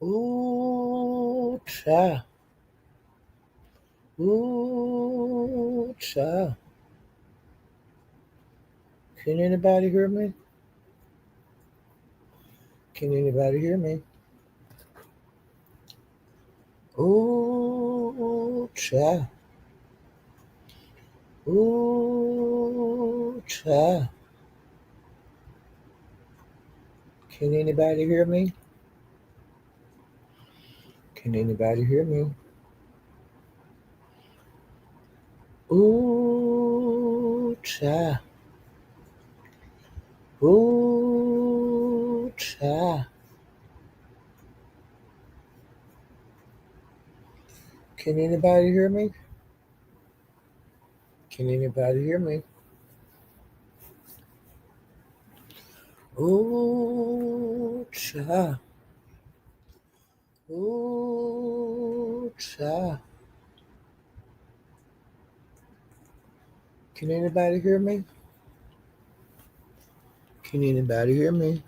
Ooh, child. Ooh, child. Can anybody hear me? Can anybody hear me? Ooh, child. Ooh, child. Can anybody hear me? Can anybody hear me? Ooh, child. Ooh, child. Can anybody hear me? Can anybody hear me? Ooh, child. Ooh, child. Can anybody hear me? Can anybody hear me?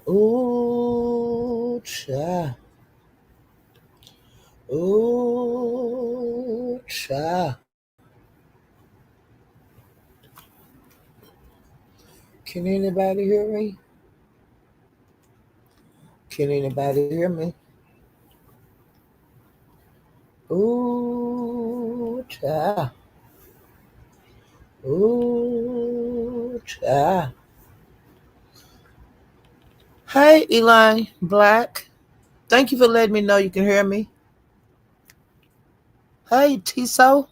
Ooh, child. Ooh, child. Can anybody hear me? Can anybody hear me? Ooh, child. Ooh, child. Hey, Eli Black. Thank you for letting me know you can hear me. Hey, Tiso.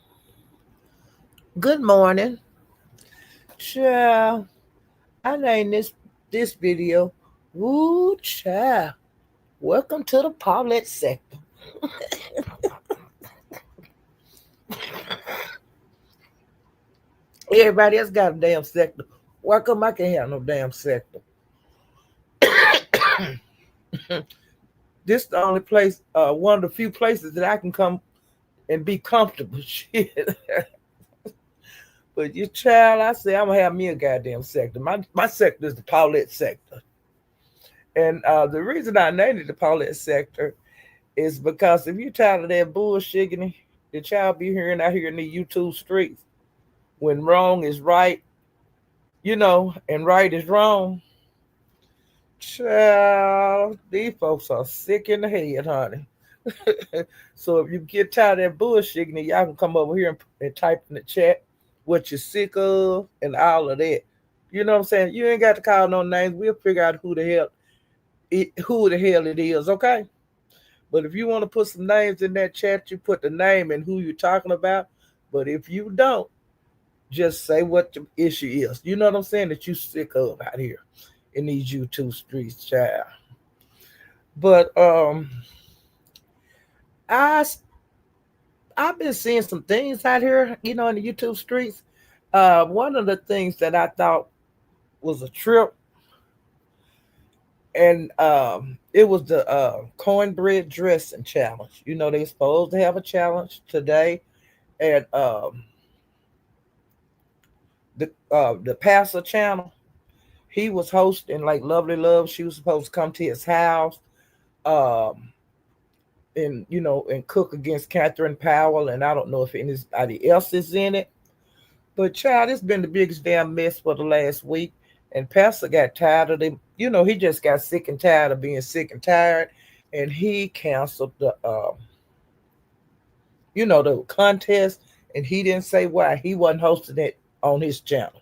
Good morning. Child, I named this video, Woo Child. Welcome to the Paulette sector. Everybody else got a damn sector. Why come I can't have no damn sector? This the only place, one of the few places that I can come and be comfortable. Shit. But you child, I say I'm gonna have me a goddamn sector. My sector is the Paulette sector. And the reason I named it the Paulette sector is because if you tired of that bullshitting that y'all be hearing out here in the YouTube streets, when wrong is right, and right is wrong, child, these folks are sick in the head, honey. So if you get tired of that bullshitting, y'all can come over here and type in the chat what you're sick of and all of that. You know what I'm saying? You ain't got to call no names. We'll figure out who the hell it is, okay? But if you want to put some names in that chat, you put the name and who you're talking about. But if you don't, just say what the issue is. You know what I'm saying? That you sick of out here in these YouTube streets, child. But I I've been seeing some things out here, in the YouTube streets. One of the things that I thought was a trip, and it was the cornbread dressing challenge. They're supposed to have a challenge today, and the pastor channel. He was hosting like Lovely Love. She was supposed to come to his house, um, and cook against Catherine Powell. And I don't know if anybody else is in it, but child, it's been the biggest damn mess for the last week. And Pastor got tired of them. He just got sick and tired of being sick and tired, and he canceled the contest. And he didn't say why he wasn't hosting it on his channel.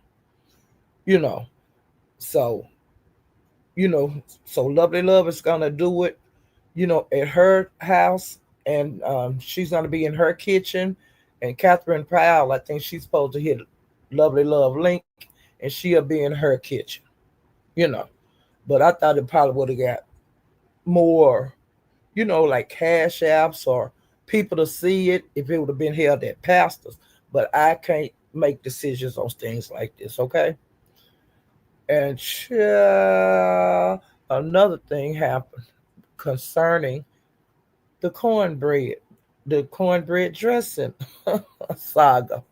You know, so you know, so Lovely Love is gonna do it, at her house, and she's gonna be in her kitchen. And Catherine Powell, I think she's supposed to hit Lovely Love link, and she'll be in her kitchen, you know. But I thought it probably would have got more, like cash apps or people to see it if it would have been held at pastors. But I can't make decisions on things like this, okay? And another thing happened concerning the cornbread, the cornbread dressing saga.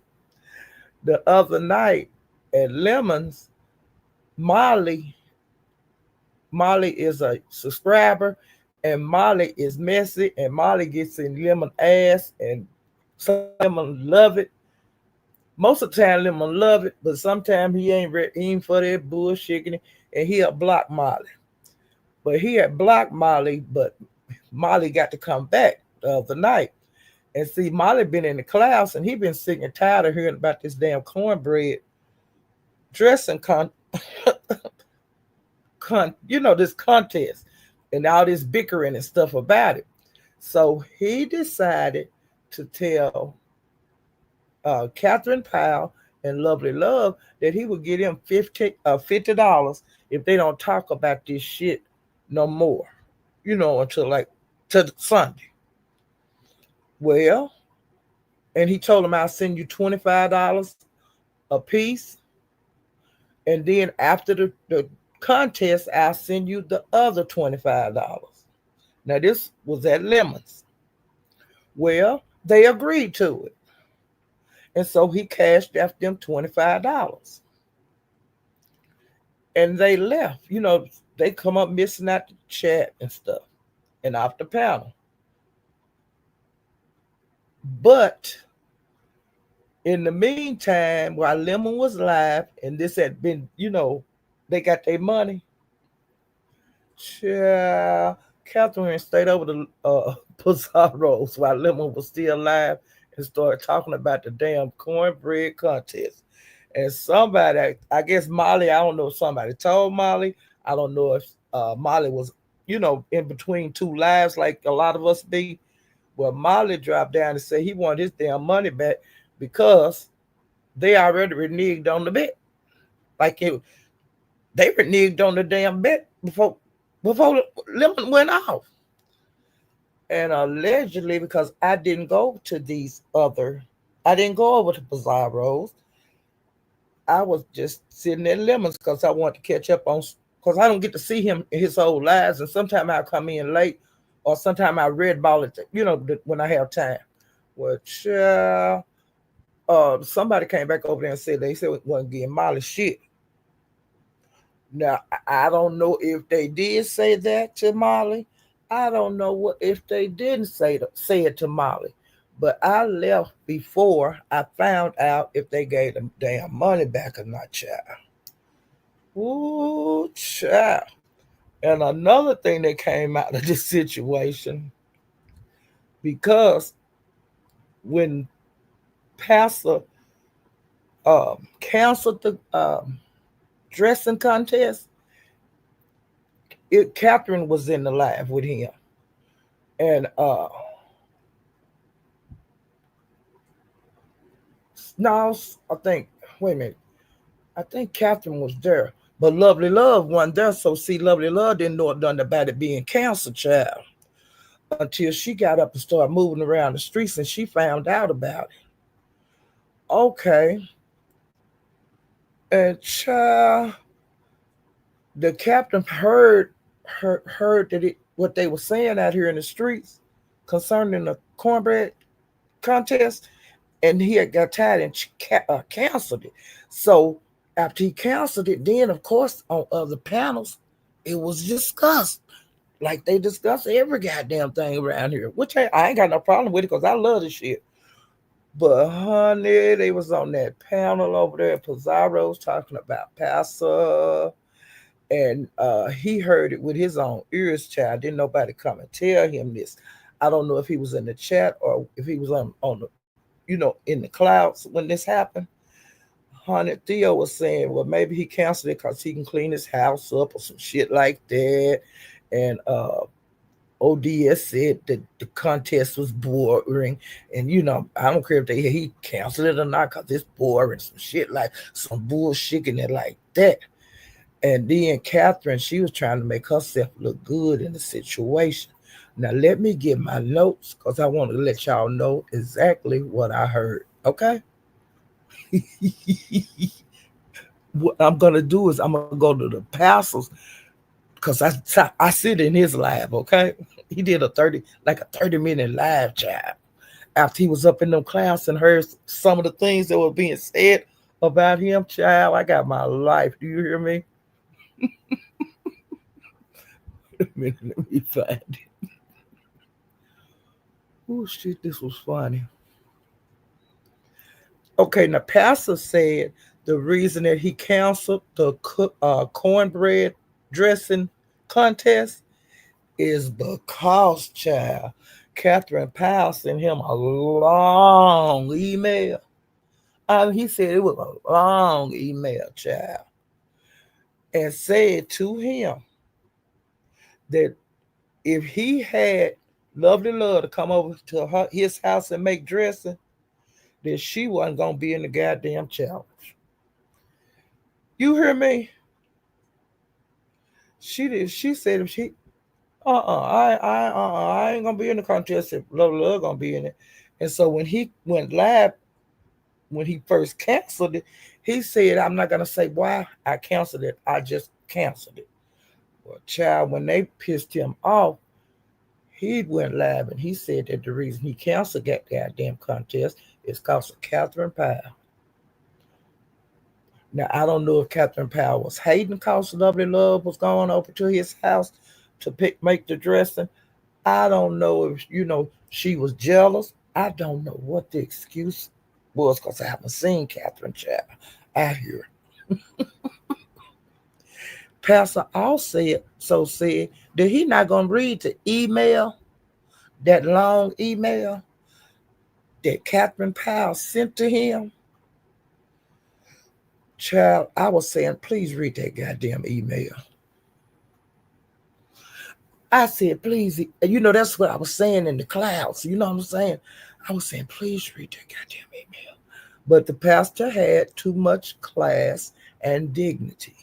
The other night at Lemons, Molly Molly is a subscriber, and Molly is messy, and Molly gets in Lemon ass, and sometimes Lemon love it. Most of the time, Lemon love it, but sometimes he ain't for that bullshit, and he'll block Molly. But he had blocked Molly, but Molly got to come back the other night. And see, Molly been in the clouds, and he been sick and tired of hearing about this damn cornbread dressing this contest and all this bickering and stuff about it. So he decided to tell Catherine Powell and Lovely Love that he would get him $50 if they don't talk about this shit no more, until like to Sunday. Well, and he told him I'll send you $25 a piece, and then after the contest, I'll send you the other $25. Now this was at Lemons. Well, they agreed to it. And so he cashed after them $25. And they left. They come up missing out the chat and stuff and off the panel. But in the meantime, while Lemon was live and this had been, they got their money, Catherine stayed over the Pizarros while Lemon was still alive and started talking about the damn cornbread contest. And somebody, I guess Molly, I don't know if somebody told Molly. I don't know if Molly was, in between two lives like a lot of us be. Well, Molly dropped down and said he wanted his damn money back because they already reneged on the bet. They reneged on the damn bet before Lemon went off. And allegedly, because I didn't go over to Pizarro's. I was just sitting at Lemons because I wanted to catch up on, because I don't get to see him in his whole lives. And sometimes I come in late, or sometimes I red ball it, when I have time. Well, somebody came back over there and said, they said we wasn't getting Molly shit. Now, I don't know if they did say that to Molly. I don't know if they didn't say it to Molly. But I left before I found out if they gave them damn money back or not, child. Ooh, child. And another thing that came out of this situation, because when Pastor canceled the dressing contest, Catherine was in the live with him. And no, wait a minute. I think Catherine was there, but Lovely Love wasn't there. So see, Lovely Love didn't know nothing about it being cancer, child, until she got up and started moving around the streets and she found out about it. Okay. And child, the captain heard that what they were saying out here in the streets concerning the cornbread contest, and he had got tired and canceled it. So after he canceled it, then of course on other panels, it was discussed like they discuss every goddamn thing around here, which I ain't got no problem with it because I love this shit. But honey, they was on that panel over there at Pizarro's talking about Pastor, and he heard it with his own ears, child. Didn't nobody come and tell him this. I don't know if he was in the chat or if he was on the, in the clouds when this happened. Honey, Theo was saying, well, maybe he canceled it because he can clean his house up or some shit like that. And ODS said that the contest was boring. And, I don't care if he canceled it or not because it's boring, some shit like some bullshit in it like that. And then Catherine, she was trying to make herself look good in the situation. Now, let me get my notes because I want to let y'all know exactly what I heard. Okay? What I'm going to do is I'm going to go to the pastors because I sit in his live, okay? He did a 30-minute live, child. After he was up in them clouds and heard some of the things that were being said about him, child, I got my life. Do you hear me? Let me find it. Oh shit, this was funny. Okay, now Pastor said the reason that he canceled the cornbread dressing contest is because, child, Catherine Powell sent him a long email. He said it was a long email, child, and said to him that if he had Lovely Love to come over to his house and make dressing, that she wasn't gonna be in the goddamn challenge. You hear me? She did. She said if she, I ain't gonna be in the contest if Lovely Love gonna be in it. And so when he went live, when he first canceled it, he said, "I'm not gonna say why I canceled it. I just canceled it." Well, child, when they pissed him off, he went live and he said that the reason he canceled that goddamn contest is because of Catherine Powell. Now I don't know if Catherine Powell was hating because Lovely Love was going over to his house to make the dressing. I don't know if she was jealous. I don't know what the excuse was because I haven't seen Catherine Child out here. Pastor also said that he not gonna read the email, that long email that Catherine Powell sent to him. Child, I was saying, please read that goddamn email. I said, please, that's what I was saying in the clouds. You know what I'm saying? I was saying, please read that goddamn email. But the pastor had too much class and dignity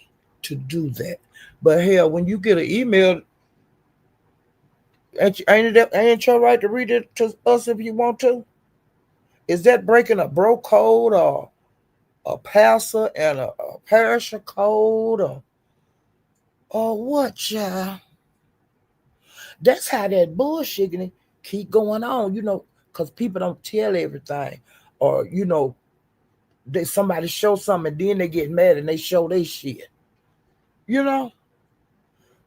to do that. But hell, when you get an email, ain't your right to read it to us if you want to? Is that breaking a bro code or a pastor and a parish code or what, child? That's how that bullshitting keep going on, because people don't tell everything. Or, somebody show something and then they get mad and they show their shit. You know?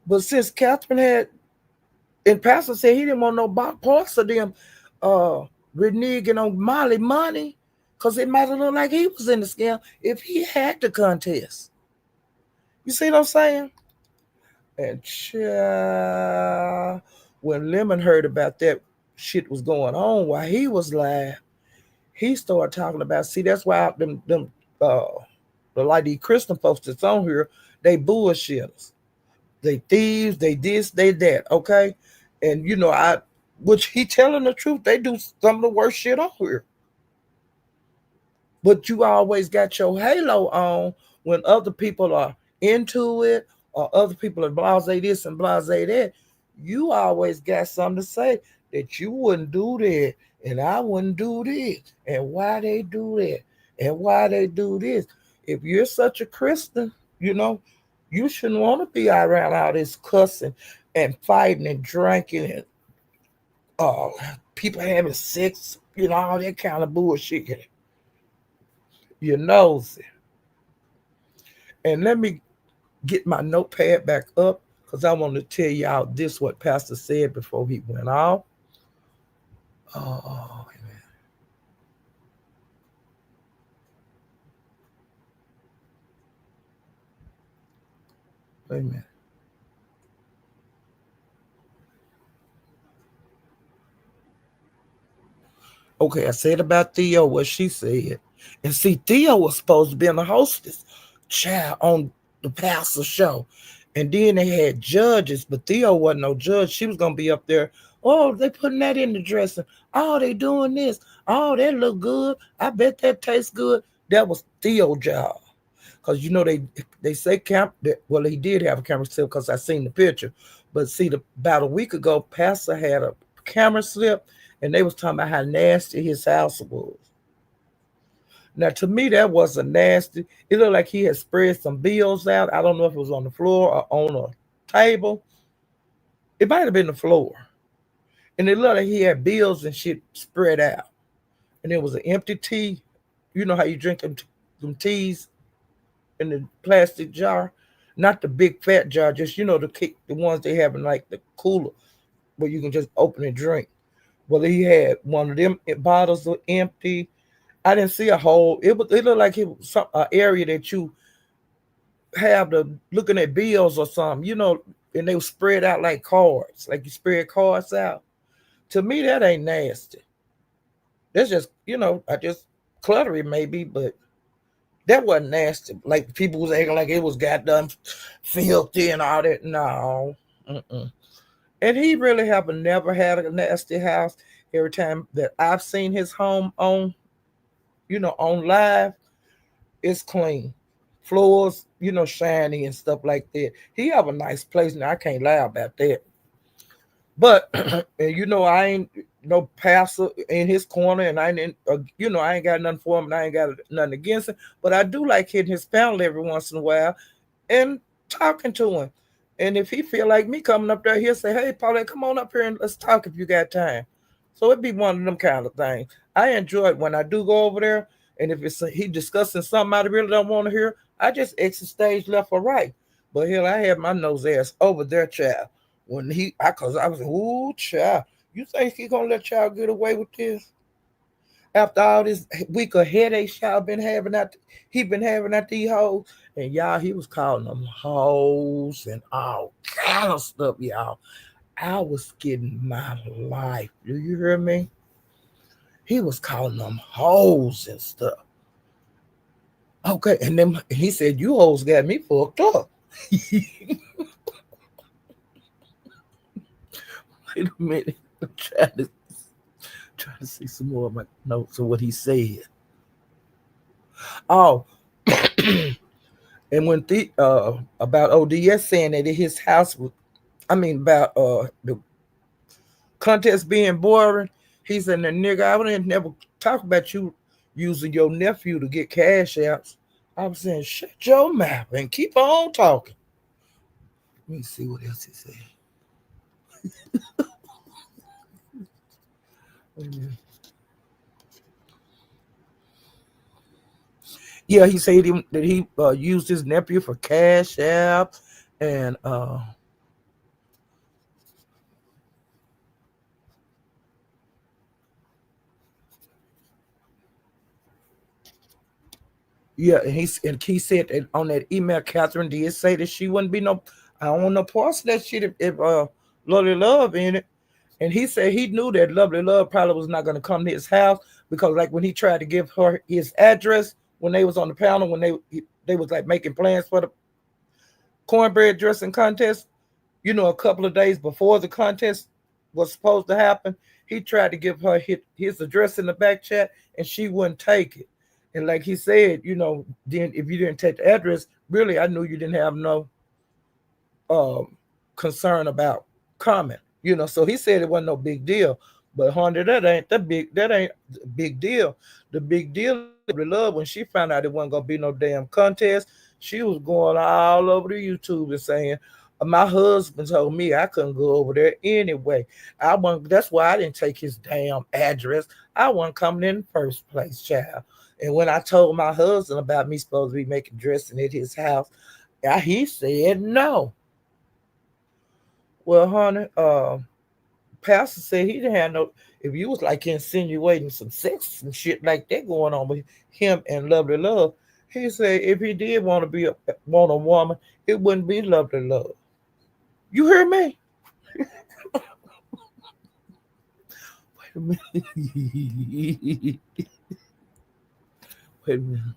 But since Catherine had, and Pastor said he didn't want no parts of them reneging on Molly money, because it might have looked like he was in the scam if he had the contest. You see what I'm saying? And when Lemon heard about that shit was going on while he was live, he started talking about, see, that's why like these Christian folks that's on here, they bullshitters. They thieves, they this, they that, okay? And which he telling the truth, they do some of the worst shit on here. But you always got your halo on when other people are into it or other people are blase this and blase that. You always got something to say that you wouldn't do that and I wouldn't do this and why they do that and why they do this. If you're such a Christian, you shouldn't want to be around all this cussing and fighting and drinking and people having sex, all that kind of bullshit. You nosy. And let me get my notepad back up because I want to tell y'all this what Pastor said before he went off. Oh, amen. Amen. Okay, I said about Theo what she said. And see, Theo was supposed to be in the hostess child on the pastor show. And then they had judges, but Theo wasn't no judge. She was gonna be up there. Oh, they putting that in the dressing. Oh, they doing this. Oh, that look good. I bet that tastes good. That was Theo's job. Because they say well, he did have a camera slip because I seen the picture. But see, about a week ago, Pastor had a camera slip and they was talking about how nasty his house was. Now, to me, that was a nasty. It looked like he had spread some bills out. I don't know if it was on the floor or on a table. It might have been the floor. And it looked like he had bills and shit spread out. And there was an empty tea. You know how you drink them teas in the plastic jar? not the big fat jar, just the ones they have in like the cooler where you can just open and drink. Well, he had one of them bottles were empty. I didn't see a hole. It looked like it was some area that you have the looking at bills or something, and they were spread out like cards, like you spread cards out. To me, that ain't nasty. That's just I just cluttery maybe, but that wasn't nasty. Like people was acting like it was goddamn filthy and all that. No. Mm-mm. And he really haven't never had a nasty house. Every time that I've seen his home on live, it's clean. Floors, shiny and stuff like that. He have a nice place now. I can't lie about that. But and I ain't no pastor in his corner, and I ain't I ain't got nothing for him, and I ain't got nothing against him. But I do like hitting his family every once in a while and talking to him. And if he feel like me coming up there, he'll say, "Hey, Paulette, come on up here and let's talk if you got time." So it'd be one of them kind of things. I enjoy it when I do go over there, and if it's he discussing something I really don't want to hear, I just exit stage left or right. But hell, I had my nose ass over there, child. When cause I was, ooh, child. You think he gonna let y'all get away with this? After all this week of headaches y'all been having he been having at these hoes. And y'all, he was calling them hoes and all kind of stuff, y'all. I was getting my life. Do you hear me? He was calling them hoes and stuff. Okay, and then he said, "You hoes got me fucked up." Wait a minute. I'm trying to see some more of my notes of what he said. Oh, and when about ODS saying that his house was, I mean about the contest being boring, he said, "The nigga, I wouldn't never talk about you using your nephew to get cash outs." I was saying, "Shut your mouth and keep on talking." Let me see what else he said. Yeah, he said that he used his nephew for cash app, and yeah, and he said that on that email, Catherine did say that she wouldn't be no, I don't want no parts of that shit if Lovely Love in it. And he said he knew that Lovely Love probably was not going to come to his house because, like, when he tried to give her his address when they was on the panel, when they was like making plans for the cornbread dressing contest, a couple of days before the contest was supposed to happen, he tried to give her his address in the back chat, and she wouldn't take it. And like he said, then if you didn't take the address, really, I knew you didn't have no um, concern about coming. So he said it wasn't no big deal. But Honda, that ain't the big deal. The big deal is love when she found out it wasn't gonna be no damn contest. She was going all over the YouTube and saying, "My husband told me I couldn't go over there anyway. I want That's why I didn't take his damn address. I wasn't coming in the first place, child." And when I told my husband about me supposed to be making dressing at his house, he said no. Well, honey, Pastor said he didn't have no. If you was like insinuating some sex and shit like that going on with him and Lovely Love, he said if he did want a woman, it wouldn't be Lovely Love. You hear me? Wait a minute. Wait a minute.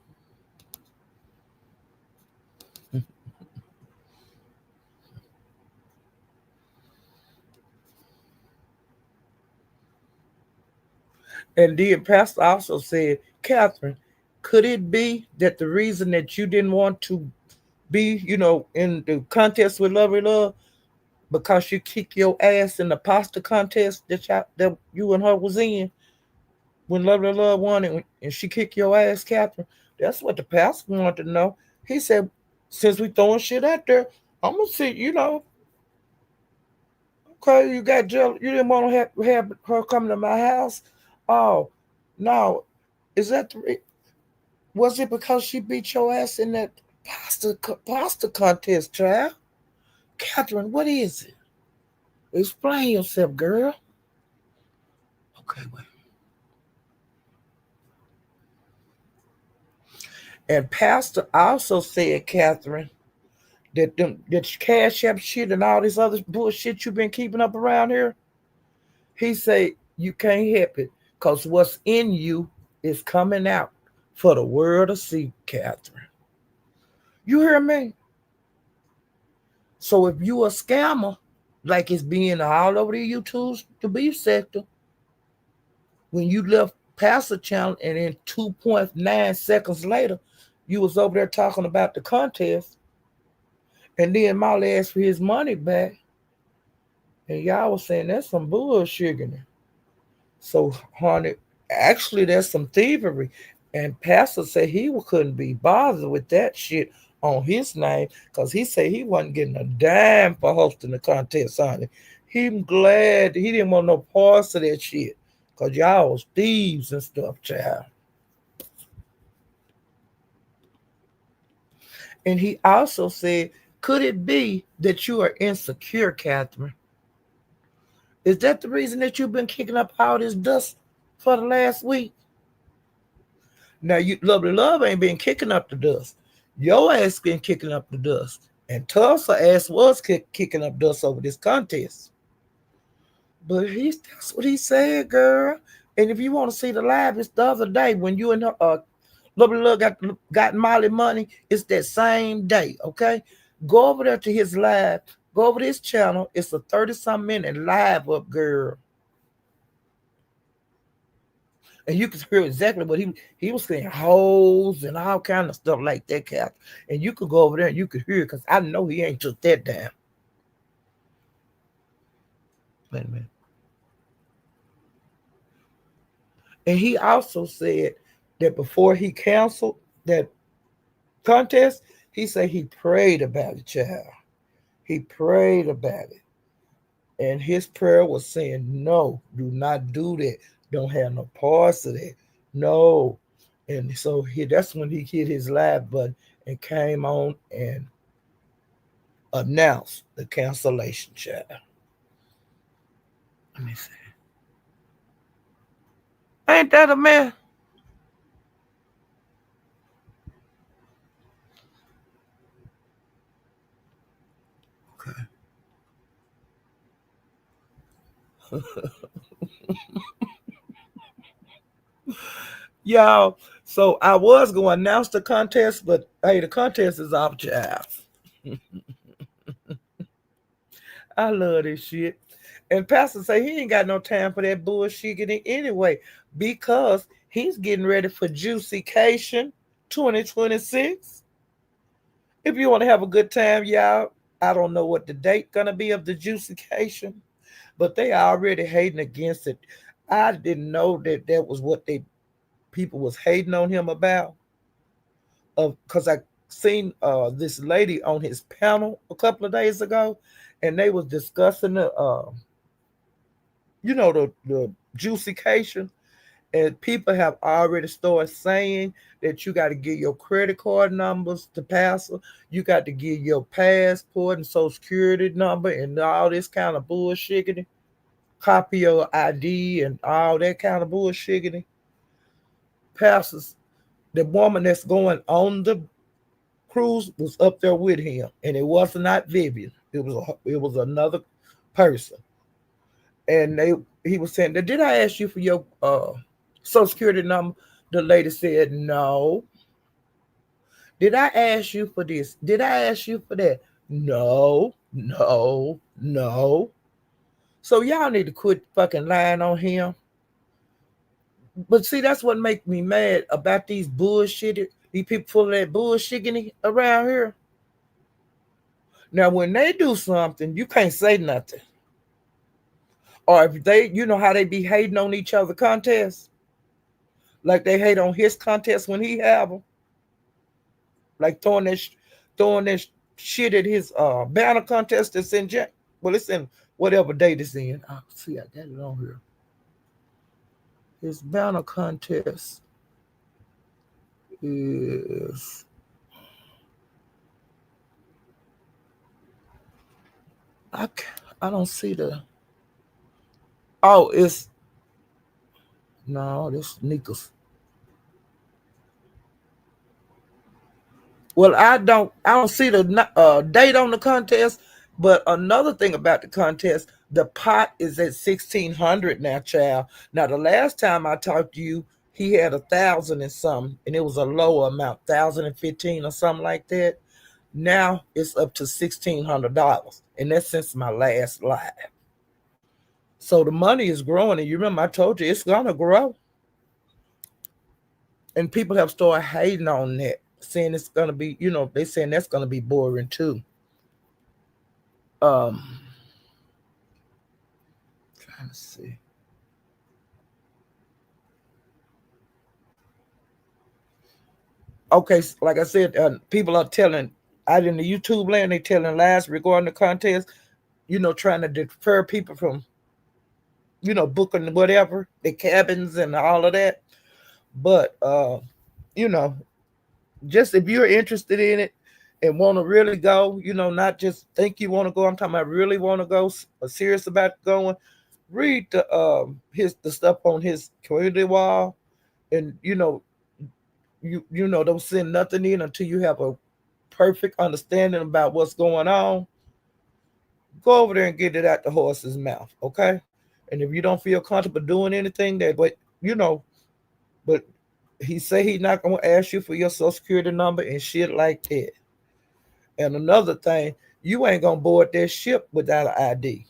And then Pastor also said, Catherine, could it be that the reason that you didn't want to be, in the contest with Lovely Love because you kicked your ass in the pasta contest that you and her was in when Lovely Love won and she kicked your ass, Catherine? That's what the pastor wanted to know. He said, since we throwing shit out there, I'm gonna see, okay, you got jealous, you didn't want to have her come to my house. Oh, no, is that was it because she beat your ass in that? Pasta contest, child. Catherine, what is it? Explain yourself, girl. Okay, wait. And Pastor also said, Catherine, that cash app shit and all this other bullshit you've been keeping up around here. He said you can't help it because what's in you is coming out for the world to see, Catherine. You hear me? So if you a scammer, like it's being all over the YouTubes, the beef sector, when you left Pastor channel and then 2.9 seconds later, you was over there talking about the contest, and then Molly asked for his money back, and y'all was saying that's some bullshit. So, honey, actually, there's some thievery. And Pastor said he couldn't be bothered with that shit on his name because he said he wasn't getting a dime for hosting the contest, honey. He glad he didn't want no parts of that shit because y'all was thieves and stuff, child. And he also said, could it be that you are insecure, Catherine? Is that the reason that you've been kicking up all this dust for the last week? Now, you lovely love ain't been kicking up the dust. Your ass been kicking up the dust. And Tulsa ass was kicking up dust over this contest. But that's what he said, girl. And if you want to see the live, it's the other day when you and lovely love got Molly money. It's that same day, okay? Go over there to his live. Go over to his channel. It's a 30-some minute live up, girl. And you could hear exactly what he was saying, hoes and all kind of stuff like that, Cap. And you could go over there and you could hear it because I know he ain't took that down. Wait a minute. And he also said that before he canceled that contest, he said he prayed about it, child. He prayed about it. And his prayer was saying, no, do not do that. Don't have no parts of that. No. And so that's when he hit his live button and came on and announced the cancellation, child. Let me see. Ain't that a man? Okay. Y'all, so I was going to announce the contest, but hey, the contest is off, child. I love this shit. And Pastor say he ain't got no time for that bullshit anyway because he's getting ready for Juicycation 2026. If you want to have a good time, y'all, I don't know what the date gonna be of the Juicycation, but they already hating against it. I didn't know that was what they people was hating on him about. Because I seen this lady on his panel a couple of days ago, and they was discussing the juicycation, and people have already started saying that you got to get your credit card numbers to pass. You got to get your passport and social security number and all this kind of bullshit. Copy your ID and all that kind of bullshit. Passes the woman that's going on the cruise was up there with him, and it was not Vivian. It was another person, and he was saying, "Did I ask you for your social security number?" The lady said, "No." Did I ask you for this? Did I ask you for that? No, no, no. So y'all need to quit fucking lying on him. But see, that's what make me mad about these bullshit. These people full of that bullshit around here. Now, when they do something, you can't say nothing. Or if they, you know how they be hating on each other contests, like they hate on his contest when he have them, like throwing that shit at his banner contest that's in well, it's in whatever date it's in. Oh, see, I got it on here. His banner contest is I don't see the. Oh, it's no, this sneakers. Well, I don't see the date on the contest. But another thing about the contest, the pot is at 1,600 now, child. Now the last time I talked to you, he had 1,000 and something, and it was a lower amount, 1,015 or something like that. Now it's up to $1,600, and that's since my last live. So the money is growing, and you remember I told you it's gonna grow, and people have started hating on that, saying it's gonna be, they saying that's gonna be boring too. Um, trying to see. Okay, like I said, people are telling out in the YouTube land, they telling lies regarding the contest. Trying to deter people from booking whatever the cabins and all of that. But you know, just if you're interested in it and want to really go, not just think you want to go. I'm talking about really want to go, serious about going. Read the stuff on his community wall, and don't send nothing in until you have a perfect understanding about what's going on. Go over there and get it out the horse's mouth, okay? And if you don't feel comfortable doing anything that, but he say he's not gonna ask you for your social security number and shit like that. And another thing, you ain't gonna board that ship without an ID.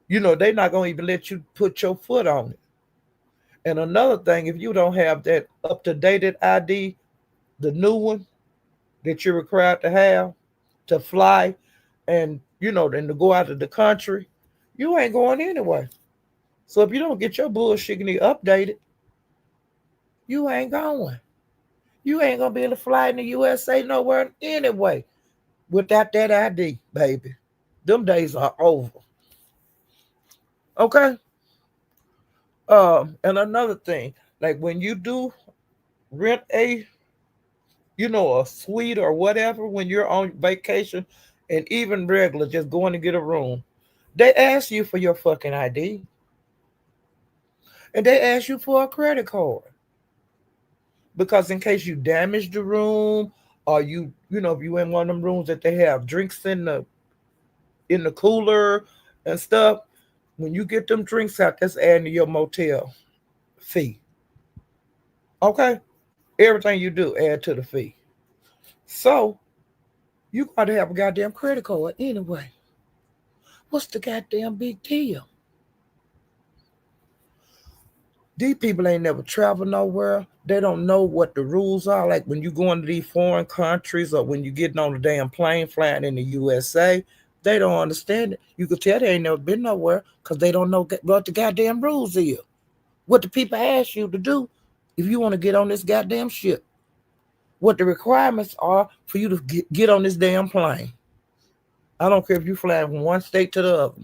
They're not gonna even let you put your foot on it. And another thing, if you don't have that up to date ID, the new one that you're required to have to fly, and then to go out of the country, you ain't going anyway. So if you don't get your bullshit updated, you ain't going. You ain't gonna be able to fly in the USA nowhere anyway without that ID, baby. Them days are over. Okay. And another thing, like when you do rent a suite or whatever when you're on vacation, and even regular, just going to get a room, they ask you for your fucking ID, and they ask you for a credit card, because in case you damage the room, or if you in one of them rooms that they have drinks in the cooler and stuff, when you get them drinks out, that's adding to your motel fee. Okay, everything you do add to the fee. So you got to have a goddamn credit card anyway. What's the goddamn big deal? These people ain't never traveled nowhere. They don't know what the rules are. Like when you go into these foreign countries, or when you getting on a damn plane flying in the USA, they don't understand it. You could tell they ain't never been nowhere because they don't know what the goddamn rules is. What the people ask you to do if you want to get on this goddamn ship. What the requirements are for you to get on this damn plane. I don't care if you fly from one state to the other.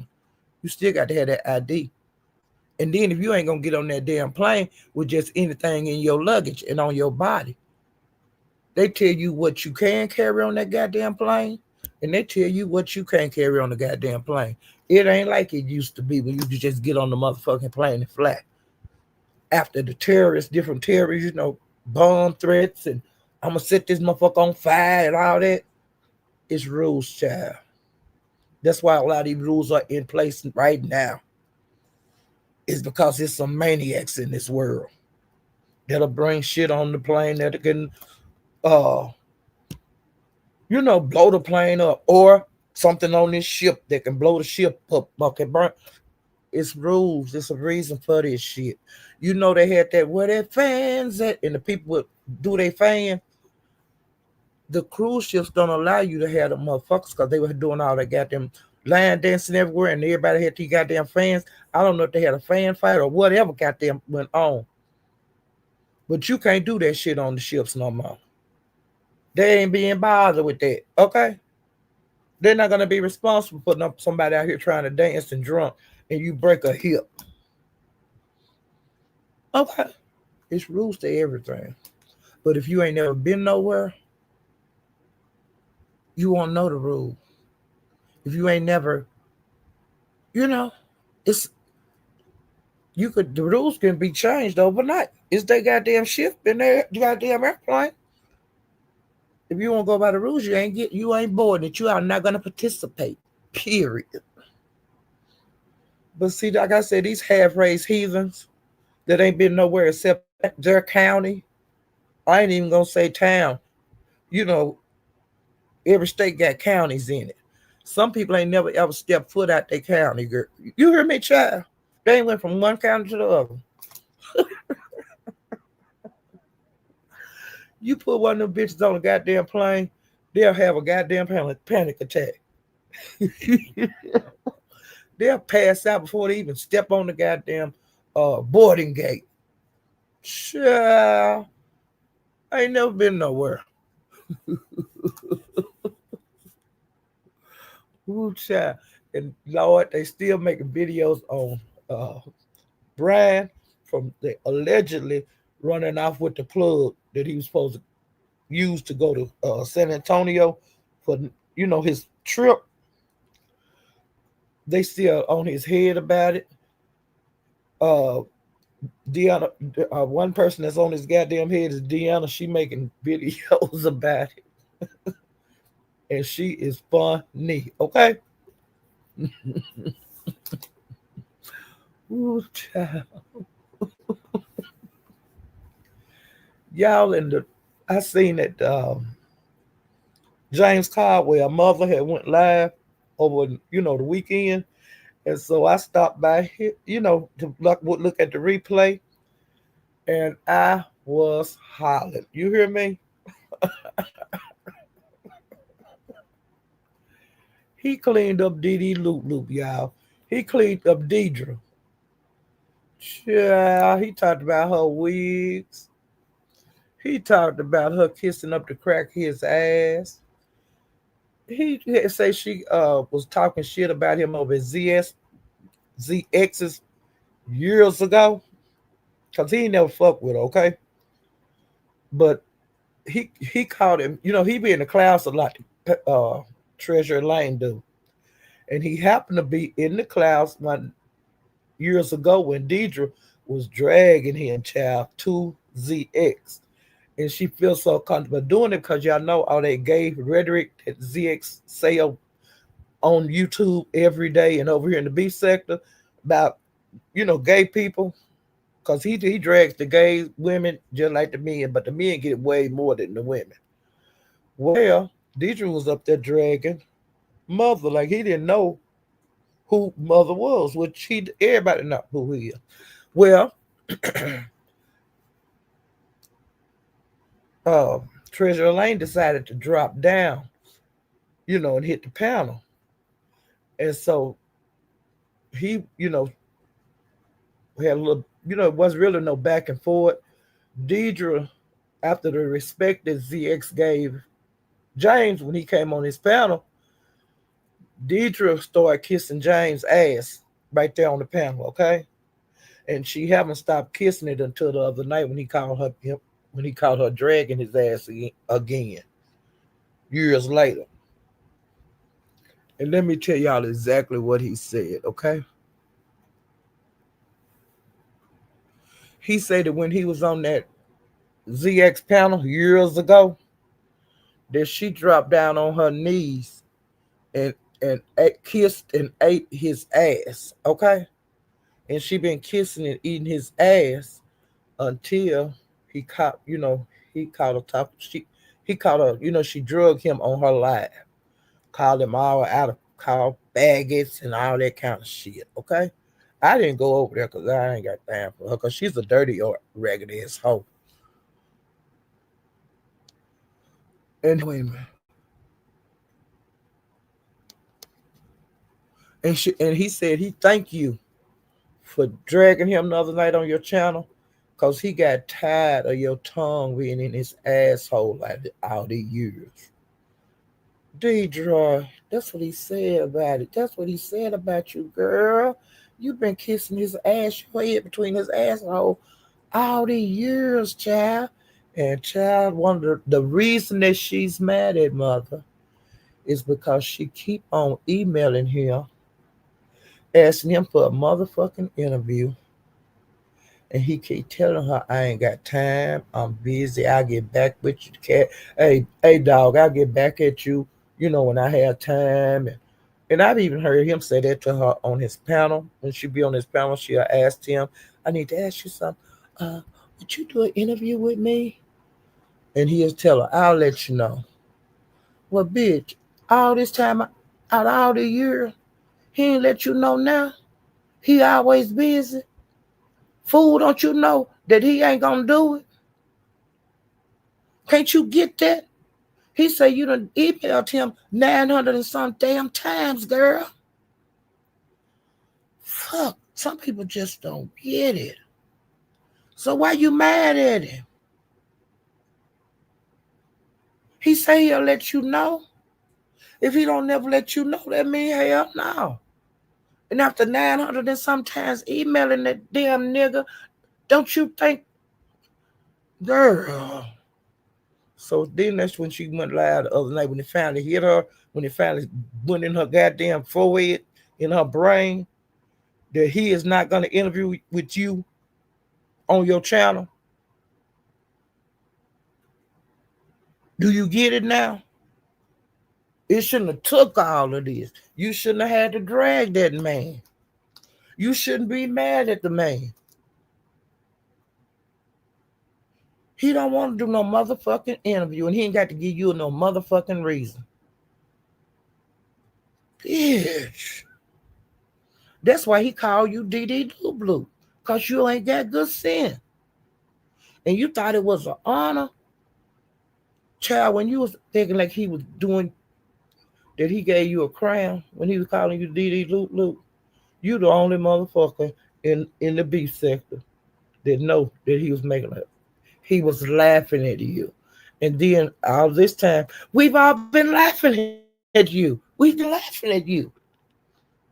You still got to have that ID. And then if you ain't gonna get on that damn plane with just anything in your luggage and on your body, they tell you what you can carry on that goddamn plane, and they tell you what you can't carry on the goddamn plane. It ain't like it used to be when you could just get on the motherfucking plane and fly. After the different terrorists, bomb threats, and I'm gonna set this motherfucker on fire and all that. It's rules, child. That's why a lot of these rules are in place right now. It's because there's some maniacs in this world that'll bring shit on the plane that can, uh, blow the plane up, or something on this ship that can blow the ship up. Okay, burn. It's rules. It's a reason for this shit. They had that where their fans at, and the people would do their fan. The cruise ships don't allow you to have the motherfuckers because they were doing all that goddamn line dancing everywhere, and everybody had these goddamn fans. I don't know if they had a fan fight or whatever goddamn went on. But you can't do that shit on the ships no more. They ain't being bothered with that, okay? They're not gonna be responsible for putting up somebody out here trying to dance and drunk and you break a hip. Okay. It's rules to everything. But if you ain't never been nowhere, you won't know the rule. If you ain't never, you know, it's the rules can be changed overnight. It's their goddamn ship in their goddamn airplane. If you won't go by the rules, you ain't boarding it. You are not gonna participate. Period. But see, like I said, these half-raised heathens that ain't been nowhere except their county. I ain't even gonna say town. You know, every state got counties in it. Some people ain't never ever stepped foot out their county, girl. You hear me, child? They ain't went from one county to the other. You put one of them bitches on a goddamn plane, they'll have a goddamn panic attack. They'll pass out before they even step on the goddamn boarding gate. Child, I ain't never been nowhere. Ooh, child. And Lord, they still making videos on uh, Brian from the allegedly running off with the plug that he was supposed to use to go to San Antonio for his trip. They still on his head about it. Uh, Deanna, one person that's on his goddamn head is Deanna. She making videos about it, and she is funny. Okay. Ooh, child. Y'all I seen that James Caldwell mother had went live over the weekend, and so I stopped by here, to look at the replay, and I was hollering. You hear me? He cleaned up Dee Dee Loop Loop, y'all. He cleaned up Deidre. Yeah, he talked about her wigs. He talked about her kissing up the crack of his ass. He say she was talking shit about him over at ZX's years ago. Cause he never fucked with her, okay? But he called him, he be in the class a lot, Treasure Lane do. And he happened to be in the class years ago when Deidre was dragging him, child, to ZX. And she feels so comfortable doing it because y'all know all that gay rhetoric that ZX say on YouTube every day and over here in the B sector about, gay people. Because he drags the gay women just like the men, but the men get way more than the women. Well, Deidre was up there dragging Mother like he didn't know who Mother was, which everybody know who he is. Well, Treasure Lane decided to drop down, and hit the panel. And so he, had a little, it wasn't really no back and forth. Deidre, after the respect that ZX gave James when he came on his panel, Deidre started kissing James' ass right there on the panel, okay? And she haven't stopped kissing it until the other night when he called her dragging his ass again, years later. And let me tell y'all exactly what he said, okay? He said that when he was on that ZX panel years ago, that she dropped down on her knees and kissed and ate his ass, okay? And she been kissing and eating his ass until he caught, he caught her top. He caught her, she drugged him on her live, called him all out of called faggots and all that kind of shit. Okay, I didn't go over there because I ain't got time for her because she's a dirty or ragged ass hoe. And wait a minute. And he said he thank you for dragging him the other night on your channel because he got tired of your tongue being in his asshole like all these years. Deidre, that's what he said about it. That's what he said about you, girl. You've been kissing his ass, your head between his asshole all these years, child. And child, one of the reason that she's mad at Mother is because she keep on emailing him, asking him for a motherfucking interview. And he keep telling her, I ain't got time. I'm busy. I'll get back with you, cat. Hey, dog, I'll get back at you, when I have time. And I've even heard him say that to her on his panel. When she be on his panel, she'll ask him, I need to ask you something. Uh, would you do an interview with me? And he'll tell her, I'll let you know. Well, bitch, all this time, out all the years, he ain't let you know now. He always busy. Fool, don't you know that he ain't gonna do it? Can't you get that? He say you done emailed him 900 and some damn times, girl. Fuck, some people just don't get it. So why you mad at him? He say he'll let you know. If he don't never let you know, that mean hell no. And after 900 and sometimes emailing that damn nigga, don't you think, girl? So then that's when she went live the other night when it finally hit her, when it finally went in her goddamn forehead, in her brain, that he is not going to interview with you on your channel. Do you get it now? It shouldn't have took all of this. You shouldn't have had to drag that man. You shouldn't be mad at the man. He don't want to do no motherfucking interview, and he ain't got to give you no motherfucking reason. Bitch. That's why he called you DD Blue, because you ain't got good sense. And you thought it was an honor. Child, when you was thinking like he was doing, that he gave you a crown, when he was calling you DD Loop, you the only motherfucker in the beef sector that know that he was making it. He was laughing at you. And then all this time, we've all been laughing at you. We've been laughing at you.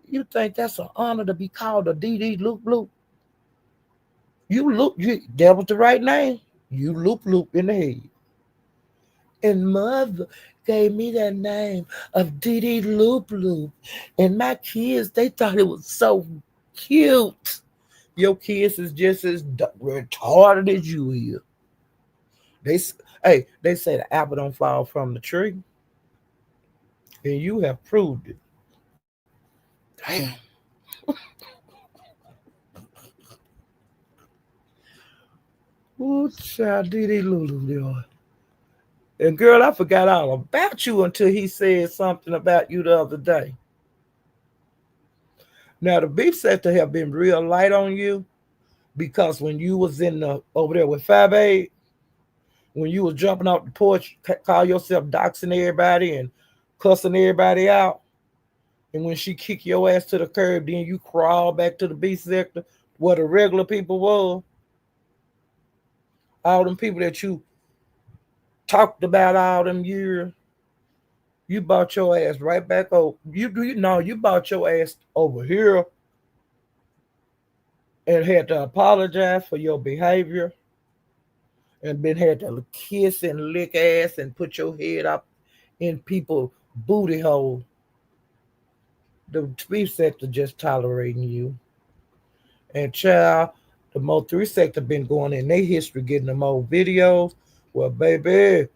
You think that's an honor to be called a DD Loop? That was the right name. You loop in the head. And mother gave me that name of DD Loop. And my kids, they thought it was so cute. Your kids is just as retarded as you is. They say the apple don't fall from the tree, and you have proved it. Damn. Ooh, child, DD Lulu, and girl, I forgot all about you until he said something about you the other day. Now the beef sector have been real light on you because when you was in the over there with 5A, when you was jumping off the porch, call yourself doxing everybody and cussing everybody out, and when she kicked your ass to the curb, then you crawl back to the beef sector where the regular people were. All them people that you talked about all them years, you bought your ass right back over. You bought your ass over here and had to apologize for your behavior and then had to kiss and lick ass and put your head up in people's booty hole. The beef sector just tolerating you. And child, the more three sector been going in their history getting the more videos. Well, baby,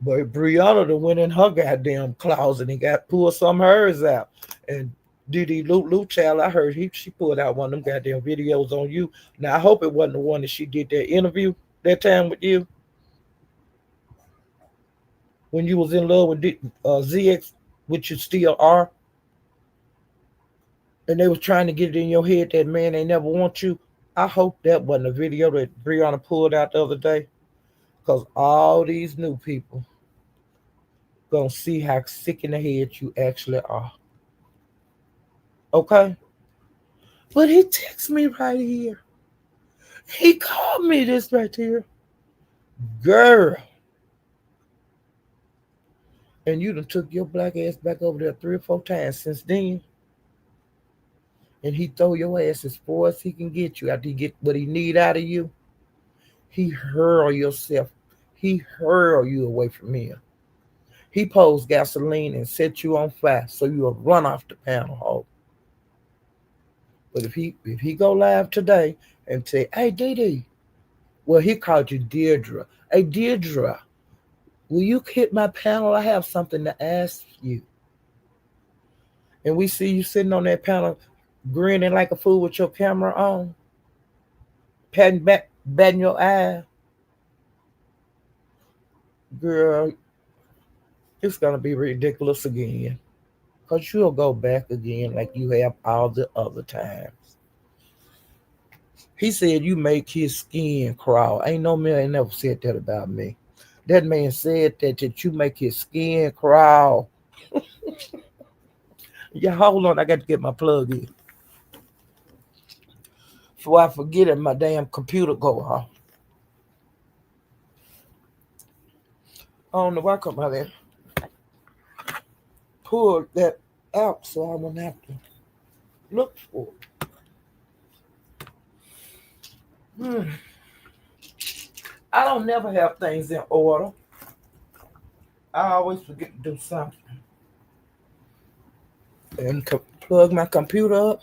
but Brianna done went in her goddamn closet and got pulled some of hers out. And Didi Lou child, I heard she pulled out one of them goddamn videos on you. Now I hope it wasn't the one that she did that interview that time with you when you was in love with ZX, which you still are, and they was trying to get it in your head that man they never want you. I hope that wasn't a video that Brianna pulled out the other day, because all these new people gonna see how sick in the head you actually are. Okay? But he texted me right here. He called me this right here. Girl. And you done took your black ass back over there 3 or 4 times since then. And he throw your ass as far as he can get you after he get what he need out of you. He hurl yourself. He hurl you away from him. He pours gasoline and set you on fire so you'll run off the panel hole. But if he go live today and say, "Hey, Dee Dee," well, he called you Deirdre. Hey, Deirdre, will you hit my panel? I have something to ask you. And we see you sitting on that panel, grinning like a fool with your camera on, batting your eye, girl. It's gonna be ridiculous again, cause you'll go back again like you have all the other times. He said you make his skin crawl. Ain't no man never said that about me. That man said that you make his skin crawl. Yeah, hold on, I got to get my plug in before I forget it. My damn computer go off. I don't know why I come out there. Pull that out so I won't have to look for it. I don't never have things in order. I always forget to do something. And plug my computer up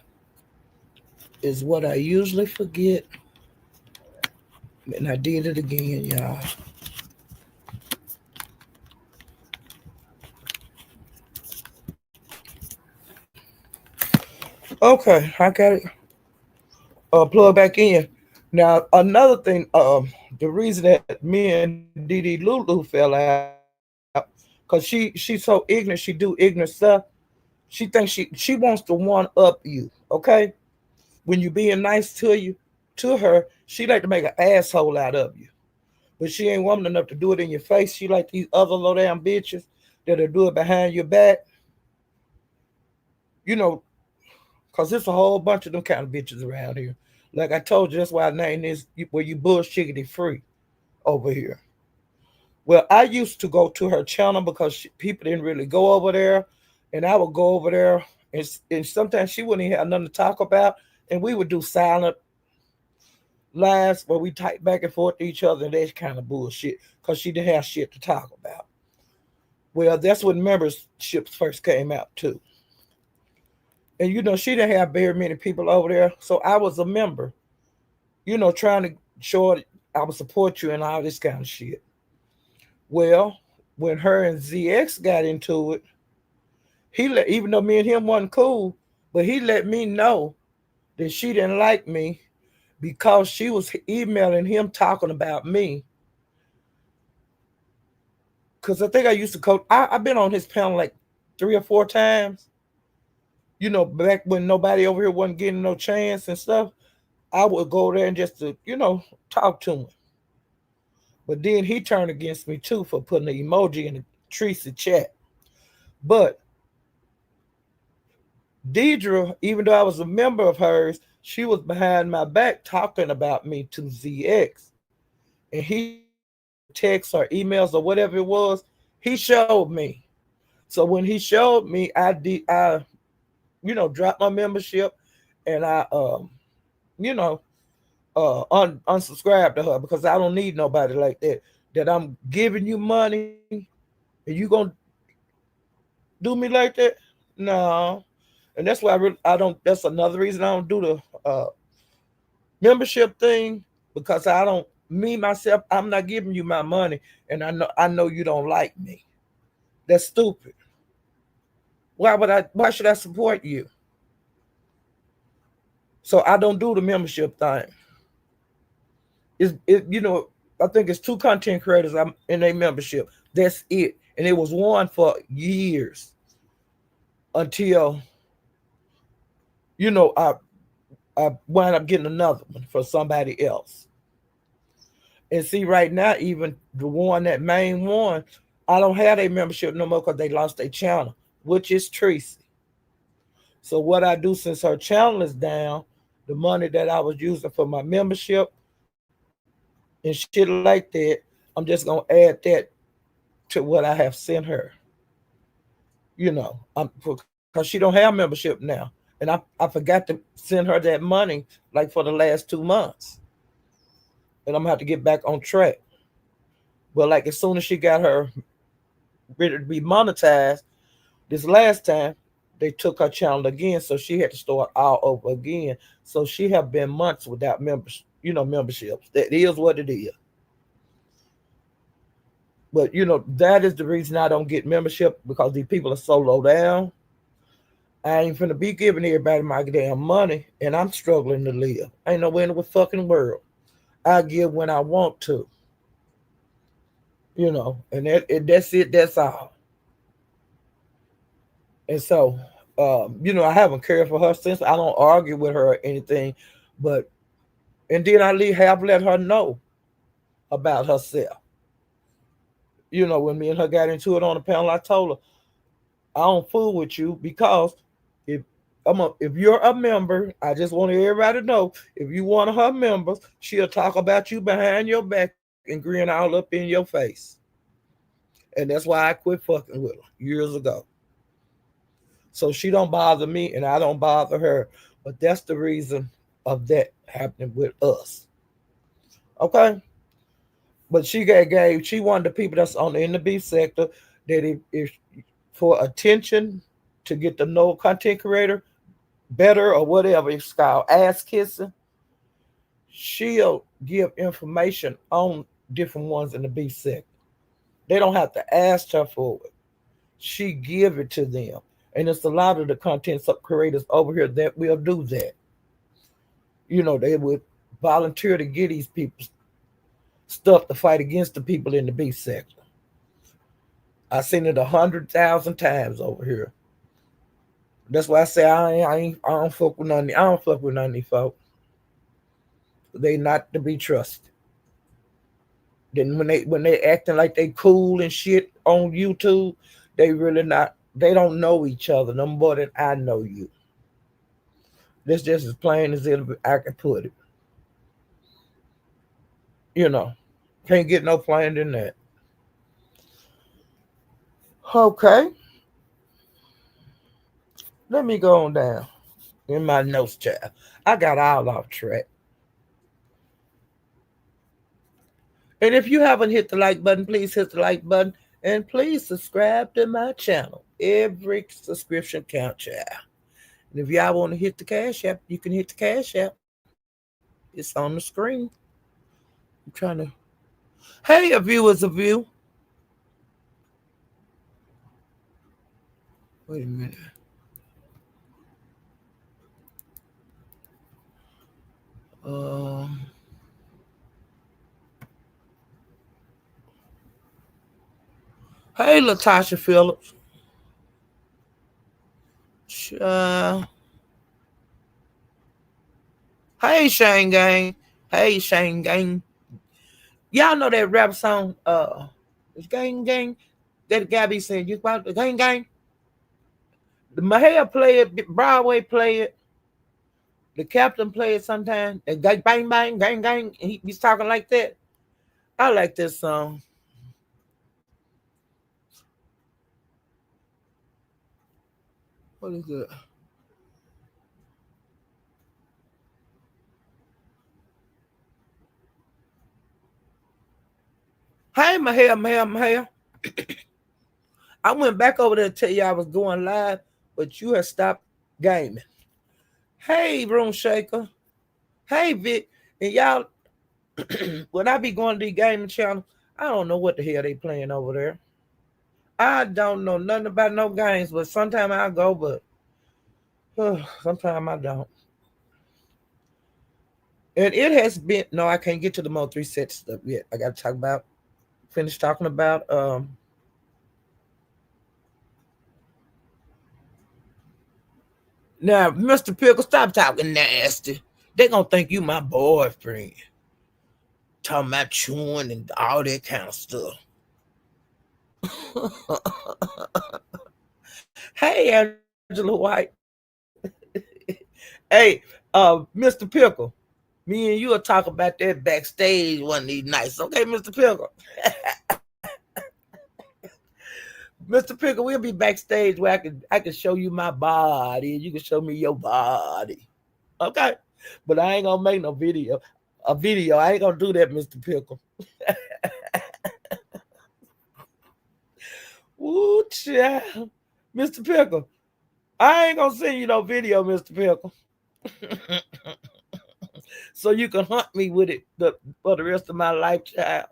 is what I usually forget. And I did it again, y'all. Okay, I got it plug back in. Now another thing, the reason that me and Dee Dee Lulu fell out, cause she's so ignorant, she do ignorant stuff. She thinks she wants to one up you. Okay, when you being nice to her, she like to make an asshole out of you. But she ain't woman enough to do it in your face. She like these other low down bitches that'll do it behind your back. You know, cause there's a whole bunch of them kind of bitches around here. Like I told you, that's why I named this where you bullshiggity free over here. Well, I used to go to her channel because people didn't really go over there, and I would go over there, and sometimes she wouldn't even have nothing to talk about, and we would do silent lives where we type back and forth to each other, and that kind of bullshit because she didn't have shit to talk about. Well, that's when memberships first came out too. And she didn't have very many people over there, so I was a member. Trying to show I would support you and all this kind of shit. Well, when her and ZX got into it, even though me and him wasn't cool, but he let me know that she didn't like me because she was emailing him talking about me. Because I think I used to coach. I've been on his panel like 3 or 4 times. Back when nobody over here wasn't getting no chance and stuff, I would go there and just to, talk to him. But then he turned against me too for putting an emoji in the Tracy chat. But Deidre, even though I was a member of hers, she was behind my back talking about me to ZX. And he texts or emails or whatever it was, he showed me. So when he showed me, I dropped my membership, and I unsubscribe to her because I don't need nobody like that. That I'm giving you money and you gonna do me like that? No. And that's why I don't. That's another reason I don't do the membership thing, because I don't. Me myself, I'm not giving you my money, and I know you don't like me. That's stupid. Why should I support you? So I don't do the membership thing. I think it's 2 content creators I'm in a membership. That's it. And it was one for years until I wind up getting another one for somebody else. And see, right now, even the one, that main one, I don't have a membership no more because they lost their channel, which is Tracy. So what I do, since her channel is down, the money that I was using for my membership and shit like that, I'm just gonna add that to what I have sent her. Because she don't have membership now, and I forgot to send her that money like for the last 2 months, and I'm gonna have to get back on track. But like as soon as she got her ready to be monetized. This last time they took her channel again, so she had to start all over again. So she have been months without members, memberships. That is what it is. But that is the reason I don't get membership, because these people are so low down. I ain't finna be giving everybody my damn money, and I'm struggling to live. Ain't nowhere in the fucking world. I give when I want to, and that's it. That's all. And so, I haven't cared for her since. I don't argue with her or anything, but and then have let her know about herself. When me and her got into it on the panel, I told her I don't fool with you, because if if you're a member, I just want everybody to know, if you one of her members, she'll talk about you behind your back and grin all up in your face. And that's why I quit fucking with her years ago. So she don't bother me and I don't bother her. But that's the reason of that happening with us. Okay? But she wanted the people that's in the beef sector, that if for attention, to get to know content creator better, or whatever it's called, ass kissing, she'll give information on different ones in the beef sector. They don't have to ask her for it. She give it to them. And it's a lot of the content creators over here that will do that. They would volunteer to get these people stuff to fight against the people in the beef sector. I've seen it 100,000 times over here. That's why I say I don't fuck with none. I don't fuck with none of these folks. They not to be trusted. Then when they acting like they cool and shit on YouTube, they really not. They don't know each other no more than I know you. That's just as plain as I can put it. Can't get no plainer than that. Okay, let me go on down in my notes, child. I got all off track. And if you haven't hit the like button, please hit the like button. And please subscribe to my channel. Every subscription count, child. And if y'all want to hit the Cash App, you can hit the Cash App. It's on the screen. I'm trying to. Hey, a viewer's a view. Wait a minute. Hey, Latasha Phillips. Hey, Shane Gang. Hey, Shane Gang. Y'all know that rap song, it's Gang Gang? That guy be saying, you about the Gang Gang? The Mahia play it, Broadway play it, the Captain play it sometimes. And gang, bang, bang, gang, gang. And he's talking like that. I like this song. What is it? Hey, Mahia. I went back over there to tell you I was going live, but you had stopped gaming. Hey, Room Shaker. Hey, Vic. And y'all, when I be going to the gaming channel, I don't know what the hell they playing over there. I don't know nothing about no games, but sometimes I go, but sometimes I don't. And it has been, no, I can't get to the Mo 3 set stuff yet. I got to finish talking about now, Mr. Pickle, stop talking nasty. They gonna think you my boyfriend. Talking about chewing and all that kind of stuff. Hey, Angela White. Hey, Mr. Pickle. Me and you will talk about that backstage one of these nights. Okay, Mr. Pickle. Mr. Pickle, we'll be backstage where I can show you my body and you can show me your body. Okay? But I ain't gonna make no video. A video. I ain't gonna do that, Mr. Pickle. Woo, child. Mr. Pickle, I ain't gonna send you no video, Mr. Pickle. So you can hunt me with it for the rest of my life, child.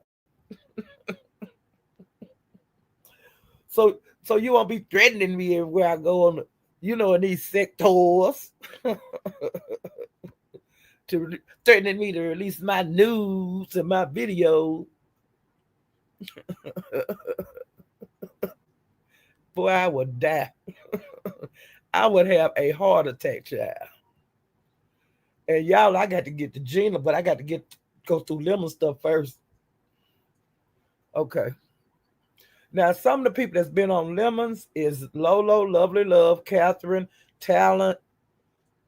So you won't be threatening me everywhere I go on, in these sectors to threatening me to release my news and my video. Boy, I would die. I would have a heart attack, child. And y'all, I got to get to Gina, but I got to go through Lemon stuff first. Okay. Now, some of the people that's been on Lemons is Lolo, Lovely Love, Catherine, Talent,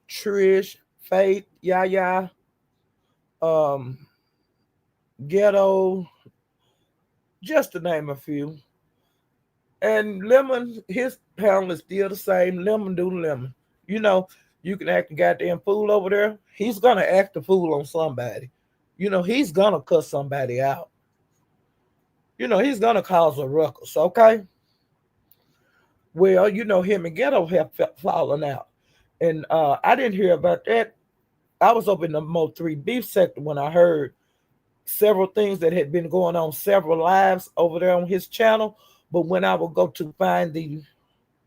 Trish, Faith, Yaya, um, Ghetto, just to name a few. And Lemon, his panel is still the same. Lemon do Lemon. You can act a goddamn fool over there. He's gonna act a fool on somebody. He's gonna cuss somebody out. He's gonna cause a ruckus, okay? Well, him and Ghetto have fallen out. And I didn't hear about that. I was up in the Mo 3 beef sector when I heard several things that had been going on, several lives over there on his channel. But when I would go to find the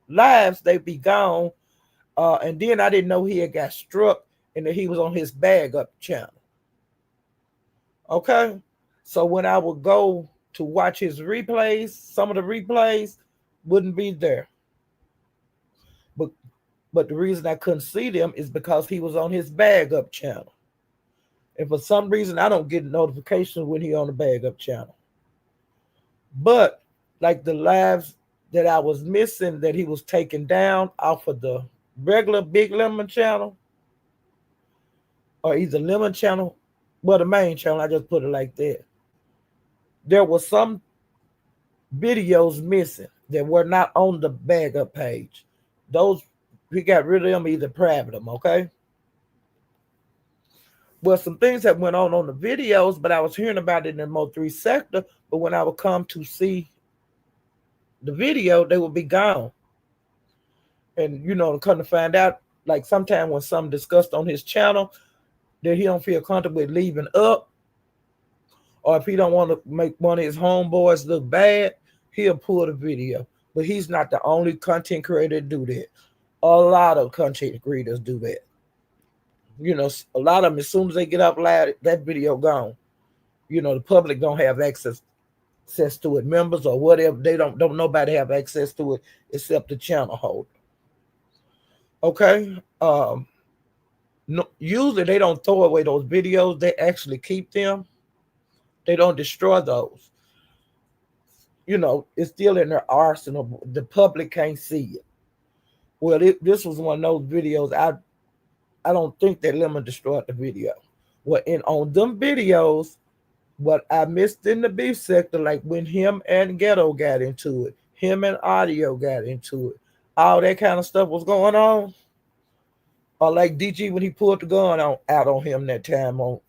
lives, they'd be gone. And then I didn't know he had got struck and that he was on his bag up channel. Okay? So when I would go to watch his replays, some of the replays wouldn't be there. But the reason I couldn't see them is because he was on his bag up channel. And for some reason, I don't get notifications when he on the bag up channel. But like the lives that I was missing, that he was taken down off of the regular Big Lemon channel, or either Lemon channel, well, the main channel, I just put it like that. There were some videos missing that were not on the bag up page. Those, we got rid of them, either private them, okay? Well, some things that went on the videos, but I was hearing about it in the Mo 3 sector, but when I would come to see the video, they would be gone. And, to come to find out, like sometime when something discussed on his channel that he don't feel comfortable with leaving up, or if he don't want to make one of his homeboys look bad, he'll pull the video. But he's not the only content creator to do that. A lot of content creators do that. A lot of them, as soon as they get up loud, that video gone. The public don't have access to it. Members or whatever, they don't nobody have access to it except the channel holder. Okay. No, usually they don't throw away those videos. They actually keep them. They don't destroy those. It's still in their arsenal. The public can't see it. Well, this was one of those videos. I don't think that Lemon destroyed the video. Well, on them videos, what I missed in the beef sector, like when him and Ghetto got into it, him and Audio got into it, all that kind of stuff was going on. Or like DG when he pulled the gun out on him that time on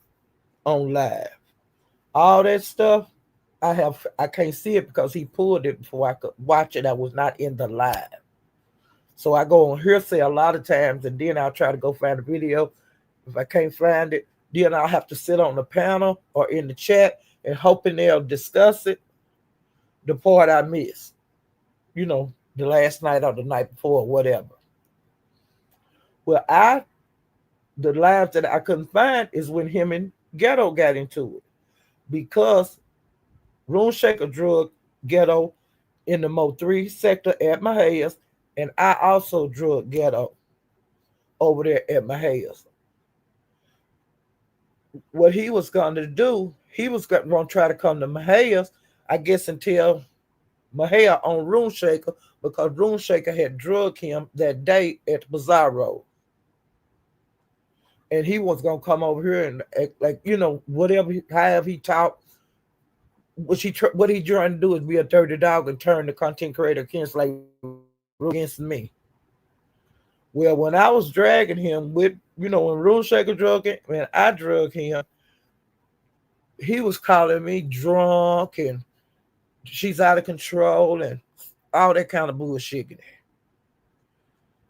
live. All that stuff, I can't see it because he pulled it before I could watch it. I was not in the live. So I go on hearsay a lot of times, and then I'll try to go find a video. If I can't find it, then I'll have to sit on the panel or in the chat and hoping they'll discuss it, the part I missed. The last night or the night before or whatever. Well, the lives that I couldn't find is when him and Ghetto got into it. Because Room Shaker drug Ghetto in the Mo 3 sector at Mahias, and I also drug Ghetto over there at Mahias. What he was going to do, he was going to try to come to Mahias, I guess, until Mahia on Room Shaker, because Room Shaker had drugged him that day at the Bazaar Road. And he was going to come over here and act like, whatever, however he talked, what he trying to do is be a dirty dog and turn the content creator against me. Well, when I was dragging him with, when Room Shaker drug him, when I drug him, he was calling me drunk and she's out of control and all that kind of bullshit.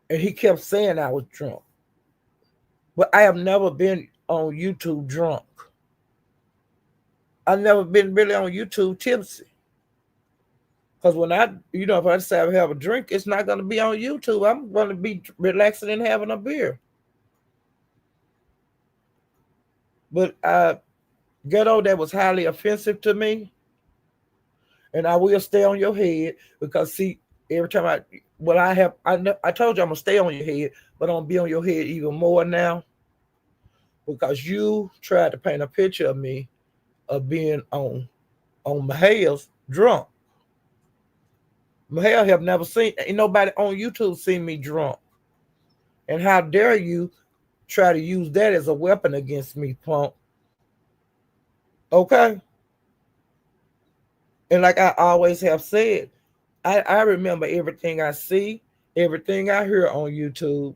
And he kept saying I was drunk. But I have never been on YouTube drunk. I've never been really on YouTube tipsy. Because when if I decide to have a drink, it's not going to be on YouTube. I'm going to be relaxing and having a beer. But ghetto, that was highly offensive to me. And I will stay on your head because, see, every time I told you I'm going to stay on your head, but I'm going to be on your head even more now because you tried to paint a picture of me of being on Mahal's drunk. Mahal have never seen, ain't nobody on YouTube seen me drunk. And how dare you try to use that as a weapon against me, punk. Okay? And like I always have said, I remember everything I see, everything I hear on YouTube.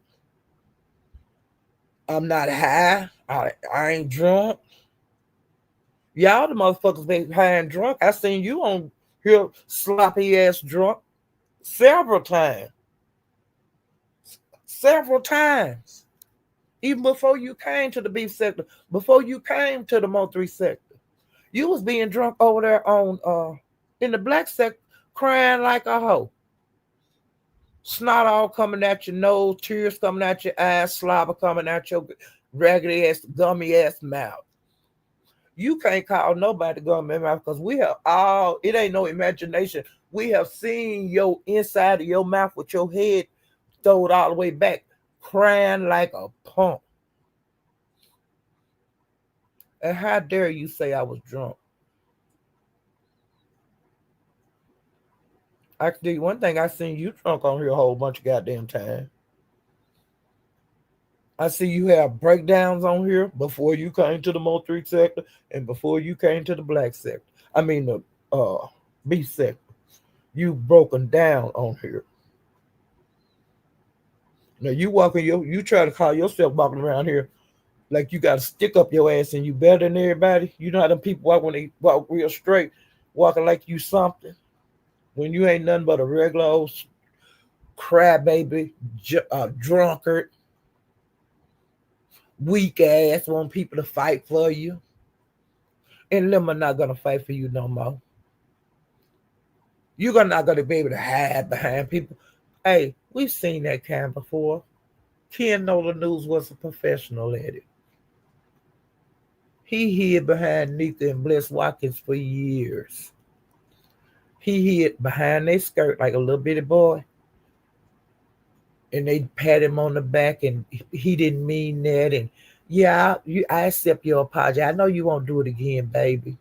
I'm not high. I ain't drunk. Y'all the motherfuckers been high and drunk. I seen you on here sloppy ass drunk several times. Several times. Even before you came to the beef sector, before you came to the Mo 3 sector. You was being drunk over there on in the black sector, crying like a hoe. Snot all coming out your nose, tears coming out your eyes, slobber coming out your raggedy ass, gummy ass mouth. You can't call nobody gummy mouth because we have it ain't no imagination. We have seen your inside of your mouth with your head throwed all the way back, crying like a punk. And how dare you say I was drunk? I can tell you one thing, I seen you drunk on here a whole bunch of goddamn time. I see you have breakdowns on here before you came to the Mo 3 sector and before you came to the black sector. I mean the beef sector. You broken down on here. Now you try to call yourself walking around here like you got to stick up your ass and you better than everybody. You know how them people walk when they walk real straight, walking like you something. When you ain't nothing but a regular old crybaby, drunkard, weak ass, want people to fight for you. And them are not going to fight for you no more. You're not going to be able to hide behind people. Hey, we've seen that kind before. Ken Nola News was a professional at it. He hid behind Nika and Bless Watkins for years. He hid behind their skirt like a little bitty boy. And they pat him on the back and he didn't mean that. And yeah, I accept your apology. I know you won't do it again, baby.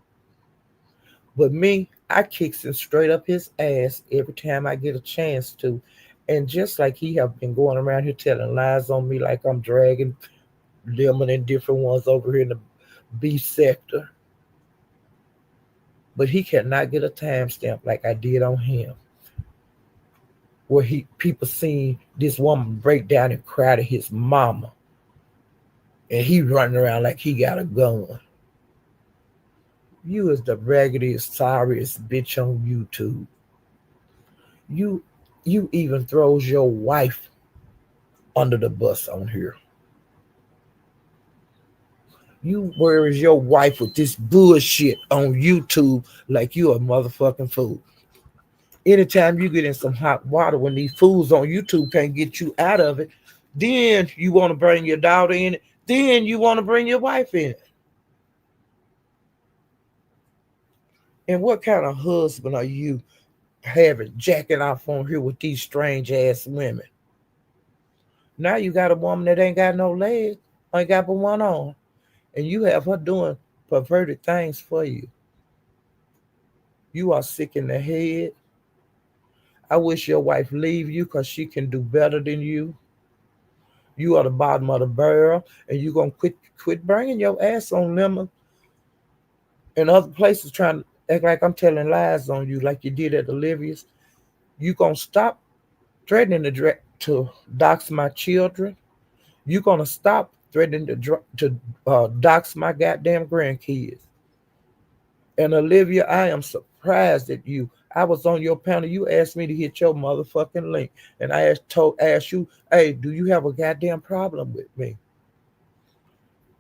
But me, I kicks him straight up his ass every time I get a chance to. And just like he have been going around here telling lies on me like I'm dragging lemon and different ones over here in the B sector. But he cannot get a timestamp like I did on him. Where people seen this woman break down and cry to his mama. And he running around like he got a gun. You is the raggediest, sorriest bitch on YouTube. You even throws your wife under the bus on here. You worries your wife with this bullshit on YouTube like you a motherfucking fool. Anytime you get in some hot water when these fools on YouTube can't get you out of it, then you want to bring your daughter in it. Then you want to bring your wife in it. And what kind of husband are you having jacking off on here with these strange ass women? Now you got a woman that ain't got no legs, ain't got but one arm, and you have her doing perverted things for you. You are sick in the head. I wish your wife leave you because she can do better than you. You are the bottom of the barrel, and you're going to quit bringing your ass on them and other places trying to act like I'm telling lies on you like you did at Olivia's. You going to stop threatening to dox my children. You're going to stop threatening to dox my goddamn grandkids. And Olivia, I am surprised at you. I was on your panel. You asked me to hit your motherfucking link. And I asked you, hey, do you have a goddamn problem with me?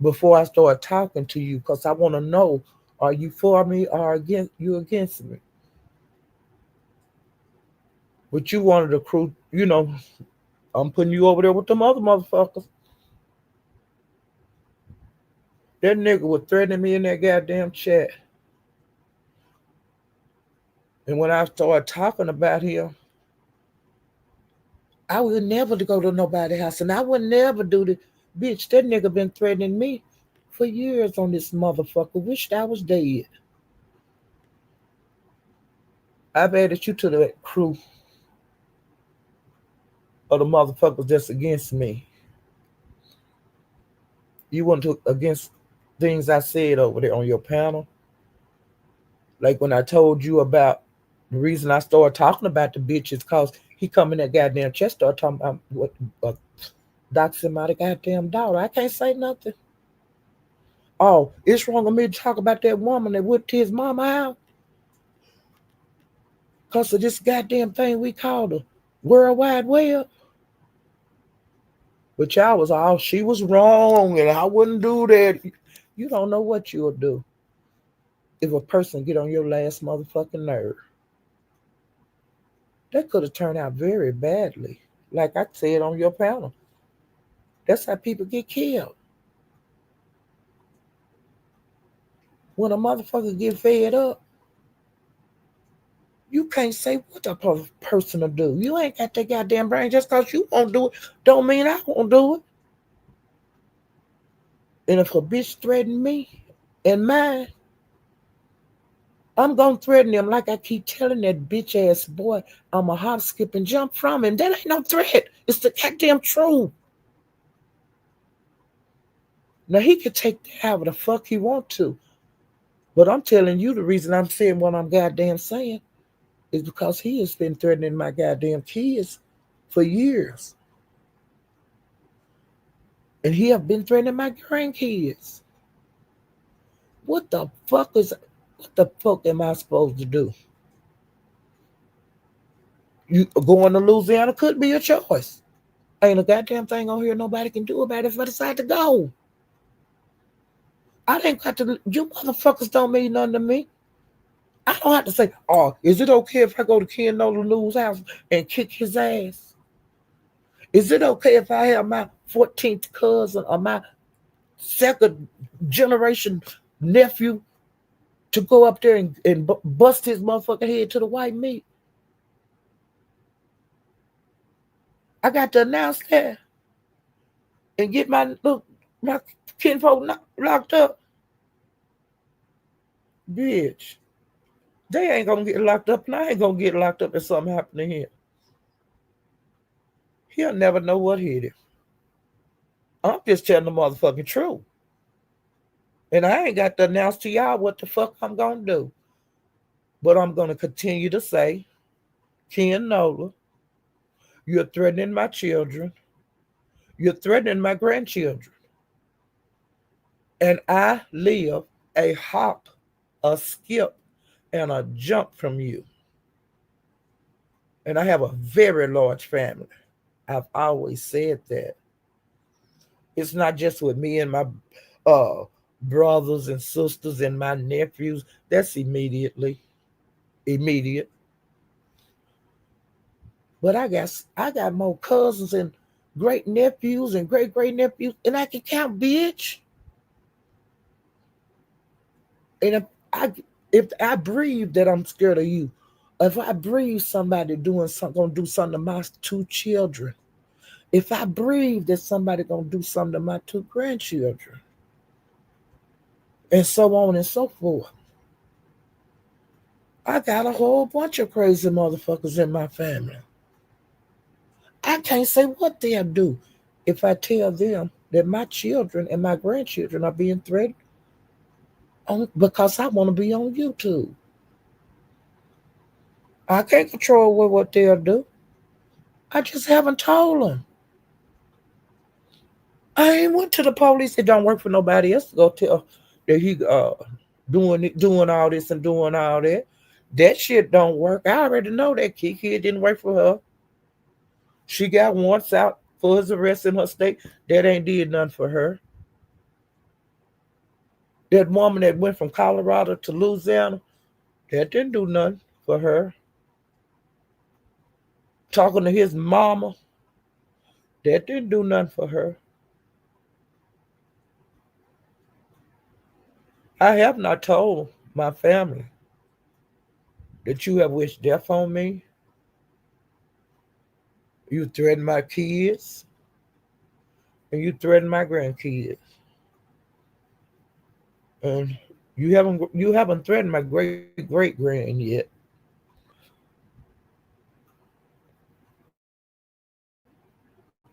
Before I start talking to you, because I want to know, are you for me or against you against me? But you wanted to crew, I'm putting you over there with them other motherfuckers. That nigga was threatening me in that goddamn chat. And when I started talking about him, I would never go to nobody's house. And I would never do this. Bitch, that nigga been threatening me for years on this motherfucker. Wished I was dead. I've added you to the crew of the motherfuckers that's against me. You went to against things I said over there on your panel. Like when I told you about the reason I started talking about the bitch is cause he come in that goddamn chest started talking about what doxing my goddamn daughter. I can't say nothing. Oh, it's wrong of me to talk about that woman that whipped his mama out because of this goddamn thing we called the World Wide Web. But y'all was all, she was wrong and I wouldn't do that. You don't know what you'll do if a person get on your last motherfucking nerve. That could have turned out very badly. Like I said on your panel. That's how people get killed. When a motherfucker get fed up, you can't say what the person will do. You ain't got that goddamn brain. Just because you won't do it, don't mean I won't do it. And if a bitch threaten me and mine, I'm gonna threaten him like I keep telling that bitch ass boy I'm a hop, skip, and jump from him. That ain't no threat. It's the goddamn truth. Now he can take that however the fuck he want to. But I'm telling you the reason I'm saying what I'm goddamn saying is because he has been threatening my goddamn kids for years. And he have been threatening my grandkids. What the fuck am I supposed to do? You going to Louisiana could be a choice. Ain't a goddamn thing on here nobody can do about it if I decide to go. I ain't got to, you motherfuckers don't mean nothing to me. I don't have to say, oh, is it okay if I go to Ken Nola News house and kick his ass? Is it okay if I have my 14th cousin or my second generation nephew to go up there and bust his motherfucking head to the white meat? I got to announce that and get my kinfolk locked up. Bitch, they ain't gonna get locked up and I ain't gonna get locked up if something happen to him. He'll never know what hit him. I'm just telling the motherfucking truth. And I ain't got to announce to y'all what the fuck I'm gonna do. But I'm gonna continue to say, Ken Nola, you're threatening my children. You're threatening my grandchildren. And I live a hop, a skip, and a jump from you. And I have a very large family. I've always said that. It's not just with me and my brothers and sisters and my nephews. That's immediate. But I got more cousins and great nephews and great great nephews, and I can count, bitch. And if I breathe that I'm scared of you, if I breathe somebody doing something, gonna do something to my two children, if I breathe that somebody gonna do something to my two grandchildren, and so on and so forth. I got a whole bunch of crazy motherfuckers in my family. I can't say what they'll do if I tell them that my children and my grandchildren are being threatened because I want to be on YouTube. I can't control what they'll do. I just haven't told them. I ain't went to the police. It don't work for nobody else to go tell that he doing all this and doing all that. That shit don't work. I already know that Kiki, it didn't work for her. She got warrants out for his arrest in her state. That ain't did nothing for her. That woman that went from Colorado to Louisiana, that didn't do nothing for her. Talking to his mama, that didn't do nothing for her. I have not told my family that you have wished death on me. You threatened my kids, and you threatened my grandkids. And you haven't threatened my great great grand yet.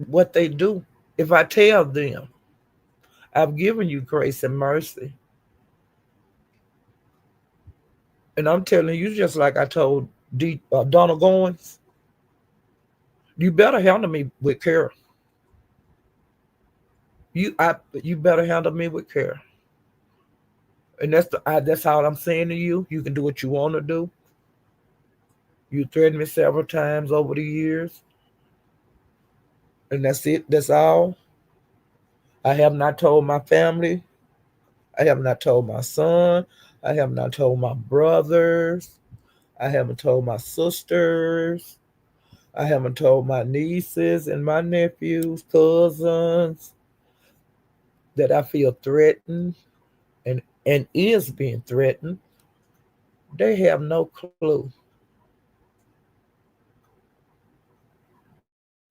What they do, if I tell them I've given you grace and mercy, and I'm telling you just like I told Donald Goins, you better handle me with care. You better handle me with care. And that's all I'm saying to you. You can do what you want to do. You threatened me several times over the years, and that's it. That's all. I have not told my family. I have not told my son. I have not told my brothers. I haven't told my sisters. I haven't told my nieces and my nephews, cousins that I feel threatened and is being threatened. They have no clue.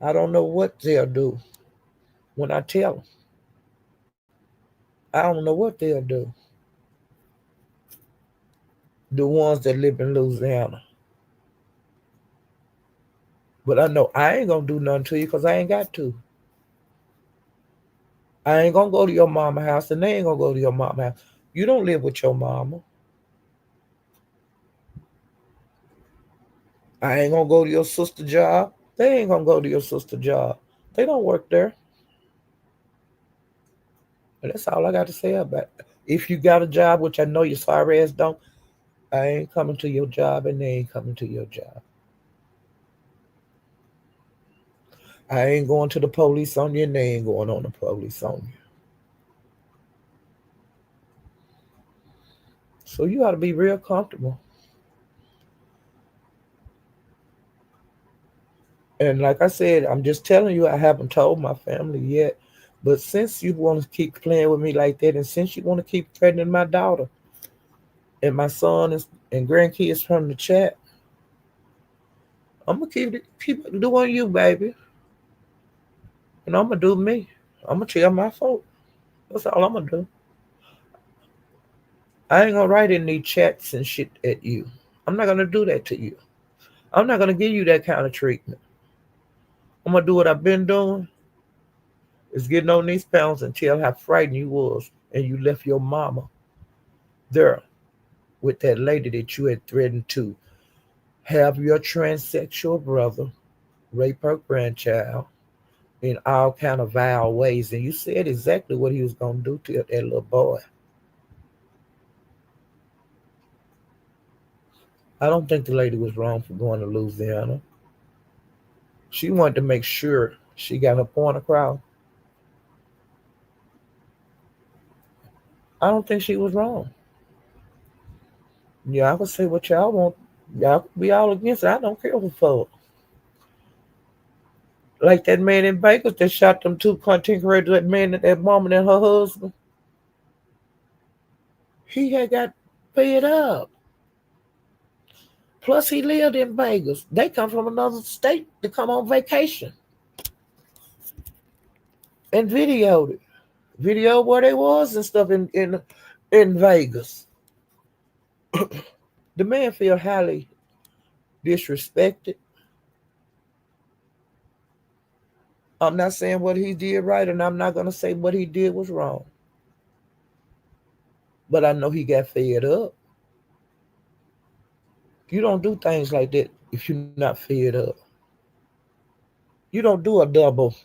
I don't know what they'll do when I tell them. I don't know what they'll do. The ones that live in Louisiana. But I know I ain't gonna do nothing to you because I ain't got to. I ain't gonna go to your mama house and they ain't gonna go to your mama house. You don't live with your mama. I ain't gonna go to your sister job. They ain't gonna go to your sister job. They don't work there. And that's all I got to say about it. If you got a job, which I know your sorry ass don't, I ain't coming to your job and they ain't coming to your job. I ain't going to the police on you and they ain't going on the police on you. So you ought to be real comfortable. And like I said, I'm just telling you, I haven't told my family yet. But since you want to keep playing with me like that, and since you want to keep threatening my daughter and my son and grandkids from the chat, I'm gonna keep doing you, baby, and I'm gonna do me. I'm gonna tell my folk. That's all I'm gonna do. I ain't gonna write any chats and shit at you. I'm not gonna do that to you. I'm not gonna give you that kind of treatment. I'm gonna do what I've been doing. Is getting on these pounds and tell how frightened you was, and you left your mama there with that lady that you had threatened to have your transsexual brother rape her grandchild in all kind of vile ways, and you said exactly what he was gonna do to that little boy. I don't think the lady was wrong for going to Louisiana. She wanted to make sure she got her point across. I don't think she was wrong. Yeah, I can say what y'all want. Y'all can be all against it. I don't care for fuck. Like that man in Vegas that shot them two content creators, that man, that woman and her husband. He had got fed up. Plus, he lived in Vegas. They come from another state to come on vacation and videoed it. Video where they was and stuff in Vegas. The man feel highly disrespected. I'm not saying what he did right, and I'm not gonna say what he did was wrong. But I know he got fed up. You don't do things like that if you're not fed up. You don't do a double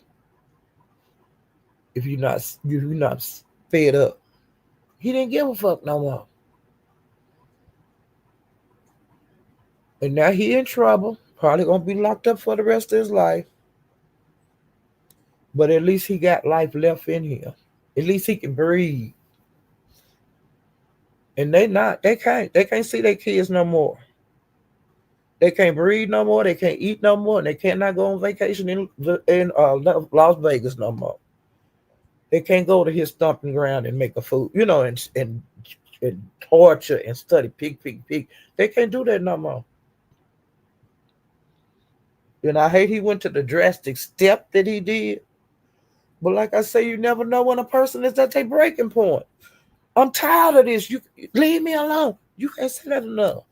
if you're not fed up. He didn't give a fuck no more. And now he in trouble. Probably gonna be locked up for the rest of his life. But at least he got life left in him. At least he can breathe. And they can't see their kids no more. They can't breathe no more. They can't eat no more. And they cannot go on vacation in Las Vegas no more. They can't go to his stomping ground and make a food, and torture and study pig, pig, pig. They can't do that no more. And I hate he went to the drastic step that he did. But like I say, you never know when a person is at their breaking point. I'm tired of this. You leave me alone. You can't say that enough.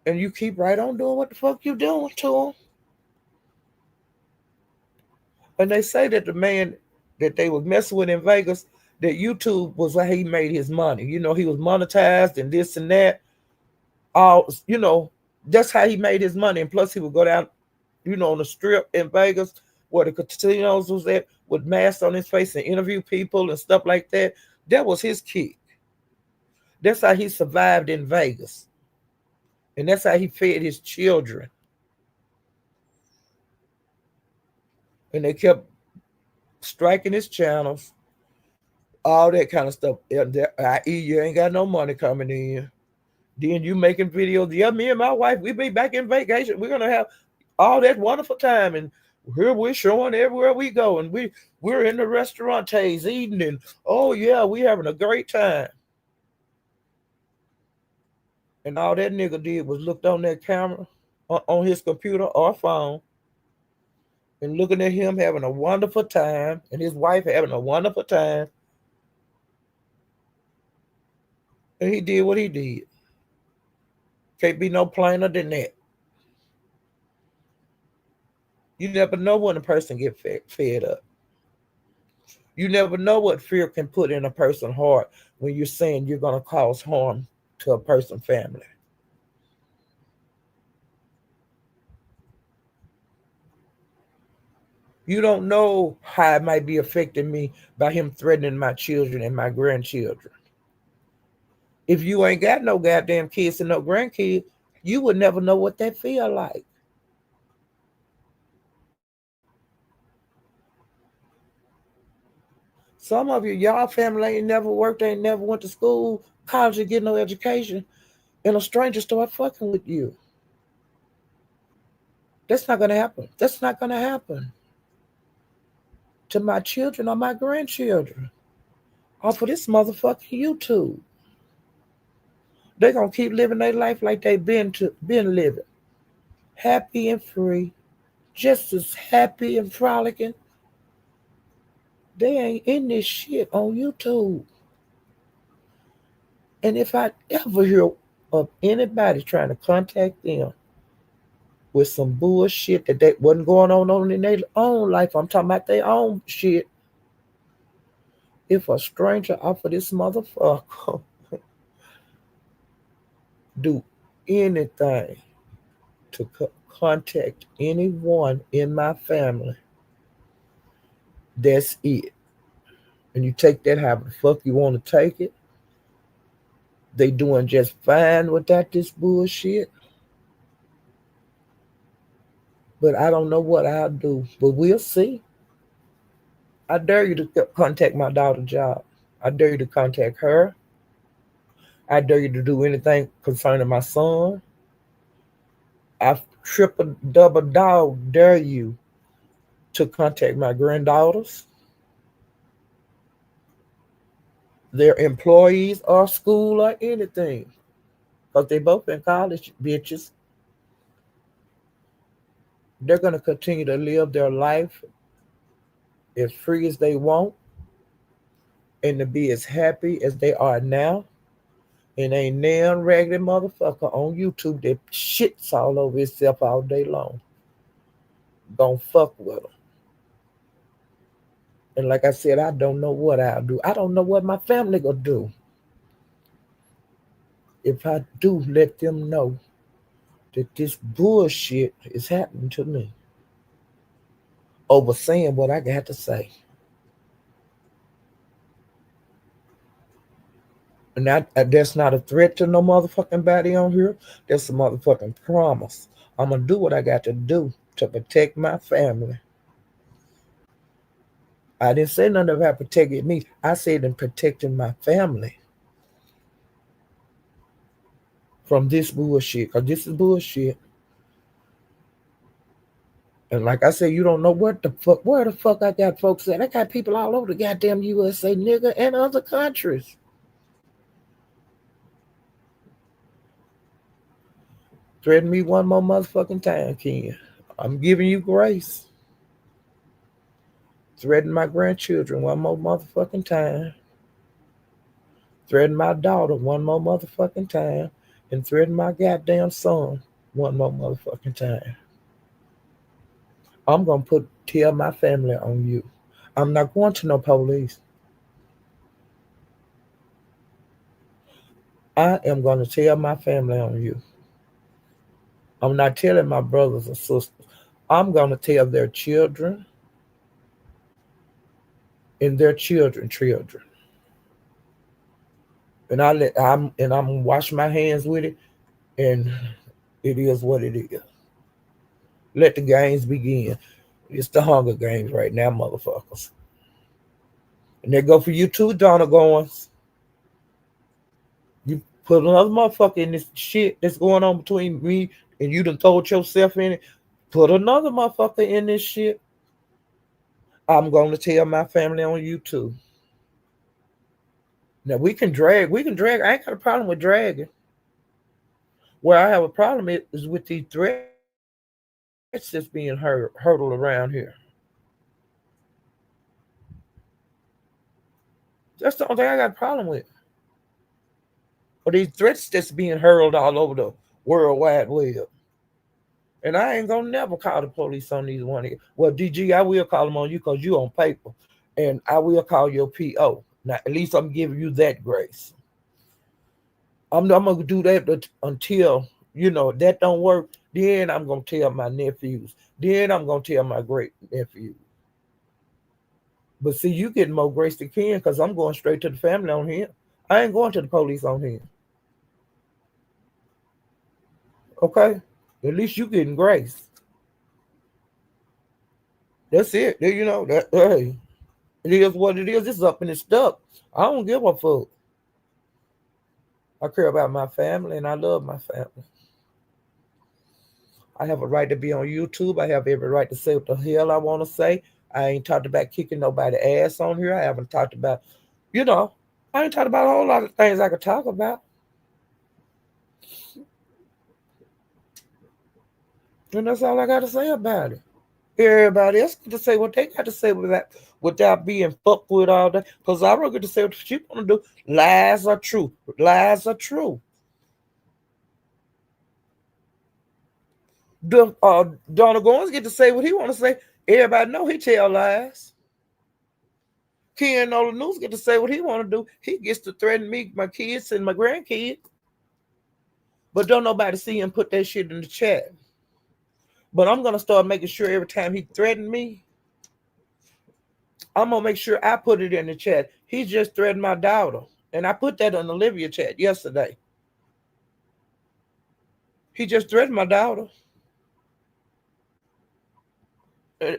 And you keep right on doing what the fuck you doing to him. And they say that the man that they was messing with in Vegas, that YouTube was how he made his money. He was monetized and this and that. That's how he made his money. And plus he would go down, on the strip in Vegas where the casinos was at with masks on his face and interview people and stuff like that. That was his kick. That's how he survived in Vegas. And that's how he fed his children. And they kept striking his channels, all that kind of stuff. I.e., you ain't got no money coming in. Then you making videos. Yeah, me and my wife, we be back in vacation. We're gonna have all that wonderful time, and here we're showing everywhere we go, and we're in the restaurants eating, and oh yeah, we having a great time. And all that nigga did was looked on that camera on his computer or phone and looking at him having a wonderful time and his wife having a wonderful time. And he did what he did. Can't be no plainer than that. You never know when a person get fed up. You never know what fear can put in a person's heart when you're saying you're going to cause harm to a person's family. You don't know how it might be affecting me by him threatening my children and my grandchildren. If you ain't got no goddamn kids and no grandkids, you would never know what that feel like. Some of y'all family ain't never worked, ain't never went to school, college, and get no education, and a stranger start fucking with you. That's not gonna happen. That's not gonna happen to my children or my grandchildren off of this motherfucking YouTube. They're gonna keep living their life like they been living, happy and free, just as happy and frolicking. They ain't in this shit on YouTube. And if I ever hear of anybody trying to contact them with some bullshit that wasn't going on in their own life, I'm talking about their own shit. If a stranger off of this motherfucker do anything to contact anyone in my family, that's it. And you take that how the fuck you want to take it. They doing just fine without this bullshit. But I don't know what I'll do. But we'll see. I dare you to contact my daughter's job. I dare you to contact her. I dare you to do anything concerning my son. I triple double dog dare you to contact my granddaughters, their employees or school or anything. Because they both in college, bitches. They're going to continue to live their life as free as they want and to be as happy as they are now. And ain't nail raggedy motherfucker on YouTube that shits all over himself all day long. Don't fuck with them. And like I said, I don't know what I'll do. I don't know what my family gonna do. If I do let them know that this bullshit is happening to me over saying what I got to say. And that's not a threat to no motherfucking body on here. That's a motherfucking promise. I'm gonna do what I got to do to protect my family. I didn't say nothing about protecting me. I said in protecting my family from this bullshit. Cause this is bullshit. And like I said, you don't know what the fuck, where the fuck I got folks at. I got people all over the goddamn USA, nigga, and other countries. Threaten me one more motherfucking time, Ken. I'm giving you grace. Threaten my grandchildren one more motherfucking time. Threaten my daughter one more motherfucking time. And threaten my goddamn son one more motherfucking time. I'm gonna tell my family on you. I'm not going to no police. I am gonna tell my family on you. I'm not telling my brothers and sisters. I'm gonna tell their children and their children. And I'm gonna wash my hands with it, and it is what it is. Let the games begin. It's the Hunger Games right now, motherfuckers. And they go for you too, Donna Goins. You put another motherfucker in this shit that's going on between me and you done told yourself in it. Put another motherfucker in this shit. I'm gonna tell my family on you too. Now we can drag. I ain't got a problem with dragging. Where I have a problem is with these threats that's being hurtled around here. That's the only thing I got a problem with. Or these threats that's being hurled all over the World Wide Web. And I ain't gonna never call the police on these one. Well, DG, I will call them on you because you on paper, and I will call your PO. Now, at least I'm giving you that grace. I'm gonna do that until that don't work. Then I'm gonna tell my nephews. Then I'm gonna tell my great nephews. But see, you getting more grace than Ken because I'm going straight to the family on him. I ain't going to the police on him. Okay, at least you getting grace. That's it. That. Hey, it is what it is. It's up and it's stuck. I don't give a fuck. I care about my family and I love my family. I have a right to be on YouTube. I have every right to say what the hell I want to say. I ain't talked about kicking nobody ass on here. I haven't talked about, you know, I ain't talked about a whole lot of things I could talk about. And that's all I got to say about it. Everybody else get to say what they got to say without being fucked with all that. Because I don't get to say what you want to do. Lies are true. Lies are true. Donald Goins get to say what he want to say. Everybody know he tell lies. Ken on the news get to say what he want to do. He gets to threaten me, my kids, and my grandkids. But don't nobody see him put that shit in the chat. But I'm gonna start making sure every time he threatened me, I'm gonna make sure I put it in the chat. He just threatened my daughter, and I put that on the Olivia chat yesterday. He just threatened my daughter,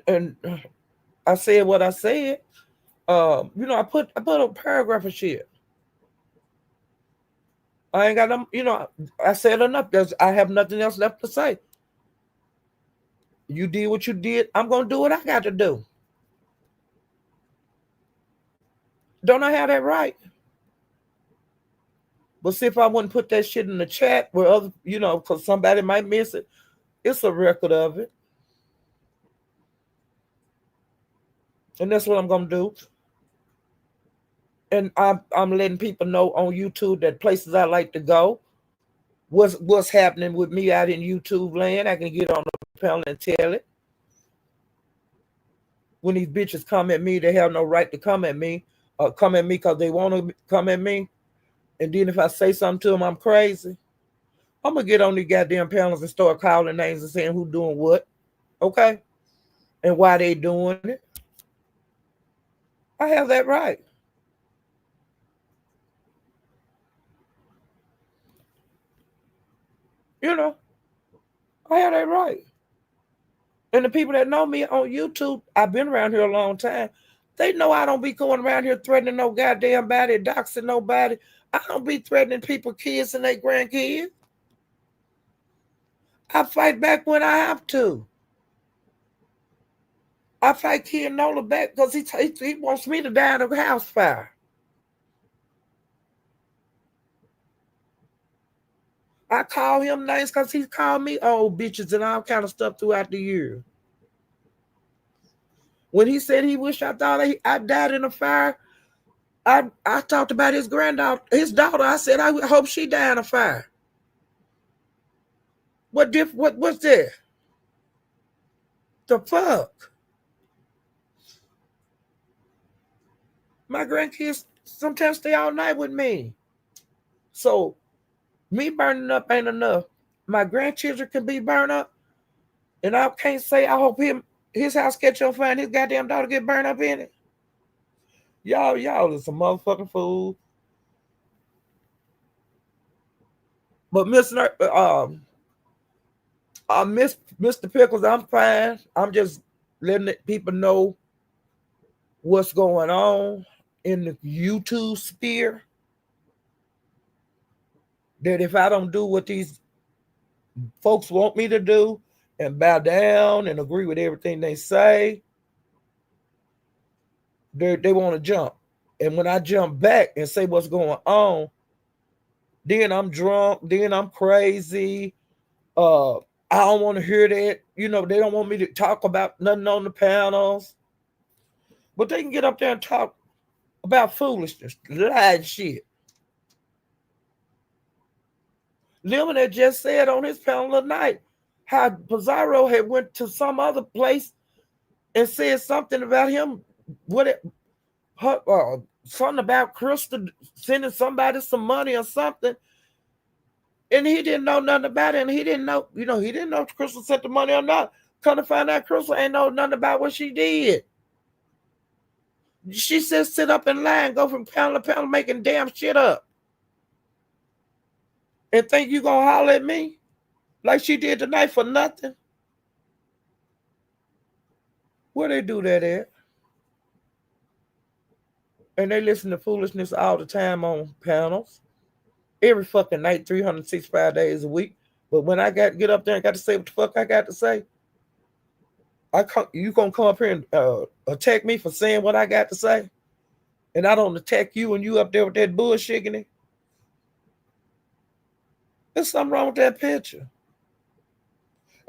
and I said what I said. I put a paragraph of shit. I ain't got them. I said enough. I have nothing else left to say. You did what you did. I'm gonna do what I got to do. Don't I have that right? But see, if I wouldn't put that shit in the chat where other, because somebody might miss it, it's a record of it. And that's what I'm gonna do. And I'm letting people know on YouTube that places I like to go. What's happening with me out in YouTube land? I can get on the panel and tell it. When these bitches come at me, they have no right to come at me. Come at me because they want to come at me. And then if I say something to them, I'm crazy. I'm gonna get on these goddamn panels and start calling names and saying who doing what, okay, and why they doing it. I have that right. You know, I have that right. And the people that know me on YouTube, I've been around here a long time. They know I don't be going around here threatening no goddamn body, doxing nobody. I don't be threatening people, kids, and their grandkids. I fight back when I have to. I fight Kid Nola back because he wants me to die in a house fire. I call him names because he called me old bitches and all kind of stuff throughout the year. When he said he wished I thought I died in a fire, I talked about his granddaughter, his daughter. I said I hope she died in a fire. What's that? The fuck? My grandkids sometimes stay all night with me. So me burning up ain't enough. My grandchildren can be burned up. And I can't say I hope his house catch on fire and his goddamn daughter get burned up in it. Y'all is some motherfucking fool. But Mr. Pickles, I'm fine. I'm just letting people know what's going on in the YouTube sphere. That if I don't do what these folks want me to do and bow down and agree with everything they say, they want to jump. And when I jump back and say what's going on, then I'm drunk, then I'm crazy. I don't want to hear that. You know, they don't want me to talk about nothing on the panels. But they can get up there and talk about foolishness, lie and shit. Lemon had just said on his panel tonight how Pizarro had went to some other place and said something about him. Something about Crystal sending somebody some money or something. And he didn't know nothing about it. And he didn't know, he didn't know if Crystal sent the money or not. Come to find out, Crystal ain't know nothing about what she did. She said sit up in line, go from panel to panel, making damn shit up. And think you gonna holler at me like she did tonight for nothing? Where they do that at? And they listen to foolishness all the time on panels. Every fucking night, 365 days a week. But when I get up there and got to say what the fuck I got to say, you gonna come up here and attack me for saying what I got to say? And I don't attack you and you up there with that bullshitting? There's something wrong with that picture.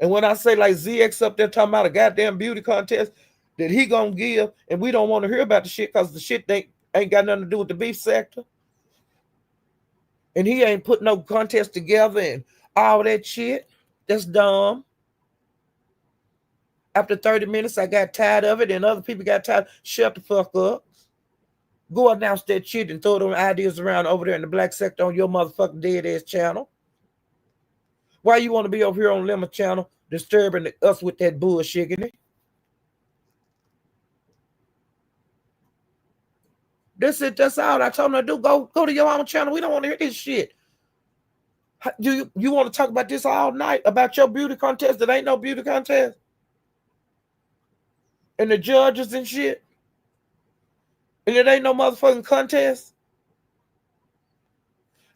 And when I say like ZX up there talking about a goddamn beauty contest that he gonna give, and we don't want to hear about the shit because the shit ain't got nothing to do with the beef sector. And he ain't put no contest together and all that shit. That's dumb. After 30 minutes, I got tired of it, and other people got tired. Shut the fuck up. Go announce that shit and throw them ideas around over there in the black sector on your motherfucking dead ass channel. Why you want to be over here on Lemon channel disturbing us with that bullshit? That's it. That's all I told them to do. Go to your own channel. We don't want to hear this shit. Do you want to talk about this all night about your beauty contest that ain't no beauty contest? And the judges and shit? And it ain't no motherfucking contest?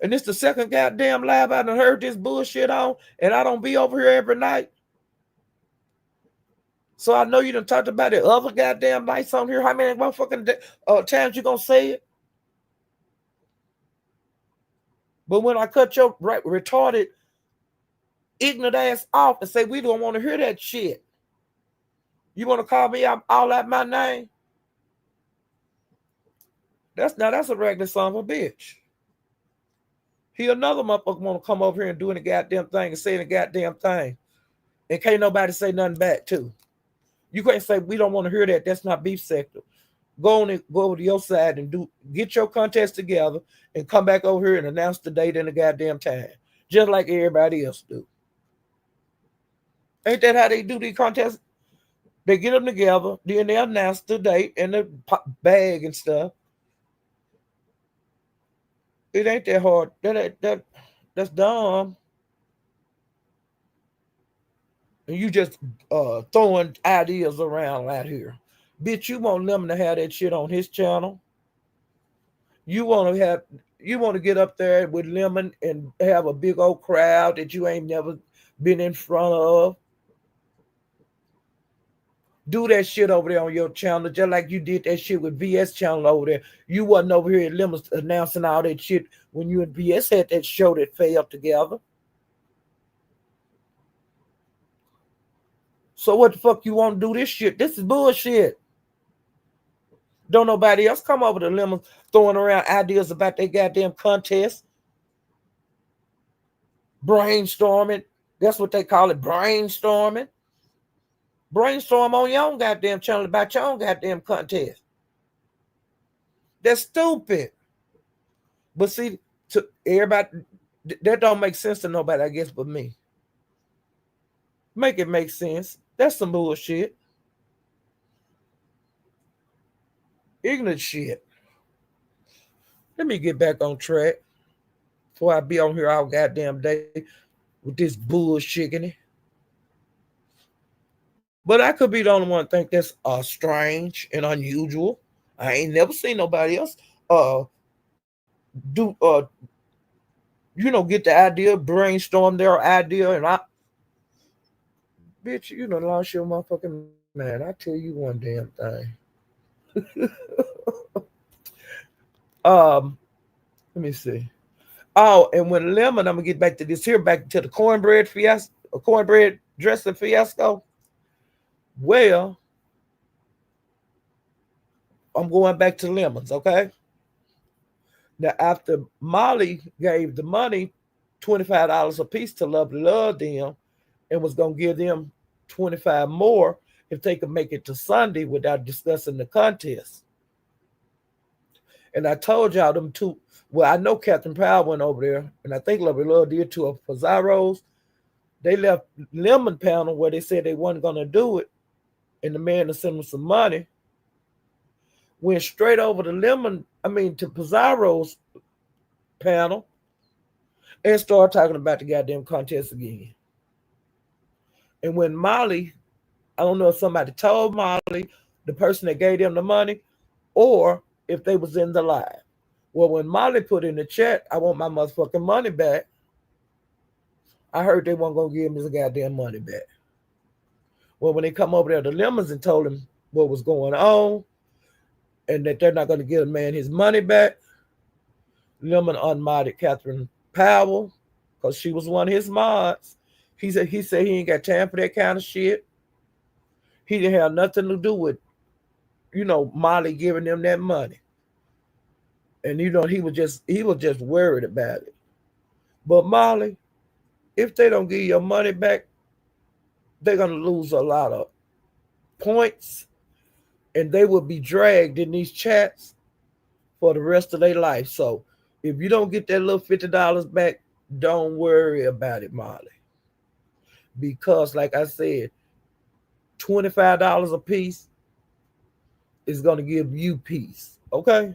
And this the second goddamn live I done heard this bullshit on, and I don't be over here every night. So I know you done talked about it other goddamn nights on here. How many motherfucking times you gonna say it? But when I cut your retarded, ignorant ass off and say we don't want to hear that shit, you want to call me all out my name? That's a regular son of a bitch. He another motherfucker want to come over here and doing the goddamn thing and saying the goddamn thing, and can't nobody say nothing back to. You can't say we don't want to hear that. That's not beef sector. Go on and go over to your side and get your contest together and come back over here and announce the date and the goddamn time, just like everybody else do. Ain't that how they do these contests? They get them together, then they announce the date and the bag and stuff. It ain't that hard. That's dumb. and you just throwing ideas around out here. Bitch, you want Lemon to have that shit on his channel. You want to have you want to get up there with Lemon and have a big old crowd that you ain't never been in front of. Do that shit over there on your channel, just like you did that shit with VS channel over there. You wasn't over here at Lemon announcing all that shit when you and VS had that show that failed together. So what the fuck you want to do this shit? This is bullshit. Don't nobody else come over to Lemon throwing around ideas about their goddamn contest. Brainstorming. That's what they call it, brainstorming. Brainstorm on your own goddamn channel about your own goddamn contest. That's stupid. But see, to everybody, that don't make sense to nobody, I guess, but me. Make it make sense. That's some bullshit. Ignorant shit. Let me get back on track before I be on here all goddamn day with this bullshit. But I could be the only one to think that's strange and unusual. I ain't never seen nobody else do get the idea, brainstorm their idea, and bitch, you done lost your motherfucking man. I tell you one damn thing. Let me see. Oh, and when Lemon, I'm gonna get back to this here, back to the cornbread fiasco, cornbread dressing fiasco. Well, I'm going back to Lemons, okay? Now, after Molly gave the money, $25 a piece to Lovely Love them, and was gonna give them 25 more if they could make it to Sunday without discussing the contest. And I told y'all them two. Well, I know Captain Powell went over there, and I think Lovely Love did too of Pizarro's. They left Lemon panel where they said they weren't gonna do it, and the man to send them some money. Went straight over to Pizarro's panel and started talking about the goddamn contest again. And when Molly, I don't know if somebody told Molly, the person that gave them the money, or if they was in the live. Well, when Molly put in the chat, I want my motherfucking money back, I heard they weren't going to give him his goddamn money back. Well, when they come over there to Lemons and told him what was going on and that they're not going to give a man his money back, Lemon unmodded Catherine Powell because she was one of his mods. He said he ain't got time for that kind of shit. He didn't have nothing to do with, Molly giving them that money. And he was just worried about it. But Molly, if they don't give your money back, they're gonna lose a lot of points, and they will be dragged in these chats for the rest of their life. So if you don't get that little $50 back, don't worry about it, Molly. Because like I said, $25 a piece is gonna give you peace. Okay?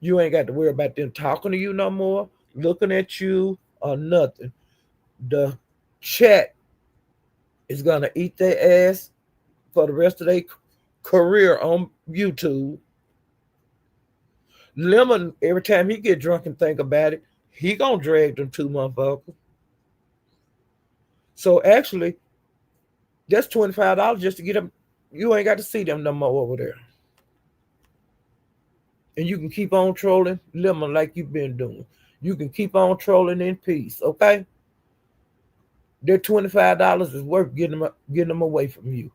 You ain't got to worry about them talking to you no more, looking at you, or nothing. The chat is going to eat their ass for the rest of their career on YouTube. Lemon, every time he get drunk and think about it, he going to drag them two motherfuckers. So actually, that's $25 just to get them. You ain't got to see them no more over there. And you can keep on trolling Lemon like you've been doing. You can keep on trolling in peace, okay? Their $25 is worth getting them away from you.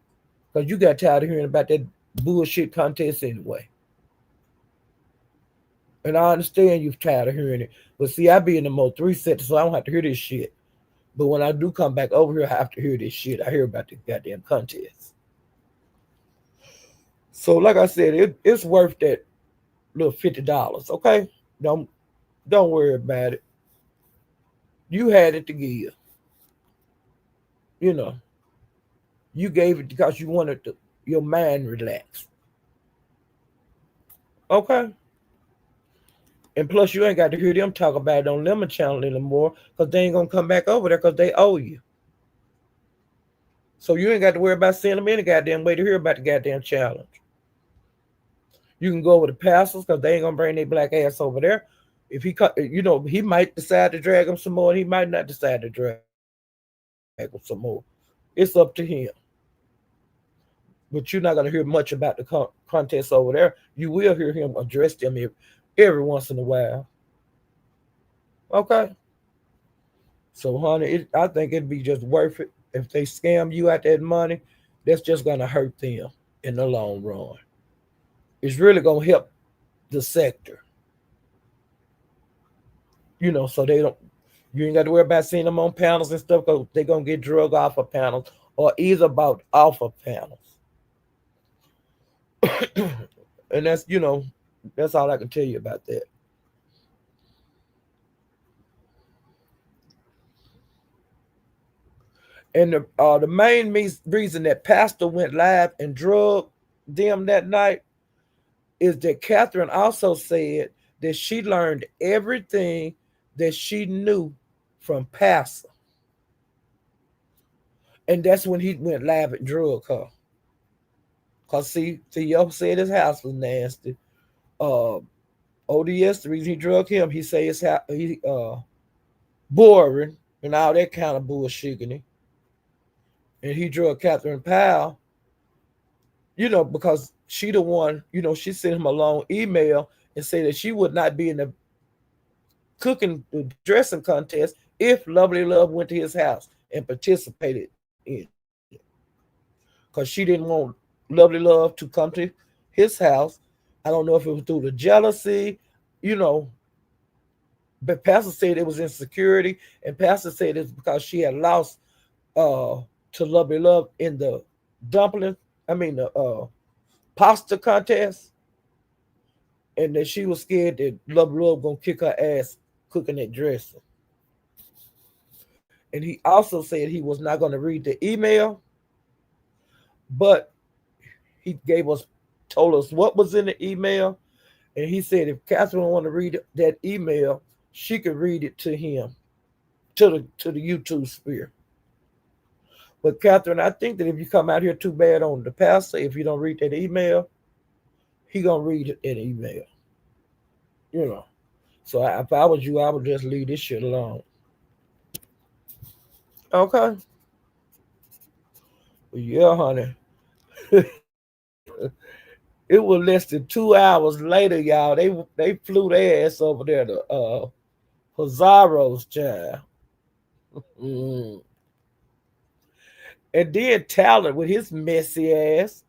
Because you got tired of hearing about that bullshit contest anyway. And I understand you're tired of hearing it. But see, I be in the mode 3 seconds, so I don't have to hear this shit. But when I do come back over here, I have to hear this shit. I hear about the goddamn contest. So like I said, it's worth that little $50, okay? Don't worry about it. You had it to give. You gave it because you wanted your mind relaxed. Okay? And plus, you ain't got to hear them talk about it on Lemon Channel anymore because they ain't going to come back over there because they owe you. So you ain't got to worry about sending them any goddamn way to hear about the goddamn challenge. You can go over to pastors because they ain't gonna bring their black ass over there. If he might decide to drag them some more, and he might not decide to drag them some more. It's up to him. But you're not gonna hear much about the contest over there. You will hear him address them every once in a while. Okay. So, honey, I think it'd be just worth it if they scam you out that money. That's just gonna hurt them in the long run. It's really gonna help the sector, so they don't. You ain't got to worry about seeing them on panels and stuff because they're gonna get drug off of panels or either about off of panels. And that's all I can tell you about that. And the main reason that Pastor went live and drug them that night is that Catherine also said that she learned everything that she knew from Pastor. And that's when he went live and drug her. Cause see, yo said his house was nasty. Uh, ODS, the reason he drug him, he say his house he boring and all that kind of bullshit. And he drug Catherine Powell, because she the one, she sent him a long email and said that she would not be in the cooking dressing contest if Lovely Love went to his house and participated in it. Because she didn't want Lovely Love to come to his house. I don't know if it was through the jealousy, you know, but Pastor said it was insecurity, and Pastor said it's because she had lost uh to Lovely Love in the dumpling, the pasta contest, and that she was scared that Lovely Love gonna kick her ass cooking that dressing. And he also said he was not gonna read the email, but he told us what was in the email, and he said if Catherine wanted to read that email, she could read it to him, to the YouTube sphere. But Catherine, I think that if you come out here too bad on the pastor, if you don't read that email, he gonna read it in email. You know. So if I was you, I would just leave this shit alone. Okay. Yeah, honey. It was less than 2 hours later, y'all. They flew their ass over there to Pizarro's child. Mm. And then Tyler with his messy ass.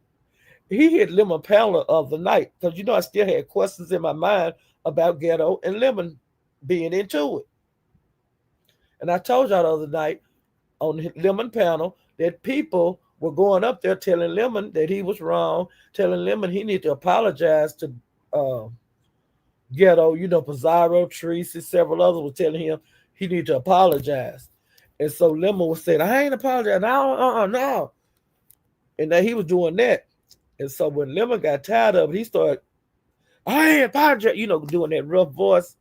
He hit Lemon Pamela of the night because I still had questions in my mind about Ghetto and Lemon being into it. And I told y'all the other night on the Lemon panel that people were going up there telling Lemon that he was wrong, telling Lemon he needed to apologize to uh, Ghetto. Pizarro, Tracy, several others were telling him he needed to apologize. And so Lemon was saying, I ain't apologizing. No, no. And then he was doing that. And so when Lemon got tired of it, he started, I ain't apologize, doing that rough voice.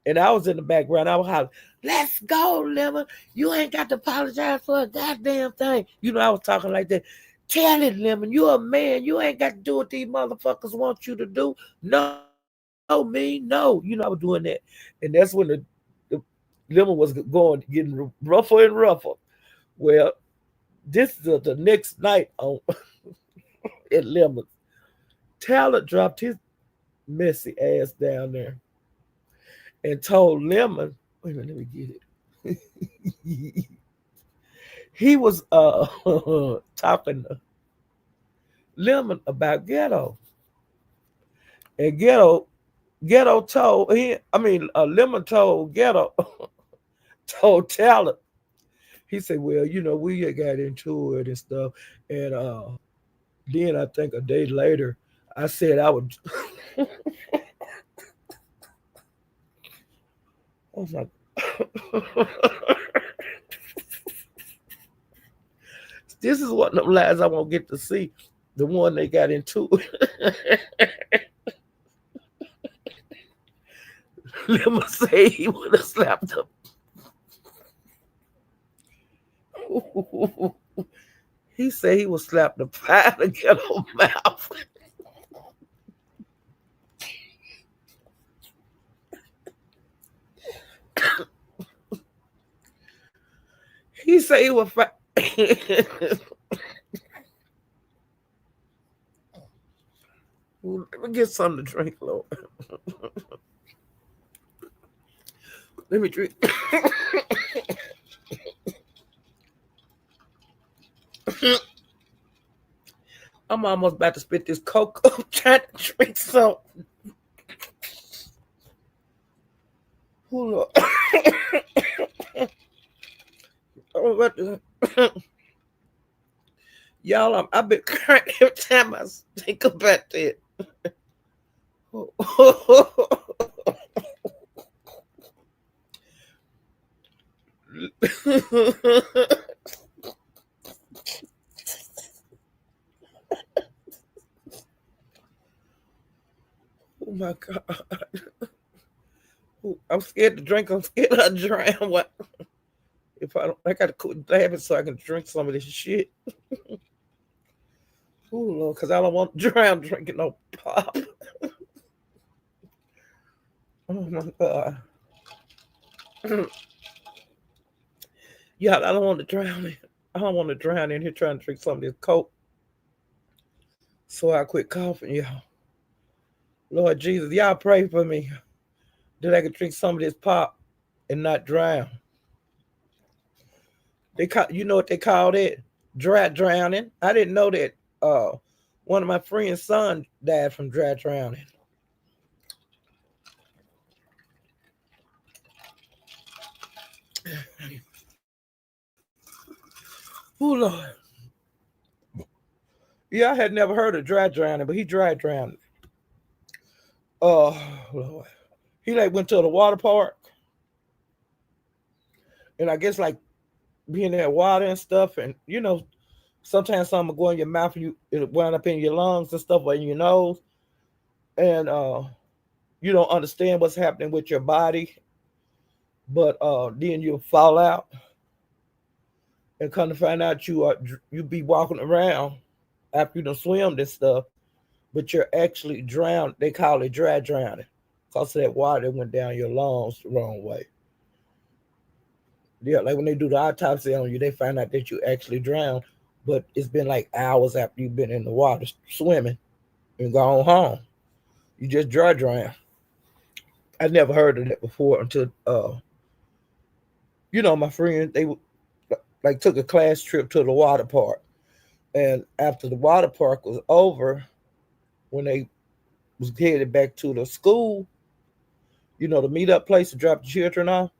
And I was in the background. I was hollering, let's go, Lemon. You ain't got to apologize for a goddamn thing. I was talking like that. Tell it, Lemon. You a man. You ain't got to do what these motherfuckers want you to do. No, me, no. I was doing that. And that's when the Lemon was getting rougher and rougher. Well, this is the next night on at Lemon. Tyler dropped his messy ass down there and told Lemon, wait a minute, let me get it. He was talking to Lemon about Ghetto. And Ghetto told Lemon told Ghetto told Tyler. He said, well, we got into it and stuff. And then I think a day later, I said I would I was like, this is one of them lies I won't get to see. The one they got into. Lemon say he would have slapped him. He said he was slapped the pie to get on mouth. He said he was Let me get something to drink, Lord. Let me drink. I'm almost about to spit this Coke up trying to drink some. Hold on. Oh, what the... Y'all, I've been crying every time I think about that. Oh my God. I'm scared to drink. I'm scared I'll drown. What if I don't? I gotta quit laughing so I can drink some of this shit. Oh Lord, because I don't want to drown drinking no pop. Oh my God. Yeah, I don't want to drown. I don't want to drown in here trying to drink some of this Coke. So I quit coughing, y'all. Lord Jesus, y'all pray for me that I can drink some of this pop and not drown. You know what they call that? Dry drowning. I didn't know that. One of my friend's son died from dry drowning. Oh Lord. Yeah, I had never heard of dry drowning, but he dry drowned. Oh Lord. He like went to the water park. And I guess like being in that water and stuff, and sometimes something will go in your mouth and it'll wind up in your lungs and stuff or in your nose. And you don't understand what's happening with your body. But then you'll fall out and come to find out you be walking around after you done swim and stuff, but you're actually drowned. They call it dry drowning because of that water that went down your lungs the wrong way. Yeah, like when they do the autopsy on you, they find out that you actually drowned, but it's been like hours after you've been in the water swimming and gone home. You just dry drown. I never heard of that before until my friend, they like took a class trip to the water park. And after the water park was over, when they was headed back to the school, the meetup place to drop the children off,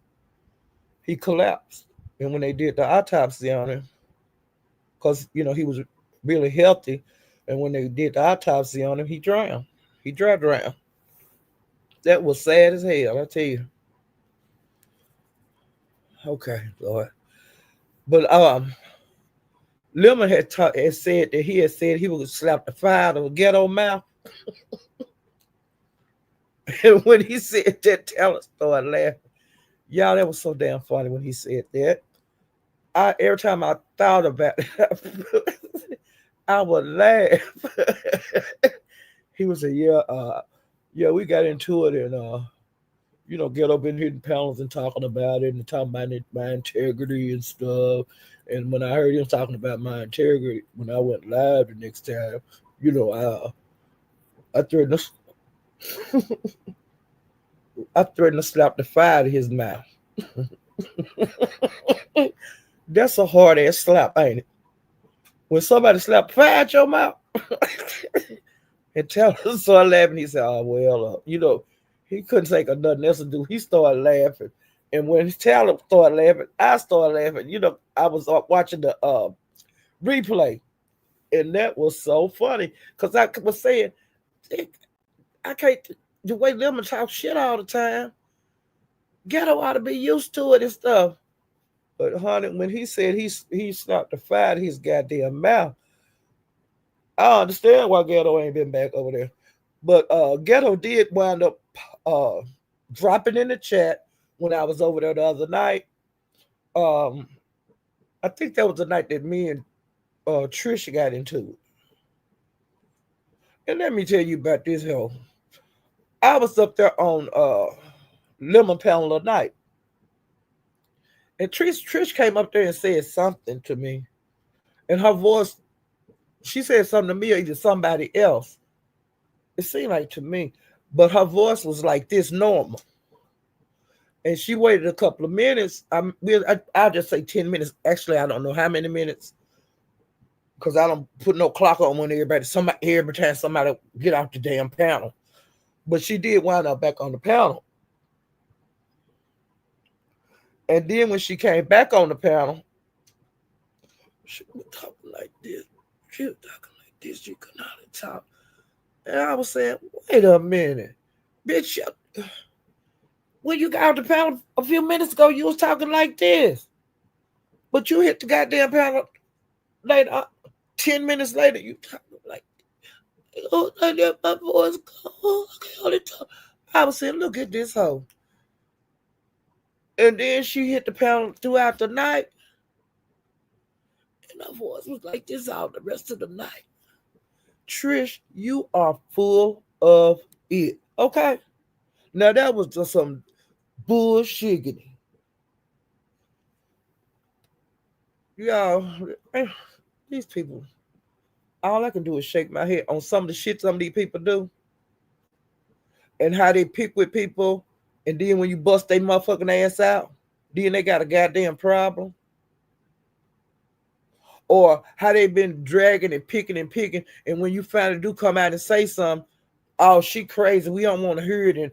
he collapsed. And when they did the autopsy on him, because he was really healthy, and when they did the autopsy on him, he drowned. He dry drowned. That was sad as hell, I tell you. Okay, Lord. But Lemon had said that he would slap the fire out of a ghetto mouth. And when he said that, talent started laughing. Y'all, that was so damn funny when he said that. Every time I thought about it, I would laugh. He would say, yeah, we got into it and get up in hitting panels and talking about it and talking about my integrity and stuff. And when I heard him talking about my integrity, when I went live the next time, I threatened to slap the fire out of his mouth. That's a hard ass slap, ain't it? When somebody slap fire out your mouth, and Taylor started laughing. He said, "Oh well, he couldn't think of nothing else to do. He started laughing, and when Taylor started laughing, I started laughing. I was watching the replay, and that was so funny because I was saying, I can't. The way Lemon talk shit all the time, Ghetto ought to be used to it and stuff. But honey, when he said he snapped the fire out of his goddamn mouth, I understand why Ghetto ain't been back over there. But Ghetto did wind up dropping in the chat when I was over there the other night. I think that was the night that me and Trisha got into it. And let me tell you about this hell. I was up there on Lemon Panel of Night. And Trish came up there and said something to me. And her voice, she said something to me or either somebody else. It seemed like to me. But her voice was like this normal. And she waited a couple of minutes. I'll just say 10 minutes. Actually, I don't know how many minutes. Because I don't put no clock on when every time somebody get off the damn panel. But she did wind up back on the panel. And then when she came back on the panel, she was talking like this. She was talking like this. She could not talk. And I was saying, wait a minute. Bitch, when you got off the panel a few minutes ago, you was talking like this. But you hit the goddamn panel later, 10 minutes later, you talking like, oh, my voice gone. I was saying, look at this hoe. And then she hit the panel throughout the night. And her voice was like this all the rest of the night. Trish, you are full of it. Okay? Now that was just some bullshigity. Y'all, these people, all I can do is shake my head on some of the shit some of these people do. And how they pick with people. And then when you bust their motherfucking ass out, then they got a goddamn problem. Or how they been dragging and picking. And when you finally do come out and say something, oh, she crazy. We don't want to hear it. And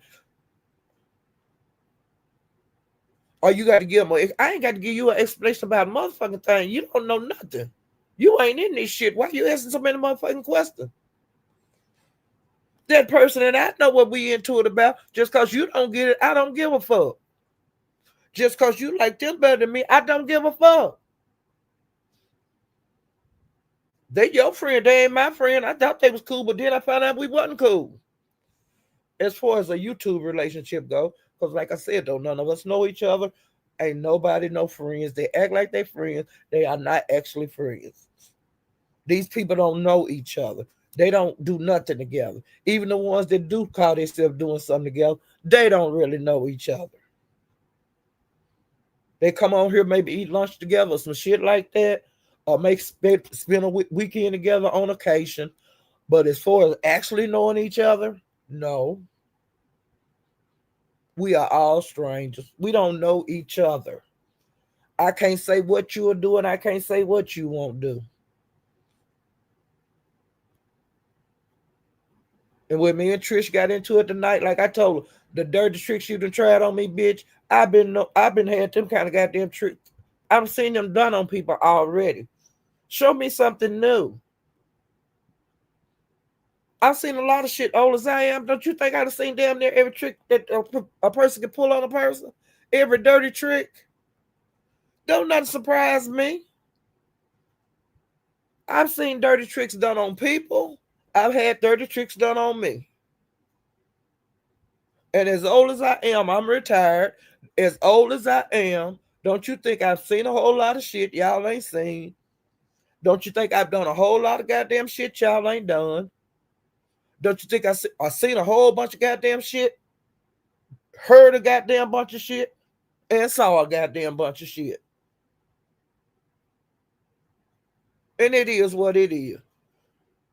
or you got to give them I ain't got to give you an explanation about a motherfucking thing. You don't know nothing. You ain't in this shit. Why you asking so many motherfucking questions? That person and I know what we into it about. Just because you don't get it, I don't give a fuck. Just because you like them better than me, I don't give a fuck. They your friend, they ain't my friend. I thought they was cool, but then I found out we wasn't cool. As far as a YouTube relationship go, because like I said, though, none of us know each other. Ain't nobody no friends. They act like they friends. They are not actually friends. These people don't know each other. They don't do nothing together. Even the ones that do call themselves doing something together, they don't really know each other. They come on here, maybe eat lunch together, some shit like that, or spend a weekend together on occasion. But as far as actually knowing each other, no. We are all strangers. We don't know each other. I can't say what you are doing. I can't say what you won't do. And when me and Trish got into it tonight, like I told her, the dirty tricks you done tried on me, bitch. I've been had them kind of goddamn tricks. I've seen them done on people already. Show me something new. I've seen a lot of shit old as I am. Don't you think I've seen damn near every trick that a person can pull on a person? Every dirty trick? Don't nothing surprise me. I've seen dirty tricks done on people. I've had dirty tricks done on me. And as old as I am, I'm retired. As old as I am, don't you think I've seen a whole lot of shit y'all ain't seen? Don't you think I've done a whole lot of goddamn shit y'all ain't done? Don't you think I seen a whole bunch of goddamn shit? Heard a goddamn bunch of shit? And saw a goddamn bunch of shit. And it is what it is.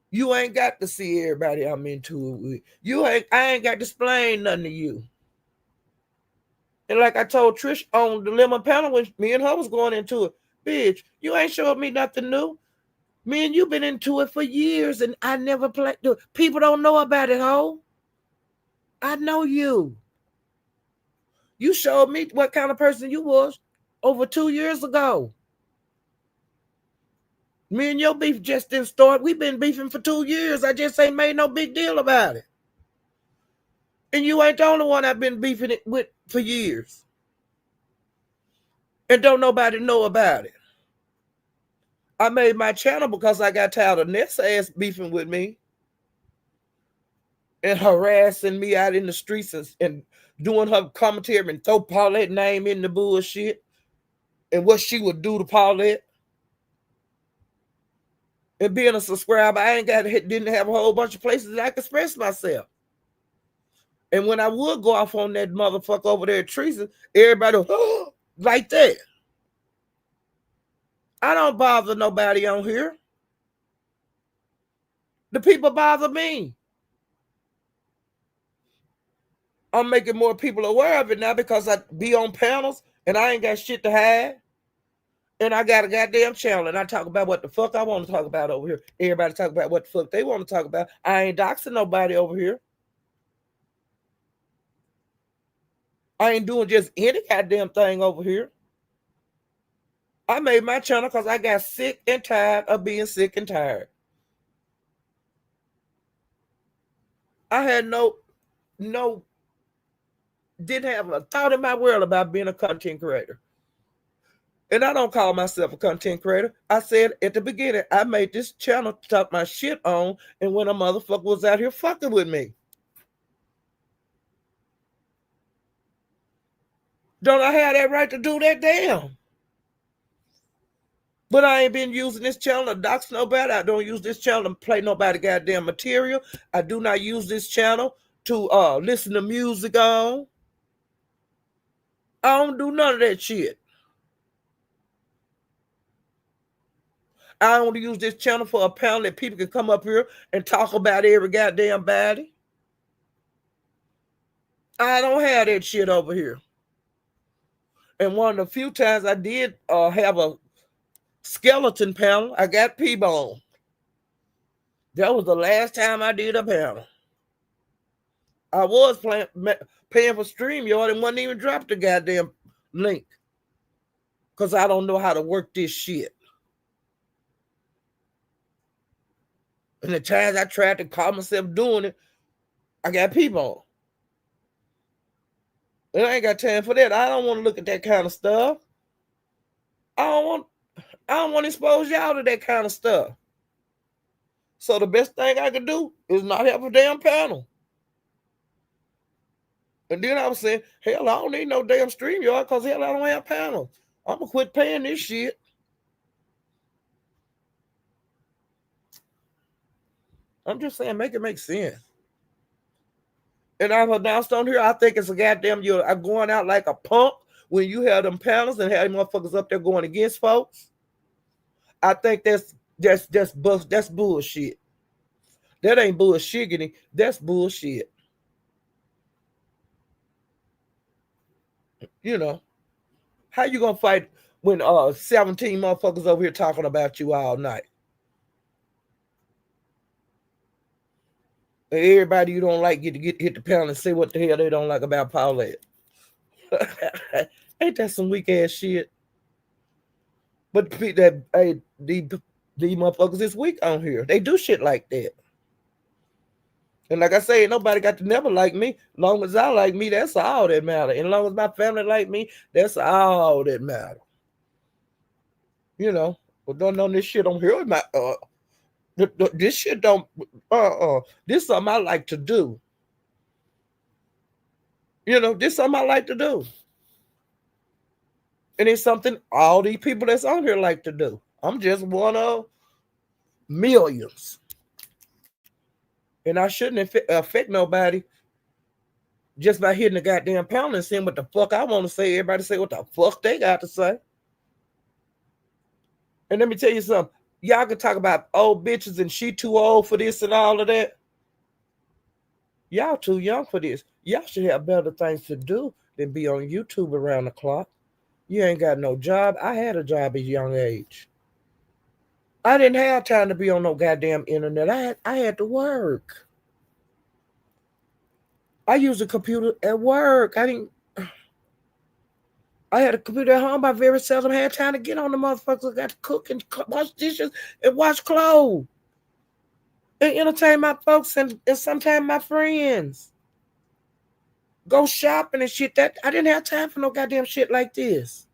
You ain't got to see everybody I'm into it with. I ain't got to explain nothing to you. And like I told Trish on the lemon panel when me and her was going into it, bitch, you ain't showing me nothing new. Me and you been into it for years and I never played. People don't know about it, ho. I know you. You showed me what kind of person you was over 2 years ago. Me and your beef just didn't start. We've been beefing for 2 years. I just ain't made no big deal about it. And you ain't the only one I've been beefing it with for years. And don't nobody know about it. I made my channel because I got tired of Nessa ass beefing with me and harassing me out in the streets and doing her commentary and throw Paulette name in the bullshit and what she would do to Paulette. And being a subscriber, didn't have a whole bunch of places that I could express myself. And when I would go off on that motherfucker over there at Teresa, everybody would, like that. I don't bother nobody on here. The people bother me. I'm making more people aware of it now because I be on panels and I ain't got shit to hide. And I got a goddamn channel and I talk about what the fuck I want to talk about over here. Everybody talk about what the fuck they want to talk about. I ain't doxing nobody over here. I ain't doing just any goddamn thing over here. I made my channel because I got sick and tired of being sick and tired. I had didn't have a thought in my world about being a content creator. And I don't call myself a content creator. I said at the beginning, I made this channel to talk my shit on, and when a motherfucker was out here fucking with me. Don't I have that right to do that? Damn. But I ain't been using this channel to dox nobody. I don't use this channel to play nobody goddamn material. I do not use this channel to listen to music on. I don't do none of that shit. I only use this channel for a panel that people can come up here and talk about every goddamn body. I don't have that shit over here. And one of the few times I did have a skeleton panel, I got P-Bone. That was the last time I did a panel. I was paying for StreamYard and wasn't even dropped the goddamn link. Because I don't know how to work this shit. And the times I tried to call myself doing it, I got people. And I ain't got time for that. I don't want to look at that kind of stuff. I don't want to expose y'all to that kind of stuff. So the best thing I can do is not have a damn panel. And then I was saying, hell, I don't need no damn StreamYard because hell, I don't have panels. I'm going to quit paying this shit. I'm just saying, make it make sense. And I've announced on here, I think it's a goddamn, you're going out like a punk when you have them panels and have motherfuckers up there going against folks. I think that's bullshit. That ain't bullshigity. That's bullshit. You know, how you gonna fight when 17 motherfuckers over here talking about you all night? And everybody you don't like get to hit the panel and say what the hell they don't like about Paulette. Ain't that some weak ass shit? But these motherfuckers is weak on here. They do shit like that. And like I say, nobody got to never like me. Long as I like me, that's all that matter. And as long as my family like me, that's all that matter. You know, but don't know this shit on here. This shit don't. This is something I like to do. You know, this is something I like to do. And it's something all these people that's on here like to do. I'm just one of millions. And I shouldn't affect nobody just by hitting the goddamn pound and saying what the fuck I want to say. Everybody say what the fuck they got to say. And let me tell you something. Y'all can talk about old bitches and she too old for this and all of that. Y'all too young for this. Y'all should have better things to do than be on YouTube around the clock. You ain't got no job. I had a job at a young age. I didn't have time to be on no goddamn internet. I had to work. I used a computer at work. I had a computer at home. I very seldom had time to get on the motherfuckers. I got to cook and wash dishes and wash clothes. And entertain my folks and sometimes my friends. Go shopping and shit. That I didn't have time for no goddamn shit like this.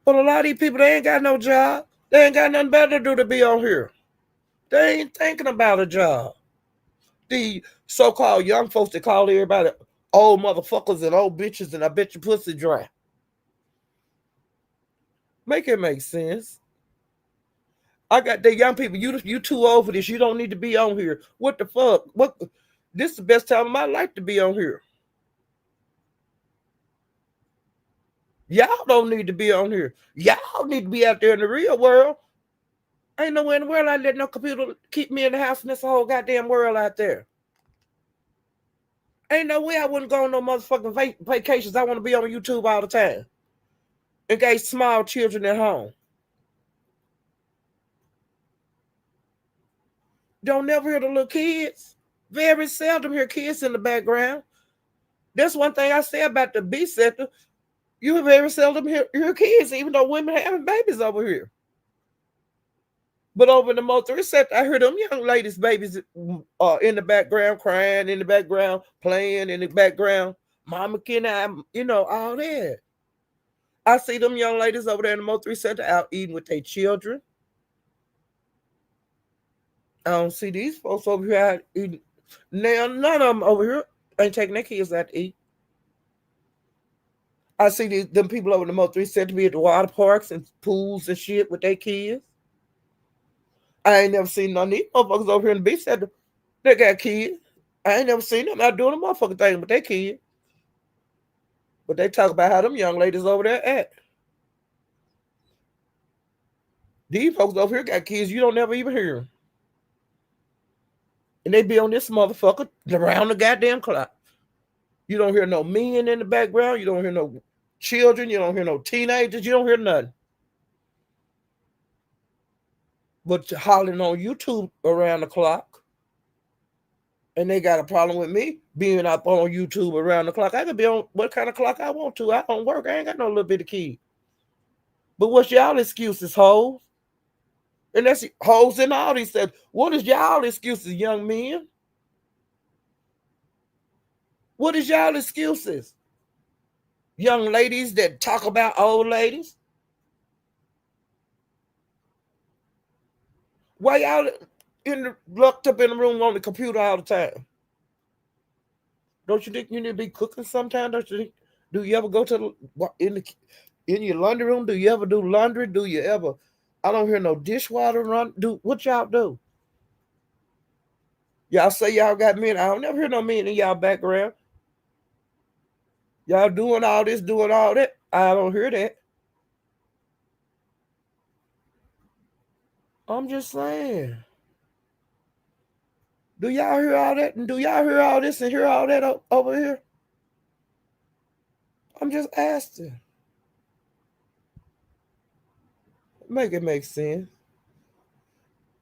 But a lot of these people, they ain't got no job. They ain't got nothing better to do to be on here. They ain't thinking about a job. The so-called young folks that call everybody old motherfuckers and old bitches and I bet your pussy dry. Make it make sense. I got the young people. You too old for this. You don't need to be on here. What the fuck? What? This is the best time of my life to be on here. Y'all don't need to be on here. Y'all need to be out there in the real world. Ain't nowhere in the world I let no computer keep me in the house in this whole goddamn world out there. Ain't no way I wouldn't go on no motherfucking vacations. I want to be on YouTube all the time. And got small children at home. Don't never hear the little kids. Very seldom hear kids in the background. That's one thing I say about the B sector. You very seldom hear kids, even though women having babies over here. But over in the Mo3 sector, I heard them young ladies' babies in the background, crying in the background, playing in the background. Mama, can I, all that. I see them young ladies over there in the Mo3 Center out eating with their children. I don't see these folks over here out eating. Now, none of them over here ain't taking their kids out to eat. I see them people over in the Mo3 Center be at the water parks and pools and shit with their kids. I ain't never seen none of these motherfuckers over here in the beach center. They got kids. I ain't never seen them out doing a motherfucking thing with their kids. But they talk about how them young ladies over there act. These folks over here got kids you don't never even hear. And they be on this motherfucker around the goddamn clock. You don't hear no men in the background. You don't hear no children. You don't hear no teenagers. You don't hear nothing. But hollering on YouTube around the clock. And they got a problem with me being up on YouTube around the clock. I can be on what kind of clock I want to. I don't work. I ain't got no little bit of kid. But what's y'all excuses, hoes? And that's hoes and all these stuff. What is y'all excuses, young men? What is y'all excuses? Young ladies that talk about old ladies? Why y'all locked up in the room on the computer all the time? Don't you think you need to be cooking sometime? Don't you think? Do you ever go to in your laundry room? Do you ever do laundry? Do you ever? I don't hear no dishwater run. Do what y'all do? Y'all say y'all got men. I don't never hear no men in y'all background. Y'all doing all this, doing all that. I don't hear that. I'm just saying. Do y'all hear all that? And do y'all hear all this and hear all that over here? I'm just asking. Make it make sense.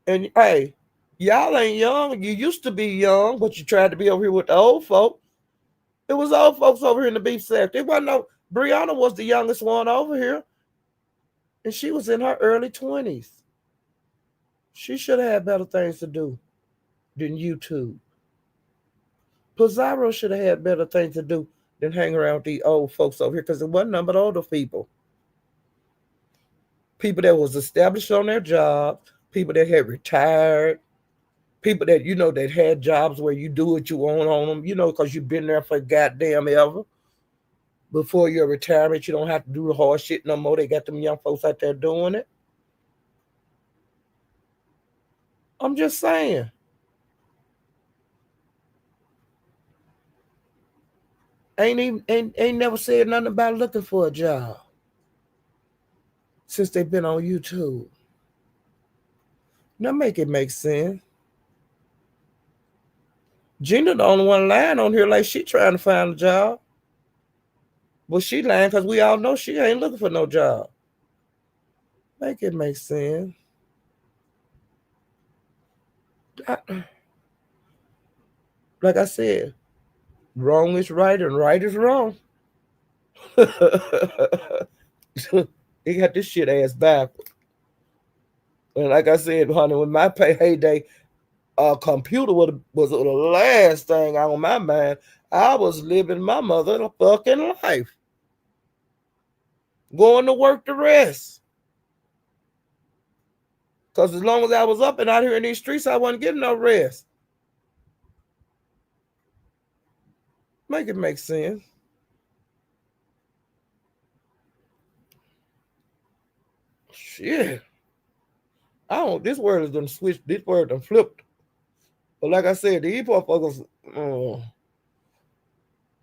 And hey, y'all ain't young. You used to be young, but you tried to be over here with the old folks. It was old folks over here in the beef sector. It wasn't no. Brianna was the youngest one over here, and she was in her early 20s. She should have had better things to do than YouTube. Pizarro should have had better things to do than hang around with these old folks over here, because it wasn't none but older people. People that was established on their jobs, people that had retired, people that, that had jobs where you do what you want on them, because you've been there for goddamn ever. Before your retirement, you don't have to do the hard shit no more. They got them young folks out there doing it. I'm just saying. Ain't never said nothing about looking for a job since they've been on YouTube. Now make it make sense. Gina the only one lying on here like she trying to find a job. But she lying because we all know she ain't looking for no job. Make it make sense. Like I said, wrong is right and right is wrong. He got this shit ass backwards. And like I said, honey, when my heyday, computer was the last thing on my mind. I was living my mother fucking life. Going to work the rest. Because as long as I was up and out here in these streets, I wasn't getting no rest. Make it make sense. Shit. I don't. This word is done switched. This word done flipped. But like I said, these motherfuckers,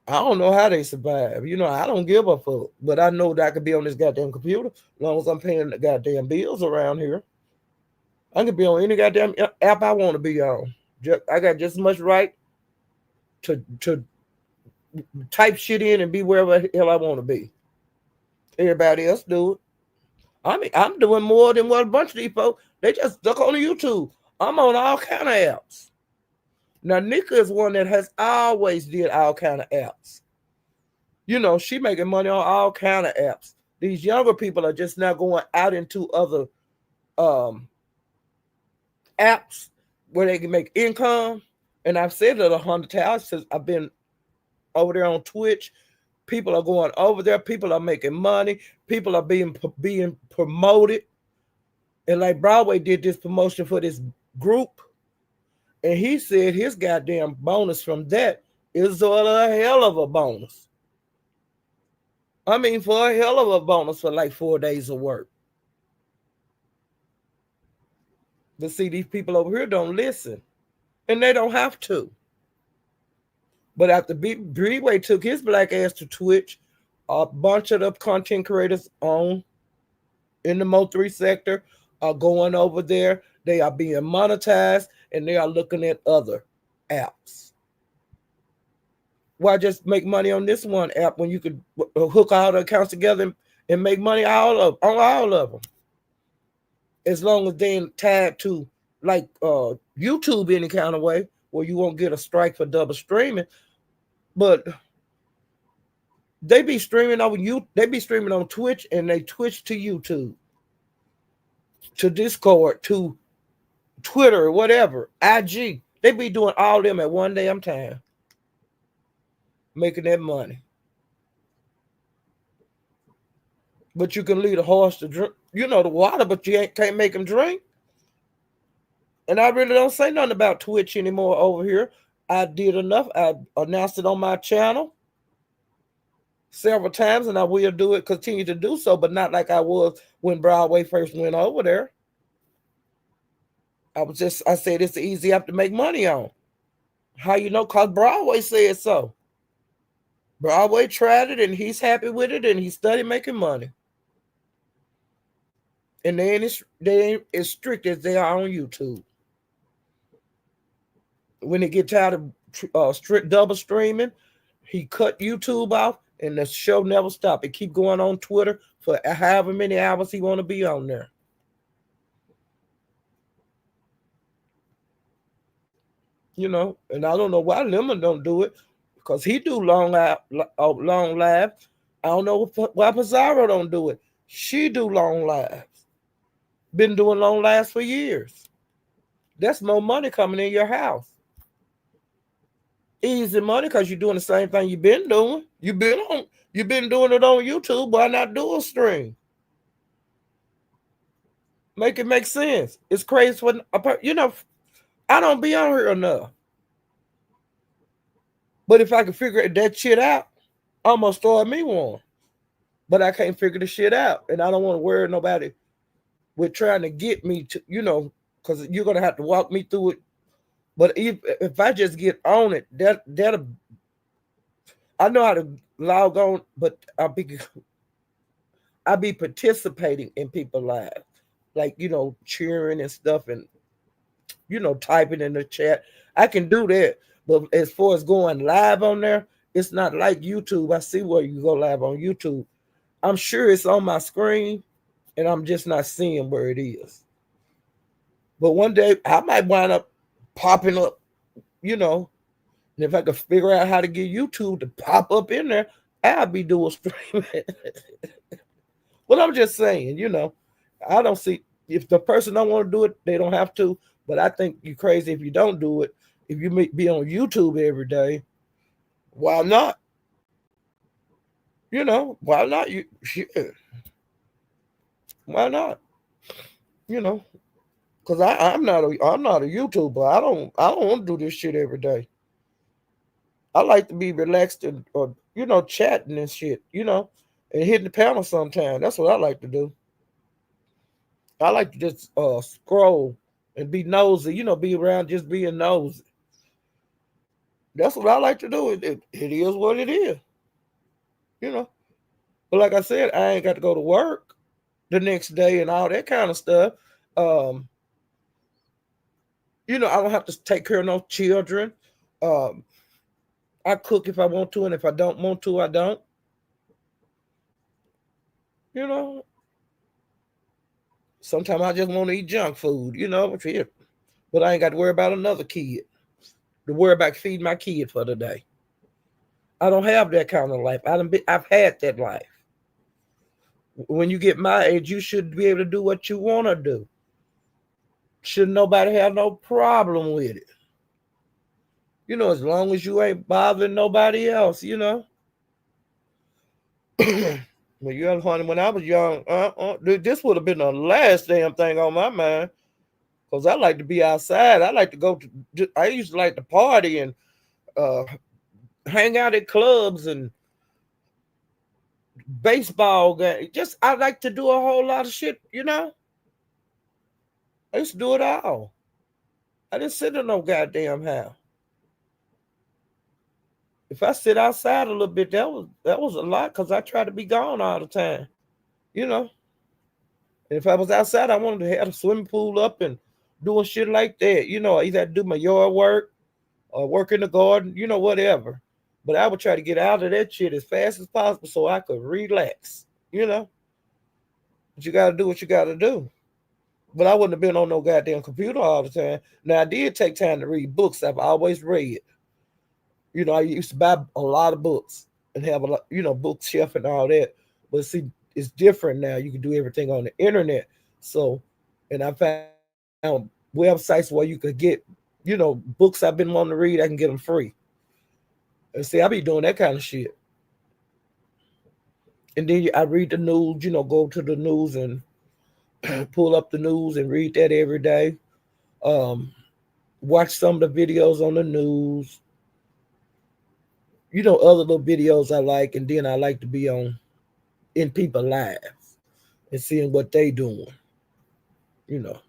I don't know how they survive. I don't give a fuck. But I know that I could be on this goddamn computer as long as I'm paying the goddamn bills around here. I can be on any goddamn app I want to be on. I got just as much right to type shit in and be wherever the hell I want to be. Everybody else do it. I mean, I'm doing more than what a bunch of these folks. They just stuck on YouTube. I'm on all kind of apps. Now, Nika is one that has always did all kind of apps. She making money on all kind of apps. These younger people are just now going out into other apps where they can make income. And I've said it 100 times since I've been over there on Twitch. People are going over there. People are making money. People are being promoted. And like Broadway did this promotion for this group. And he said his goddamn bonus from that is a hell of a bonus. I mean, for a hell of a bonus for like 4 days of work. But see, these people over here don't listen. And they don't have to. But after Breedway took his black ass to Twitch, a bunch of the content creators in the Mo3 sector are going over there. They are being monetized and they are looking at other apps. Why just make money on this one app when you could hook all the accounts together and make money on all of them? As long as they ain't tied to like YouTube any kind of way where you won't get a strike for double streaming. But they be streaming over they be streaming on Twitch and they Twitch to YouTube, to Discord, to Twitter, whatever, IG. They be doing all them at one damn time, making that money. But you can lead a horse to drink, the water, but you can't make them drink. And I really don't say nothing about Twitch anymore over here. I did enough. I announced it on my channel several times, and I will continue to do so, but not like I was when Broadway first went over there. I said it's the easy app to make money on. How you know? Because Broadway said so. Broadway tried it, and he's happy with it, and he started making money. And they ain't as strict as they are on YouTube. When they get tired of strict double streaming, he cut YouTube off, and the show never stopped. It keep going on Twitter for however many hours he want to be on there. And I don't know why Lemon don't do it, because he do long live. I don't know why Pizarro don't do it. She do long lives. Been doing long lives for years. That's more money coming in your house. Easy money because you're doing the same thing you've been doing. You've been doing it on YouTube. Why not do a stream? Make it make sense. It's crazy when I don't be on here enough. But if I can figure that shit out, I'm gonna start me one. But I can't figure the shit out, and I don't want to worry nobody with trying to get me to, because you're gonna have to walk me through it. But if I just get on it, that'll I know how to log on, but I'll be participating in people's lives, like cheering and stuff, and typing in the chat. I can do that, but as far as going live on there, it's not like YouTube. I see where you go live on YouTube. I'm sure it's on my screen, and I'm just not seeing where it is. But one day I might wind up popping up, and if I could figure out how to get YouTube to pop up in there, I'll be doing streaming. Well, I'm just saying, I don't see, if the person don't want to do it, they don't have to. But I think you're crazy if you don't do it. If you be on YouTube every day, why not? Why not? Why not? Because I'm not a YouTuber. I don't want to do this shit every day. I like to be relaxed and chatting and shit, and hitting the panel sometime. That's what I like to do. I like to just scroll and be nosy, be around just being nosy. That's what I like to do. It is what it is, you know. But like I said, I ain't got to go to work the next day and all that kind of stuff. Um, I don't have to take care of no children. Um, I cook if I want to, and if I don't want to, I don't. You know, sometimes I just want to eat junk food. But I ain't got to worry about another kid. To worry about feeding my kid for the day. I don't have that kind of life. I've had that life. When you get my age, you should be able to do what you want to do. Should nobody have no problem with it. As long as you ain't bothering nobody else. When you're funny, when I was young, this would have been the last damn thing on my mind. Cause I like to be outside. I like to go to. I used to like to party and uh, hang out at clubs and baseball games. Just I like to do a whole lot of shit. I used to do it all. I didn't sit in no goddamn house. If I sit outside a little bit, that was a lot because I try to be gone all the time. You know. And if I was outside, I wanted to have a swimming pool up and doing shit like that. I either had to do my yard work or work in the garden, whatever. But I would try to get out of that shit as fast as possible so I could relax. You know. But you gotta do what you gotta do. But I wouldn't have been on no goddamn computer all the time. Now I did take time to read books. I've always read. I used to buy a lot of books and have a lot, bookshelf and all that. But see, it's different now. You can do everything on the internet. So, and I found websites where you could get, books I've been wanting to read. I can get them free. And see, I be doing that kind of shit. And then I read the news. Go to the news and pull up the news and read that every day. Um, Watch some of the videos on the news. Other little videos I like, and then I like to be in people lives and seeing what they doing, you know.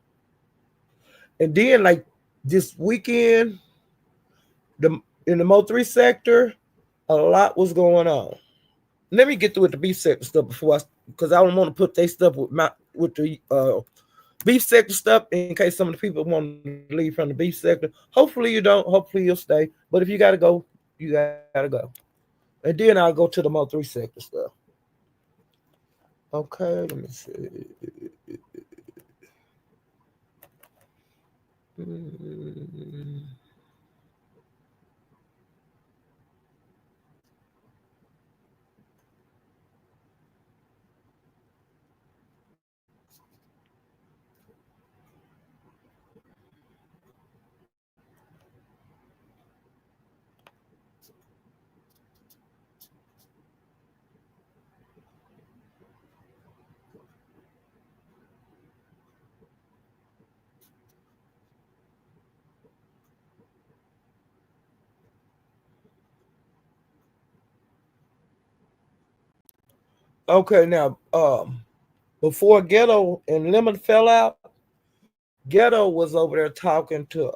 And then like this weekend, the in the Mo3 sector, a lot was going on. Let me get through with the beef sector stuff because I don't want to put their stuff with the beef sector stuff in case some of the people want to leave from the beef sector. Hopefully you don't. Hopefully you'll stay. But if you gotta go, you gotta go. And then I'll go to the Mo3 sector stuff. Okay, let me see. Mm. Okay, now before Ghetto and Lemon fell out, Ghetto was over there talking to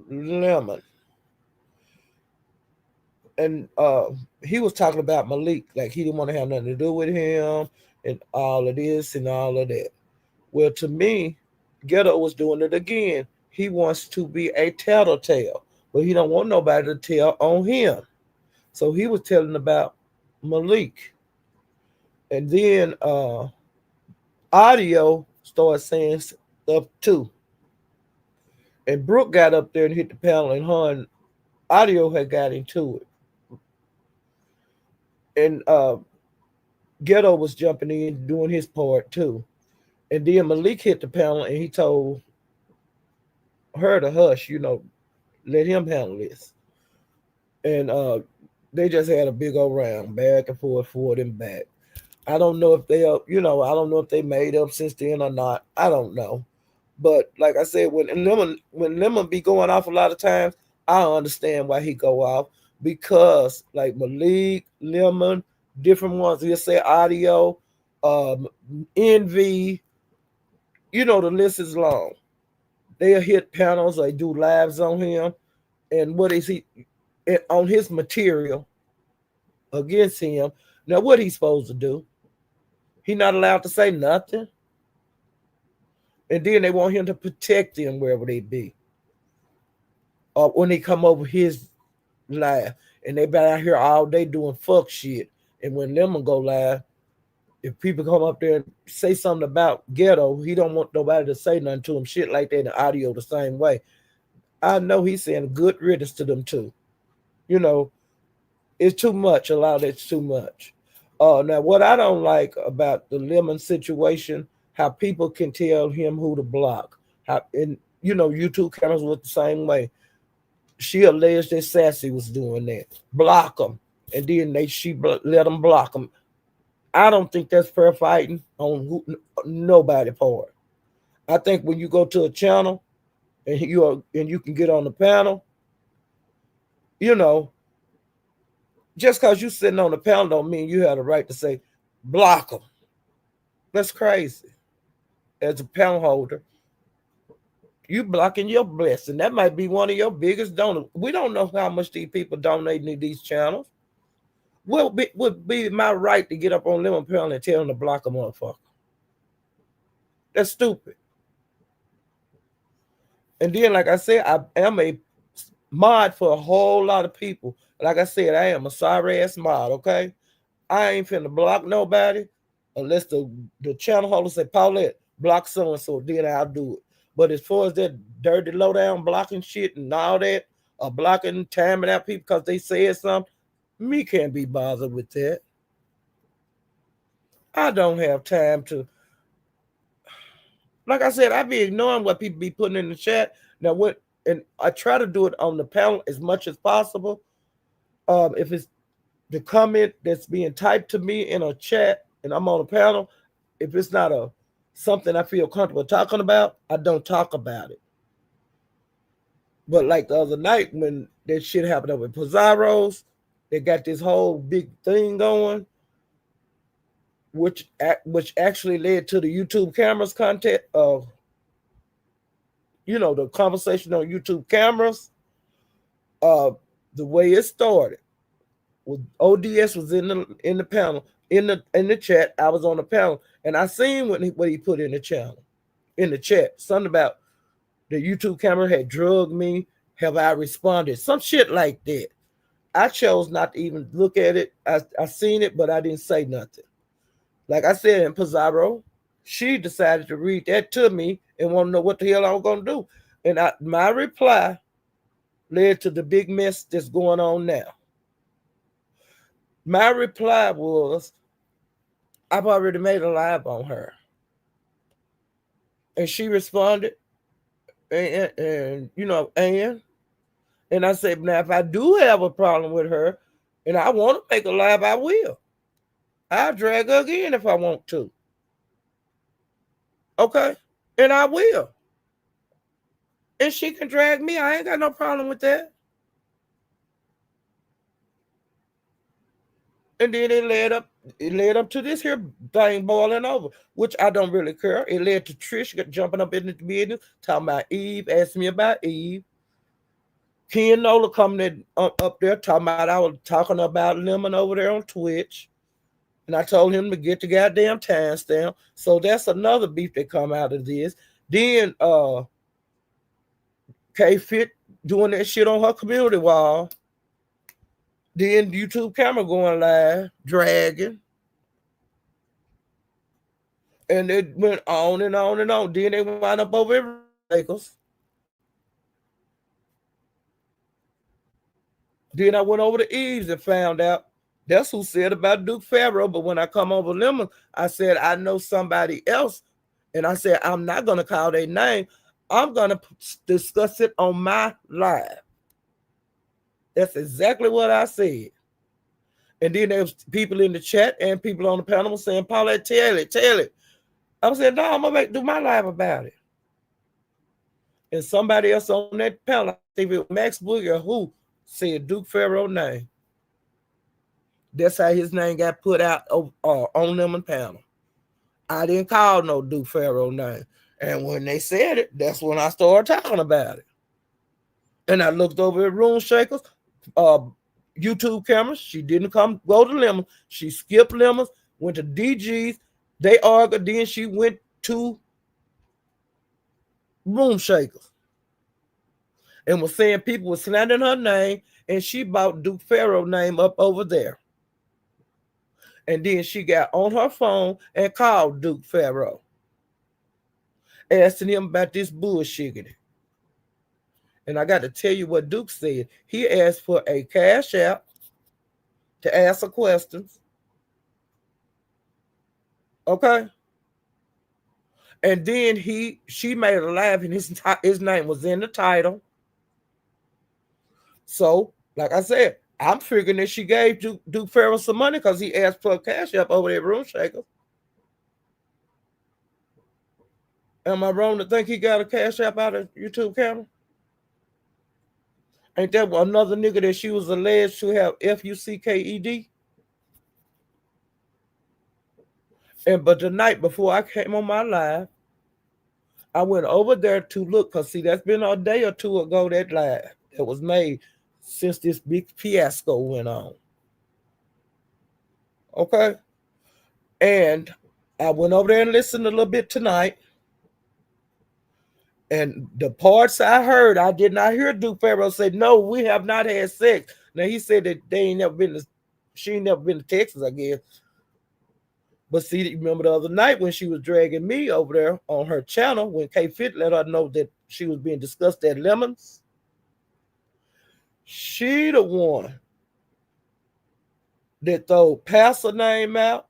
Lemon, and he was talking about Malik, like he didn't want to have nothing to do with him and all of this and all of that. Well, to me, Ghetto was doing it again. He wants to be a tattletale, but he don't want nobody to tell on him. So he was telling about Malik, and then Audio started saying stuff too. And Brooke got up there and hit the panel, and her and Audio had got into it. And Ghetto was jumping in, doing his part too. And then Malik hit the panel and he told her to hush, let him handle this. And they just had a big old round, back and forward and back. I don't know if I don't know if they made up since then or not. I don't know. But like I said, when Lemon be going off a lot of times, I understand why he go off because like Malik, Lemon, different ones. He'll say Audio. um, Envy. The list is long. They'll hit panels, they do lives on him, and what is he on his material against him? Now, what he's supposed to do? He not allowed to say nothing, and then they want him to protect them wherever they be, or when they come over his live, and they been out here all day doing fuck shit, and when them go live, if people come up there and say something about ghetto, he don't want nobody to say nothing to him, shit like that in the audio the same way. I know he's saying good riddance to them too. You know, it's too much. A lot of it's too much. Now, what I don't like about the Lemon situation, how people can tell him who to block. How and YouTube cameras was the same way. She alleged that Sassy was doing that. Block them, and then let them block them. I don't think that's fair fighting on nobody part. I think when you go to a channel and you can get on the panel, you know, just because you sitting on the panel don't mean you have the right to say block them. That's crazy. As a panel holder, you blocking your blessing. That might be one of your biggest donors. We don't know how much these people donating to these channels. Would be my right to get up on Lemon Panel and tell them to block a motherfucker. That's stupid. And then, like I said, I am a mod for a whole lot of people. Like I said, I am a sorry ass mod, okay? I ain't finna block nobody unless the channel holder say, Paulette, block so-and-so, then I'll do it. But as far as that dirty low-down blocking shit and all that, or blocking, timing out people because they said something, me can't be bothered with that. I don't have time to. Like I said, I be ignoring what people be putting in the chat. Now, and I try to do it on the panel as much as possible. If it's the comment that's being typed to me in a chat and I'm on a panel, if it's not something I feel comfortable talking about, I don't talk about it. But like the other night when that shit happened over at Pizarro's, they got this whole big thing going, which actually led to the YouTube cameras content of, the conversation on YouTube cameras. The way it started, ODS was in the panel in the chat. I was on the panel, and I seen what he put in the chat. Something about the YouTube camera had drugged me. Have I responded? Some shit like that. I chose not to even look at it. I seen it, but I didn't say nothing. Like I said in Pizarro, she decided to read that to me and want to know what the hell I was going to do. And my reply led to the big mess that's going on now. My reply was, I've already made a live on her. And she responded, and I said, now if I do have a problem with her and I want to make a live, I will. I'll drag her again if I want to. Okay? And I will. And she can drag me. I ain't got no problem with that. And then it led up to this here thing boiling over, which I don't really care. It led to Trish jumping up in the business, talking about Eve, asking me about Eve. Ken Nola coming up there talking about I was talking about Lemon over there on Twitch. And I told him to get the goddamn timestamp. So that's another beef that come out of this. Then K-Fit doing that shit on her community wall. Then YouTube camera going live, dragging. And it went on and on and on. Then they wind up over every Lakers. Then I went over to Eves and found out that's who said about Duke Pharaoh. But when I come over Lemon, I said, I know somebody else. And I said, I'm not going to call their name. I'm going to discuss it on my live. That's exactly what I said. And then there was people in the chat and people on the panel saying, Paulette, tell it. I said, no, I'm going to do my live about it. And somebody else on that panel, I think it was Max Boogie or who, said Duke Pharaoh name. That's how his name got put out on them and panel. I didn't call no Duke Pharaoh name. And when they said it, that's when I started talking about it. And I looked over at Room Shakers, uh, YouTube cameras. She didn't go to Lemons. She skipped Lemons, went to DG's. They argued. Then she went to Room Shakers and was saying people were slandering her name, and she brought Duke Pharaoh name up over there. And then she got on her phone and called Duke Pharaoh, asking him about this bullshit. And I got to tell you what Duke said. He asked for a cash app to answer questions. Okay. And then she made a live, and his name was in the title. So, like I said, I'm figuring that she gave Duke Pharaoh some money because he asked for a cash app over there at Room Shaker. Am I wrong to think he got a cash app out of YouTube camera? Ain't that another nigga that she was alleged to have FUCKED? But the night before I came on my live, I went over there to look, because see, that's been a day or two ago, that live that was made since this big fiasco went on. Okay? And I went over there and listened a little bit tonight. And the parts I heard, I did not hear Duke Pharaoh say, no, we have not had sex. Now, he said that she ain't never been to Texas, I guess. But see, you remember the other night when she was dragging me over there on her channel, when K-Fit let her know that she was being discussed at Lemons? She the one that throw Pastor name out.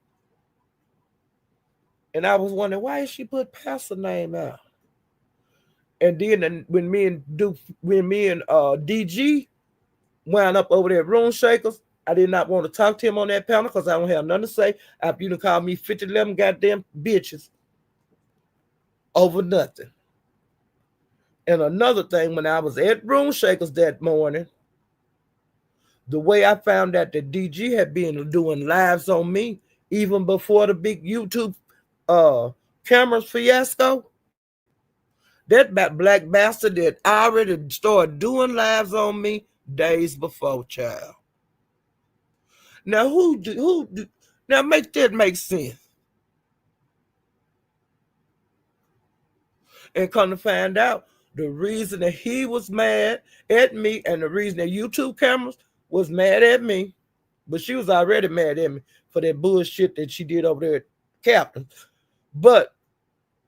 And I was wondering, why did she put Pastor name out? And then when me and DG wound up over there at Room Shakers, I did not want to talk to him on that panel because I don't have nothing to say. After you done called me 50 goddamn bitches over nothing. And another thing, when I was at Room Shakers that morning, the way I found out that DG had been doing lives on me even before the big YouTube cameras fiasco, that black bastard that already started doing lives on me days before, child. Now now make that make sense. And come to find out, the reason that he was mad at me and the reason that YouTube cameras was mad at me, but she was already mad at me for that bullshit that she did over there at Captain. But,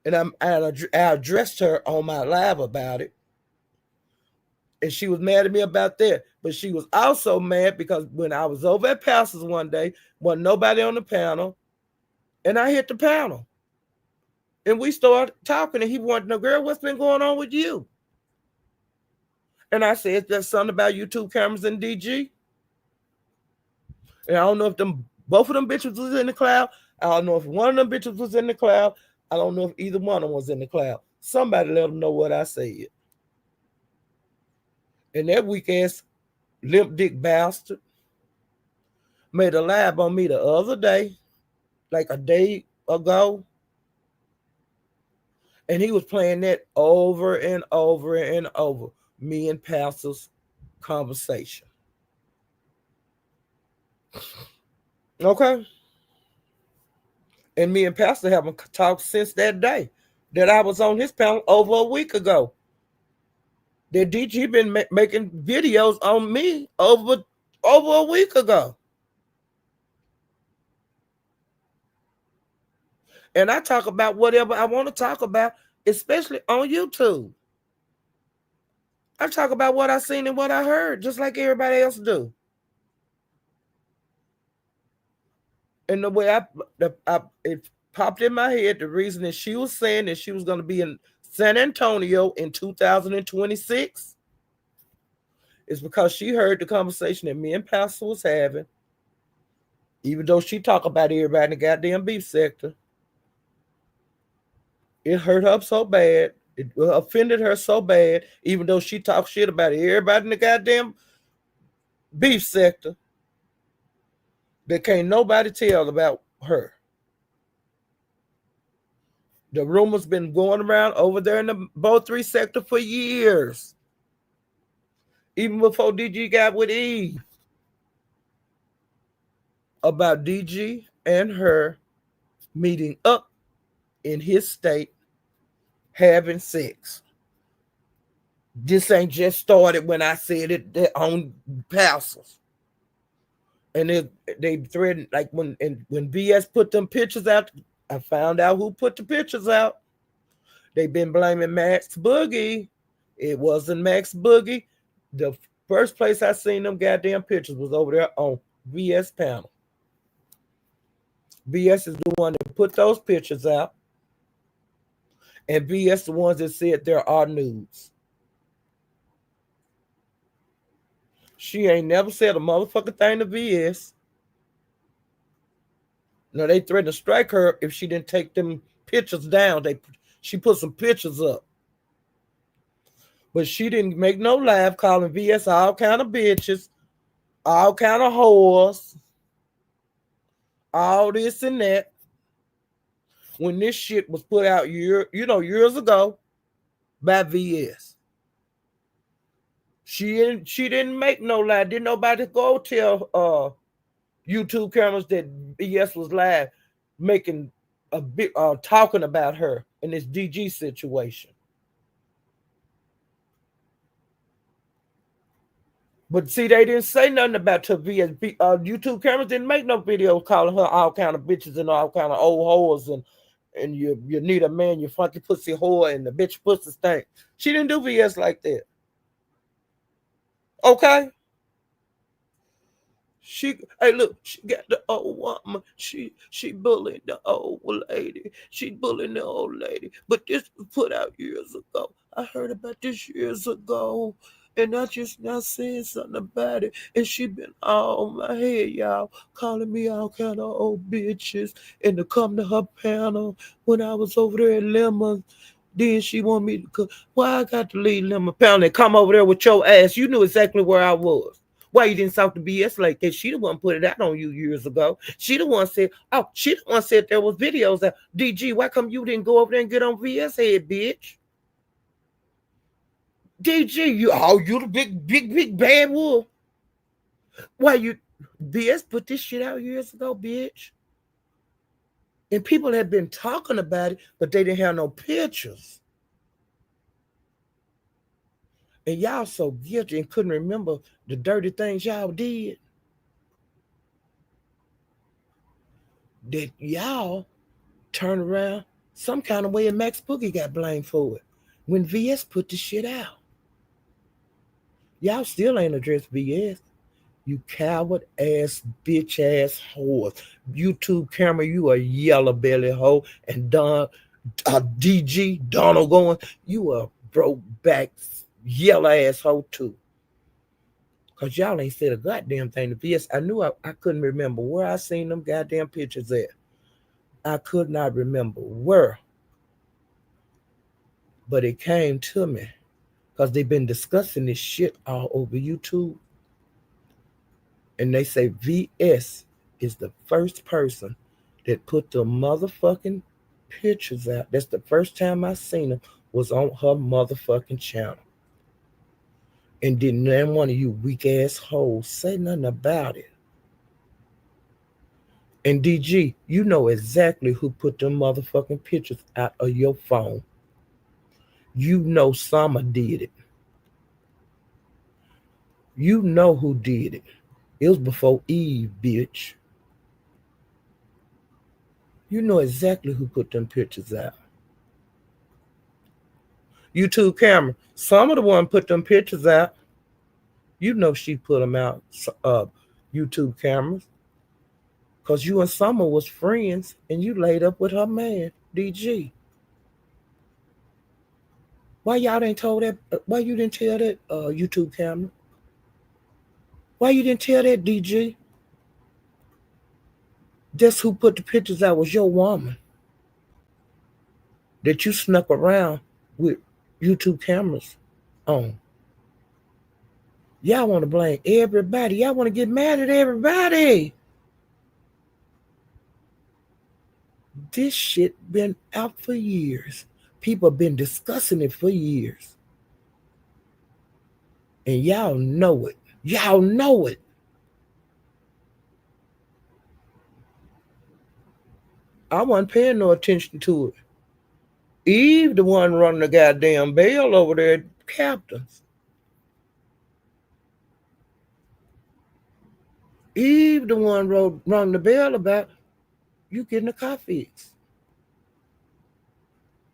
and I addressed her on my live about it, and she was mad at me about that. But she was also mad because when I was over at Pastor's one day, wasn't nobody on the panel, and I hit the panel. And we started talking, and he wanted to know, girl, what's been going on with you? And I said, there's something about YouTube cameras and DG. And I don't know if both of them bitches was in the cloud. I don't know if one of them bitches was in the cloud. I don't know if either one of them was in the cloud. Somebody let them know what I said. And that weak ass limp dick bastard made a live on me the other day, like a day ago. And he was playing that over and over and over, me and Pastor's conversation. Okay? And me and Pastor haven't talked since that day that I was on his panel over a week ago. That DG been making videos on me over a week ago. And I talk about whatever I want to talk about, especially on YouTube. I talk about what I seen and what I heard, just like everybody else do. And the way it popped in my head, the reason that she was saying that she was going to be in San Antonio in 2026 is because she heard the conversation that me and Pastor was having. Even though she talk about everybody in the goddamn beef sector, it hurt her so bad. It offended her so bad, even though she talked shit about everybody in the goddamn beef sector, that can't nobody tell about her. The rumors been going around over there in the Bow 3 sector for years. Even before DG got with Eve. About DG and her meeting up in his state having sex. This ain't just started when I said it on Pastors. And they threatened, like when BS put them pictures out, I found out who put the pictures out. They've been blaming Max Boogie. It wasn't Max Boogie. The first place I seen them goddamn pictures was over there on BS panel. BS is the one that put those pictures out. And BS the ones that said there are nudes. She ain't never said a motherfucking thing to BS. No, they threatened to strike her if she didn't take them pictures down. She put some pictures up. But she didn't make no laugh calling BS all kind of bitches, all kind of whores, all this and that. When this shit was put out years ago by VS. She didn't make no lie. Didn't nobody go tell YouTube cameras that BS was live, making a big talking about her in this DG situation. But see, they didn't say nothing about her VS. YouTube cameras didn't make no videos calling her all kind of bitches and all kind of old whores and you need a man, you funky pussy whore, and the bitch pussy stink. She didn't do VS like that. Okay? She got the old woman. She bullied the old lady. She bullying the old lady. But this was put out years ago. I heard about this years ago. And I just not saying something about it. And she been all on my head, y'all, calling me all kind of old bitches. And to come to her panel when I was over there at Lemon. Then she want me to come. Why I got to leave Lemon panel and come over there with your ass? You knew exactly where I was. Why you didn't talk to BS like that? She the one put it out on you years ago. She the one said there was videos that DG, why come you didn't go over there and get on VS head, bitch? DG, you the big bad wolf. Why you BS put this shit out years ago, bitch? And people had been talking about it, but they didn't have no pictures. And y'all so guilty and couldn't remember the dirty things y'all did. That y'all turned around some kind of way and Max Boogie got blamed for it when VS put the shit out. Y'all still ain't addressed VS. You coward ass, bitch ass whore. YouTube camera, you a yellow belly hoe. And DG, Donald going, you a broke back yellow ass hoe too. Because y'all ain't said a goddamn thing to VS. I knew I couldn't remember where I seen them goddamn pictures at. I could not remember where. But it came to me. Because they've been discussing this shit all over YouTube. And they say VS is the first person that put the motherfucking pictures out. That's the first time I seen them was on her motherfucking channel. And didn't none one of you weak ass hoes say nothing about it. And DG, you know exactly who put them motherfucking pictures out of your phone. You know Summer did it. You know who did it. It was before Eve, bitch. You know exactly who put them pictures out. YouTube camera. Some of the one put them pictures out. You know she put them out, YouTube cameras. Because you and Summer was friends and you laid up with her man, DG. Why y'all didn't tell that? Why you didn't tell that YouTube camera? Why you didn't tell that, DG? That's who put the pictures out was your woman. That you snuck around with YouTube cameras on. Y'all want to blame everybody. Y'all want to get mad at everybody. This shit been out for years. People been discussing it for years. And y'all know it. Y'all know it. I wasn't paying no attention to it. Eve the one running the goddamn bell over there at Captain's. Eve the one rung the bell about you getting a car fixed.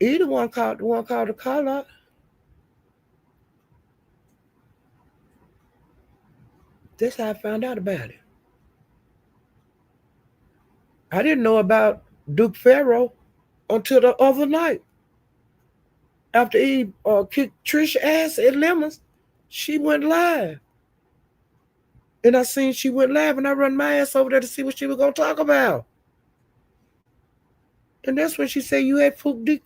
Eve the one called the car lot. That's how I found out about it. I didn't know about Duke Farrow until the other night. After Eve kicked Trisha ass at Lemons, she went live. And I seen she went live, and I run my ass over there to see what she was going to talk about. And that's when she said you had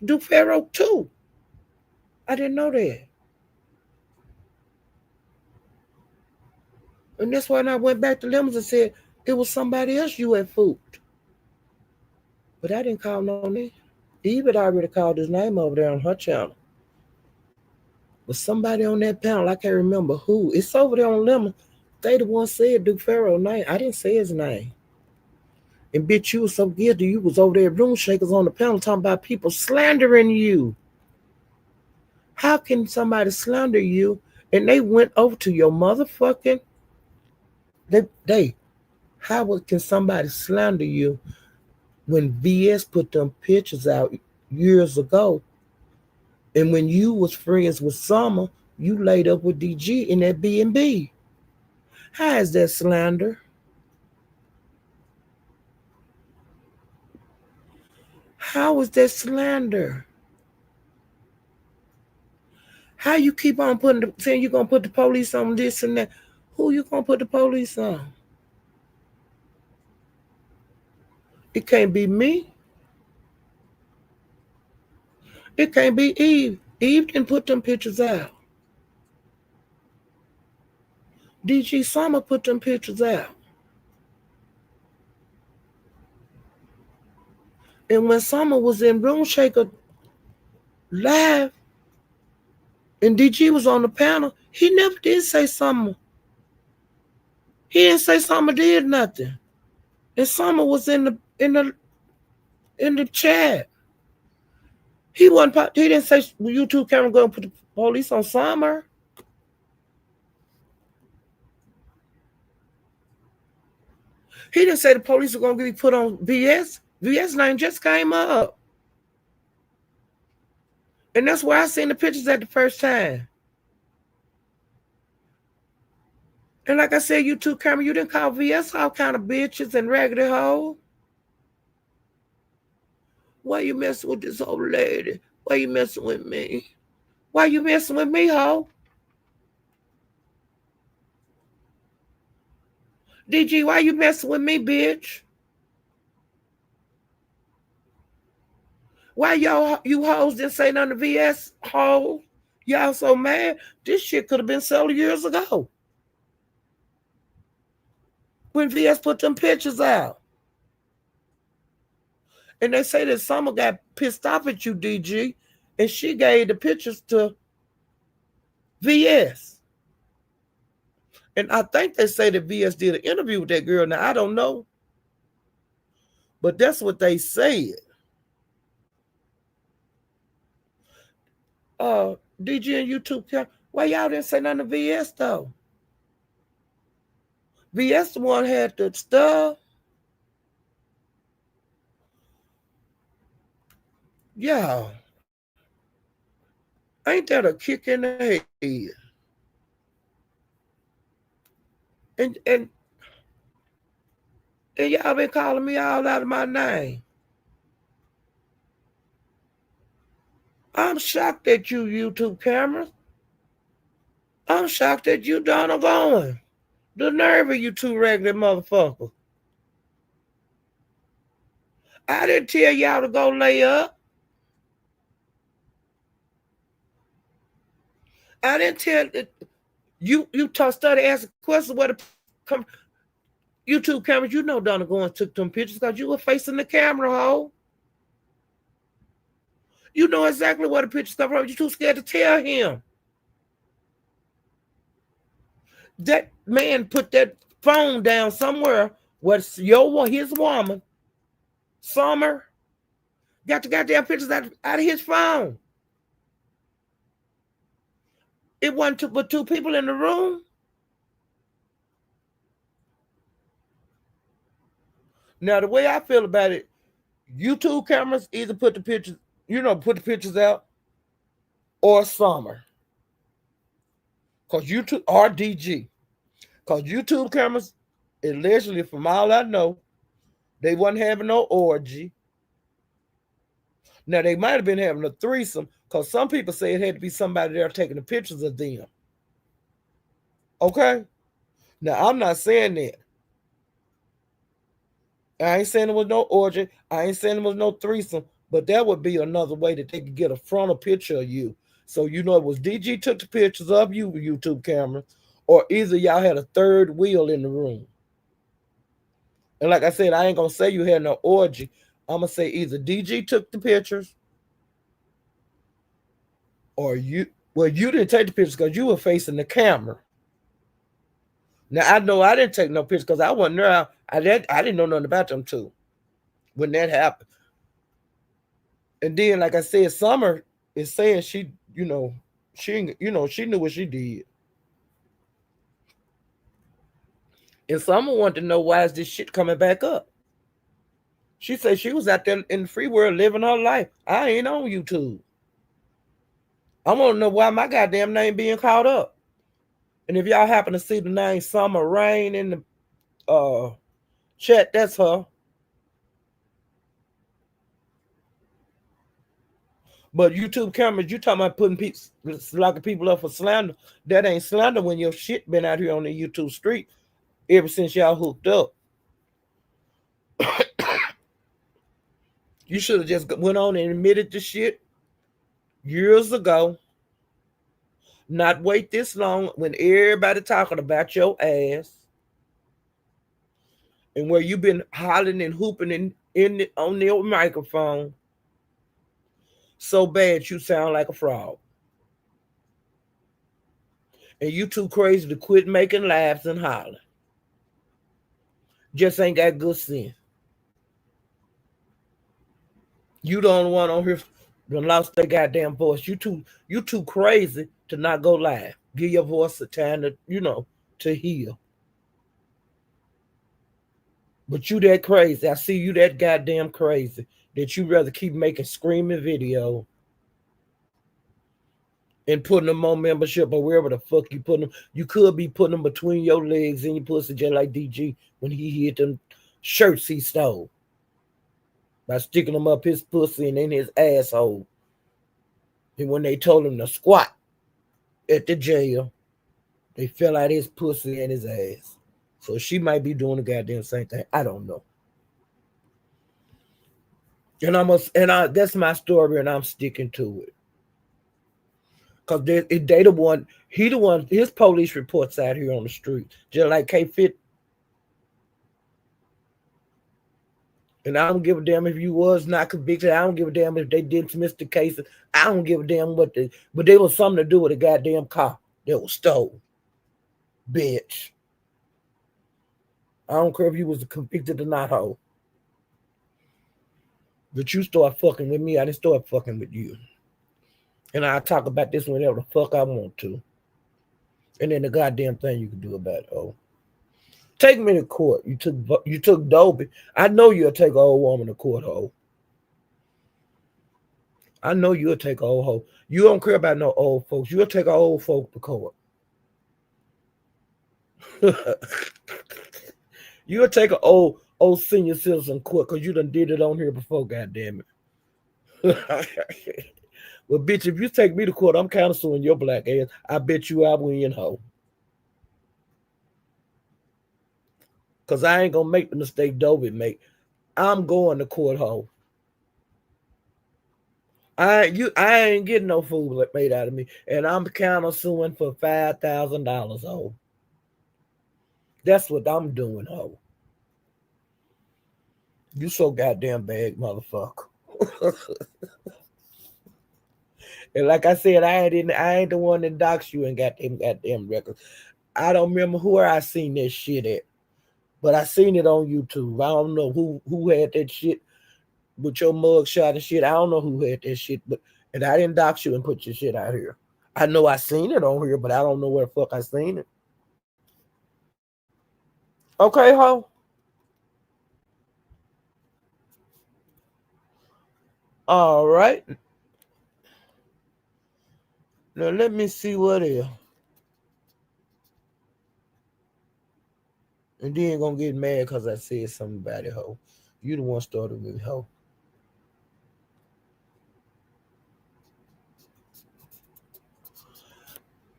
Duke Farrow too. I didn't know that. And that's why I went back to Lemons and said it was somebody else you had fooled. But I didn't call no name. Eve had already called his name over there on her channel. But somebody on that panel, I can't remember who. It's over there on Lemons. They the one said Duke Farrow's name. I didn't say his name. And bitch, you was so guilty. You was over there room shakers on the panel talking about people slandering you. How can somebody slander you? And they went over to your motherfucking how can somebody slander you when VS put them pictures out years ago? And when you was friends with Summer, you laid up with DG in that B&B. How is that slander? How is that slander? How you keep on saying you're going to put the police on this and that? Who you going to put the police on? It can't be me. It can't be Eve. Eve didn't put them pictures out. DG Summer put them pictures out. And when Summer was in Room Shaker live and DG was on the panel, he never did say Summer. He didn't say Summer did nothing. And Summer was in the chat. He didn't say YouTube camera going to put the police on Summer. He didn't say the police are going to be put on VS. VS name just came up. And that's why I seen the pictures at the first time. And like I said, YouTube camera, you didn't call VS all kind of bitches and raggedy hoes. Why you messing with this old lady? Why you messing with me? Why you messing with me, ho? DG, why you messing with me, bitch? Why you hoes didn't say nothing to VS, ho? Y'all so mad? This shit could have been settled years ago. When VS put them pictures out. And they say that Summer got pissed off at you, DG, and she gave the pictures to VS. And I think they say that VS did an interview with that girl. Now, I don't know. But that's what they said. DG and YouTube, why y'all didn't say nothing to VS, though? VS the one had the stuff. Yeah. Ain't that a kick in the head? And y'all been calling me all out of my name. I'm shocked at you, YouTube cameras. I'm shocked at you, Donna Vaughn. The nerve of you two regular motherfuckers. I didn't tell y'all to go lay up. I didn't tell you started asking questions where the YouTube cameras. You know Donna Vaughn took them pictures because you were facing the camera, ho. You know exactly where the pictures come from. You're too scared to tell him. That man put that phone down somewhere where his woman, Summer, got the goddamn pictures out of his phone. It wasn't but two people in the room. Now, the way I feel about it, YouTube cameras either put the pictures, put the pictures out, or Summer. Because YouTube, or DG. Because YouTube cameras, allegedly, from all I know, they wasn't having no orgy. Now, they might have been having a threesome, because some people say it had to be somebody there taking the pictures of them. Okay? Now, I'm not saying that. I ain't saying there was no orgy. I ain't saying there was no threesome. But that would be another way that they could get a frontal picture of you. So, it was DG took the pictures of you with YouTube camera, or either y'all had a third wheel in the room. And like I said, I ain't going to say you had no orgy. I'm going to say either DG took the pictures, or you didn't take the pictures because you were facing the camera. Now, I know I didn't take no pictures because I wasn't there. I didn't know nothing about them two when that happened. And then, like I said, Summer is saying she knew what she did. And Summer wanted to know, why is this shit coming back up? She said she was out there in the free world living her life. I ain't on YouTube. I want to know why my goddamn name being called up. And if y'all happen to see the name Summer Rain in the chat, that's her. But YouTube cameras, you talking about locking people up for slander. That ain't slander when your shit been out here on the YouTube street ever since y'all hooked up. You should have just went on and admitted the shit years ago. Not wait this long when everybody talking about your ass. And where you been hollering and hooping on your microphone so bad you sound like a frog. And you too crazy to quit making laughs and hollering. Just ain't got good sense. You the only one on here that lost their goddamn voice. You too crazy to not go live. Give your voice a time to heal. But you that crazy. I see you that goddamn crazy that you rather keep making screaming video and putting them on membership or wherever the fuck you put them. You could be putting them between your legs and your pussy, just like DG when he hit them shirts he stole by sticking them up his pussy and in his asshole. And when they told him to squat at the jail, they fell out his pussy and his ass. So she might be doing the goddamn same thing. I don't know. And that's my story, and I'm sticking to it. Because they the one, his police reports out here on the street, just like K-Fit. And I don't give a damn if you was not convicted. I don't give a damn if they dismissed the case. I don't give a damn but there was something to do with a goddamn car that was stolen. Bitch. I don't care if you was convicted or not, hoe. But you start fucking with me, I didn't start fucking with you. And I'll talk about this whenever the fuck I want to. And then the goddamn thing you can do about it, oh. Take me to court. You took Dobie. I know you'll take an old woman to court, ho. I know you'll take an old hoe. You don't care about no old folks. You'll take an old folk to court. You'll take an old senior citizen court because you done did it on here before, goddamn it. Well, bitch, if you take me to court, I'm counseling your black ass. I bet you I win, hoe. Because I ain't going to make the mistake Dobie make. I'm going to court, hoe. I ain't getting no food made out of me. And I'm counseling for $5,000, hoe. That's what I'm doing, hoe. You so goddamn bad, motherfucker. And like I said, I ain't the one that dox you and got them goddamn records. I don't remember where I seen that shit at, but I seen it on YouTube. I don't know who had that shit with your mug shot and shit. I don't know who had that shit, but and I didn't dox you and put your shit out here. I know I seen it on here, but I don't know where the fuck I seen it. Okay, ho. All right. Now let me see what else. And then gonna get mad because I said something about it, ho. You the one started with me, ho.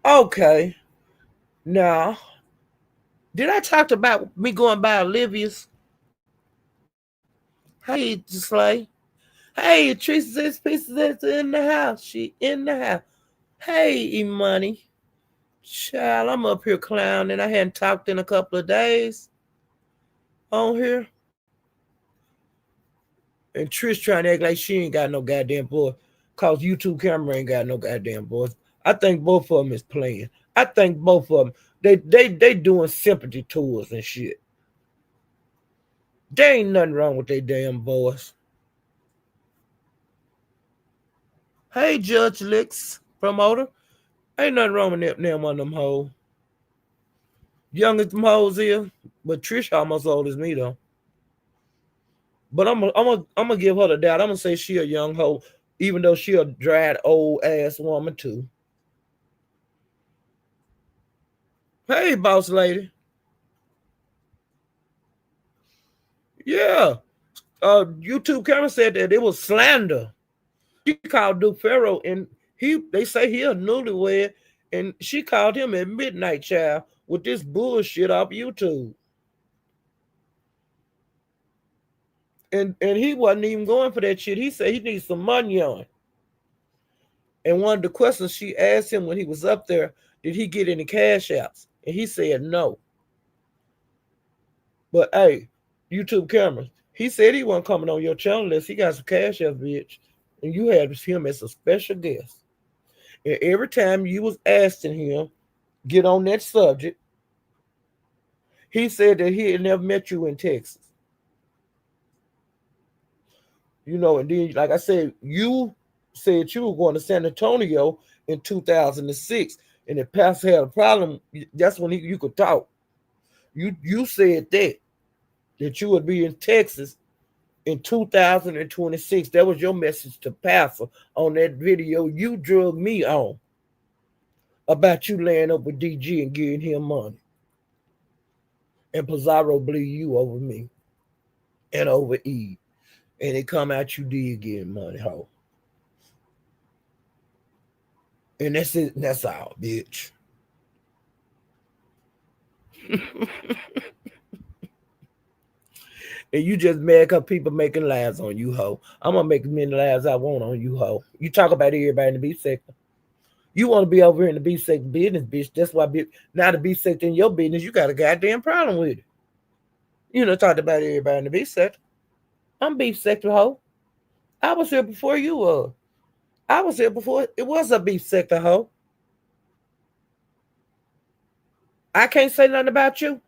Okay. Now, did I talk about me going by Olivia's? Hey, Slay. Hey, Teresa's pieces in the house. She in the house. Hey, E-Money. Child, I'm up here clowning. I hadn't talked in a couple of days on here. And Trish trying to act like she ain't got no goddamn voice. Cause YouTube camera ain't got no goddamn voice. I think both of them is playing. I think both of them, they doing sympathy tours and shit. There ain't nothing wrong with their damn voice. Hey, Judge Licks, promoter. Ain't nothing wrong with them one of them hoes. Young as them hoes is, but Trish almost old as me though. But I'm gonna give her the doubt. I'm gonna say she a young hoe, even though she a dried old ass woman too. Hey, boss lady. Yeah. YouTube camera said that it was slander. She called Duke Farrow and they say he a newlywed, and she called him a midnight child with this bullshit off YouTube. And he wasn't even going for that shit. He said he needs some money on it. And one of the questions she asked him when he was up there, did he get any cash outs? And he said no. But hey, YouTube cameras. He said he wasn't coming on your channel unless he got some cash outs, bitch. And you had him as a special guest. And every time you was asking him, get on that subject, he said that he had never met you in Texas. And then, like I said, you said you were going to San Antonio in 2006, and if Pastor had a problem, that's when you could talk. You said that you would be in Texas in 2026. That was your message to Pastor on that video you drug me on about you laying up with DG and giving him money. And Pizarro bleed you over me and over Eve. And it come out you did get money, ho. And that's it. That's all, bitch. And you just mad because people making lies on you, ho. I'm gonna make as many lies I want on you, ho. You talk about everybody in the beef sector. You want to be over here in the beef sector business, bitch. That's why now the beef sector in your business, you got a goddamn problem with it. Talked about everybody in the beef sector. I'm beef sector, ho. I was here before you were. I was here before it was a beef sector, ho. I can't say nothing about you.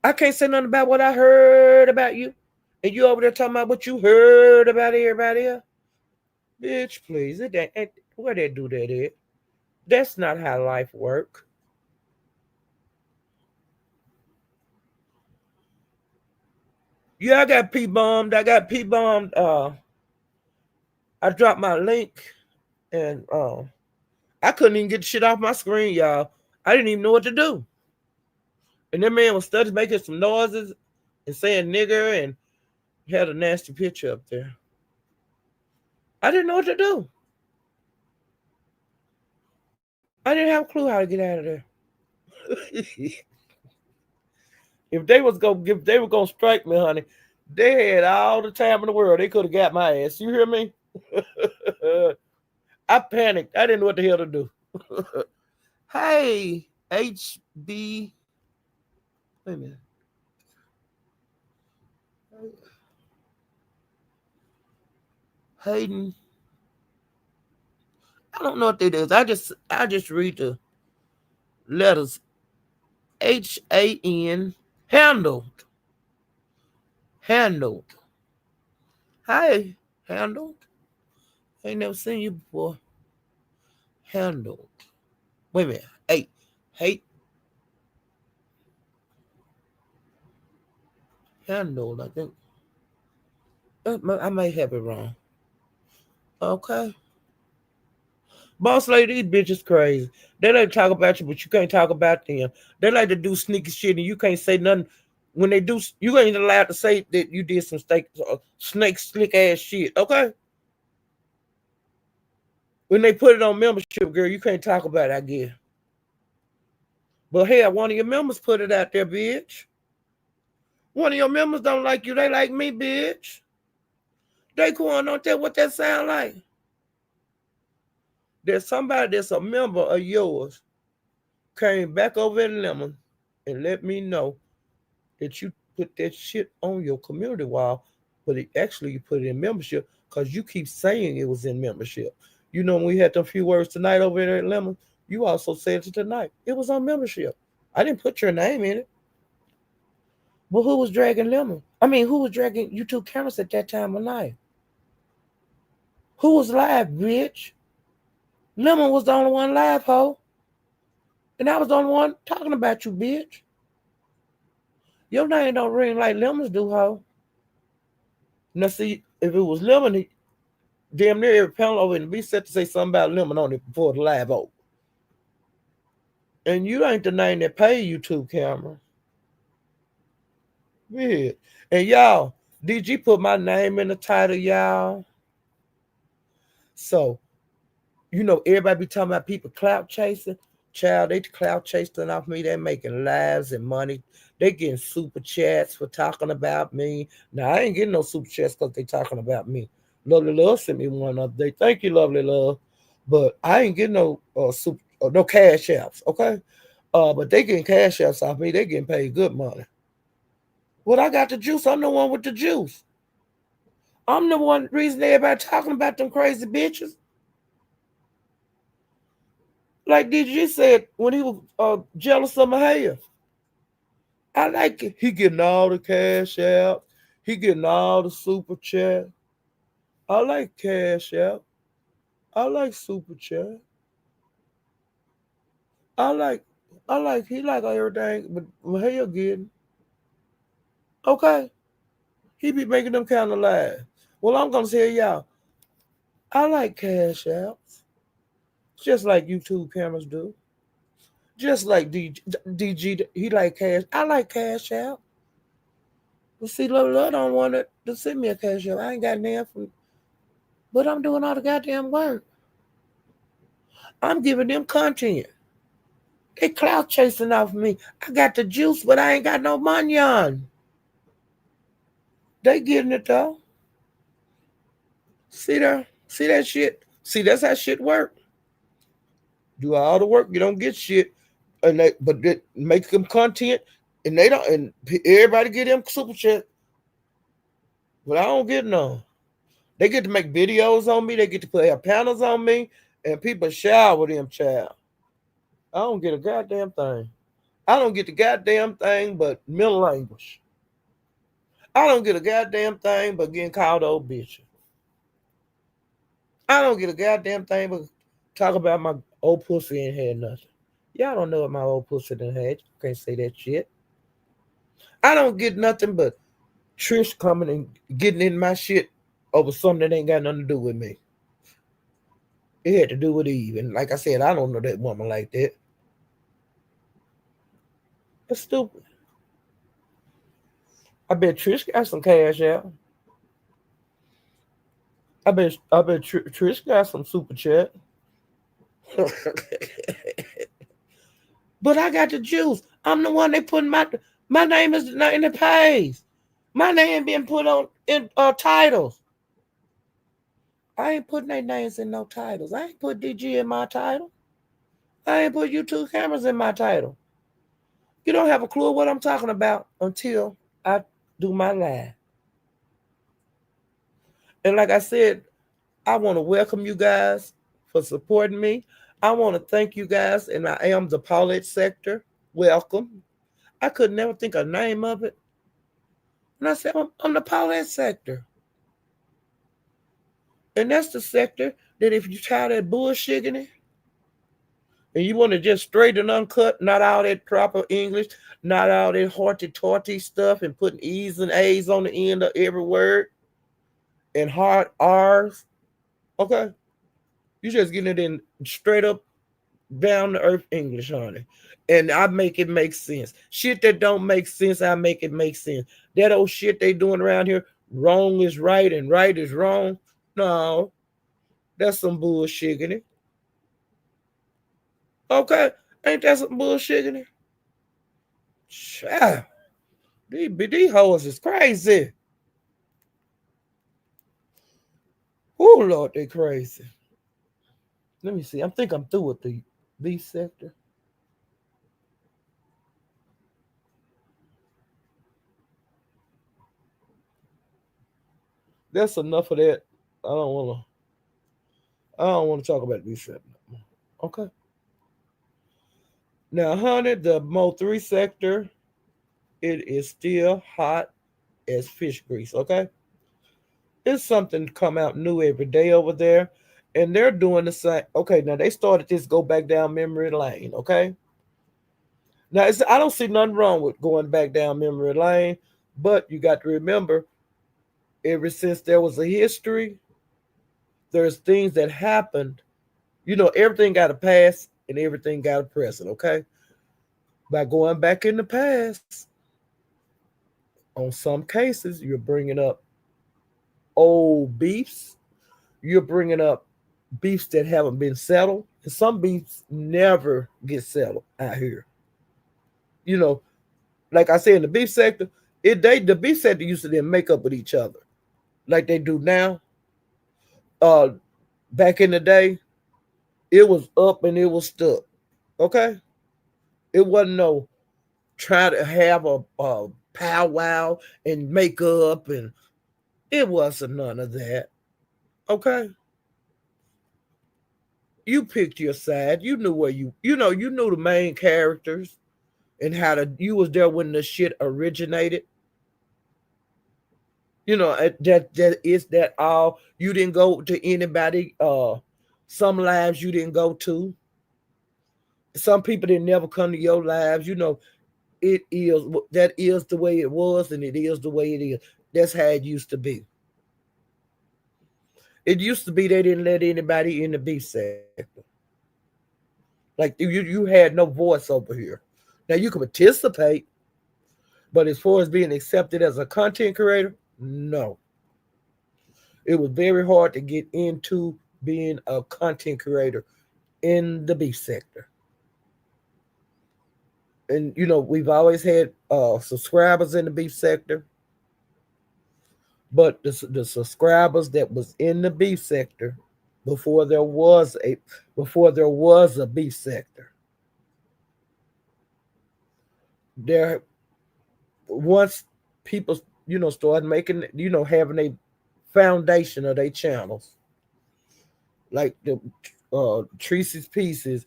I can't say nothing about what I heard about you. And you over there talking about what you heard about everybody else. Bitch, please. Where they do that at? That's not how life work. Yeah, I got P-bombed. I dropped my link and I couldn't even get the shit off my screen, y'all. I didn't even know what to do. And that man was studying making some noises and saying nigger and had a nasty picture up there. I didn't know what to do. I didn't have a clue how to get out of there. If they were gonna strike me, honey, they had all the time in the world. They could have got my ass. You hear me? I panicked. I didn't know what the hell to do. Hey, HB. Wait a minute. Hayden. I don't know what that is. I just read the letters HAN. Handled. Handled. Hi, handled. Ain't never seen you before. Handled. Wait a minute. Hey, handled. I think I may have it wrong. Okay. Boss lady, these bitches crazy. They like to talk about you, but you can't talk about them. They like to do sneaky shit, and you can't say nothing. When they do, you ain't allowed to say that you did some snake slick ass shit. Okay. When they put it on membership, girl, you can't talk about it, I guess. But hell, one of your members put it out there, bitch. One of your members don't like you. They like me, bitch. Daquan, don't tell what that sound like. There's somebody that's a member of yours came back over in Lemon and let me know that you put that shit on your community wall, but actually you put it in membership because you keep saying it was in membership. You know, when we had them few words tonight over there at Lemon, you also said it tonight. It was on membership. I didn't put your name in it. But who was dragging Lemon? I mean, who was dragging YouTube cameras at that time of night? Who was live, bitch? Lemon was the only one live, ho. And I was the only one talking about you, bitch. Your name don't ring like Lemon's do, ho. Now, see, if it was Lemon, damn near every panel over in the B set to say something about Lemon on it before the live over. And you ain't the name that pay YouTube camera. Yeah. And y'all, DG put my name in the title, y'all. So, you know, everybody be talking about people clout chasing. Child, they clout chasing off me. They making lives and money. They getting super chats for talking about me. Now, I ain't getting no super chats because they talking about me. Lovely Love sent me one other day. Thank you, Lovely Love. But I ain't getting no cash apps, okay? But they getting cash apps off me. They getting paid good money. Well, I got the juice. I'm the one with the juice. I'm the one reason everybody talking about them crazy bitches. Like DG said when he was jealous of my hair. I like it. He getting all the cash out. He getting all the super chat. I like cash out. I like super chat. I like he like everything, but Mahaya getting okay. He be making them kind of laugh. Well, I'm gonna tell y'all, I like cash outs, just like YouTube cameras do. Just like DG, he like cash. I like cash out. But see, Lord don't want to send me a cash out. I ain't got nothing from, but I'm doing all the goddamn work. I'm giving them content. They clout chasing off me. I got the juice, but I ain't got no money on. They getting it though. See there? See that shit? See, that's how shit work. Do all the work, you don't get shit. But they make them content, and they don't. And everybody get them super chat, but I don't get none. They get to make videos on me. They get to put have panels on me, and people shower them, child. I don't get a goddamn thing. I don't get the goddamn thing but mental anguish. I don't get a goddamn thing but getting called old bitch. I don't get a goddamn thing but talk about my old pussy ain't had nothing. Y'all don't know what my old pussy done had. You can't say that shit. I don't get nothing but Trish coming and getting in my shit over something that ain't got nothing to do with me. It had to do with Eve. And like I said, I don't know that woman like that. That's stupid. I bet Trish got some cash out. I bet Trish got some super chat. But I got the juice. I'm the one they putting my name is not in the page. My name being put on in titles. I ain't putting their names in no titles. I ain't put DG in my title. I ain't put YouTube cameras in my title. You don't have a clue what I'm talking about until I do my live. And like I said, I want to welcome you guys for supporting me. I want to thank you guys, and I am the Paulette sector. Welcome. I could never think of the name of it. And I said, I'm the Paulette sector. And that's the sector that if you tired of that bullshitting and you want to just straight and uncut, not all that proper English, not all that horty-torty stuff and putting E's and A's on the end of every word and hard R's, okay? You just getting it in straight up down to earth English, honey. And I make it make sense. Shit that don't make sense, I make it make sense. That old shit they doing around here, wrong is right and right is wrong. No, that's some bullshit. Okay, ain't that some bullshit? Child, these hoes is crazy. Oh Lord, they crazy. Let me see. I think I'm through with the B sector. That's enough of that. I don't wanna. I don't want to talk about B sector. Okay. Now, honey, the Mo3 sector, it is still hot as fish grease. Okay. It's something come out new every day over there, and they're doing the same. Okay, now they started this go back down memory lane. Okay. Now, I don't see nothing wrong with going back down memory lane, but you got to remember, ever since there was a history, there's things that happened. Everything got a past and everything got a present, okay? By going back in the past, on some cases, you're bringing up old beefs. You're bringing up beefs that haven't been settled. And some beefs never get settled out here. You know, like I said, in the beef sector, the beef sector used to then make up with each other like they do now. Uh, Back in the day, it was up and it was stuck. Okay, it wasn't no try to have a powwow and make up, and it wasn't none of that. Okay, you picked your side. You knew where you knew the main characters and you was there when the shit originated. That is that all. You didn't go to anybody. Some lives you didn't go to. Some people didn't never come to your lives. It is that is the way it was, and it is the way it is. That's how it used to be. It used to be they didn't let anybody in the B sector. Like you had no voice over here. Now you can participate, but as far as being accepted as a content creator, no. It was very hard to get into being a content creator in the beef sector. And we've always had subscribers in the beef sector, but the subscribers that was in the beef sector before there was a beef sector, there once people started making having a foundation of their channels, like the Tracy's Pieces,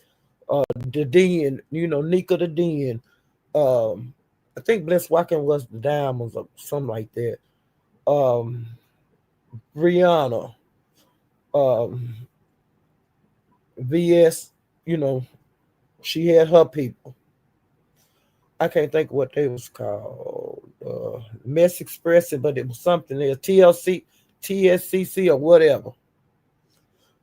the Den, Nika the Den, I think Bless Walking was the Diamonds or something like that. Rihanna, um, VS, she had her people. I can't think what they was called. Mess Expressive, but it was something there. TLC, TSCC, or whatever.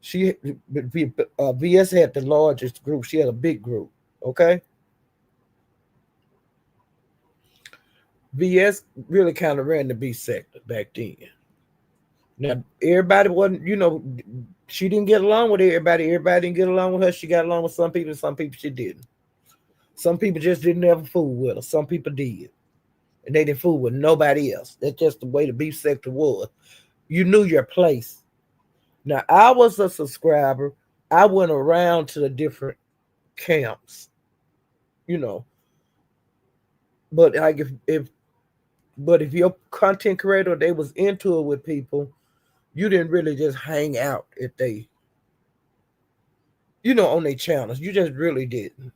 She VS had the largest group. She had a big group. Okay. VS really kind of ran the B sector back then. Now everybody wasn't, she didn't get along with everybody. Everybody didn't get along with her. She got along with some people, some people she didn't. Some people just didn't ever fool with her. Some people did. And they didn't fool with nobody else. That's just the way the beef sector was. You knew your place. Now, I was a subscriber. I went around to the different camps, you know. But like if your content creator they was into it with people, you didn't really just hang out if they on their channels. You just really didn't.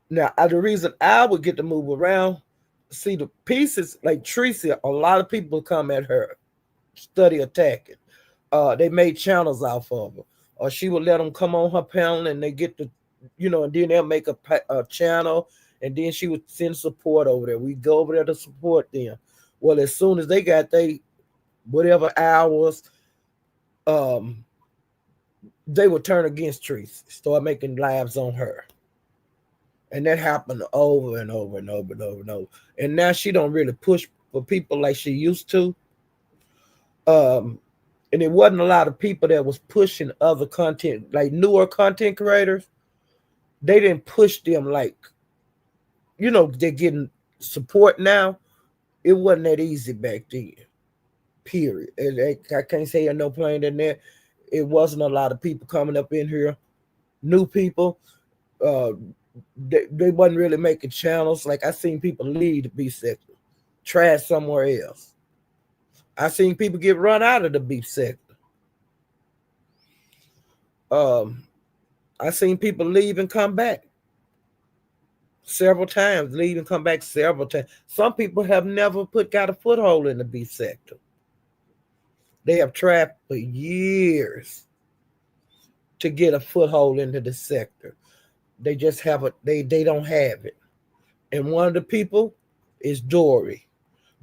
Now, the reason I would get to move around, see the pieces like Tracy, a lot of people come at her, study attacking. They made channels off of her, or she would let them come on her panel and they get the, and then they'll make a channel, and then she would send support over there. We go over there to support them. Well, as soon as they got they whatever hours, um, they would turn against Tracy, start making lives on her. And that happened over and over and over and over and over. And now she don't really push for people like she used to. And it wasn't a lot of people that was pushing other content, like newer content creators. They didn't push them like, they're getting support now. It wasn't that easy back then. Period. And I can't say no plain than that. It wasn't a lot of people coming up in here, new people. They wasn't really making channels. Like I seen people leave the beef sector, trash somewhere else. I seen people get run out of the beef sector. I seen people leave and come back several times. Leave and come back several times. Some people have never got a foothold in the beef sector. They have tried for years to get a foothold into the sector. They just have they don't have it. And one of the people is Dory.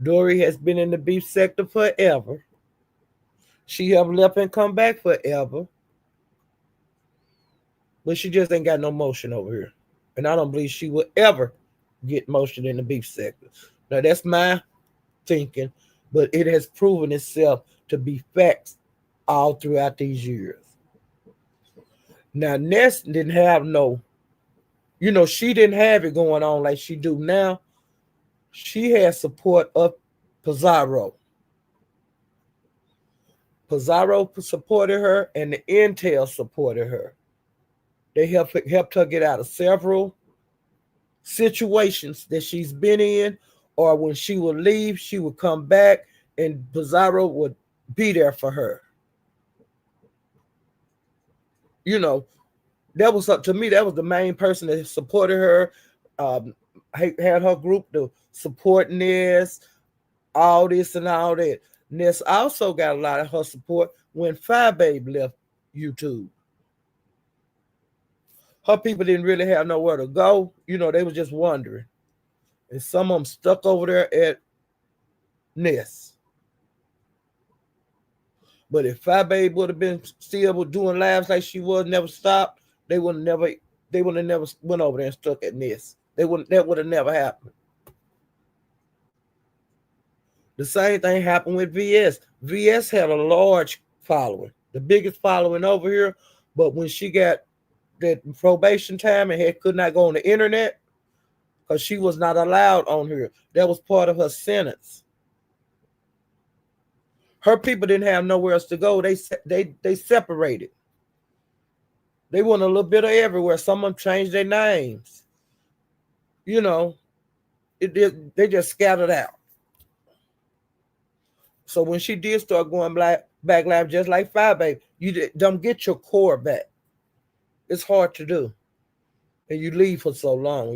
Dory has been in the beef sector forever. She have left and come back forever. But she just ain't got no motion over here. And I don't believe she will ever get motion in the beef sector. Now that's my thinking, but it has proven itself to be facts all throughout these years. Now Ness didn't have she didn't have it going on like she do now. She had support of Pizarro. Pizarro supported her and the Intel supported her. They helped her get out of several situations that she's been in, or when she would leave, she would come back and Pizarro would be there for her. That was up to me. That was the main person that supported her. Had her group to support Ness, all this and all that. Ness also got a lot of her support when Babe left YouTube. Her people didn't really have nowhere to go. They were just wondering. And some of them stuck over there at Ness. But if Babe would have been still doing lives like she was, never stopped, they would have never went over there and stuck at Ness. That would have never happened. The same thing happened with VS. VS had a large following, the biggest following over here. But when she got that probation time and could not go on the internet because she was not allowed on here, that was part of her sentence. Her people didn't have nowhere else to go. They separated. They went a little bit of everywhere. Some of them changed their names. They just scattered out. So when she did start going back live, just like Babe, you don't get your core back. It's hard to do. And you leave for so long,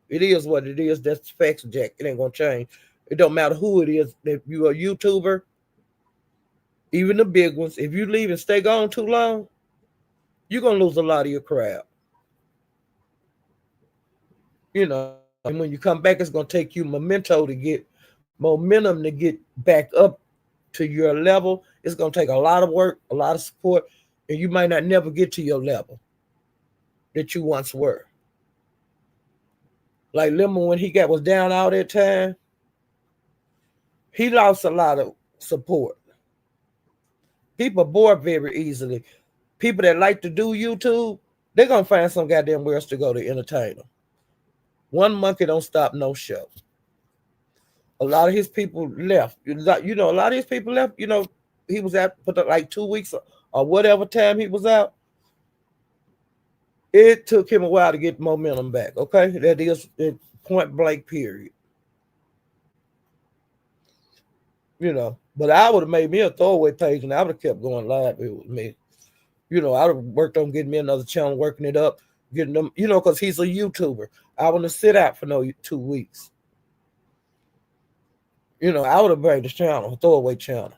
It is what it is. That's facts, Jack. It ain't going to change. It don't matter who it is. If you're a YouTuber, even the big ones, if you leave and stay gone too long, you're going to lose a lot of your crowd. And when you come back, it's going to take you momentum to get back up to your level. It's going to take a lot of work, a lot of support, and you might not never get to your level that you once were. Like Lemon, when he was down all that time, he lost a lot of support. People bored very easily. People that like to do YouTube, they're going to find some goddamn where else to go to entertain them. One monkey don't stop no show. A lot of his people left. A lot of his people left. He was out for like 2 weeks or whatever time he was out. It took him a while to get momentum back. Okay, that is point blank period. But I would have made me a throwaway page and I would have kept going live. It was me. I would have worked on getting me another channel, working it up, getting them, because he's a YouTuber. I wouldn't sit out for no 2 weeks. I would have made the channel, a throwaway channel.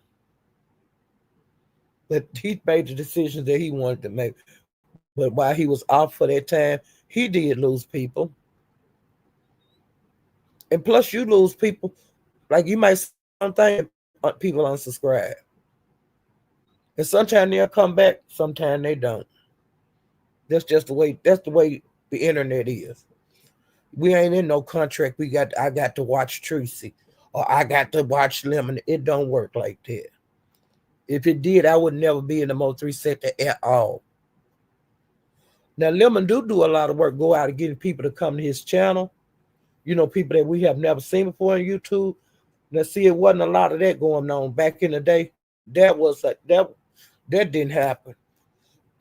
But he made the decisions that he wanted to make. But while he was off for that time, he did lose people. And plus, you lose people. Like, you might say one thing, people unsubscribe. And sometimes they'll come back, sometimes they don't. That's the way the internet is. We ain't in no contract. I got to watch Tracy or I got to watch Lemon. It don't work like that. If it did, I would never be in the Mo3 sector at all. Now, Lemon do a lot of work, go out and getting people to come to his channel. People that we have never seen before on YouTube. Now, see, it wasn't a lot of that going on back in the day. That didn't happen.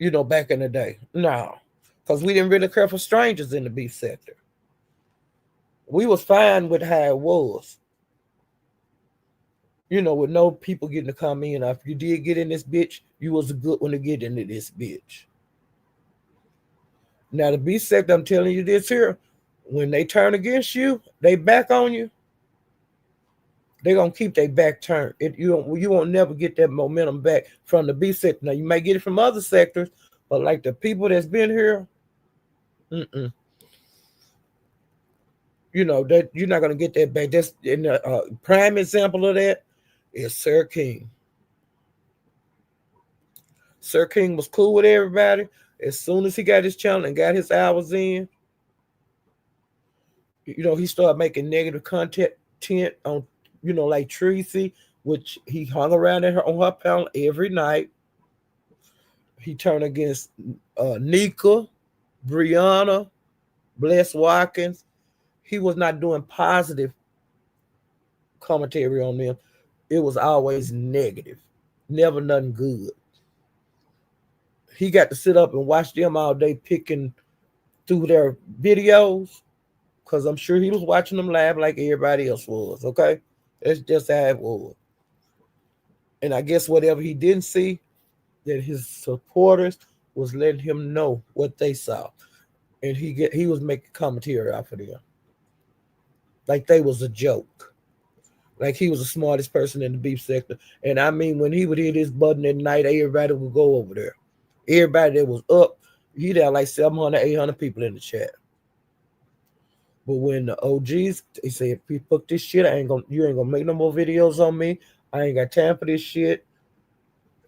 Back in the day. No, because we didn't really care for strangers in the beef sector. We was fine with how it was. With no people getting to come in. If you did get in this bitch, you was a good one to get into this bitch. Now the beef sector, I'm telling you this here, when they turn against you, they back on you. They're gonna keep their back turned. You won't never get that momentum back from the beef sector. Now you might get it from other sectors, but like the people that's been here, that you're not gonna get that back. That's in the prime example of that is Sir King. Sir King was cool with everybody. As soon as he got his channel and got his hours in, he started making negative content on, like Tracy, which he hung around on her panel every night. He turned against Nika, Brianna, Bless Watkins. He was not doing positive commentary on them. It was always negative, never nothing good. He got to sit up and watch them all day picking through their videos, because I'm sure he was watching them live like everybody else was, okay? That's just how it was. And I guess whatever he didn't see, that his supporters was letting him know what they saw. And he was making commentary off of them. Like they was a joke. Like he was the smartest person in the beef sector. And I mean, when he would hit his button at night, everybody would go over there. Everybody that was up, he'd have like 700, 800 people in the chat. But when the OGs, they say, if you fuck this shit, you ain't gonna make no more videos on me. I ain't got time for this shit.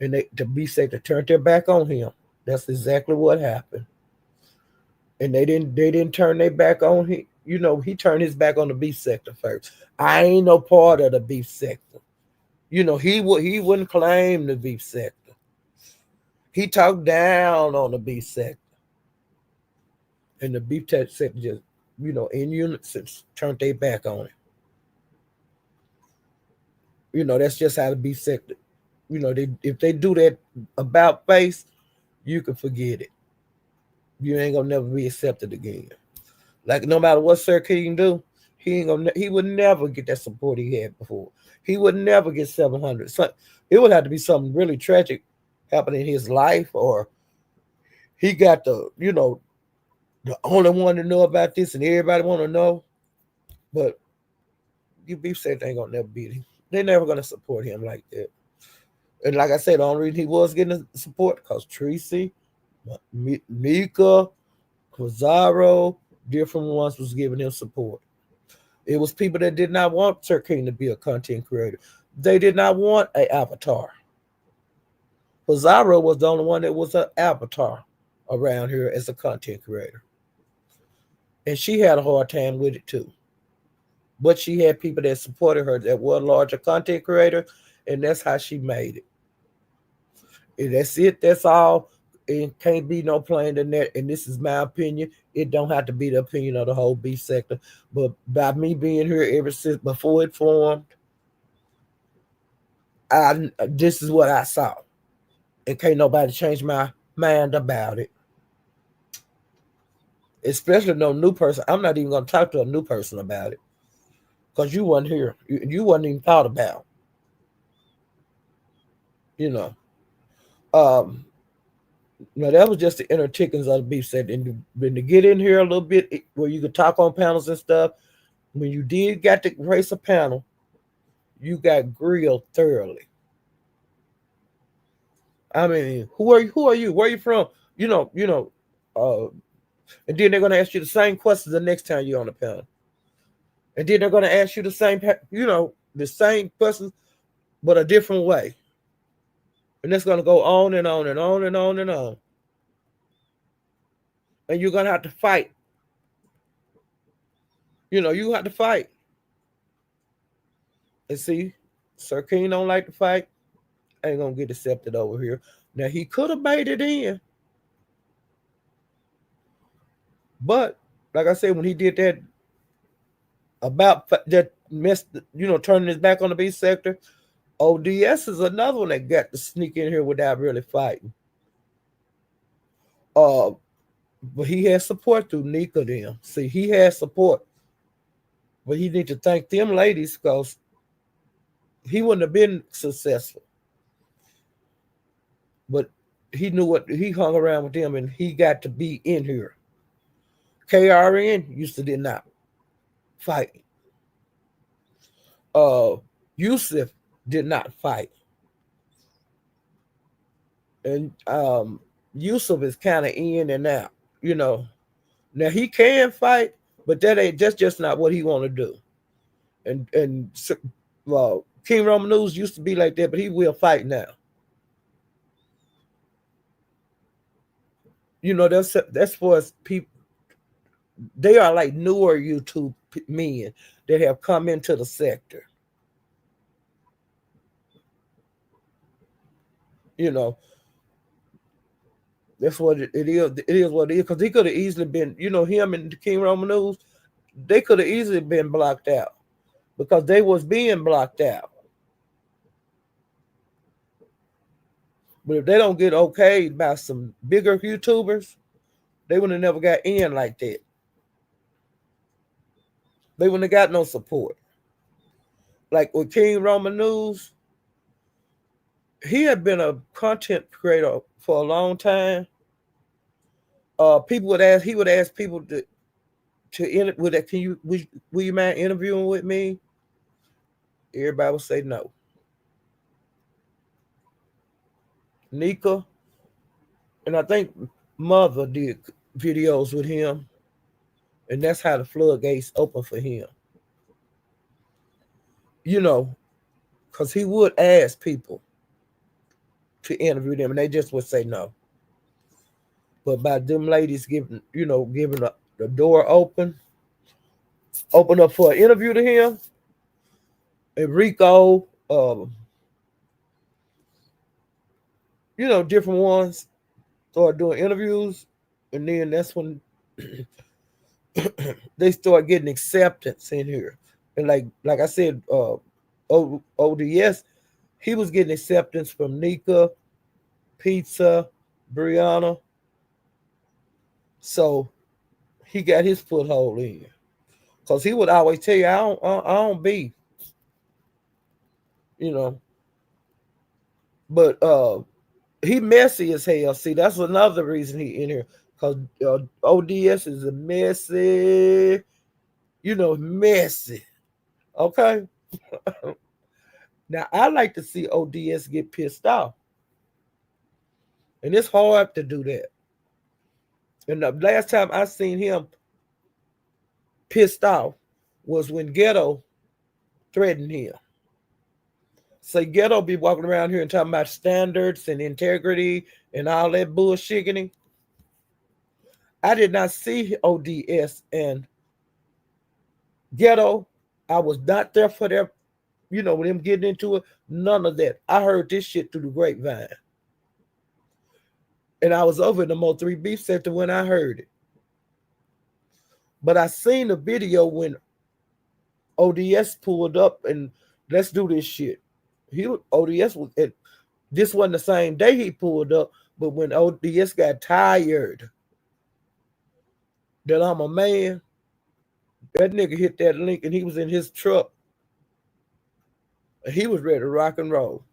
And the beef sector turned their back on him. That's exactly what happened. And they didn't turn their back on him. He turned his back on the beef sector first. I ain't no part of the beef sector. He wouldn't claim the beef sector. He talked down on the beef sector. And the beef sector just, in unison, turned their back on it. That's just how the beef sector, if they do that about face, you can forget it. You ain't gonna never be accepted again. Like no matter what Sir King do, he would never get that support he had before. He would never get 700. So it would have to be something really tragic happen in his life, or he got the only one to know about this and everybody want to know. But you beef sector ain't gonna never beat him. They're never gonna support him like that. And like I said, the only reason he was getting the support because Tracy, Mika, Cazaro, different ones was giving him support. It was people that did not want Sir King to be a content creator. They did not want an avatar. Cazaro was the only one that was an avatar around here as a content creator. And she had a hard time with it too. But she had people that supported her that were larger content creators, and that's how she made it. And that's it. That's all. It can't be no plain than that. And this is my opinion. It don't have to be the opinion of the whole beef sector. But by me being here ever since before it formed, this is what I saw. And can't nobody change my mind about it. Especially no new person. I'm not even going to talk to a new person about it. Because you wasn't here. You wasn't even thought about. Now that was just the inner chickens of the beef set. And when to get in here a little bit, where you could talk on panels and stuff. When you did got to grace a panel, you got grilled thoroughly. I mean, who are you? Who are you? Where are you from? You know. Uh, and then they're gonna ask you the same questions the next time you're on the panel. And then they're gonna ask you the same, the same questions, but a different way. And it's gonna go on and on and on and on and on. And you're gonna have to fight. You have to fight. And see, Sir King don't like to fight. Ain't gonna get accepted over here. Now he could have made it in, but like I said, when he did that about that messed, turning his back on the B sector, ODS is another one that got to sneak in here without really fighting. Uh, but he has support through Nika them. See, he has support, but he need to thank them ladies because he wouldn't have been successful. But he knew what he hung around with them, and he got to be in here. KRN used to did not fight. Yusuf did not fight, and Yusuf is kind of in and out. Now he can fight, but that's just not what he want to do. And King Roman News used to be like that, but he will fight now. That's for us people. They are like newer YouTube men that have come into the sector. That's what it is. It is what it is. Because he could have easily been, him and the King Roman News, they could have easily been blocked out because they was being blocked out. But if they don't get okayed by some bigger YouTubers, they would have never got in like that. They wouldn't have got no support. Like with King Roman News, he had been a content creator for a long time. People would ask, he would ask people will you mind interviewing with me? Everybody would say no. Nika, and I think Mother did videos with him, and that's how the floodgates open for him. Because he would ask people to interview them, and they just would say no. But by them ladies giving the door open up for an interview to him, Enrico, different ones start doing interviews, and then that's when they start getting acceptance in here. And like I said, ODS, he was getting acceptance from Nika, Pizza, Brianna. So he got his foothold in. Because he would always tell you, I don't beef. But he messy as hell. See, that's another reason he in here. Because ODS is a messy, messy. Okay? Now, I like to see ODS get pissed off. And it's hard to do that. And the last time I seen him pissed off was when Ghetto threatened him. So Ghetto be walking around here and talking about standards and integrity and all that bullshitting. I did not see ODS and Ghetto. I was not there for their, with them getting into it. None of that. I heard this shit through the grapevine. And I was over in the Mo 3 Beef Center when I heard it. But I seen the video when ODS pulled up and let's do this shit. ODS was at, this wasn't the same day he pulled up, but when ODS got tired that I'm a man, that nigga hit that link and he was in his truck. And he was ready to rock and roll.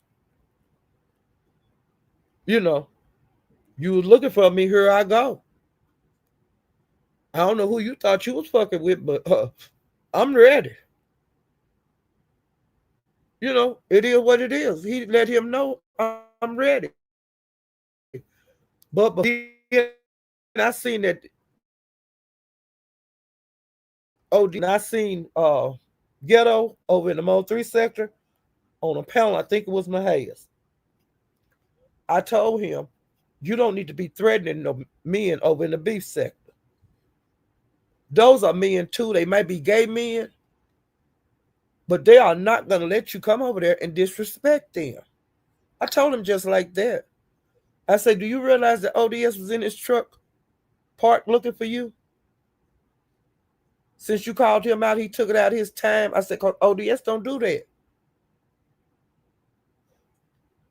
You was looking for me, here I go. I don't know who you thought you was fucking with, but I'm ready. You know, it is what it is. He let him know I'm ready. But then I seen that OD, and I seen Ghetto over in the Mo 3 sector on a panel. I think it was Mahias. I told him, you don't need to be threatening the men over in the beef sector. Those are men too. They might be gay men, but they are not going to let you come over there and disrespect them. I told him just like that. I said, do you realize that ODS was in his truck parked looking for you? Since you called him out, he took it out his time. I said, ODS don't do that.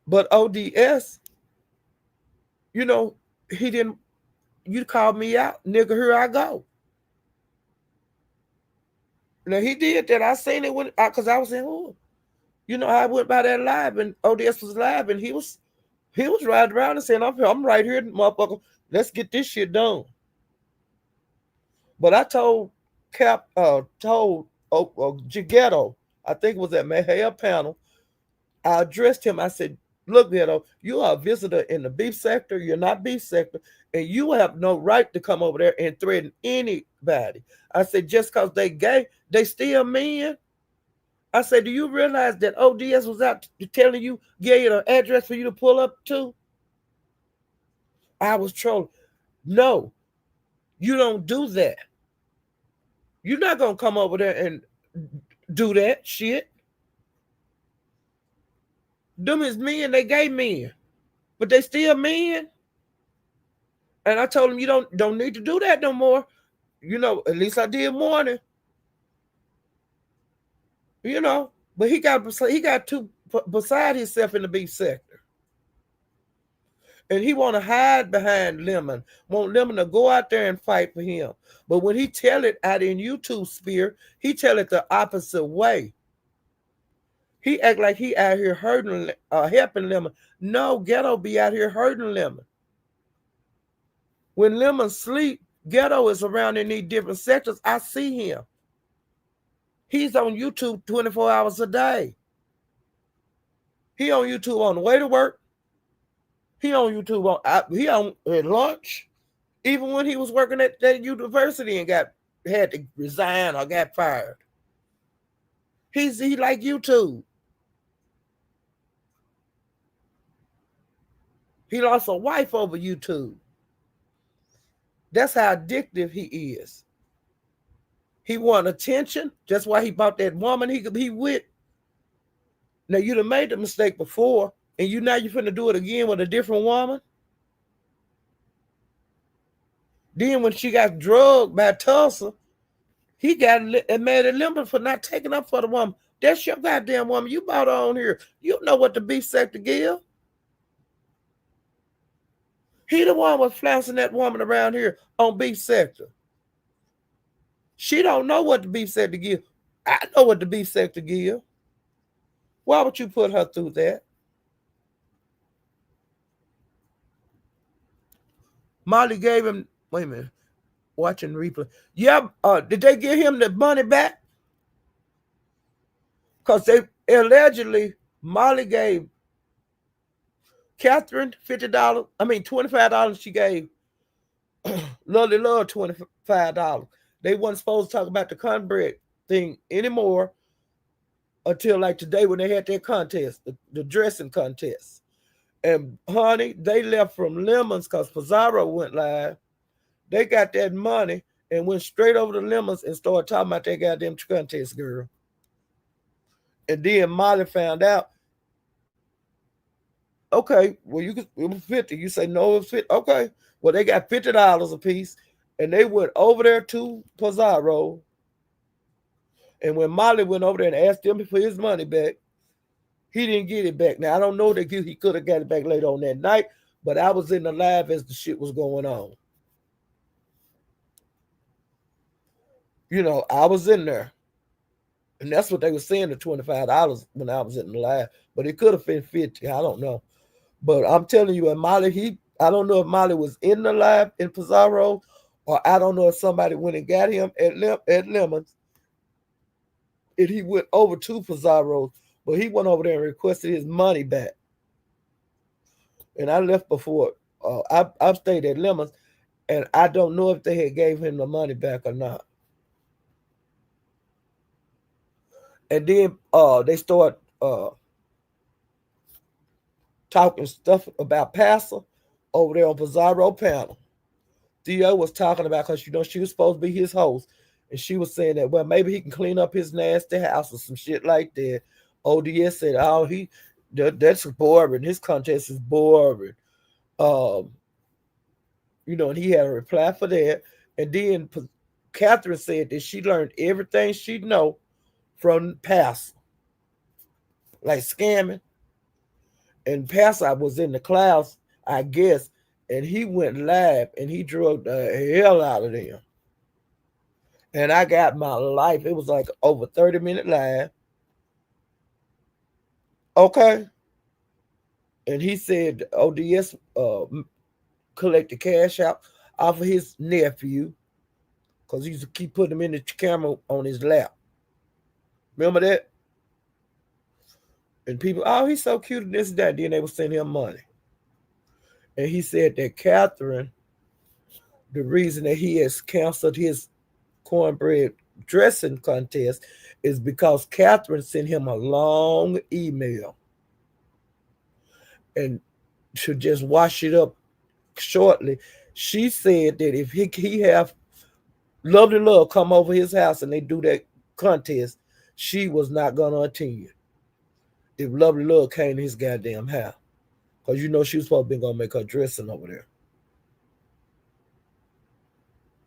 But ODS, you know, he didn't, you called me out, nigga, here I go. Now he did that. I seen it when, because I was in, oh, you know, I went by that live and ODS was live and he was riding around and saying, I'm right here, motherfucker. Let's get this shit done. But I told Ghetto, I think it was at Mayhair panel, I addressed him. I said, look, Ghetto, you are a visitor in the beef sector. You're not beef sector. And you have no right to come over there and threaten anybody. I said, just because they gay, they still men. I said, do you realize that ODS was out telling you, gave you an address for you to pull up to? I was trolling. No, you don't do that. You're not going to come over there and do that shit. Them is men, they gay men. But they still men. And I told him, you don't need to do that no more. You know, at least I did warning. You know, but he got too beside himself in the beef sector. And he want to hide behind Lemon. Want Lemon to go out there and fight for him. But when he tell it out in YouTube sphere, he tell it the opposite way. He act like he out here hurting, helping Lemon. No, Ghetto be out here hurting Lemon. When Lemon sleep, Ghetto is around in these different sectors. I see him. He's on YouTube 24 hours a day. He on YouTube on the way to work. He on YouTube at lunch. Even when he was working at that university and had to resign or got fired. He like YouTube. He lost a wife over YouTube. That's how addictive he is. He want attention. That's why he bought that woman he could be with. Now you done made the mistake before, and you finna do it again with a different woman. Then when she got drugged by Tulsa, he got mad at Limber for not taking up for the woman. That's your goddamn woman. You bought her on here. You know what the beef sector give. He the one was flouncing that woman around here on beef sector. She don't know what the beef sector give. I know what the beef sector give. Why would you put her through that? Molly gave him, wait a minute, watching replay. Yeah, did they give him the money back? Because they allegedly, Molly gave Catherine $50. I mean, $25 she gave Lovely Love $25. They wasn't supposed to talk about the cornbread thing anymore until like today when they had their contest, the dressing contest. And honey, they left from Lemons because Pizarro went live. They got that money and went straight over to Lemons and started talking about that goddamn contest, girl. And then Molly found out, okay, well, it was 50. You say no, it was 50. Okay. Well, they got $50 a piece. And they went over there to Pizarro. And when Molly went over there and asked him for his money back, he didn't get it back. Now, I don't know that he could have got it back later on that night, but I was in the live as the shit was going on. You know, I was in there. And that's what they were saying, the $25 when I was in the live. But it could have been 50. I don't know. But I'm telling you, and Molly, I don't know if Molly was in the lab in Pizarro, or I don't know if somebody went and got him at Lemons, and he went over to Pizarro, but he went over there and requested his money back. And I left before. I stayed at Lemons, and I don't know if they had gave him the money back or not. And then they start talking stuff about Pastor over there on Pizarro panel. Theo was talking about, because she was supposed to be his host, and she was saying that, well, maybe he can clean up his nasty house or some shit like that. ODS said, oh, that's boring. His contest is boring. Um, and he had a reply for that. And then Catherine said that she learned everything she know from Pastor, like scamming. And Pastor was in the clouds, I guess, and he went live and he drug the hell out of them. And I got my life. It was like over 30-minute live. Okay. And he said ODS collected cash out off of his nephew, because he used to keep putting him in the camera on his lap. Remember that? And people, oh, he's so cute and this and that. Then they would send him money. And he said that Catherine, the reason that he has canceled his cornbread dressing contest is because Catherine sent him a long email and should just wash it up shortly. She said that if he have Lovely Love come over his house and they do that contest, she was not gonna attend if Lovely Love came to his goddamn house, because she was supposed to be gonna make her dressing over there.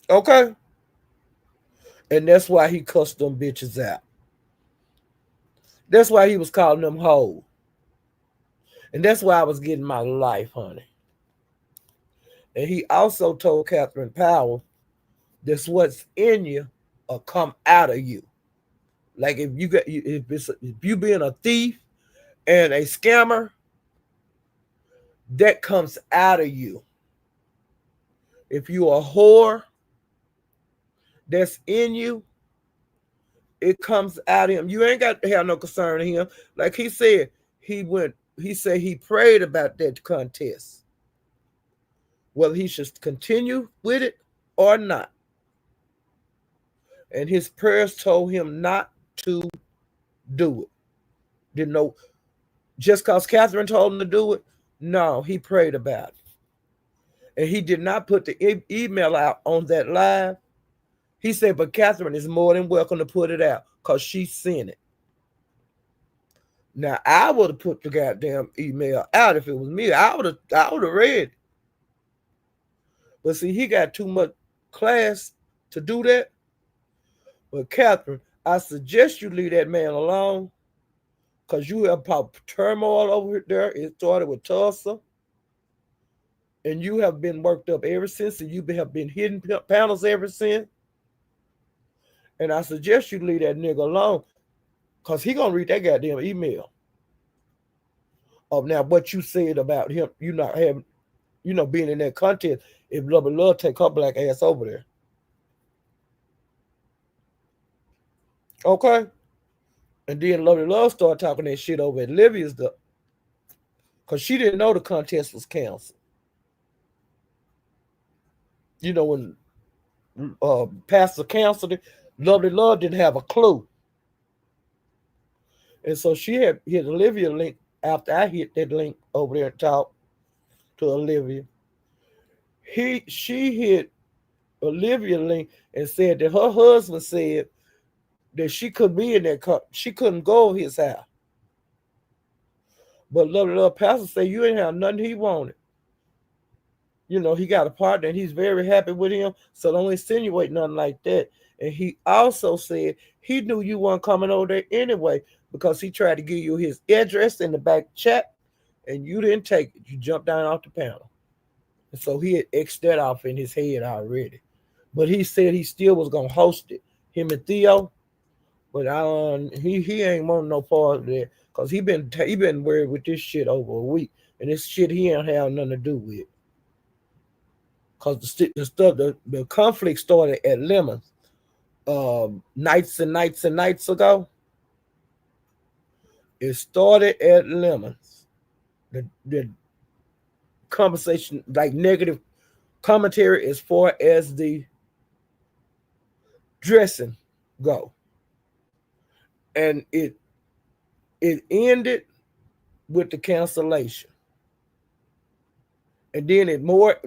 Okay. And that's why he cussed them bitches out. That's why he was calling them hoes. And that's why I was getting my life, honey. And he also told Catherine Powell, that's what's in you or come out of you. Like if you being a thief and a scammer, that comes out of you. If you a whore, that's in you, it comes out of him. You ain't got to have no concern of him. Like he said, he said he prayed about that contest, whether he should continue with it or not. And his prayers told him not to do it. Didn't know, just because Catherine told him to do it. No, he prayed about it. And he did not put the email out on that live. He said, but Catherine is more than welcome to put it out because she sent it. Now, I would have put the goddamn email out if it was me. I would have read it. But see, he got too much class to do that. But Catherine, I suggest you leave that man alone, because you have turmoil over there. It started with Tulsa. And you have been worked up ever since, and you have been hitting panels ever since. And I suggest you leave that nigga alone, because he going to read that goddamn email of now what you said about him, you not having, being in that contest. If Lovely Love take her black ass over there. Okay? And then Lovely Love started talking that shit over at Livia's stuff, because she didn't know the contest was canceled. When Pastor canceled it, Lovely Love didn't have a clue. And so she had hit Olivia link after I hit that link over there and talked to Olivia. She hit Olivia link and said that her husband said that she couldn't be in that car. She couldn't go to his house. But Lovely Love Pastor said you ain't have nothing he wanted. He got a partner and he's very happy with him. So don't insinuate nothing like that. And he also said he knew you weren't coming over there anyway, because he tried to give you his address in the back chat and you didn't take it. You jumped down off the panel. And so he had X'd that off in his head already. But he said he still was going to host it, him and Theo. But he ain't want no part of that, because he been worried with this shit over a week. And this shit he ain't have nothing to do with. because the conflict started at Lemons nights and nights and nights ago. It started at Lemons. The conversation, like negative commentary as far as the dressing go, and it ended with the cancellation, and then it more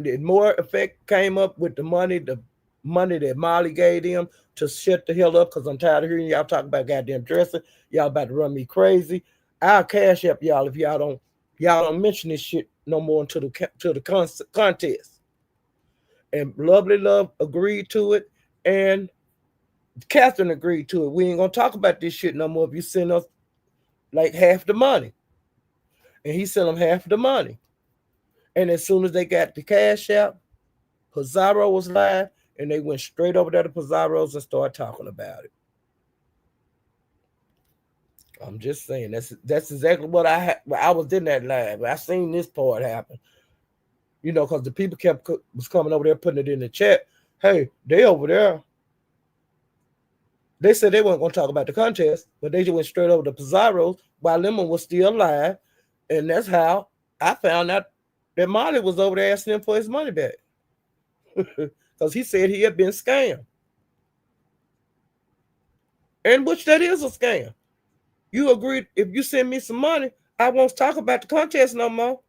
effect came up with the money that Molly gave them to shut the hell up, because I'm tired of hearing y'all talk about goddamn dressing. Y'all about to run me crazy. I'll cash up y'all if y'all don't mention this shit no more until the contest. And Lovely Love agreed to it, and Catherine agreed to it. We ain't gonna talk about this shit no more if you send us like half the money. And he sent them half the money. And as soon as they got the cash out, Pizarro was live, and they went straight over there to Pizarro's and started talking about it. I'm just saying that's exactly what I was in that live. I seen this part happen. Because the people was coming over there putting it in the chat. Hey, they over there. They said they weren't going to talk about the contest, but they just went straight over to Pizarro's while Lemon was still alive, and that's how I found out that Molly was over there asking him for his money back, because he said he had been scammed, and which that is a scam. You agreed, if you send me some money, I won't talk about the contest no more.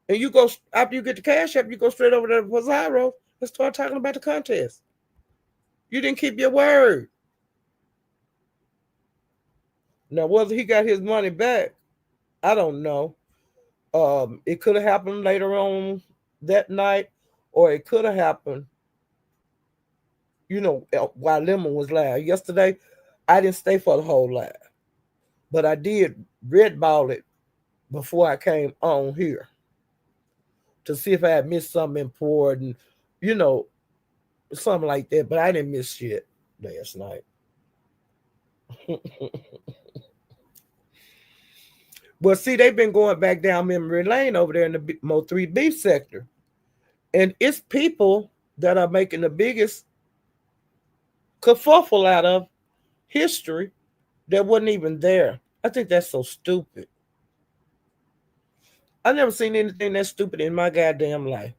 And you go, after you get the cash up, you go straight over to Pizarro and start talking about the contest. You didn't keep your word. Now, whether he got his money back, I don't know. It could have happened later on that night, or it could have happened, while Lemon was live. Yesterday, I didn't stay for the whole live, but I did red ball it before I came on here to see if I had missed something important, you know, something like that. But I didn't miss shit last night. But see, they've been going back down memory lane over there in the Mo3 beef sector. And it's people that are making the biggest kerfuffle out of history that wasn't even there. I think that's so stupid. I never seen anything that stupid in my goddamn life.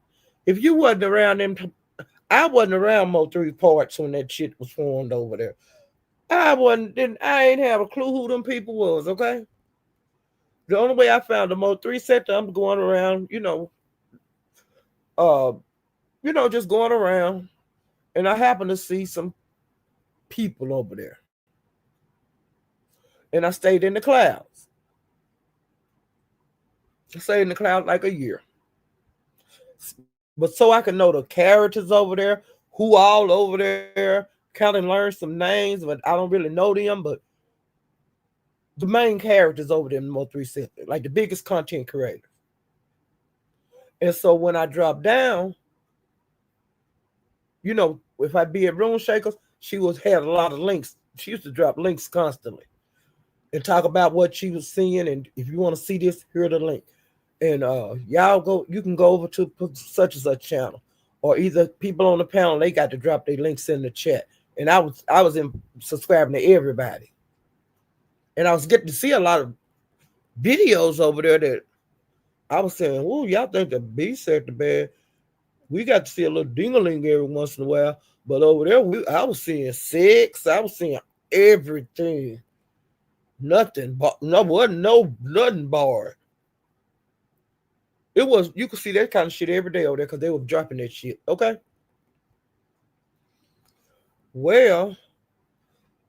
If you wasn't around them, I wasn't around Mo3 parts when that shit was formed over there. I ain't have a clue who them people was, okay? The only way I found the Mo3 sector, I'm going around, uh, just going around, and I happened to see some people over there. And I stayed in the clouds. I stayed in the clouds like a year. But so I can know the characters over there, who all over there, kind of learn some names, but I don't really know them, but the main characters over there in the Mo3 sector, like the biggest content creators. And so when I dropped down, if I be at Room Shakers, she had a lot of links. She used to drop links constantly and talk about what she was seeing. And if you want to see this, here the link. And you can go over to such and such channel, or either people on the panel, they got to drop their links in the chat. And I was subscribing to everybody. And I was getting to see a lot of videos over there that I was saying, "Oh, y'all think the B sector bad? We got to see a little dingaling every once in a while." But over there, I was seeing sex. I was seeing everything. Nothing, but nothing barred. It was, you could see that kind of shit every day over there because they were dropping that shit. Okay. Well,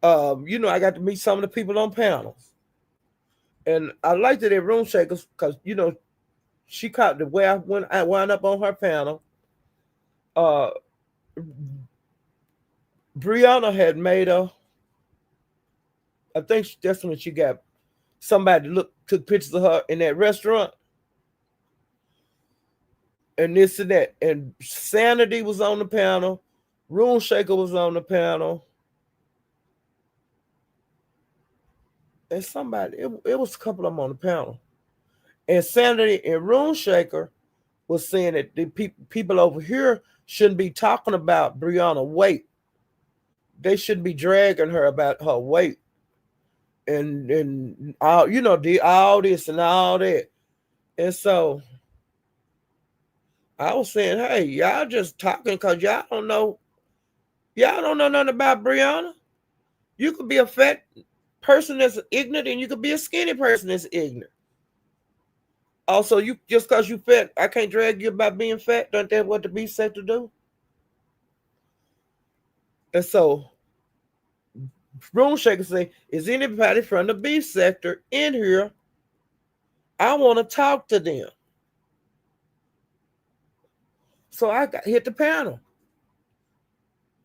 I got to meet some of the people on panels. And I liked it at Room Shakers because, she caught the way I wound up on her panel. Brianna had made I think that's when she got somebody took pictures of her in that restaurant. And this and that. And Sanity was on the panel. Room Shaker was on the panel. And somebody, it was a couple of them on the panel. And Sanity and Room Shaker was saying that the people over here shouldn't be talking about Brianna weight. They shouldn't be dragging her about her weight and all all this and all that. And so I was saying, hey, y'all just talking because y'all don't know nothing about Brianna. You could be a fat person that's ignorant, and you could be a skinny person that's ignorant. Also, you just because you fat, I can't drag you about being fat. Don't that what the B sector do? And so Room Shaker say, is anybody from the B sector in here? I want to talk to them. So I hit the panel.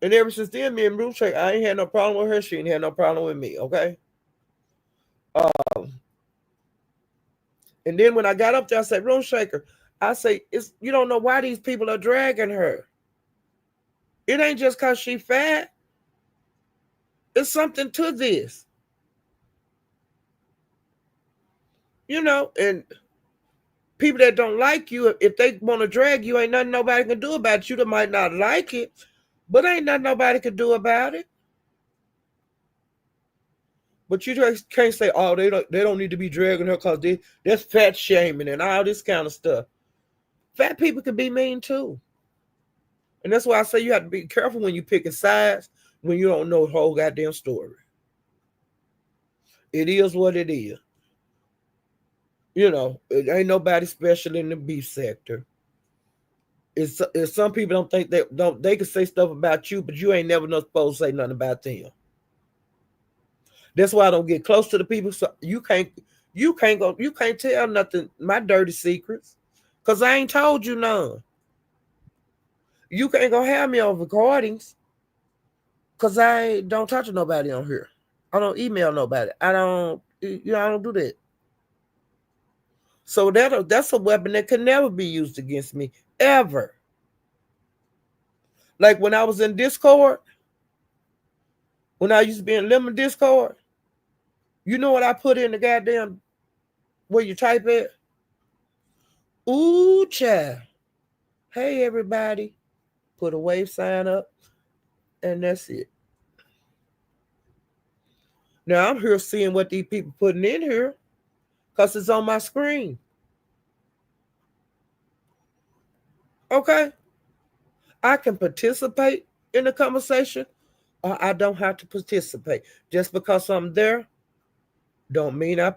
And ever since then, me and Room Shaker, I ain't had no problem with her. She ain't had no problem with me, okay? And then when I got up there, I said, Room Shaker, I say, you don't know why these people are dragging her. It ain't just because she fat. It's something to this. And people that don't like you, if they want to drag you, ain't nothing nobody can do about it. You that might not like it, but ain't nothing nobody can do about it. But you just can't say, oh, they don't need to be dragging her because that's fat shaming and all this kind of stuff. Fat people can be mean too. And that's why I say you have to be careful when you picking sides when you don't know the whole goddamn story. It is what it is. It ain't nobody special in the beef sector. It's some people don't think they can say stuff about you, but you ain't never supposed to say nothing about them. That's why I don't get close to the people. So you can't tell nothing, my dirty secrets, because I ain't told you none. You can't go have me on recordings because I don't talk to nobody on here. I don't email nobody. I don't do that. So that's a weapon that can never be used against me, ever. Like when I was in Discord, when I used to be in Lemon Discord, you know what I put in the goddamn, where you type it? Ooh, child. Hey, everybody. Put a wave sign up, and that's it. Now I'm here seeing what these people putting in here because it's on my screen. Okay? I can participate in the conversation, or I don't have to participate. Just because I'm there, don't mean I.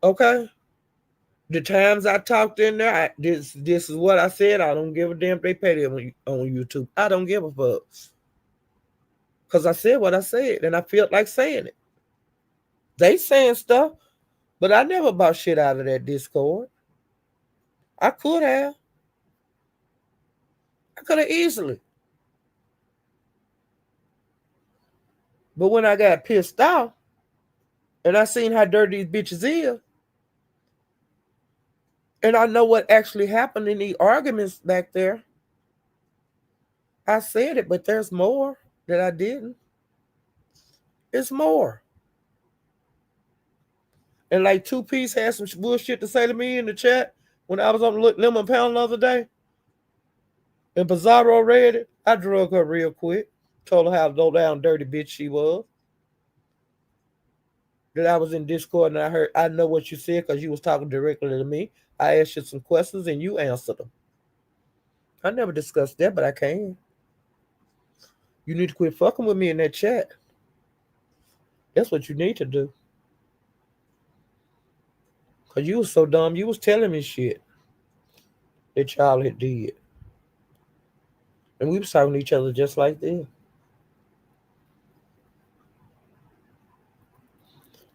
Okay? The times I talked in there, this is what I said. I don't give a damn if they pay them on YouTube. I don't give a fuck. Because I said what I said, and I felt like saying it. They saying stuff, but I never bought shit out of that Discord. I could have. I could have easily. But when I got pissed off, and I seen how dirty these bitches is, and I know what actually happened in the arguments back there, I said it, but there's more that I didn't. It's more. And like 2Piece had some bullshit to say to me in the chat when I was on the Lemon Pound the other day. And Pizarro read it. I drug her real quick. Told her how low down dirty bitch she was. That I was in Discord and I know what you said because you was talking directly to me. I asked you some questions and you answered them. I never discussed that, but I can. You need to quit fucking with me in that chat. That's what you need to do. Because you was so dumb. You was telling me shit that y'all had did. And we was talking to each other just like this.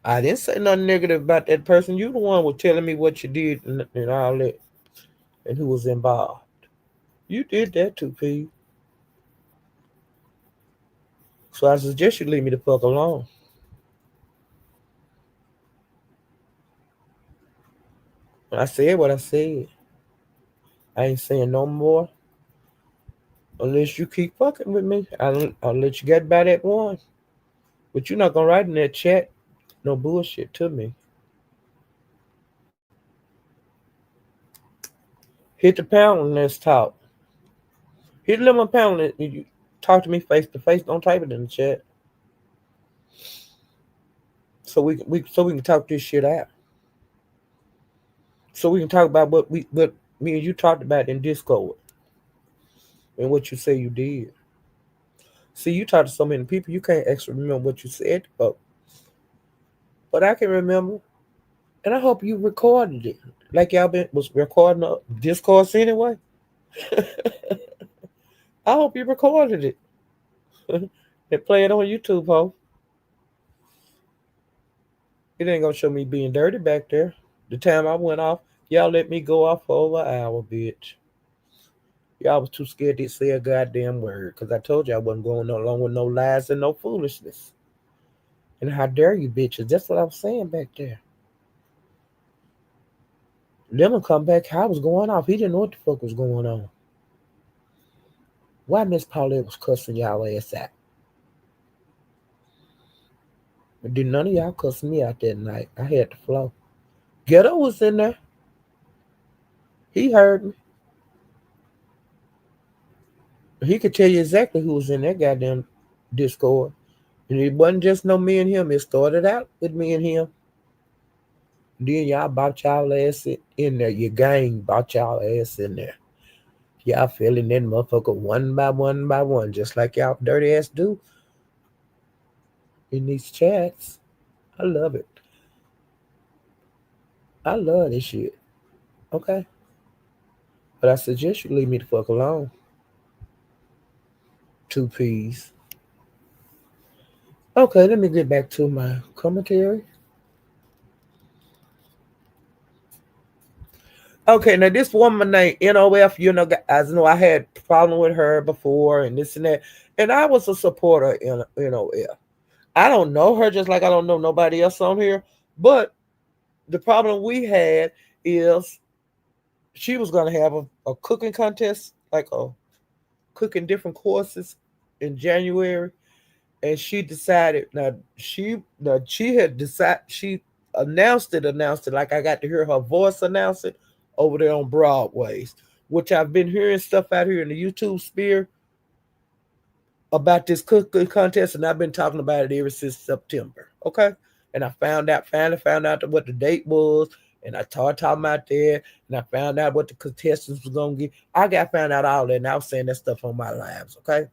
I didn't say nothing negative about that person. You the one was telling me what you did and all that. And who was involved. You did that too, P. So I suggest you leave me the fuck alone. I said what I said. I ain't saying no more. Unless you keep fucking with me. I'll let you get by that one. But you're not gonna write in that chat no bullshit to me. Hit the panel and let's talk. Hit the lemon panel and you talk to me face to face. Don't type it in the chat. So we can talk this shit out. So we can talk about what me and you talked about in Discord and what you say you did. See, you talk to so many people, you can't actually remember what you said, but I can remember, and I hope you recorded it, like y'all was recording a discourse anyway. I hope you recorded it and play it on YouTube, ho. It ain't gonna show me being dirty back there. The time I went off, y'all let me go off for over an hour, bitch. Y'all was too scared to say a goddamn word, because I told you I wasn't going along with no lies and no foolishness. And how dare you, bitches? That's what I was saying back there. Lemon come back, how was going off. He didn't know what the fuck was going on. Why Miss Paulette was cussing y'all ass out? But did none of y'all cuss me out that night? I had the flow. Ghetto was in there. He heard me. He could tell you exactly who was in that goddamn Discord. And it wasn't just no me and him. It started out with me and him. Then y'all bought y'all ass in there. Your gang bought y'all ass in there. Y'all filling that motherfucker one by one by one, just like y'all dirty ass do in these chats. I love it. I love this shit. Okay? But I suggest you leave me the fuck alone. Two P's. Okay, let me get back to my commentary. Okay, now this woman named NOF, you know, guys know I had problem with her before and this and that. And I was a supporter in NOF. I don't know her just like I don't know nobody else on here. But the problem we had is she was going to have a cooking contest, like a cooking different courses in January. And she decided, she had decided, she announced it like I got to hear her voice announce it over there on Broadways, which I've been hearing stuff out here in the YouTube sphere about this cooking contest, and I've been talking about it ever since September. Okay, and I finally found out what the date was, and I started talking about that, and I found out what the contestants was gonna get. Found out all that, and I was saying that stuff on my lives. Okay,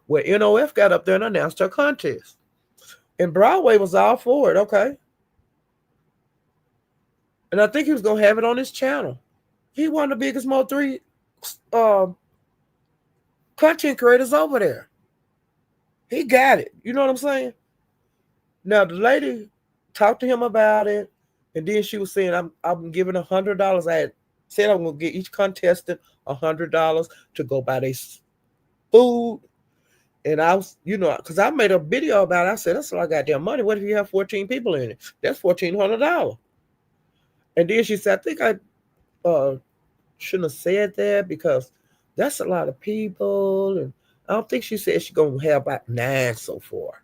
where NOF got up there and announced her contest, and Broadway was all for it. Okay, and I think he was gonna have it on his channel. He one of the biggest Mo3 content creators over there. He got it. You know what I'm saying? Now the lady talked to him about it, and then she was saying, "I'm giving $100." I had said I'm gonna get each contestant $100 to go buy their food. And I was, because I made a video about it. I said, that's a lot of goddamn money. What if you have 14 people in it? That's $1,400. And then she said, I think I shouldn't have said that because that's a lot of people. And I don't think she said she's going to have about 9 so far.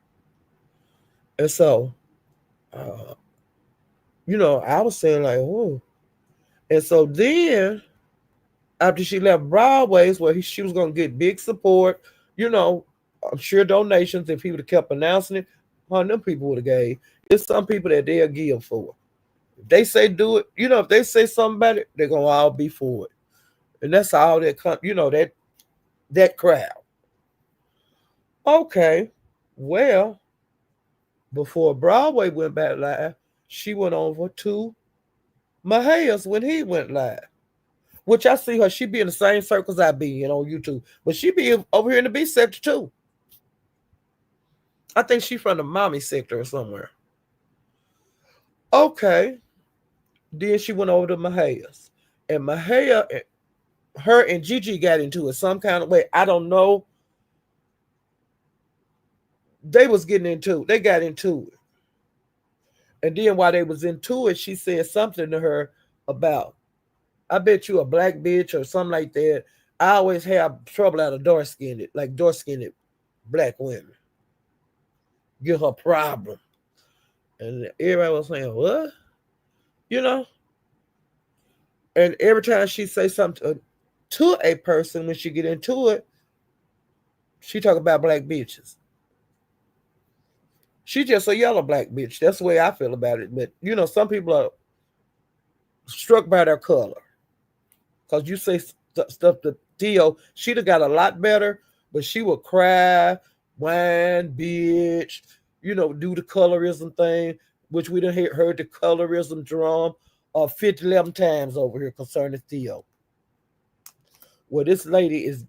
And so, I was saying like, oh. And so then, after she left Broadway's, where she was going to get big support, I'm sure donations, if he would have kept announcing it, them people would have gave. There's some people that they'll give for. If they say do it, if they say something about it, they're going to all be for it. And that's all that, that crowd. Okay, well, before Broadway went back live, she went over to Mahia's when he went live. Which I see her, she be in the same circles I be in on YouTube. But she be over here in the B sector too. I think she from the mommy sector or somewhere. Okay. Then she went over to Mahia's. And Mahia, her and Gigi got into it some kind of way. I don't know. They got into it. And then while they was into it, she said something to her about, I bet you a black bitch or something like that. I always have trouble out of dark-skinned black women. Give her problem. And everybody was saying, what? And every time she say something to a person, when she get into it, she talk about black bitches. She just a yellow black bitch. That's the way I feel about it. But some people are struck by their color. Cause you say stuff to Theo, she'd have got a lot better, but she would cry, whine, bitch, do the colorism thing, which we done heard the colorism drum 50, 11 times over here concerning Theo. Well, this lady is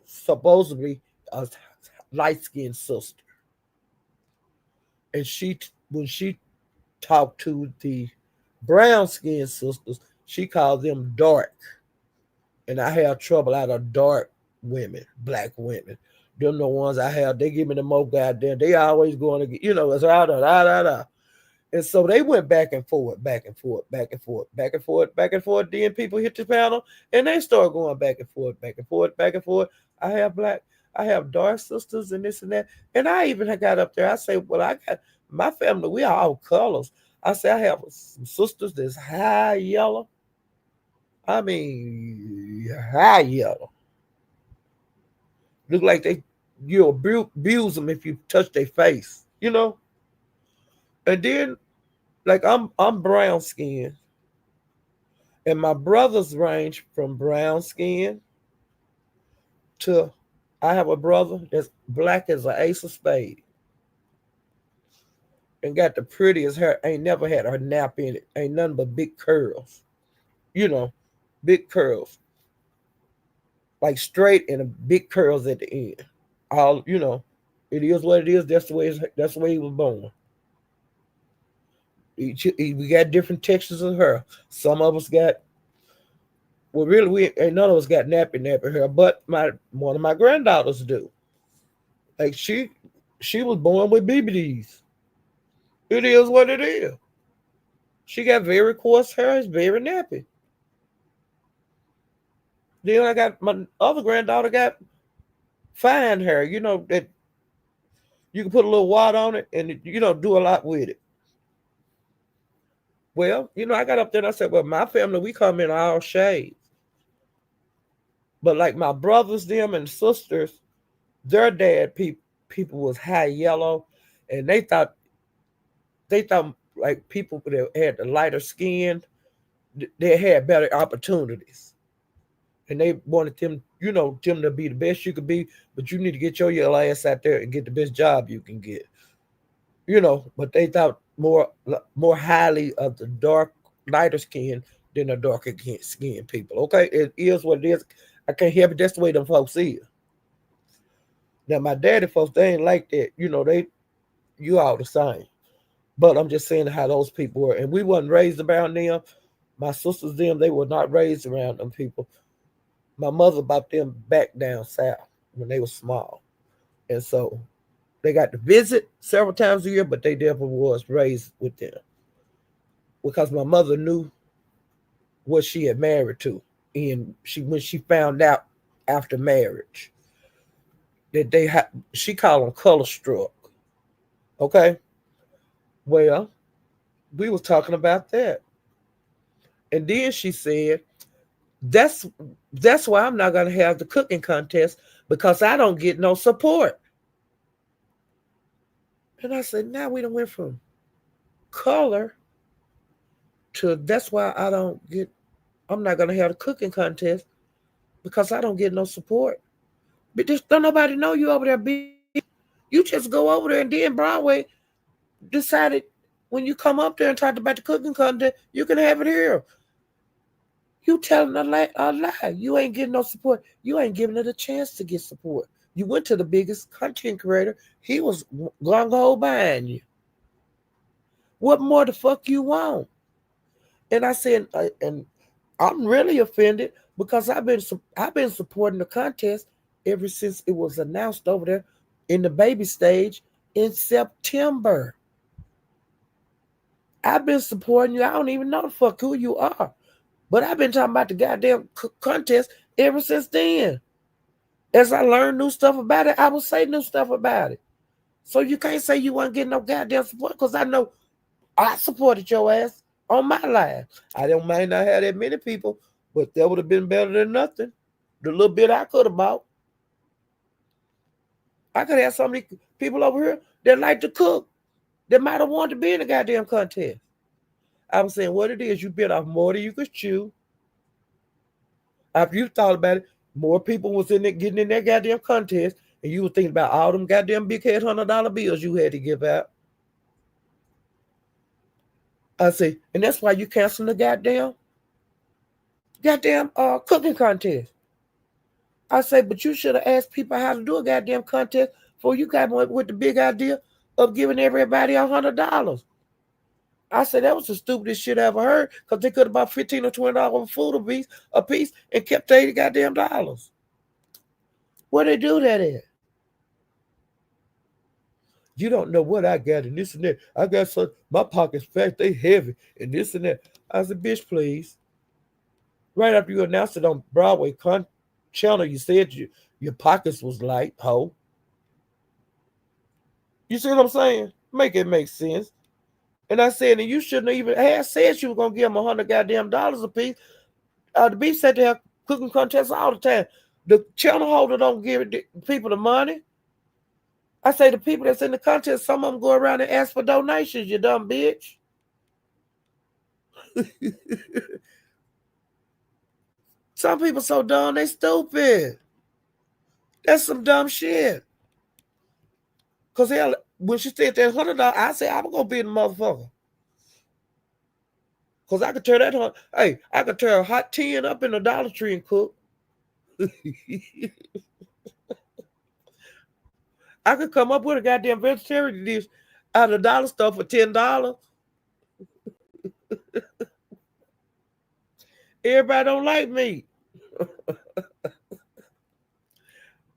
supposedly a light skinned sister. And when she talked to the brown skinned sisters, she called them dark. And I have trouble out of dark women, black women. Them the ones I have. They give me the most goddamn. They always going to get, it's out of da. And so they went back and forth, back and forth, back and forth, back and forth, back and forth. Then people hit the panel and they start going back and forth, back and forth, back and forth. I have dark sisters and this and that. And I even got up there. I say, well, I got my family, we are all colors. I say I have some sisters that's high yellow. I mean, high yellow. Look like you abuse them if you touch their face. And then, like I'm brown skin, and my brothers range from brown skin to I have a brother that's black as an ace of spades and got the prettiest hair. Ain't never had a nap in it. Ain't nothing but big curls. You know, big curls, like straight and big curls at the end. All it is what it is. That's the way he was born. We got different textures of hair. Some of us got really we ain't none of us got nappy hair, but one of my granddaughters do. Like she was born with BBDs. It is what it is. She got very coarse hair. It's very nappy. Then I got my other granddaughter got fine hair. That you can put a little water on it and do a lot with it. Well, I got up there and I said, well, my family, we come in all shades. But like my brothers, them and sisters, their dad people was high yellow, and they thought like people that had the lighter skin, they had better opportunities, and they wanted them to be the best you could be, but you need to get your yellow ass out there and get the best job you can get. But they thought more highly of the lighter skin than the darker skin people. Okay, it is what it is. I can't help it. That's the way them folks is. Now my daddy folks, they ain't like that. You all the same. But I'm just saying how those people were, and we wasn't raised around them. My sisters, them, they were not raised around them people. My mother brought them back down south when they were small, and so they got to visit several times a year, but they definitely was raised with them because my mother knew what she had married to, and when she found out after marriage that she called them color struck. Okay, well, we was talking about that, and then she said, "That's why I'm not gonna have the cooking contest because I don't get no support." And I said, "Now we done went from color to that's why I'm not gonna have the cooking contest because I don't get no support. But just don't nobody know you over there, bitch. You just go over there and then Broadway decided when you come up there and talk about the cooking contest, you can have it here. You telling a lie. You ain't getting no support. You ain't giving it a chance to get support. You went to the biggest content creator. He was gung ho behind you. What more the fuck you want?" And I said, and I'm really offended because I've been supporting the contest ever since it was announced over there in the baby stage in September. I've been supporting you. I don't even know the fuck who you are, but I've been talking about the goddamn contest ever since then. As I learned new stuff about it, I will say new stuff about it. So you can't say you weren't getting no goddamn support because I know I supported your ass. on my live. I don't might not have that many people, but that would have been better than nothing. The little bit I could have bought. I could have so many people over here that like to cook that might have wanted to be in the goddamn contest. I was saying what it is, you bit off more than you could chew. After you thought about it, more people was in there getting in that goddamn contest, and you were thinking about all them goddamn big head $100 bills you had to give out. I say, and that's why you canceling the goddamn cooking contest. I say, but you should have asked people how to do a goddamn contest before you got with the big idea of giving everybody $100. I said that was the stupidest shit I ever heard, because they could have bought $15 or $20 food a piece and kept $80 goddamn dollars. Where they do that at? You don't know what I got and this and that. I got some, my pockets fat, they heavy, and this and that. I said, bitch, please. Right after you announced it on Broadway channel, you said your pockets was light, ho. You see what I'm saying? Make it make sense. And I said, and you shouldn't even have said you were gonna give them $100 goddamn dollars a piece. The beef said they have cooking contests all the time. The channel holder don't give people the money. I say the people that's in the contest, some of them go around and ask for donations, you dumb bitch. Some people so dumb, they stupid. That's some dumb shit. Because hell, when she said that $100, I said, I'm going to be the motherfucker. Because I could turn that, hey, I could turn a hot 10 up in the Dollar Tree and cook. I could come up with a goddamn vegetarian dish out of the dollar store for $10. Everybody don't like meat.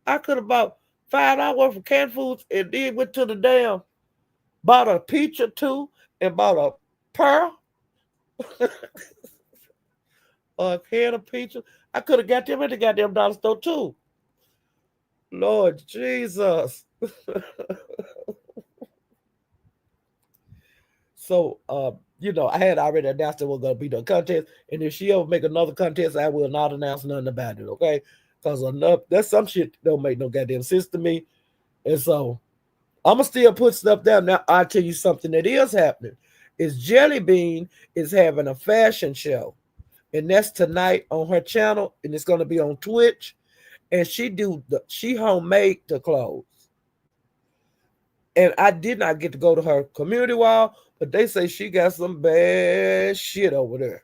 I could have bought $5 worth of canned foods and then went to the damn, bought a peach or two and bought a pearl. Or a can of peaches. I could have got them at the goddamn dollar store too. Lord Jesus. So, I had already announced that we're going to be the contest. And if she ever make another contest, I will not announce nothing about it, okay? Because that's some shit that don't make no goddamn sense to me. And so, I'm going to still put stuff down. Now, I'll tell you something that is happening. Is Jelly Bean is having a fashion show. And that's tonight on her channel. And it's going to be on Twitch. And she homemade the clothes. And I did not get to go to her community wall, but they say she got some bad shit over there.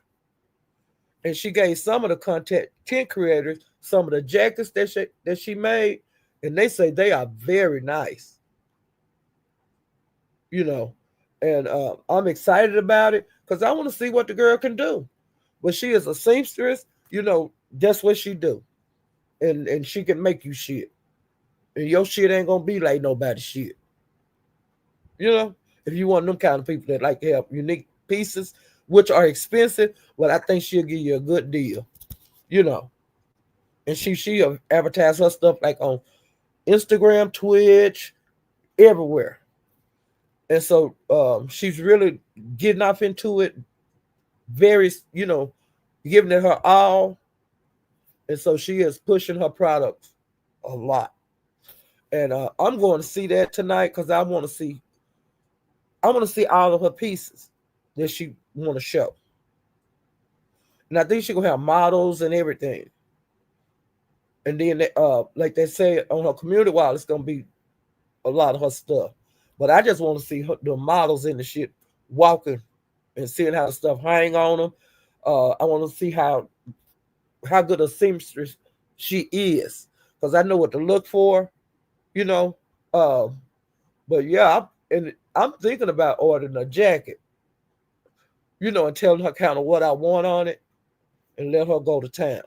And she gave some of the content creators some of the jackets that she made, and they say they are very nice. And I'm excited about it because I want to see what the girl can do. But she is a seamstress, that's what she do. And she can make you shit. And your shit ain't gonna be like nobody's shit. If you want them kind of people that like to have unique pieces, which are expensive, well, I think she'll give you a good deal, And she'll advertise her stuff like on Instagram, Twitch, everywhere. And so she's really getting off into it, very, giving it her all. And so she is pushing her products a lot. And I'm going to see that tonight because I want to see all of her pieces that she want to show. And I think she's going to have models and everything. And then, like they say on her community wall, it's going to be a lot of her stuff. But I just want to see the models in the shit walking and seeing how the stuff hang on them. I want to see how good a seamstress she is. Because I know what to look for, But yeah, I'm thinking about ordering a jacket, and telling her kind of what I want on it and let her go to town,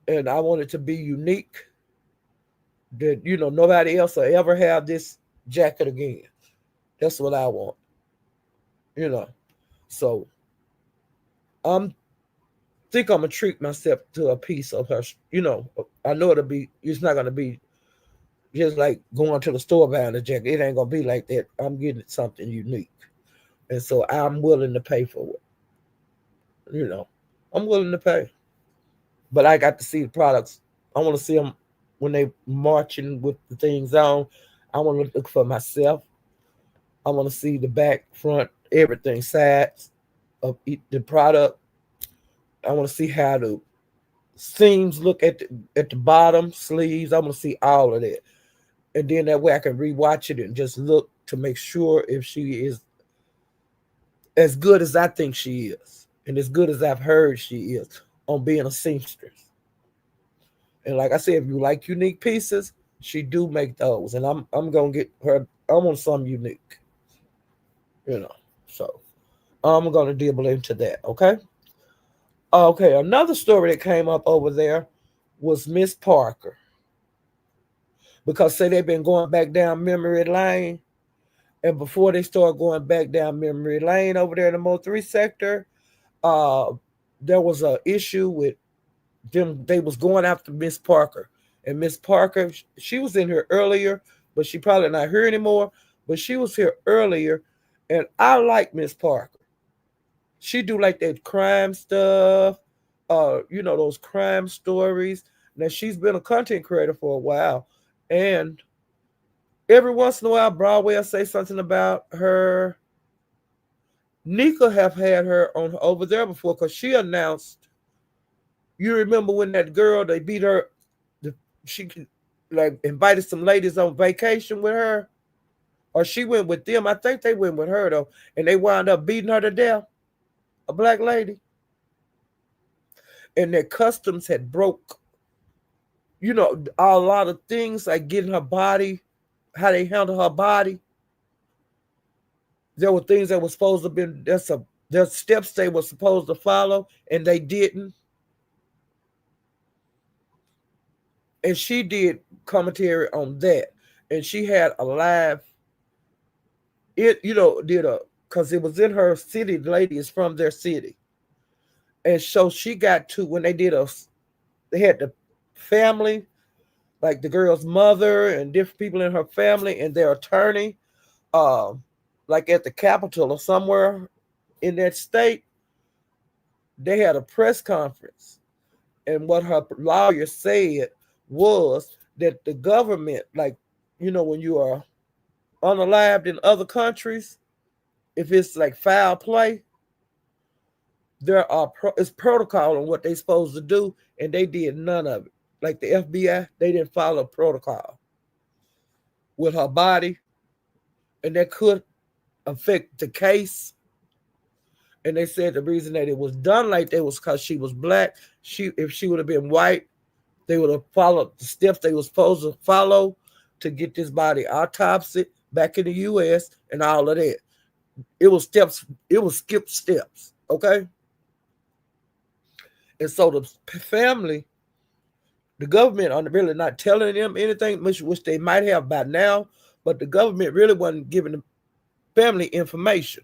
And I want it to be unique that, nobody else will ever have this jacket again. That's what I want, So think I'm going to treat myself to a piece of her, I know it's not going to be just like going to the store buying a jacket. It ain't going to be like that. I'm getting something unique. And so I'm willing to pay for it. I'm willing to pay. But I got to see the products. I want to see them when they marching with the things on. I want to look for myself. I want to see the back, front, everything, sides of the product. I want to see how the seams look at the bottom, sleeves. I want to see all of that, and then that way I can rewatch it and just look to make sure if she is as good as I think she is, and as good as I've heard she is on being a seamstress. And like I said, if you like unique pieces, she do make those, and I'm gonna get her. I want some unique, you know. So I'm gonna dabble into that. Okay. Okay. Another story that came up over there was Miss Parker, because say they've been going back down memory lane, and before they start going back down memory lane over there in the Mo3 sector, uh, there was a issue with them. They was going after Miss Parker, and Miss Parker, she was in here earlier, but she probably not here anymore. But she was here earlier, and I like Miss Parker. She do like that crime stuff, those crime stories. Now she's been a content creator for a while, and every once in a while, Broadway will say something about her. Nika have had her on over there before because she announced. You remember when that girl they beat her? She like invited some ladies on vacation with her, or she went with them. I think they went with her though, and they wound up beating her to death. A black lady, and their customs had broke. A lot of things like getting her body, how they handle her body. There were things that were supposed to be there's steps they were supposed to follow and they didn't. And she did commentary on that. And she had a live did a because it was in her city, the lady is from their city. And so she got to when they had the family, like the girl's mother and different people in her family and their attorney, like at the Capitol or somewhere in that state, they had a press conference. And what her lawyer said was that the government, like, when you are unalived in other countries, if it's like foul play, it's protocol on what they're supposed to do, and they did none of it. Like the FBI, they didn't follow protocol with her body, and that could affect the case. And they said the reason that it was done like that was because she was black. If she would have been white, they would have followed the steps they were supposed to follow to get this body autopsied back in the U.S. and all of that. It was steps. It was skipped steps. Okay. And so the family, the government are really not telling them anything, which they might have by now, but the government really wasn't giving the family information.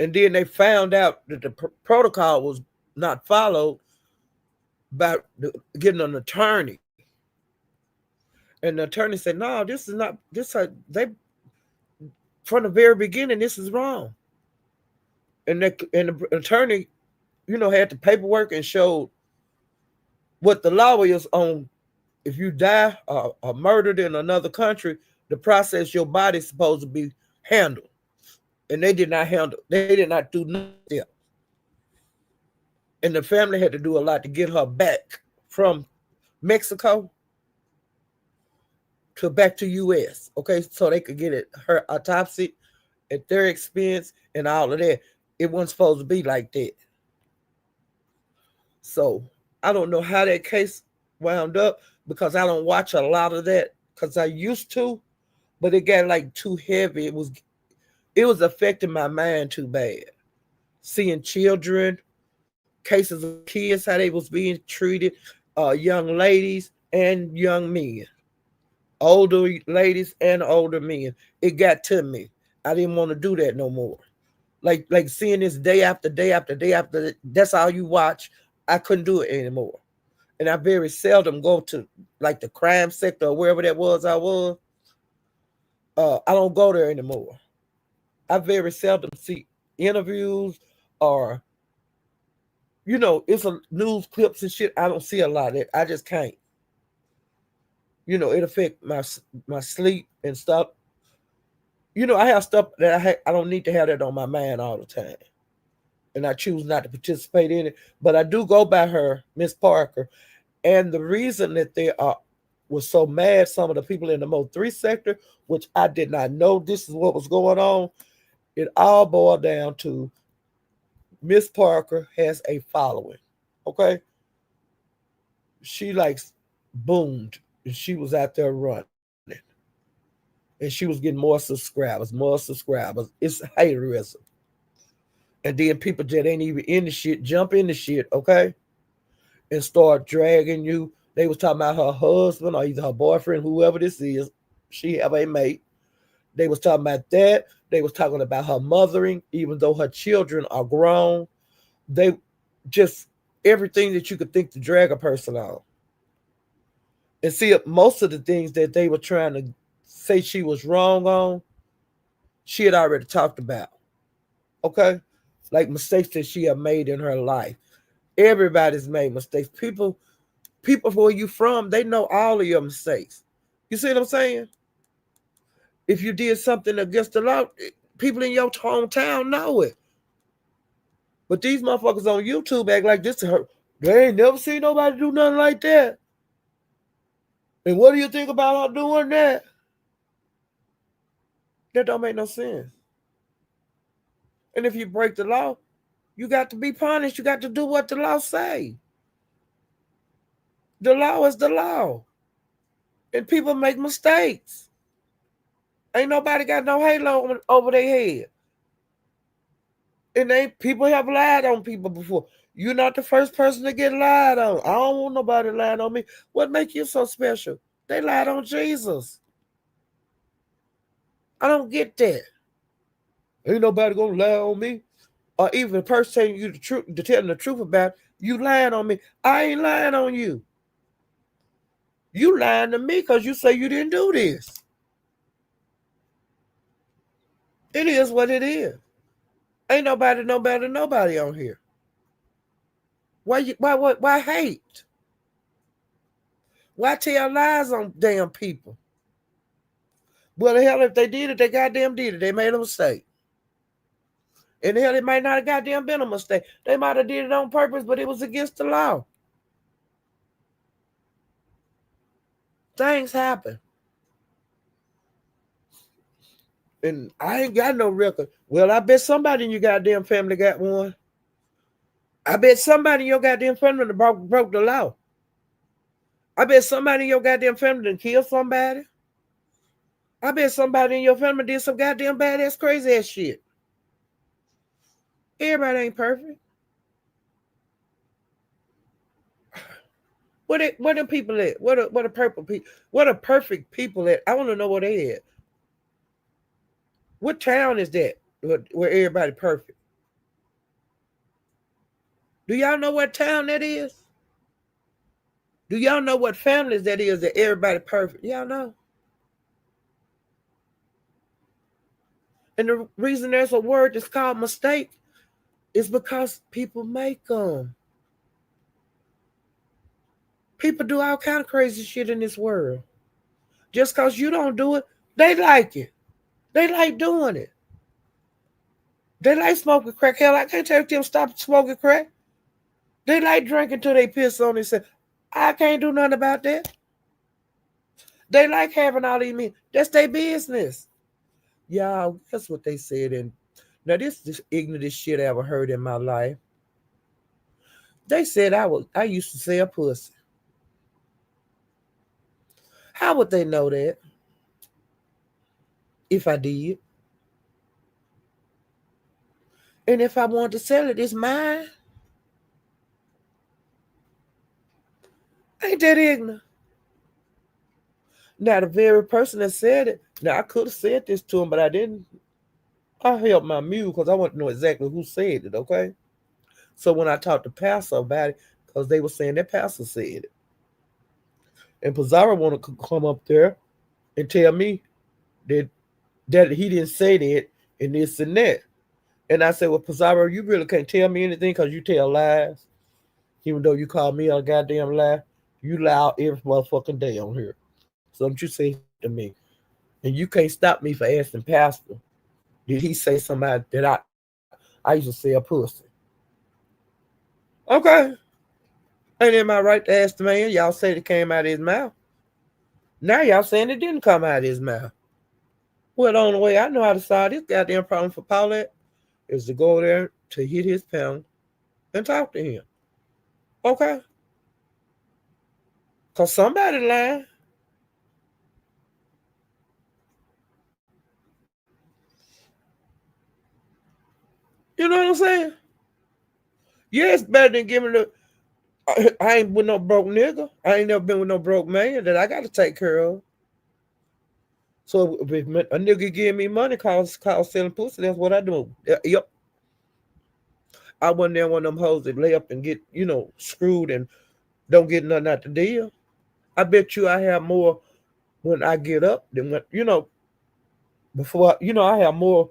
And then they found out that the protocol was not followed by getting an attorney. And the attorney said, no, this is not, they, from the very beginning, this is wrong. And the attorney, had the paperwork and showed what the law is on. If you die or murdered in another country, the process your body's supposed to be handled. And they did not do nothing. And the family had to do a lot to get her back from Mexico to back to U.S. Okay, so they could get her autopsy at their expense and all of that. It wasn't supposed to be like that. So I don't know how that case wound up because I don't watch a lot of that because I used to, but it got like too heavy. It was affecting my mind too bad. Seeing children, cases of kids, how they was being treated, young ladies and young men, older ladies and older men. It got to me. I didn't want to do that no more. Like seeing this day after day after day after. That's all you watch. I couldn't do it anymore. And I very seldom go to like the crime sector or wherever that was I was. I don't go there anymore. I very seldom see interviews or, it's a news clips and shit. I don't see a lot of it. I just can't. It affect my sleep and stuff. I have stuff that I don't need to have that on my mind all the time, and I choose not to participate in it. But I do go by her, Miss Parker, and the reason that they are was so mad, some of the people in the Mo3 sector, which I did not know this is what was going on. It all boiled down to Miss Parker has a following. Okay, she likes boomed, and she was out there running, and she was getting more subscribers. It's haterism. And then people that ain't even in the shit jump in the shit, okay, and start dragging you. They was talking about her husband or either her boyfriend, whoever this is. She have a mate. They was talking about that. They was talking about her mothering, even though her children are grown. They just everything that you could think to drag a person on. And see, most of the things that they were trying to say she was wrong on, she had already talked about. Okay? Like mistakes that she had made in her life. Everybody's made mistakes. People where you from, they know all of your mistakes. You see what I'm saying? If you did something against the law, people in your hometown know it. But these motherfuckers on YouTube act like this to her. They ain't never seen nobody do nothing like that. And what do you think about her doing that? That don't make no sense. And if you break the law, you got to be punished. You got to do what the law say. The law is the law. And people make mistakes. Ain't nobody got no halo over their head. And people have lied on people before. You're not the first person to get lied on. I don't want nobody lying on me. What makes you so special? They lied on Jesus. I don't get that. Ain't nobody gonna lie on me. Or even the person telling you the truth, to telling the truth about you lying on me. I ain't lying on you. You lying to me because you say you didn't do this. It is what it is. Ain't nobody no better than nobody on here. Why hate? Why tell lies on damn people? Well, the hell, if they did it, they goddamn did it. They made a mistake. And the hell, it might not have goddamn been a mistake. They might have did it on purpose, but it was against the law. Things happen. And I ain't got no record. Well, I bet somebody in your goddamn family got one. I bet somebody in your goddamn family broke the law. I bet somebody in your goddamn family done killed somebody. I bet somebody in your family did some goddamn badass crazy ass shit. Everybody ain't perfect. Where them people at? What a purple people? What a perfect people at? I want to know where they at. What town is that where everybody perfect? Do y'all know what town that is? Do y'all know what families that is that everybody perfect? Y'all know. And the reason there's a word that's called mistake is because people make them. People do all kind of crazy shit in this world. Just because you don't do it, they like it. They like doing it. They like smoking crack. Hell, I can't tell them stop smoking crack. They like drinking till they piss on themselves. I can't do nothing about that. They like having all these men. That's their business. Y'all, that's what they said. And now this is the ignorantest shit I ever heard in my life. They said I used to sell pussy. How would they know that? If I did. And if I wanted to sell it, it's mine. Ain't that ignorant? Now, the very person that said it, now I could have said this to him, but I didn't. I held my mute because I want to know exactly who said it, okay? So when I talked to Pastor about it, because they were saying that Pastor said it. And Pizarro wanted to come up there and tell me that he didn't say that. and this and that. And I said, well, Pizarro, you really can't tell me anything because you tell lies. Even though you call me a goddamn lie, you lie every motherfucking day on here. So don't you say to me. And you can't stop me for asking Pastor, did he say somebody that I used to say a pussy? Okay. Ain't in my right to ask the man. Y'all said it came out of his mouth. Now y'all saying it didn't come out of his mouth. Well, the only way I know how to solve this goddamn problem for Paulette is to go there to hit his pound and talk to him. Okay? Because somebody lying. You know what I'm saying? Yeah, it's better than giving the. I ain't with no broke nigga. I ain't never been with no broke man that I got to take care of. So if a nigga give me money cause selling pussy, that's what I do. Yep. I wasn't there one of them hoes that lay up and get, screwed and don't get nothing out the deal. I bet you I have more when I get up than when, before, I have more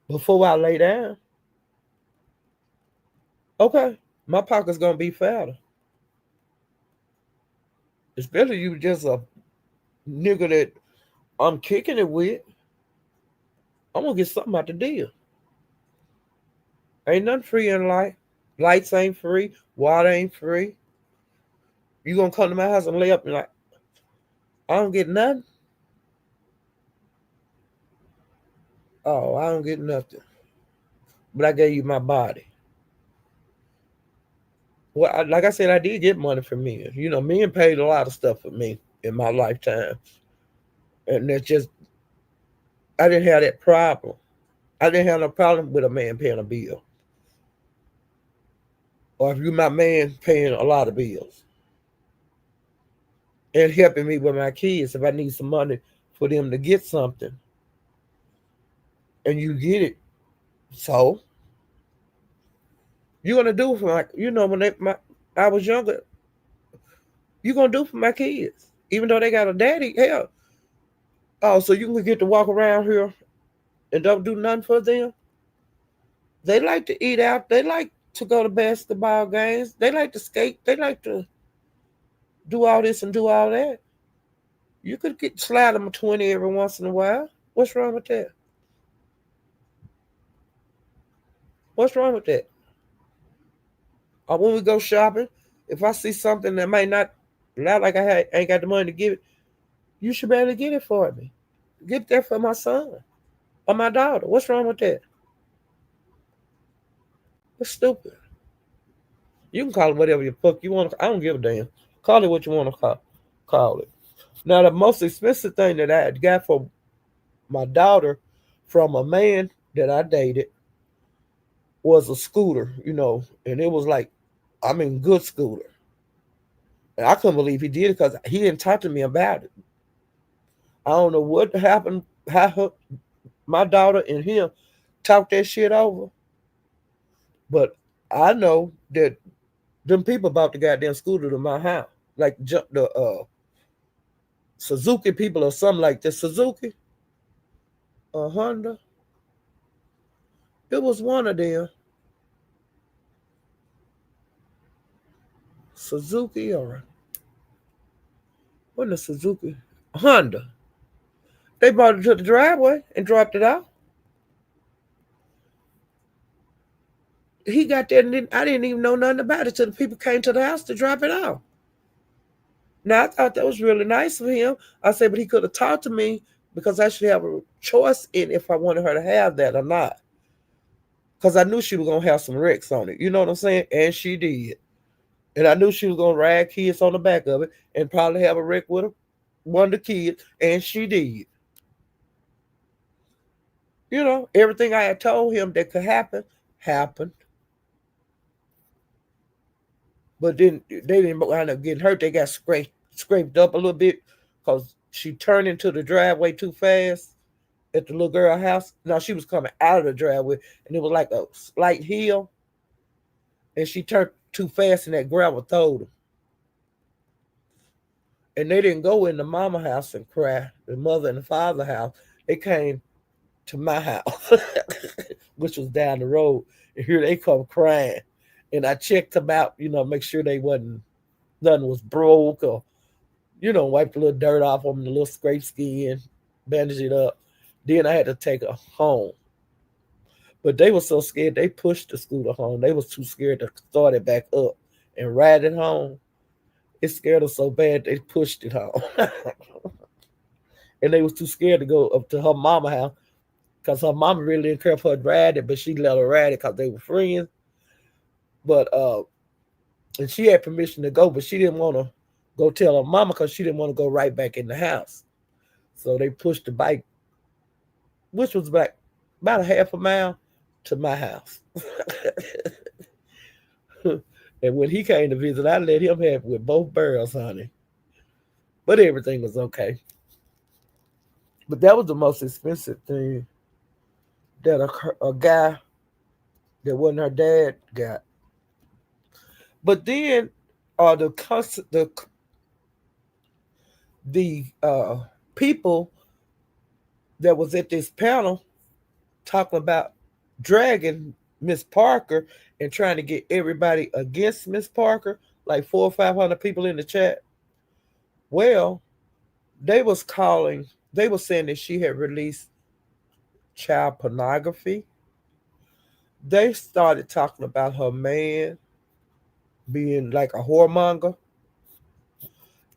before I lay down. Okay. My pocket's going to be fatter. Especially you just a nigga that I'm kicking it with. I'm going to get something out the deal. Ain't nothing free in life. Lights ain't free. Water ain't free. You going to come to my house and lay up and like, I don't get nothing? Oh, I don't get nothing. But I gave you my body. Well, like I said, I did get money from men. Men paid a lot of stuff for me in my lifetime. And that's just, I didn't have that problem. I didn't have no problem with a man paying a bill. Or if you my man paying a lot of bills. And helping me with my kids if I need some money for them to get something. And you get it. So, you're going to do for when I was younger, you're going to do for my kids. Even though they got a daddy, hell. Oh, so you can get to walk around here and don't do nothing for them? They like to eat out. They like to go to basketball games. They like to skate. They like to do all this and do all that. You could slide them a 20 every once in a while. What's wrong with that? What's wrong with that? Or when we go shopping, if I see something that might not like ain't got the money to give it, you should be able to get it for me. Get that for my son or my daughter. What's wrong with that? It's stupid. You can call it whatever the fuck you want. I don't give a damn. Call it what you want to call it. Now, the most expensive thing that I got for my daughter from a man that I dated was a scooter, and it was like, good scooter. And I couldn't believe he did it because he didn't talk to me about it. I don't know what happened, my daughter and him talked that shit over. But I know that them people bought the goddamn scooter to my house. Like the Suzuki people or something like this. Suzuki? A Honda? It was one of them. Suzuki or wasn't a Suzuki? Honda. They brought it to the driveway and dropped it out. He got there and I didn't even know nothing about it till the people came to the house to drop it off. Now, I thought that was really nice of him. I said, but he could have talked to me because I should have a choice in if I wanted her to have that or not. Because I knew she was going to have some wrecks on it. You know what I'm saying? And she did. And I knew she was going to ride kids on the back of it and probably have a wreck with her, one of the kids. And she did. Everything I had told him that could happen, happened. But then they didn't wind up getting hurt. They got scraped up a little bit because she turned into the driveway too fast at the little girl house. Now she was coming out of the driveway and it was like a slight hill. And she turned too fast and that gravel throwed them. And they didn't go in the mama house and cry, the mother and the father house. They came to my house, which was down the road. And here they come crying. And I checked them out, make sure they wasn't, nothing was broke or, wipe a little dirt off them, the little scrape skin, bandage it up. Then I had to take her home. But they were so scared, they pushed the scooter home. They was too scared to start it back up and ride it home. It scared her so bad, they pushed it home. And they was too scared to go up to her mama house because her mama really didn't care for her to ride it, but she let her ride it because they were friends. But and she had permission to go, but she didn't want to go tell her mama because she didn't want to go right back in the house. So they pushed the bike, which was about a half a mile to my house. And when he came to visit, I let him have it with both barrels, honey. But everything was okay. But that was the most expensive thing that a guy that wasn't her dad got. But then the people that was at this panel talking about dragging Miss Parker and trying to get everybody against Miss Parker, like 400 or 500 people in the chat. Well, they was saying that she had released child pornography. They started talking about her man being like a whoremonger.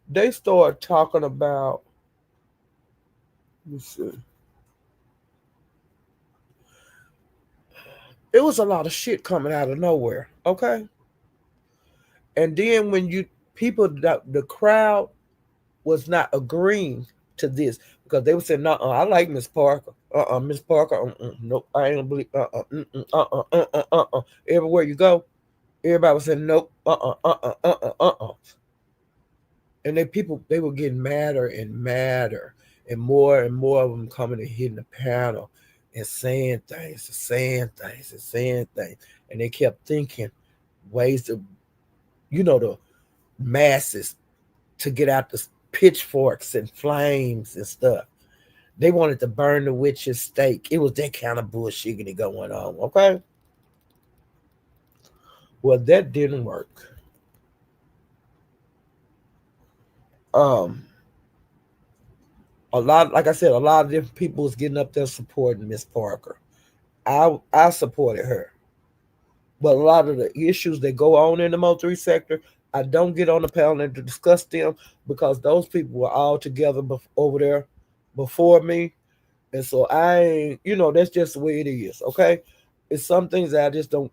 They started talking about, let's see, it was a lot of shit coming out of nowhere, okay? And then when the crowd was not agreeing to this because they were saying, "No, I like Miss Parker. Miss Parker. Nope, I ain't gonna believe. Everywhere you go, everybody was saying, nope. And they were getting madder and madder, and more of them coming and hitting the panel and saying things, and saying things, and saying things, and they kept thinking ways to, the masses to get out the pitchforks and flames and stuff. They wanted to burn the witch's stake. It was that kind of bullshit going on, okay? Well, that didn't work. Um, like I said, a lot of different people was getting up there supporting Miss Parker. I supported her. But a lot of the issues that go on in the military sector, I don't get on the panel to discuss them because those people were all together over there before me. And so that's just the way it is, okay? It's some things that I just don't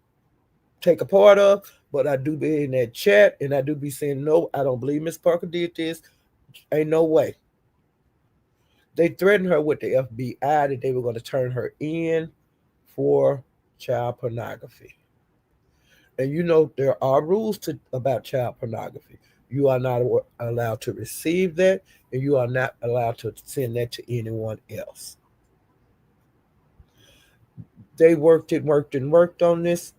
take a part of, but I do be in that chat and I do be saying, no, I don't believe Miss Parker did this. Ain't no way. They threatened her with the FBI that they were going to turn her in for child pornography. And there are rules about child pornography. You are not allowed to receive that, and you are not allowed to send that to anyone else. They worked on this,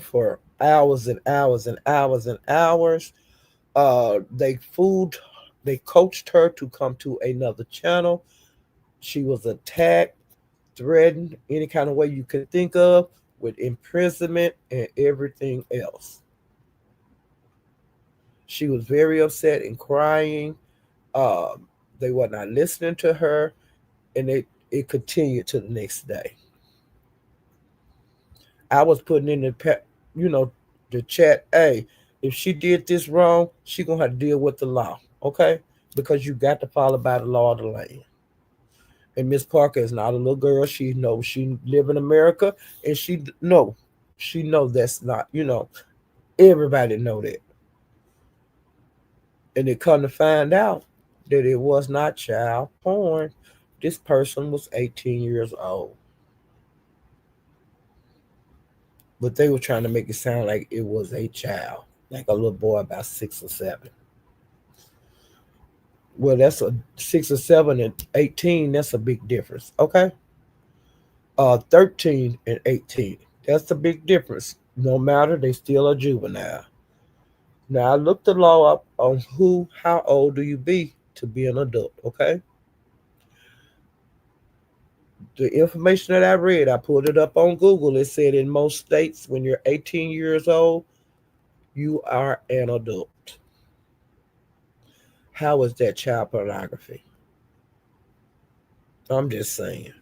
for hours and hours and hours and hours. They coached her to come to another channel. She was attacked, threatened, any kind of way you could think of, with imprisonment and everything else. She was very upset and crying. They were not listening to her, and it continued to the next day. I was putting in the chat, hey, if she did this wrong, she gonna have to deal with the law, okay? Because you got to follow by the law of the land. And Miss Parker is not a little girl. She knows she live in America, and she know that's not, everybody know that. And they come to find out that it was not child porn. This person was 18 years old. But they were trying to make it sound like it was a child, like a little boy about 6 or 7. Well, that's a 6 or 7 and 18. That's a big difference. Okay. 13 and 18. That's a big difference. No matter, they still a juvenile. Now I looked the law up on how old do you be to be an adult, okay? The information that I read, I pulled it up on Google. It said in most states, when you're 18 years old, you are an adult. How is that child pornography? I'm just saying.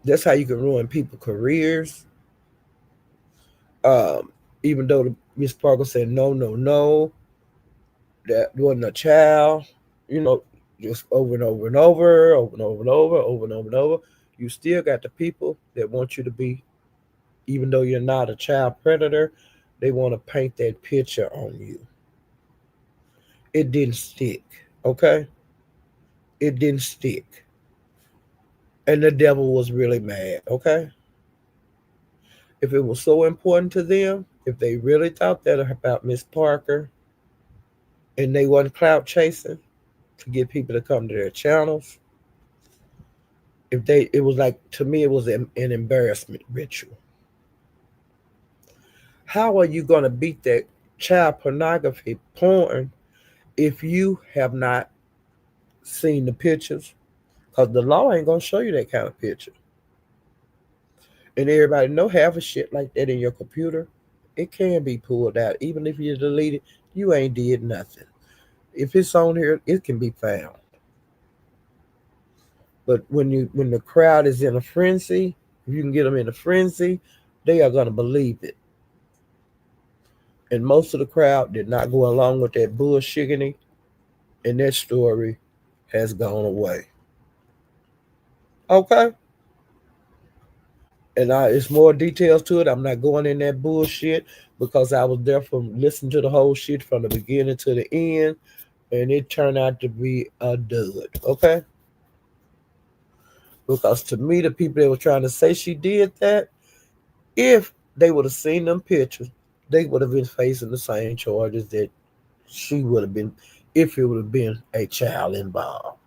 That's how you can ruin people's careers. Um, Even though Miss Parker said no, no, no, that wasn't a child, you know, just over and over and over, over and over and over, over and over and over. You still got the people that want you to be, even though you're not a child predator, they want to paint that picture on you. It didn't stick, okay? It didn't stick. And the devil was really mad, okay? If it was so important to them, if they really thought that about Miss Parker and they wasn't clout chasing to get people to come to their channels, if they, it was like, to me, it was an embarrassment ritual. How are you going to beat that child pornography porn if you have not seen the pictures? Because the law ain't going to show you that kind of picture. And everybody know half a shit like that in your computer, it can be pulled out. Even if you delete it, you ain't did nothing. If it's on here, it can be found. But when the crowd is in a frenzy, if you can get them in a frenzy, they are gonna believe it. And most of the crowd did not go along with that bullshigany, and that story has gone away. Okay? And it's more details to it. I'm not going in that bullshit because I was there from listening to the whole shit from the beginning to the end, and it turned out to be a dud. Okay? Because to me, the people that were trying to say she did that, if they would have seen them pictures, they would have been facing the same charges that she would have been if it would have been a child involved.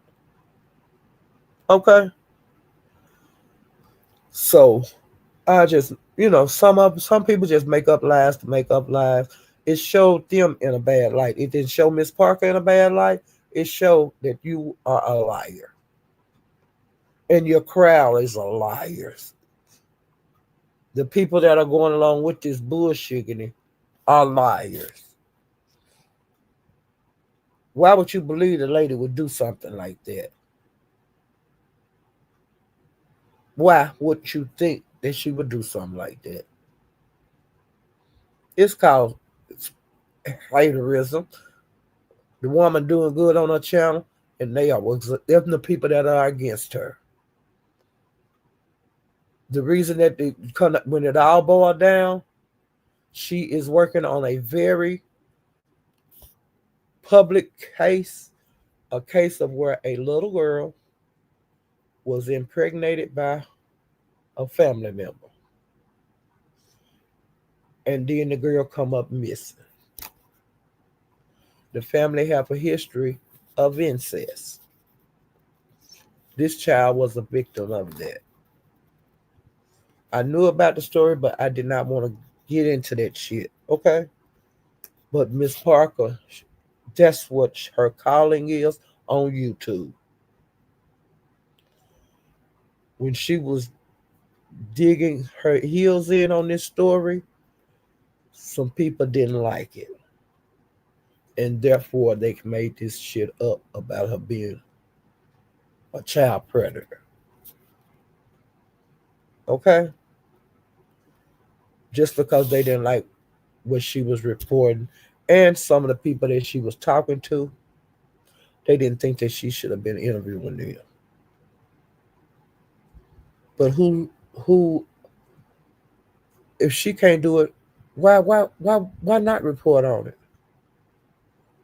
Okay? So I just, some people just make up lies to make up lies. It showed them in a bad light. It didn't show Miss Parker in a bad light. It showed that you are a liar. And your crowd is a liars. The people that are going along with this bullshit are liars. Why would you believe the lady would do something like that? Why would you think that she would do something like that? It's called haterism. The woman doing good on her channel, and they're the people that are against her. The reason that when it all boiled down, she is working on a very public case, a case of where a little girl was impregnated by a family member, and then the girl come up missing. The family have a history of incest. This child was a victim of that. I knew about the story, but I did not want to get into that shit. Okay? But Miss Parker, that's what her calling is on YouTube. When she was digging her heels in on this story, some people didn't like it. And therefore, they made this shit up about her being a child predator. Okay? Just because they didn't like what she was reporting and some of the people that she was talking to, they didn't think that she should have been interviewing them. But who if she can't do it, why not report on it?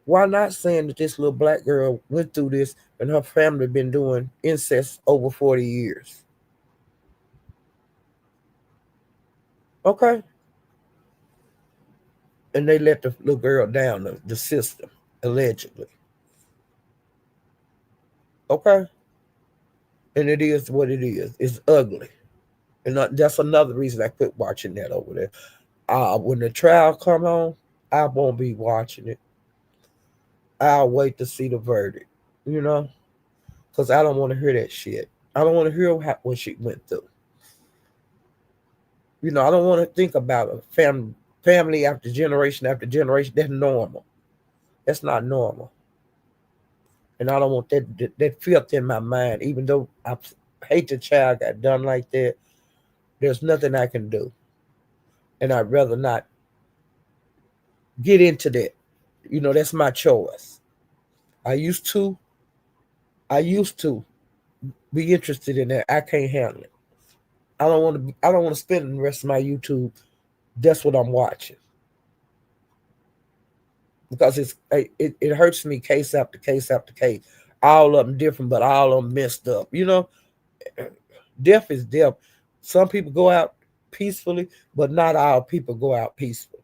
Why not saying that this little black girl went through this and her family been doing incest over 40 years? Okay? And they let the little girl down the system, allegedly. Okay? And it is what it is. It's ugly. And that's another reason I quit watching that over there. When the trial come on, I won't be watching it. I'll wait to see the verdict, you know, because I don't want to hear that shit. I don't want to hear what she went through. I don't want to think about a family after generation. That's normal. That's not normal. And I don't want that filth in my mind. Even though I hate the child got done like that, there's nothing I can do, and I'd rather not get into that. That's my choice. I used to, I used to be interested in that. I can't handle it. I don't want to. I don't want to spend the rest of my YouTube. That's what I'm watching because it hurts me case after case after case. All of them different, but all of them messed up. Death is death. Some people go out peacefully, but not all people go out peacefully.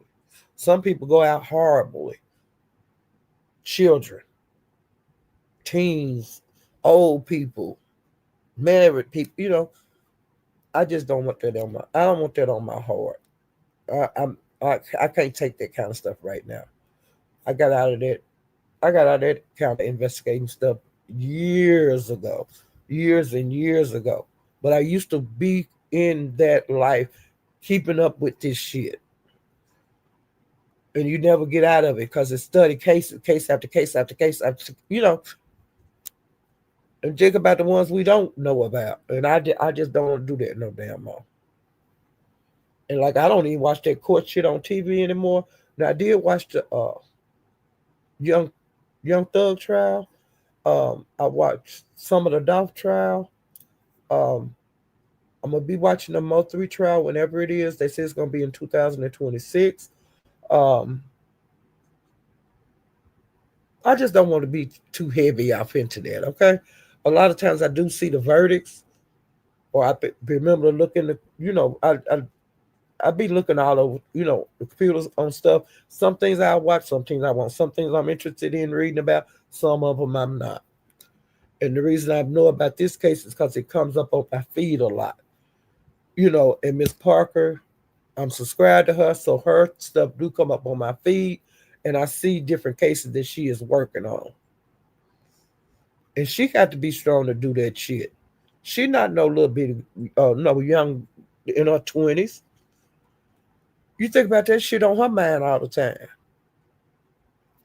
Some people go out horribly. Children, teens, old people, married people. I just don't want that on my. I don't want that on my heart. I can't take that kind of stuff right now. I got out of that. I got out of that kind of investigating stuff years ago, years and years ago. But I used to be in that life, keeping up with this shit, and you never get out of it because it's study case after case after case after. And think about the ones we don't know about, and I just don't want to do that no damn more. And like I don't even watch that court shit on TV anymore. Now I did watch the young young thug trial. I watched some of the Dolph trial. Um, I'm gonna be watching the Mo3 trial whenever it is. They say it's gonna be in 2026. Um, I just don't want to be too heavy off into that. Okay, a lot of times I do see the verdicts, or I remember looking at I be looking all over the computers on stuff. Some things I watch, some things I want, some things I'm interested in reading about, some of them I'm not. And the reason I know about this case is because it comes up on my feed a lot. And Miss Parker, I'm subscribed to her, so her stuff do come up on my feed, and I see different cases that she is working on. And she got to be strong to do that shit. She not no little bitty, no young in her 20s. You think about that shit on her mind all the time.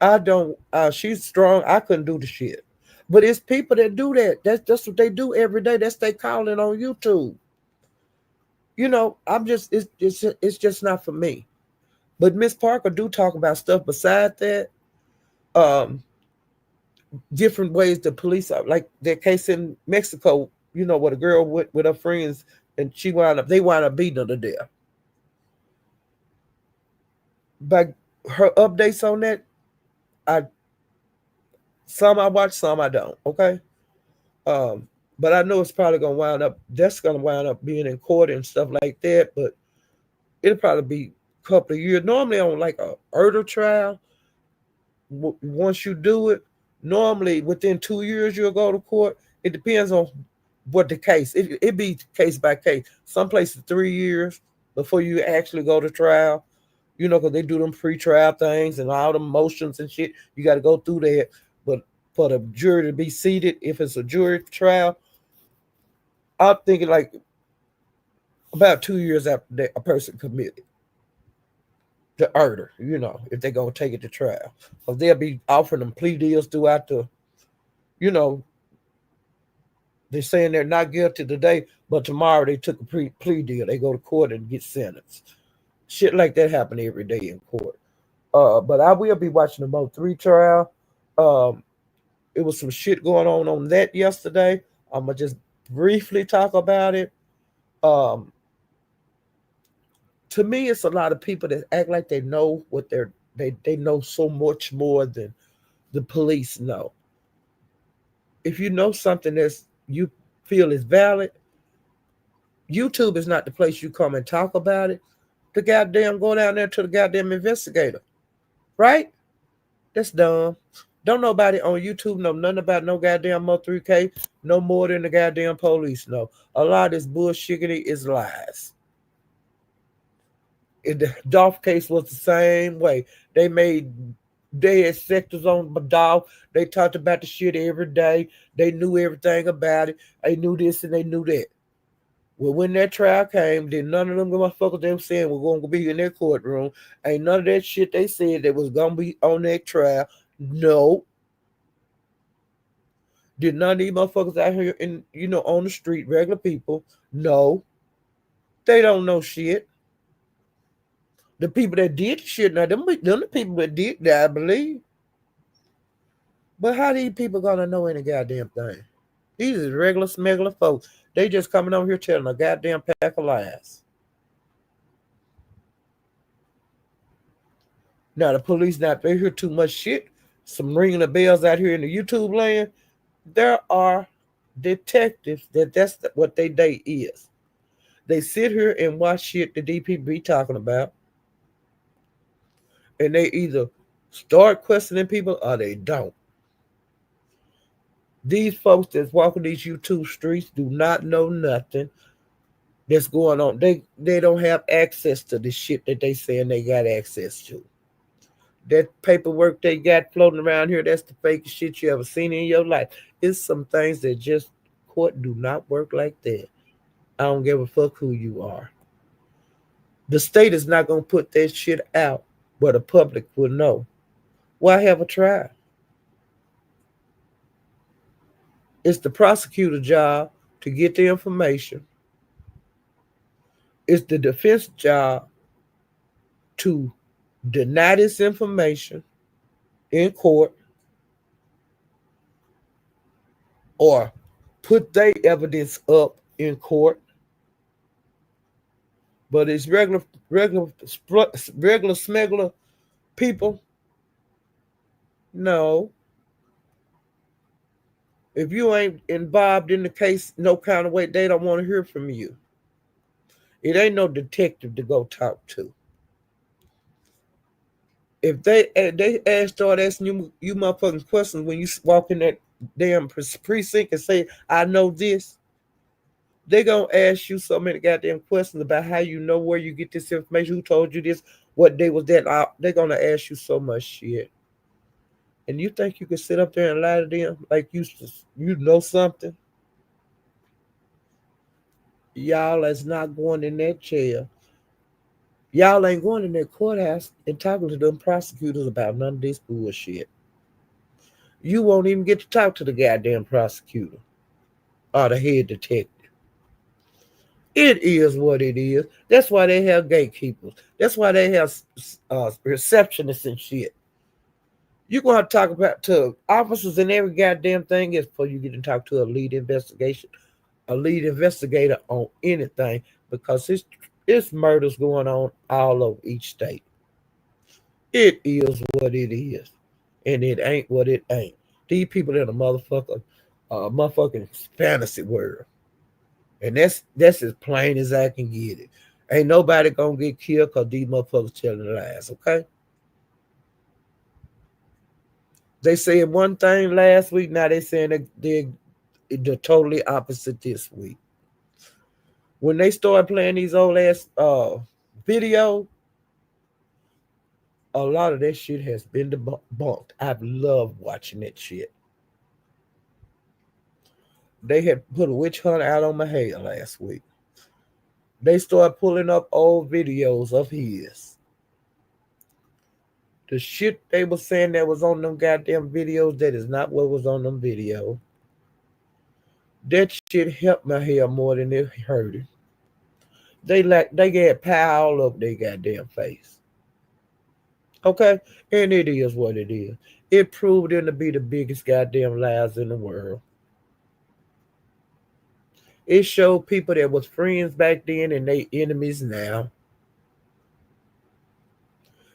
I don't. She's strong. I couldn't do the shit. But it's people that do that. That's what they do every day. That's they calling on YouTube. I'm just it's just not for me. But Miss Parker do talk about stuff beside that. Um, Different ways the police are like that case in Mexico. Where the girl went with her friends and they wound up beating her to death. But her updates on that, I some I watch, some I don't. Okay. Um, but I know it's probably gonna wind up. That's gonna wind up being in court and stuff like that. But it'll probably be a couple of years. Normally on like a murder trial, once you do it, normally within 2 years you'll go to court. It depends on what the case. It be case by case. Some places 3 years before you actually go to trial. Because they do them pre-trial things and all the motions and shit. You got to go through that. But for the jury to be seated, if it's a jury trial, I'm thinking like about 2 years after that a person committed the murder, if they're going to take it to trial. Because they'll be offering them plea deals throughout you know, they're saying they're not guilty today, but tomorrow they took a plea deal. They go to court and get sentenced. Shit like that happen every day in court. But I will be watching the Mo3 trial. Um, it was some shit going on that yesterday. I'm gonna just briefly talk about it. Um, to me, it's a lot of people that act like they know what they know so much more than the police know. If you know something that's you feel is valid, YouTube is not the place you come and talk about it. The goddamn go down there to the goddamn investigator, right? That's dumb. Don't nobody on YouTube know nothing about no goddamn Mo3K no more than the goddamn police know. A lot of this bullshit is lies. The Dolph case was the same way. They made They had sectors on my dog. They talked about the shit every day. They knew everything about it. They knew this and they knew that. Well, when that trial came, then none of them motherfuckers they were saying were going to be in their courtroom. Ain't none of that shit they said that was going to be on that trial. No. Did none of these motherfuckers out here in on the street, regular people? No. They don't know shit. The people that did the shit, now them the people that did that, I believe. But how these people gonna know any goddamn thing? These is regular smuggler folks. They just coming over here telling a goddamn pack of lies. Now the police not they hear too much shit. Some ringing the bells out here in the YouTube land. There are detectives that's what they day is. They sit here and watch shit the DPB talking about, and they either start questioning people or they don't. These folks that's walking these YouTube streets do not know nothing that's going on. They don't have access to the shit that they saying they got access to. That paperwork they got floating around here, that's the fakest shit you ever seen in your life. It's some things that just court do not work like that. I don't give a fuck who you are. The state is not gonna put that shit out where the public will know. Why have a trial? It's the prosecutor job to get the information. It's the defense job to deny this information in court or put their evidence up in court. But it's regular smuggler people. No. If you ain't involved in the case no kind of way, they don't want to hear from you. It ain't no detective to go talk to. If they start asking you motherfucking questions when you walk in that damn precinct and say, I know this, they gonna ask you so many goddamn questions about how you know where you get this information, who told you this, what day was that. They're gonna ask you so much shit. And you think you can sit up there and lie to them like you know something? Y'all is not going in that jail. Y'all ain't going in that courthouse and talking to them prosecutors about none of this bullshit. You won't even get to talk to the goddamn prosecutor or the head detective. It is what it is. That's why they have gatekeepers. That's why they have receptionists and shit. You're going to talk about to officers and every goddamn thing is before you get to talk to a lead investigator on anything, because it's murders going on all over each state. It is what it is, and it ain't what it ain't. These people in a motherfucking fantasy world, and that's as plain as I can get it. Ain't nobody gonna get killed because these motherfuckers telling lies. Okay. They said one thing last week. Now they saying they're the totally opposite this week. When they start playing these old ass video, a lot of that shit has been debunked. I've loved watching that shit. They had put a witch hunt out on my head last week. They started pulling up old videos of his. The shit they were saying that was on them goddamn videos, that is not what was on them videos. That shit helped my hair more than it hurt it. They got pie all up their goddamn face. Okay? And it is what it is. It proved them to be the biggest goddamn lies in the world. It showed people that was friends back then and they enemies now.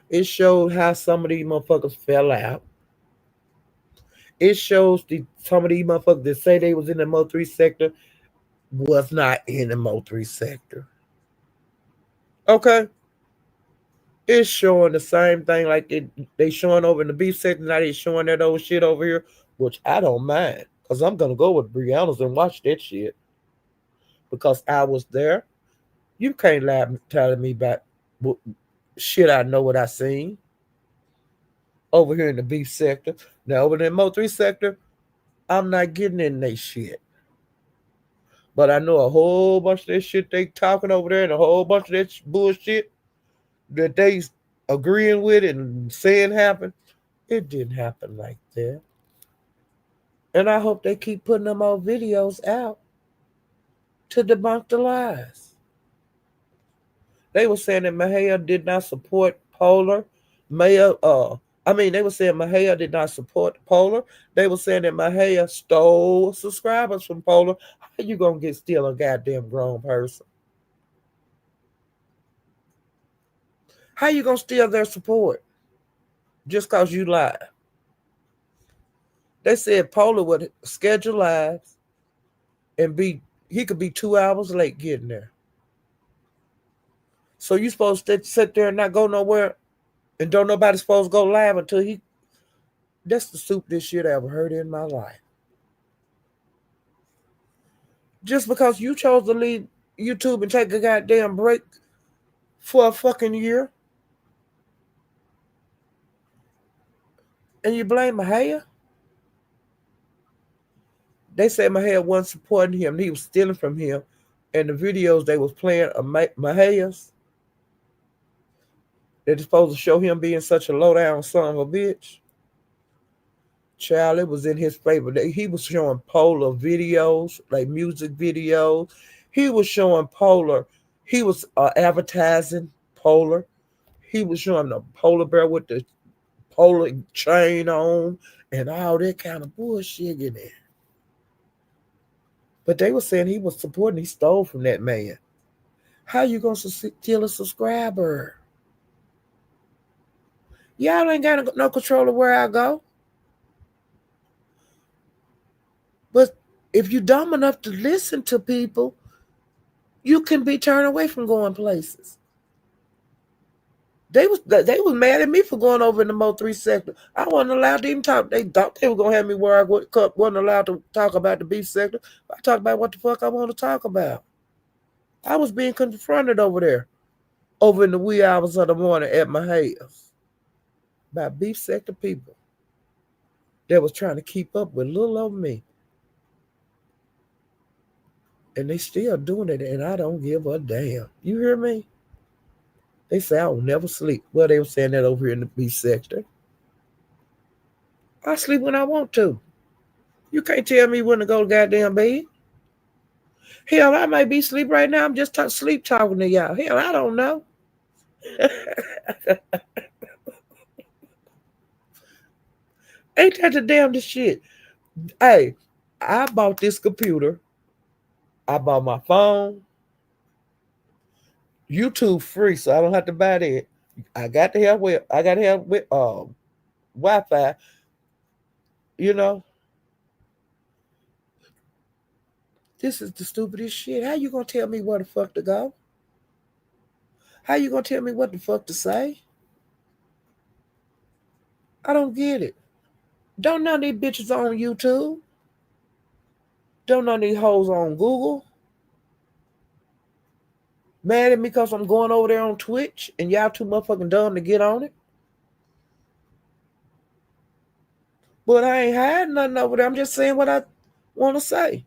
It showed how some of these motherfuckers fell out. It shows some of these motherfuckers that say they was in the Mo3 sector was not in the Mo3 sector. Okay? It's showing the same thing like they showing over in the beef sector. Now they showing that old shit over here, which I don't mind. Because I'm going to go with Brianna's and watch that shit. Because I was there. You can't lie telling me about shit I know what I seen. over here in the beef sector. Now over in the Mo3 sector, I'm not getting in they shit. But I know a whole bunch of that shit they talking over there and a whole bunch of that bullshit that they agreeing with and saying happened. It didn't happen like that. And I hope they keep putting them on videos out to debunk the lies. They were saying that Mahia did not support Polar. They were saying Mahia did not support Polar. They were saying that Mahia stole subscribers from Polar. How you gonna get still a goddamn grown person? How you gonna steal their support just cause you lied? They said Polar would schedule lives and he could be 2 hours late getting there. So you supposed to sit there and not go nowhere, and don't nobody supposed to go live until he. That's the stupidest shit I ever heard in my life. Just because you chose to leave YouTube and take a goddamn break for a fucking year, and you blame Mahia? They said Mahia wasn't supporting him. He was stealing from him. And the videos they was playing of Mahia's, they're supposed to show him being such a low-down son of a bitch. Child, it was in his favor. He was showing Polar videos, like music videos. He was showing Polar. He was advertising Polar. He was showing the polar bear with the polar chain on and all that kind of bullshit in there. But they were saying he was supporting, he stole from that man. How you going to steal a subscriber? Y'all ain't got no control of where I go. But if you're dumb enough to listen to people, you can be turned away from going places. They was mad at me for going over in the Mo3 sector. I wasn't allowed to even talk. They thought they were going to have me where I wasn't allowed to talk about the beef sector. I talked about what the fuck I want to talk about. I was being confronted over there, over in the wee hours of the morning at my house, by beef sector people that was trying to keep up with little old me. And they still doing it, and I don't give a damn. You hear me? They say I will never sleep. Well, they were saying that over here in the beef sector. I sleep when I want to. You can't tell me when to go to goddamn bed. Hell, I might be asleep right now. I'm just sleep talking to y'all. Hell, I don't know. Ain't that the damnedest shit? Hey, I bought this computer. I bought my phone. YouTube free, so I don't have to buy that. I got to have Wi-Fi. You know, this is the stupidest shit. How you gonna tell me where the fuck to go? How you gonna tell me what the fuck to say? I don't get it. Don't none of these bitches on YouTube. Don't none of these hoes on Google. Mad at me because I'm going over there on Twitch and y'all too motherfucking dumb to get on it. But I ain't hiding nothing over there. I'm just saying what I want to say.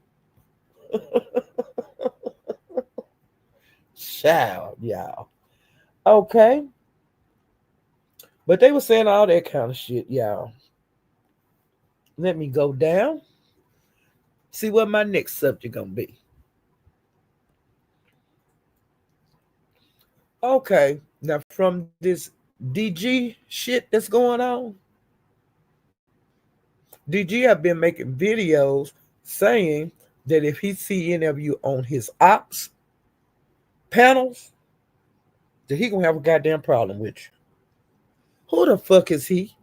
Child, y'all. Okay. But they were saying all that kind of shit, y'all. Let me go down. See what my next subject gonna be. Okay. Now from this DG shit that's going on, DG have been making videos saying that if he see any of you on his ops panels, that he gonna have a goddamn problem with you. Who the fuck is he?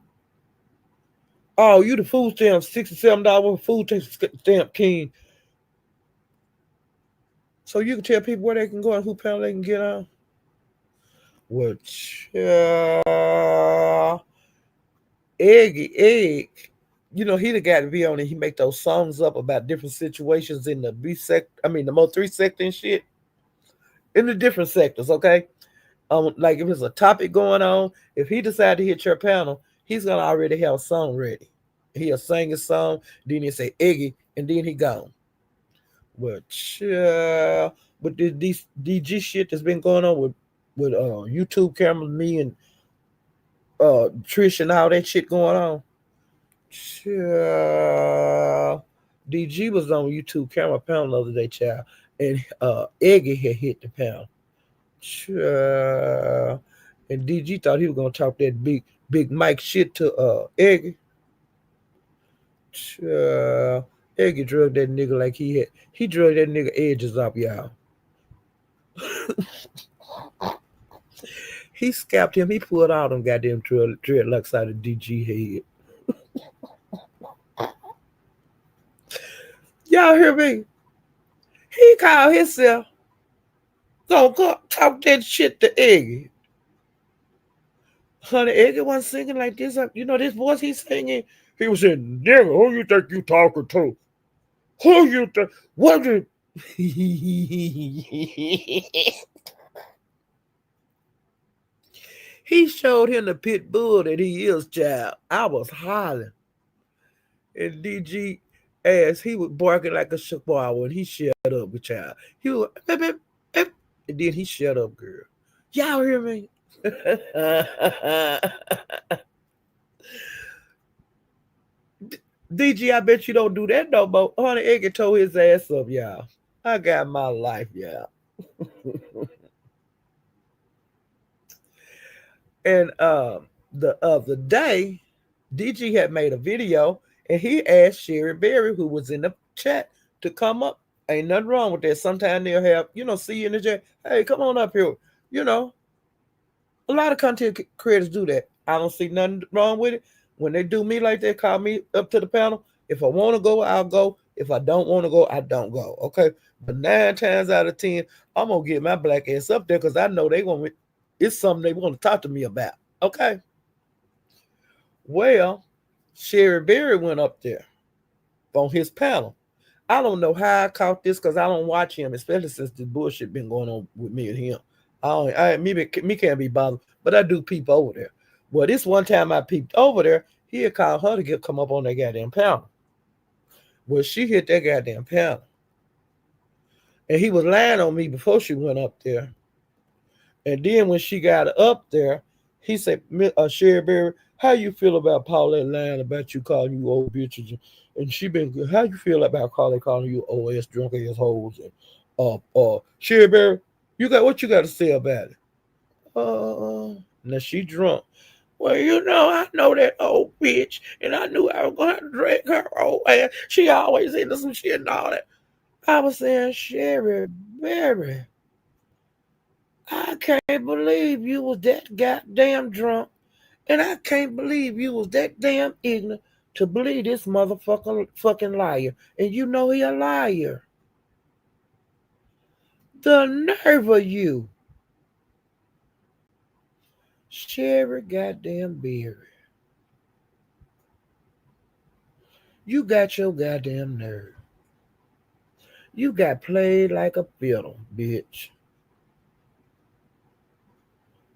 Oh, you the food stamp, $67 food stamp king. So you can tell people where they can go and who panel they can get on? Which Egg, you know, he the guy to be on it. He make those songs up about different situations in the the Mo3 sector and shit. In the different sectors, okay? Like if there's a topic going on, if he decide to hit your panel, he's gonna already have a song ready. He'll sing his song, then he say Iggy, and then he gone. But with this DG shit that's been going on with YouTube cameras, me and Trish and all that shit going on. Child, DG was on YouTube camera pound the other day, child, and Iggy had hit the pound. Child, and DG thought he was gonna talk that big Mike shit to Iggy. Child, Iggy drug that nigga like he drug that nigga edges up, y'all. He scalped him. He pulled all them goddamn dreadlocks out of DG head. Y'all hear me? He called himself gonna talk that shit to Iggy. Honey, Iggy wasn't singing like this. You know this voice he's singing. He was saying, "Nigga, who you think you talking to? Who you think? What did?" He showed him the pit bull that he is, child. I was hollering. And DG ass, he was barking like a chihuahua and he shut up with child. He was "Beep, beep, beep," and then he shut up, girl. Y'all hear me? DG, I bet you don't do that no more. Honey, Iggy tore his ass up, y'all. I got my life, y'all. And the other day, DG had made a video and he asked Sherry Berry, who was in the chat, to come up. Ain't nothing wrong with that. Sometimes they'll have, see you in the chat. Hey, come on up here. You know, a lot of content creators do that. I don't see nothing wrong with it. When they do me like that, call me up to the panel. If I want to go, I'll go. If I don't want to go, I don't go. Okay. But 9 times out of 10, I'm gonna get my black ass up there because I know they want it's something they want to talk to me about. Okay. Well, Sherry Berry went up there on his panel. I don't know how I caught this because I don't watch him, especially since this bullshit been going on with me and him. Me can't be bothered, but I do peep over there. Well, this one time I peeped over there, he had called her to come up on that goddamn panel. Well, she hit that goddamn panel. And he was lying on me before she went up there. And then when she got up there, he said, Sherry Berry, how you feel about Paulette lying about you calling you old bitches? And she been good. How you feel about calling you old ass drunk ass hoes? And Sherry Berry, what you got to say about it? Now she drunk. Well, I know that old bitch, and I knew I was going to drag her old ass. She always into some shit and all that. I was saying, Sherry Berry, I can't believe you was that goddamn drunk, and I can't believe you was that damn ignorant to believe this motherfucker fucking liar. And you know he a liar. The nerve of you. Sherry goddamn Berry. You got your goddamn nerve. You got played like a fiddle, bitch.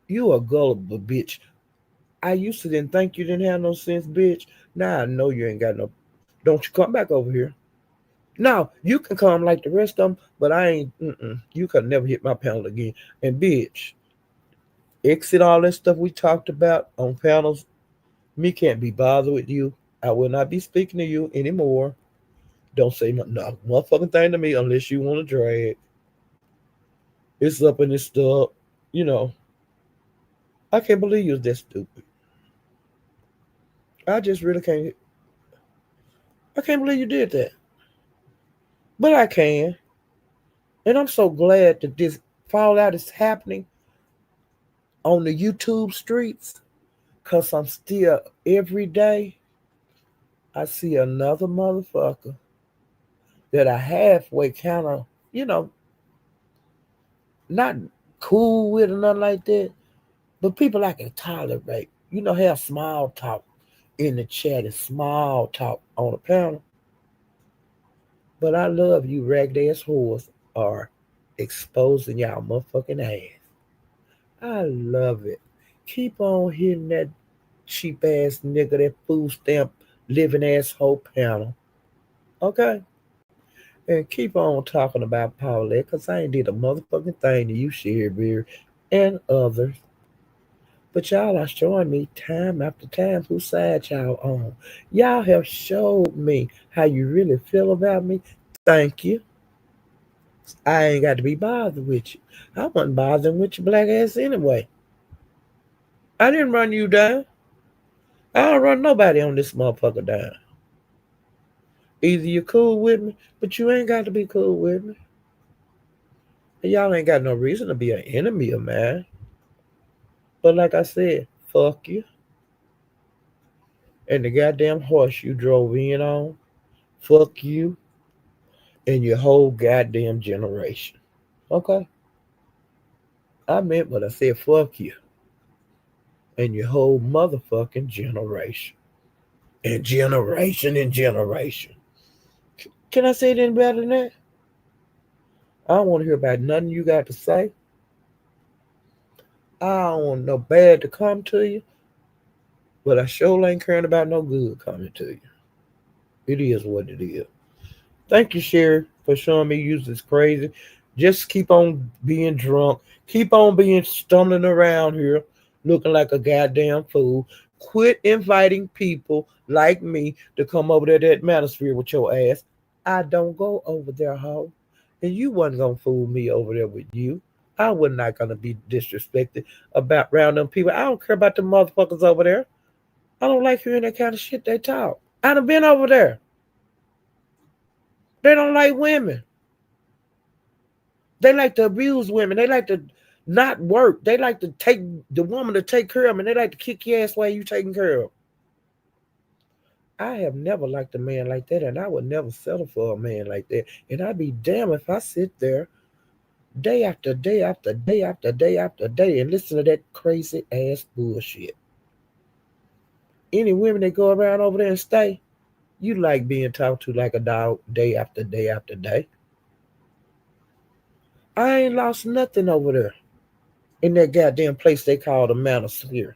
You a gullible bitch. I used to didn't think you didn't have no sense, bitch. Now I know you ain't got no. Don't you come back over here. Now, you can come like the rest of them, but I ain't. You could never hit my panel again. And bitch, exit all that stuff we talked about on panels. Me can't be bothered with you. I will not be speaking to you anymore. Don't say no motherfucking thing to me unless you want to drag. It's up and it's stuck. I can't believe you was that stupid. I just really can't. I can't believe you did that. But I can. And I'm so glad that this fallout is happening on the YouTube streets. Because I'm still, every day, I see another motherfucker that I halfway kind of, not cool with or nothing like that. But people I can tolerate. Have small talk in the chat and small talk on the panel. But I love you ragged ass whores are exposing y'all motherfucking ass. I love it. Keep on hitting that cheap ass nigga, that food stamp living asshole panel. Okay? And keep on talking about Paulette, because I ain't did a motherfucking thing to you, Sherry Beer, and others. But y'all are showing me time after time whose side y'all on. Y'all have showed me how you really feel about me. Thank you. I ain't got to be bothered with you. I wasn't bothering with your black ass anyway. I didn't run you down. I don't run nobody on this motherfucker down. Either you're cool with me, but you ain't got to be cool with me. And y'all ain't got no reason to be an enemy of mine. But like I said, fuck you. And the goddamn horse you drove in on, fuck you and your whole goddamn generation. Okay? I meant what I said, fuck you and your whole motherfucking generation. And generation. Can I say it any better than that? I don't want to hear about nothing you got to say. I don't want no bad to come to you, but I sure ain't caring about no good coming to you. It is what it is. Thank you, Sherry, for showing me you is crazy. Just keep on being drunk. Keep on being stumbling around here looking like a goddamn fool. Quit inviting people like me to come over there to that manosphere with your ass. I don't go over there, ho. And you wasn't gonna fool me over there with you. I was not gonna be disrespected about round them people. I don't care about the motherfuckers over there. I don't like hearing that kind of shit they talk. I done been over there. They don't like women. They like to abuse women. They like to not work. They like to take the woman to take care of them, and they like to kick your ass while you taking care of. I have never liked a man like that, and I would never settle for a man like that. And I'd be damned if I sit there day after day after day after day after day and listen to that crazy ass bullshit. Any women that go around over there and stay, you like being talked to like a dog day after day after day. I ain't lost nothing over there in that goddamn place they call the manosphere.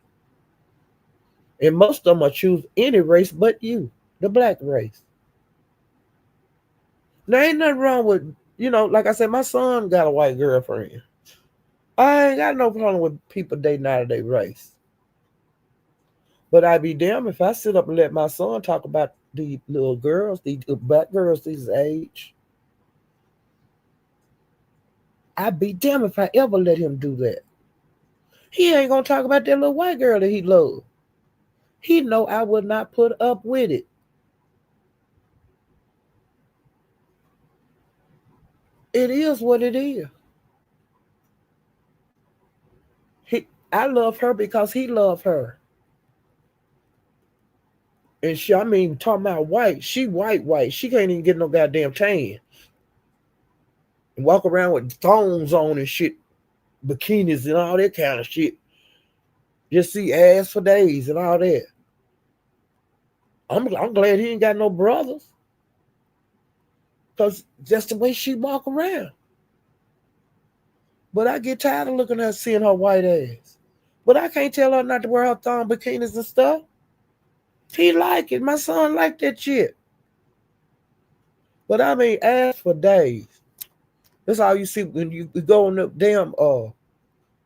And most of them will choose any race but you, the black race. Now, ain't nothing wrong with, like I said, my son got a white girlfriend. I ain't got no problem with people dating out of their race. But I'd be damned if I sit up and let my son talk about these little girls, these black girls his age. I'd be damned if I ever let him do that. He ain't gonna talk about that little white girl that he loves. He know I would not put up with it. It is what it is. I love her because he loved her. And talking about white, she white. She can't even get no goddamn tan. And walk around with thongs on and shit, bikinis and all that kind of shit. Just see ass for days and all that. I'm glad he ain't got no brothers. Because that's the way she walk around. But I get tired of looking at her, seeing her white ass. But I can't tell her not to wear her thong bikinis and stuff. He like it. My son like that shit. But ass for days. That's all you see when you go on the damn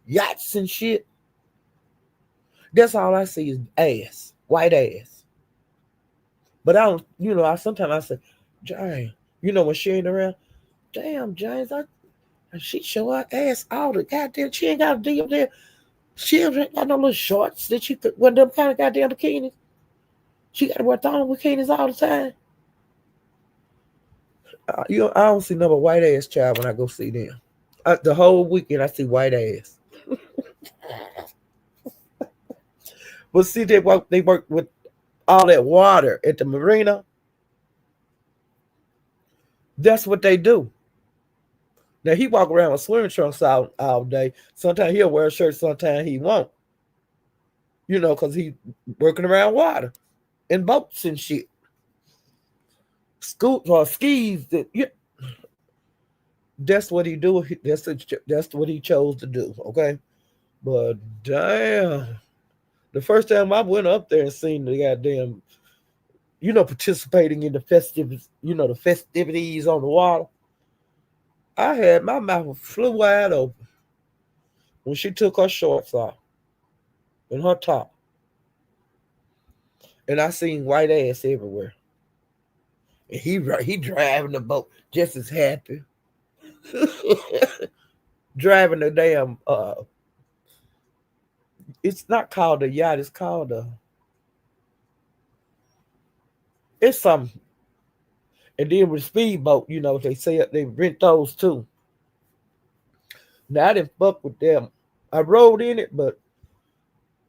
yachts and shit. That's all I see is ass. White ass. But I don't, sometimes I say, James, when she ain't around, damn, James, she show her ass all the goddamn, she ain't got a deal there. She ain't got no little shorts that she could wear them kind of goddamn bikinis. She got to wear thong bikinis all the time. I don't see no white ass child when I go see them. The whole weekend I see white ass. But see, they work with all that water at the marina. That's what they do. Now he walk around with swimming trunks all day. Sometimes he'll wear a shirt, sometimes he won't. Because he working around water and boats and shit. Skis. That's what he do. That's what he chose to do. Okay, but damn, The first time I went up there and seen the goddamn, participating in the festivities, the festivities on the water, I had my mouth flew wide open when she took her shorts off and her top, and I seen white ass everywhere. And he driving the boat just as happy, driving the damn. It's not called a yacht. It's called a. It's some. And then with speedboat, they say they rent those too. Now I didn't fuck with them. I rode in it, but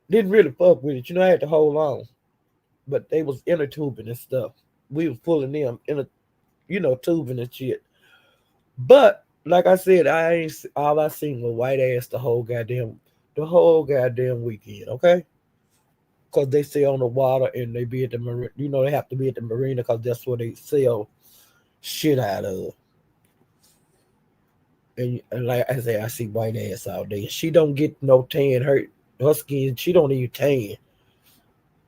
didn't really fuck with it. I had to hold on. But they was inner tubing and stuff. We was pulling them in tubing and shit. But like I said, I ain't all I seen was white ass the whole goddamn weekend. Okay, because they stay on the water and they be at the marina. They have to be at the marina because that's where they sell shit out of. And like I said, I see white ass all day. She don't get no tan. Her skin, she don't even tan.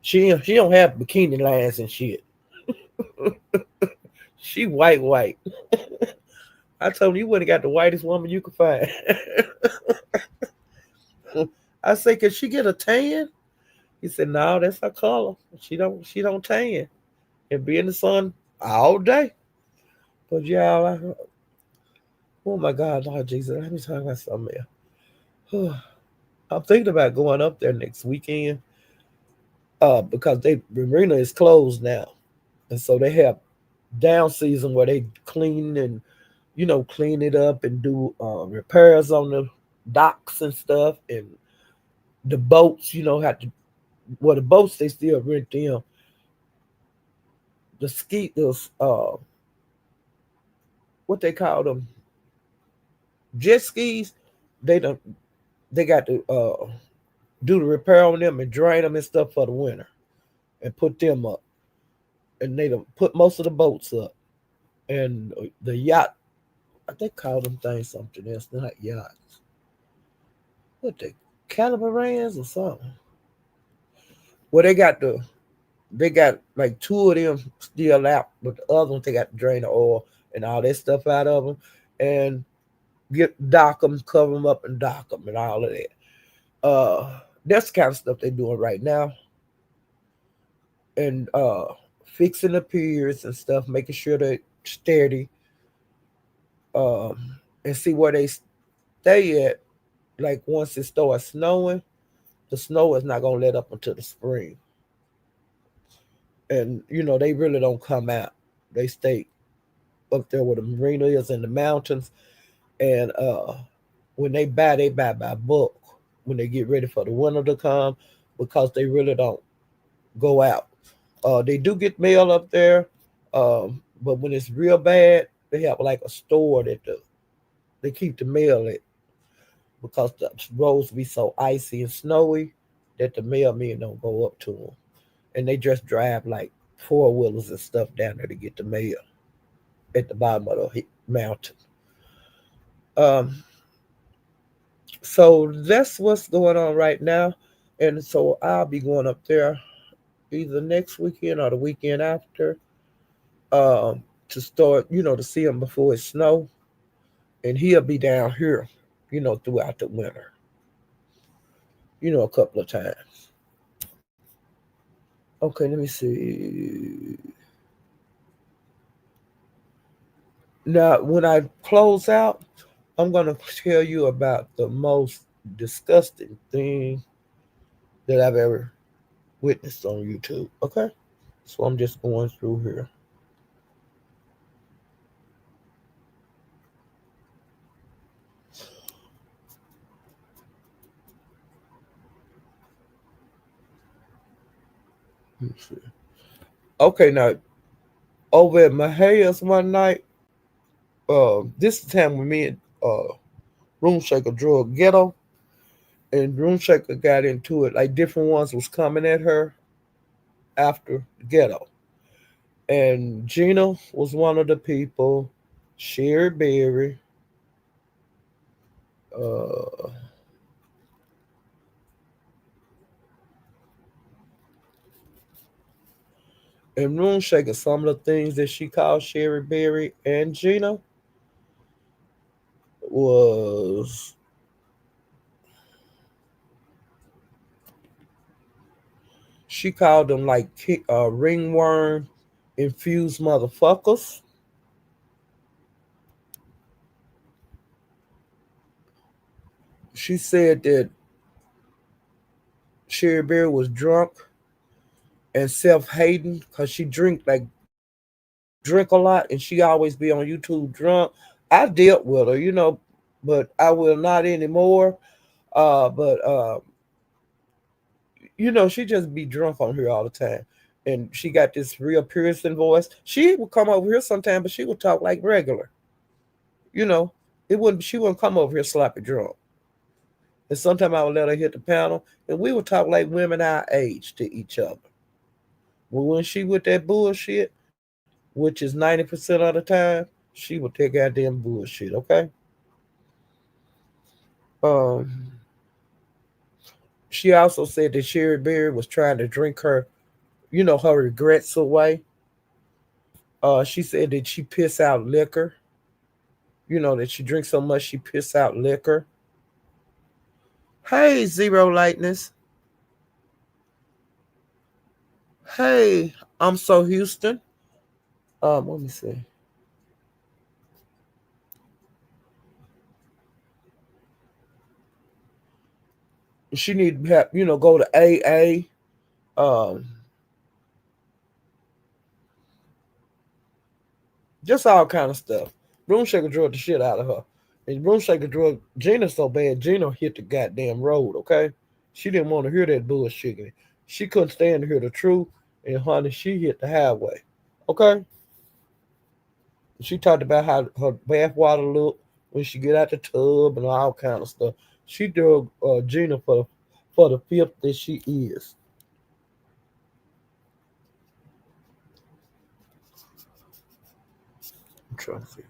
She don't have bikini lines and shit. She white. I told him you wouldn't got the whitest woman you could find. I say, can she get a tan? He said, no, that's her color. She don't tan and be in the sun all day. But yeah, oh my God, Lord Jesus, let me talk about something else. I'm thinking about going up there next weekend. Because the marina is closed now, and so they have down season where they clean and clean it up and do repairs on the docks and stuff, and the boats have to. Well, the boats they still rent them. The ski, those what they call them, jet skis. They don't. They got to do the repair on them and drain them and stuff for the winter, and put them up. And they don't put most of the boats up, and the yacht. I think call them things something else, not yachts. What they catamarans or something? Well, they got like two of them still out, but the other ones they got to drain the oil and all that stuff out of them, and dock them, cover them up, and dock them and all of that. That's the kind of stuff they're doing right now, and fixing the piers and stuff, making sure they're steady, and see where they stay at. Like once it starts snowing, the snow is not gonna let up until the spring, and they really don't come out. They stay up there where the marina is in the mountains, and when they buy by bulk when they get ready for the winter to come, because they really don't go out. They do get mail up there, but when it's real bad, they have like a store they keep the mail at, because the roads be so icy and snowy that the mailmen don't go up to them, and they just drive like four wheelers and stuff down there to get the mail at the bottom of the mountain. Um, so that's what's going on right now, and so I'll be going up there either next weekend or the weekend after, to start, to see him before it snow, and he'll be down here, throughout the winter, a couple of times. Okay, let me see. Now, when I close out, I'm gonna tell you about the most disgusting thing that I've ever witnessed on YouTube. Okay, so I'm just going through here. Let me see. Okay, now over at my house one night, this is the time when me and Room Shaker drug ghetto, and Room Shaker got into it. Like different ones was coming at her after ghetto, and Gina was one of the people. Sherry Berry, uh, And Moonshaker, some of the things that she called Sherry Berry and Gina was she called them like ringworm infused motherfuckers. She said that Sherry Berry was drunk and self-hating because she drink a lot and she always be on YouTube drunk. I dealt with her, but I will not anymore. But she just be drunk on here all the time. And she got this real piercing voice. She would come over here sometime, but she would talk like regular. You know, it wouldn't. She wouldn't come over here sloppy drunk. And sometimes I would let her hit the panel, and we would talk like women our age to each other. But when she with that bullshit, which is 90% of the time, she would take goddamn bullshit. Okay. Um. She also said that Sherry Berry was trying to drink her regrets away. She said that she piss out liquor. That she drinks so much she piss out liquor. Hey, Zero Lightness. Hey, I'm so Houston. Let me see. She need to have, go to AA. Um, just all kind of stuff. Broom Shaker drug the shit out of her. And Broom Shaker drug Gina so bad, Gina hit the goddamn road, okay? She didn't want to hear that bullshit. She couldn't stand to hear the truth. And honey, she hit the highway. Okay? She talked about how her bath water looked when she get out the tub and all kind of stuff. She drug Gina for the filth that she is. I'm trying to see.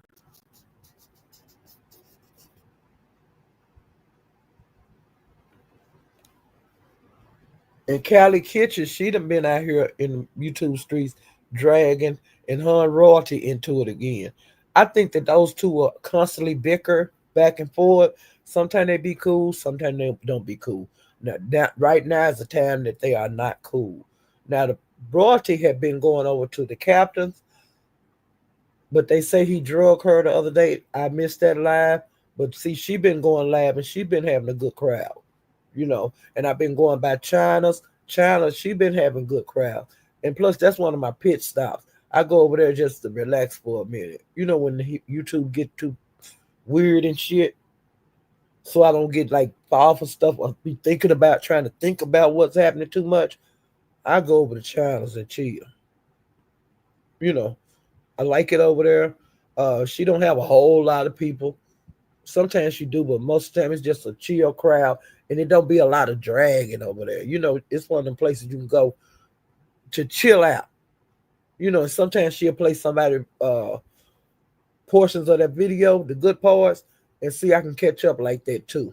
And Callie Kitchen, she done been out here in YouTube streets dragging and her royalty into it again. I think that those two will constantly bicker back and forth. Sometimes they be cool, sometimes they don't be cool. Now, right now is the time that they are not cool. Now the royalty had been going over to the captains, but they say he drug her the other day. I missed that live, but see, she been going live and she been having a good crowd. And I've been going by China. She been having good crowd, and plus that's one of my pit stops. I go over there just to relax for a minute. When the YouTube get too weird and shit, so I don't get like fall for stuff or be thinking about trying to think about what's happening too much. I go over to China's and chill. You know, I like it over there. She don't have a whole lot of people. Sometimes she do, but most of the time it's just a chill crowd, and it don't be a lot of dragging over there. It's one of them places you can go to chill out. And sometimes she'll play somebody portions of that video, the good parts, and see I can catch up like that too.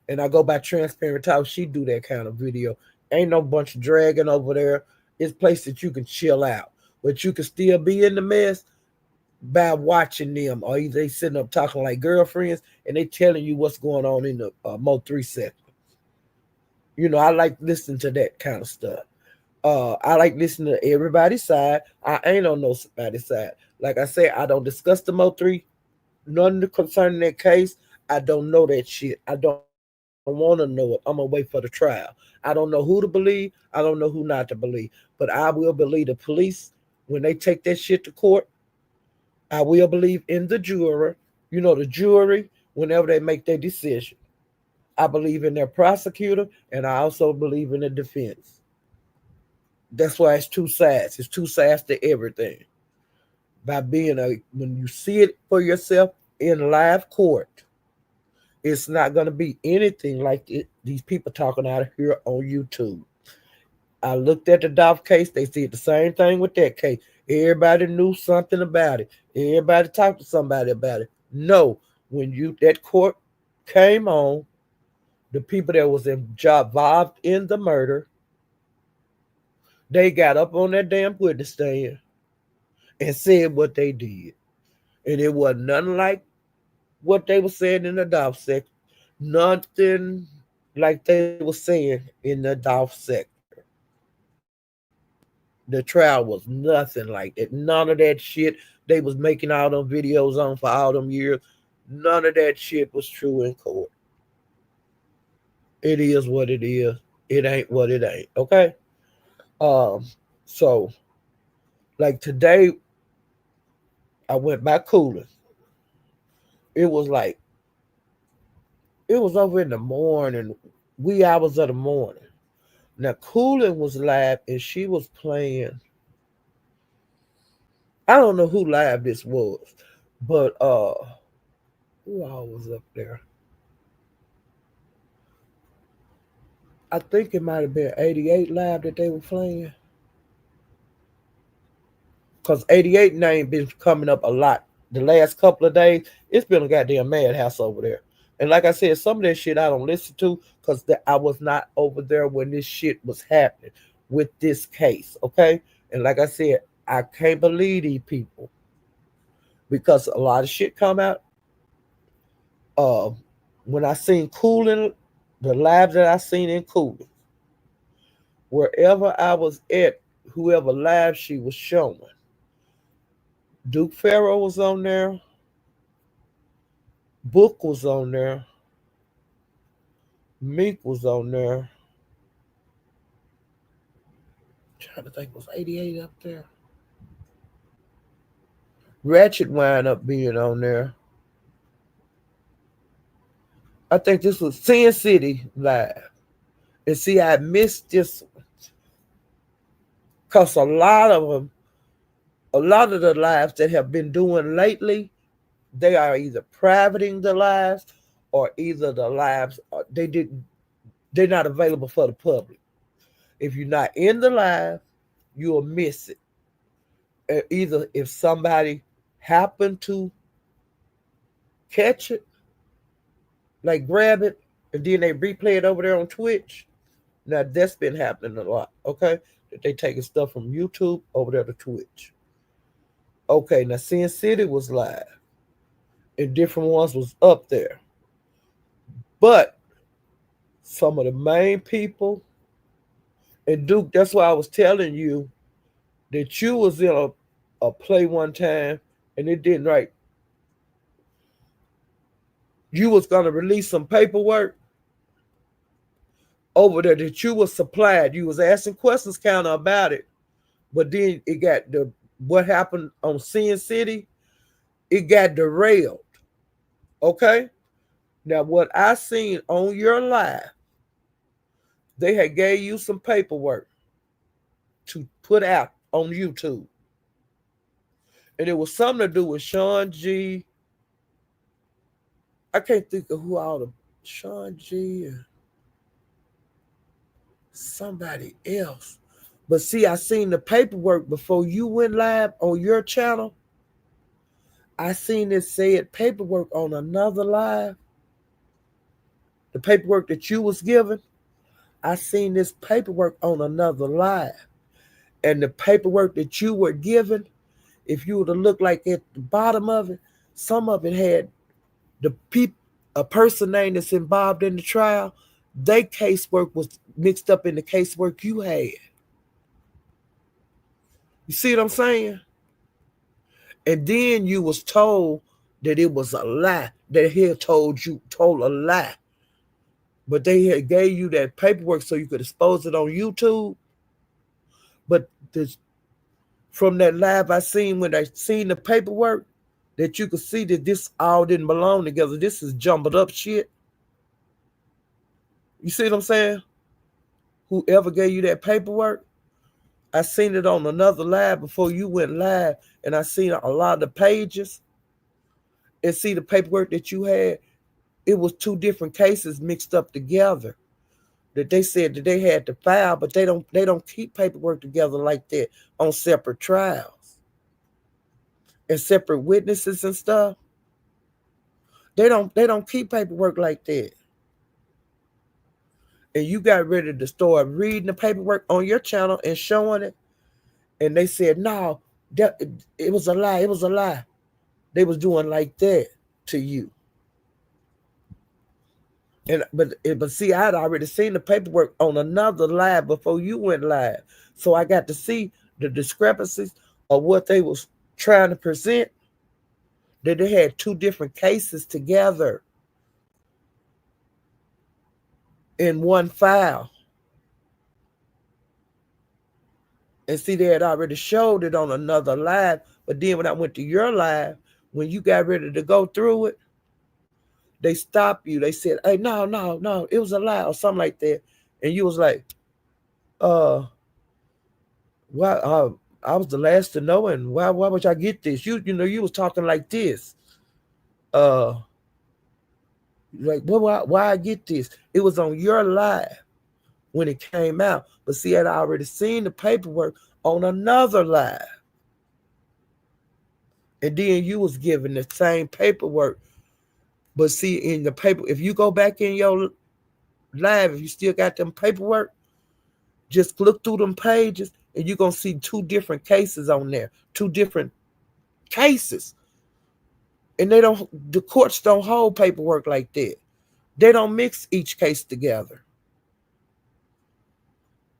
And I go by Transparent Talk. She do that kind of video. Ain't no bunch of dragging over there. It's a place that you can chill out, but you can still be in the mess by watching them, or either they sitting up talking like girlfriends and they telling you what's going on in the Mo 3 second. I like listening to that kind of stuff. I like listening to everybody's side. I ain't on no somebody's side. Like I say, I don't discuss the Mo 3, none concerning that case. I don't know that shit. I don't want to know it. I'm gonna wait for the trial. I don't know who to believe. I don't know who not to believe. But I will believe the police when they take that shit to court. I will believe in the juror, the jury, whenever they make their decision. I believe in their prosecutor, and I also believe in the defense. That's why it's two sides. It's two sides to everything. When you see it for yourself in live court, it's not going to be anything like these people talking out here on YouTube. I looked at the Dolph case. They did the same thing with that case. Everybody knew something about it. Everybody talked to somebody about it. No, when that court came on, the people that was involved in the murder, They got up on that damn witness stand and said what they did. And it wasn't nothing like what they were saying in the Dolph sector. Nothing like they were saying in the Dolph sector. The trial was nothing like that. None of that shit they was making all them videos on for all them years. None of that shit was true in court. It is what it is. It ain't what it ain't. Okay. Um. So like today, I went back cooling. It was like it was over in the morning, wee hours of the morning. Now cooling was live and she was playing. I don't know who live this was, but who all was up there? I think it might have been 88 live that they were playing. Because 88 name been coming up a lot the last couple of days. It's been a goddamn madhouse over there. And like I said, some of that shit I don't listen to because I was not over there when this shit was happening with this case. Okay. And like I said, I can't believe these people because a lot of shit come out. Uh, when I seen Cooling, the lives that I seen in Cooling, wherever I was at, whoever live she was showing, Duke Farrow was on there, Book was on there, Meek was on there. I'm trying to think, was 88 up there? Ratchet wind up being on there. I think this was Sin City live. And see, I missed this because a lot of them, a lot of the lives that have been doing lately, they are either privating the lives or either the lives they're not available for the public. If you're not in the live, you'll miss it. Either if somebody happened to catch it, like grab it, and then they replay it over there on Twitch. Now that's been happening a lot. Okay, that they taking stuff from YouTube over there to Twitch. Okay, now Sin City was live, and different ones was up there, but some of the main people and Duke. That's why I was telling you that you was in a play one time, and it didn't right. You was gonna release some paperwork over there that you was supplied. You was asking questions kind of about it, but then it got the what happened on Sin City. It got derailed. Okay. Now what I seen on your live, they had gave you some paperwork to put out on YouTube, and it was something to do with Sean G. I can't think of who all the Sean G. and somebody else. But see, I seen the paperwork before you went live on your channel. I seen it said paperwork on another live. The paperwork that you was given, I seen this paperwork on another live. And the paperwork that you were given, if you were to look like at the bottom of it, some of it had the a person name that's involved in the trial, their casework was mixed up in the casework you had. You see what I'm saying? And then you was told that it was a lie, that he had told a lie. But they had gave you that paperwork so you could expose it on YouTube. But from that live I seen when I seen the paperwork, that you could see that this all didn't belong together. This is jumbled up shit. You see what I'm saying? Whoever gave you that paperwork, I seen it on another live before you went live, and I seen a lot of the pages and see the paperwork that you had. It was two different cases mixed up together. That they said that they had to file, but they don't keep paperwork together like that on separate trials and separate witnesses and stuff. They don't keep paperwork like that. and you got ready to start reading the paperwork on your channel and showing it, and they said, no, that it was a lie, it was a lie. They was doing like that to you. And but see, I'd already seen the paperwork on another live before you went live. So I got to see the discrepancies of what they was trying to present, that they had two different cases together in one file. And see, they had already showed it on another live. But then when I went to your live, when you got ready to go through it, they stopped you. They said, hey, no, it was a lie or something like that. And you was like, why I was the last to know, and why would y'all get this? You know, you was talking like this. Like, why I get this? It was on your live when it came out. But see, I'd already seen the paperwork on another live. And then you was given the same paperwork. But see, in the paper, if you go back in your live, if you still got them paperwork, just look through them pages and you're going to see two different cases on there. Two different cases. And the courts don't hold paperwork like that. They don't mix each case together.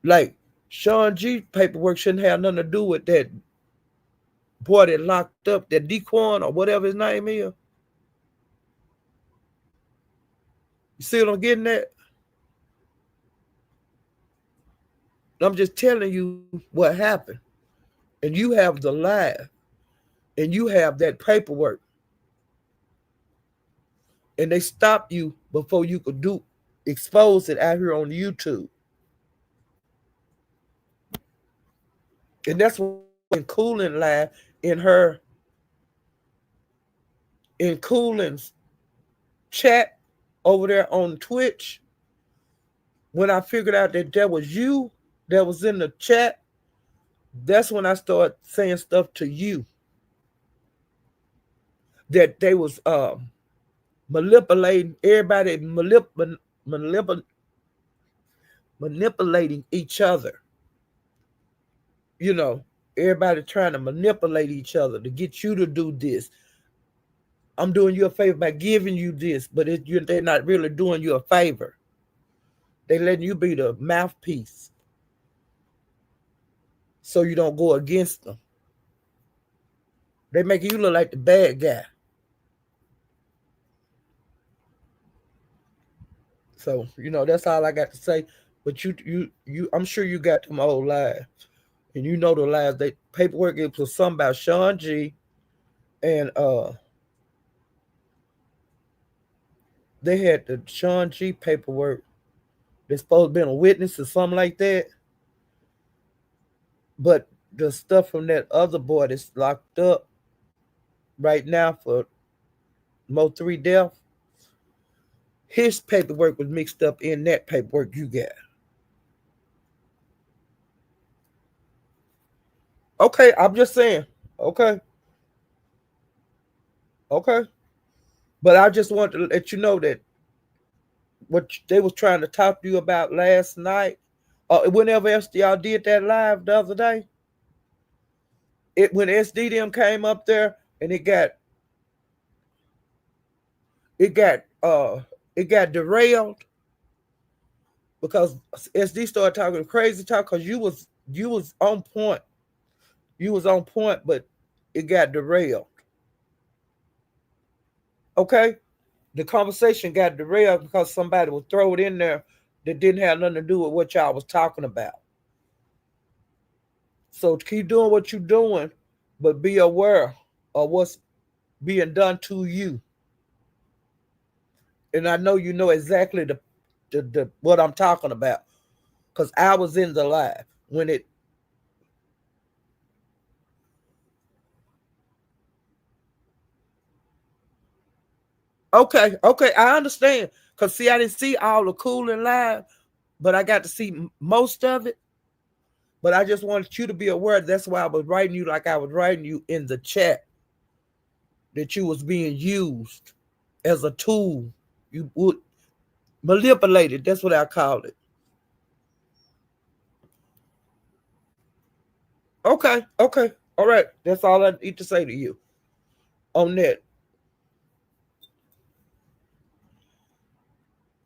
Like, Sean G paperwork shouldn't have nothing to do with that boy that locked up, that Dequan or whatever his name is. You see what I'm getting at? I'm just telling you what happened. And you have the live. And you have that paperwork. And they stopped you before you could expose it out here on YouTube. And that's what in Cooling live in Cooling's chat over there on Twitch. When I figured out that was you that was in the chat, that's when I started saying stuff to you. That they was manipulating everybody, manipulating each other. You know, everybody trying to manipulate each other to get you to do this. I'm doing you a favor by giving you this, but they're not really doing you a favor. They letting you be the mouthpiece so you don't go against them. They making you look like the bad guy. So, you know, that's all I got to say. But you I'm sure you got them old lives. And you know the lives. They paperwork, it was something about Sean G and they had the Sean G paperwork. They're supposed to be a witness or something like that. But the stuff from that other boy that's locked up right now for Mo 3 death, his paperwork was mixed up in that paperwork you got. Okay, I'm just saying. Okay. But I just want to let you know that what they was trying to talk to you about last night, whenever else y'all did that live the other day, when SDDM came up there and it got derailed because SD started talking crazy talk because you was on point. You was on point, but it got derailed. Okay? The conversation got derailed because somebody would throw it in there that didn't have nothing to do with what y'all was talking about. So keep doing what you're doing, but be aware of what's being done to you. And I know you know exactly the what I'm talking about because I was in the live when it. Okay, I understand. Because, see, I didn't see all the Cooling live, but I got to see most of it. But I just wanted you to be aware. That's why I was writing you like I was writing you in the chat, that you was being used as a tool. You would manipulate it. That's what I call it. Okay, okay, all right. That's all I need to say to you on that.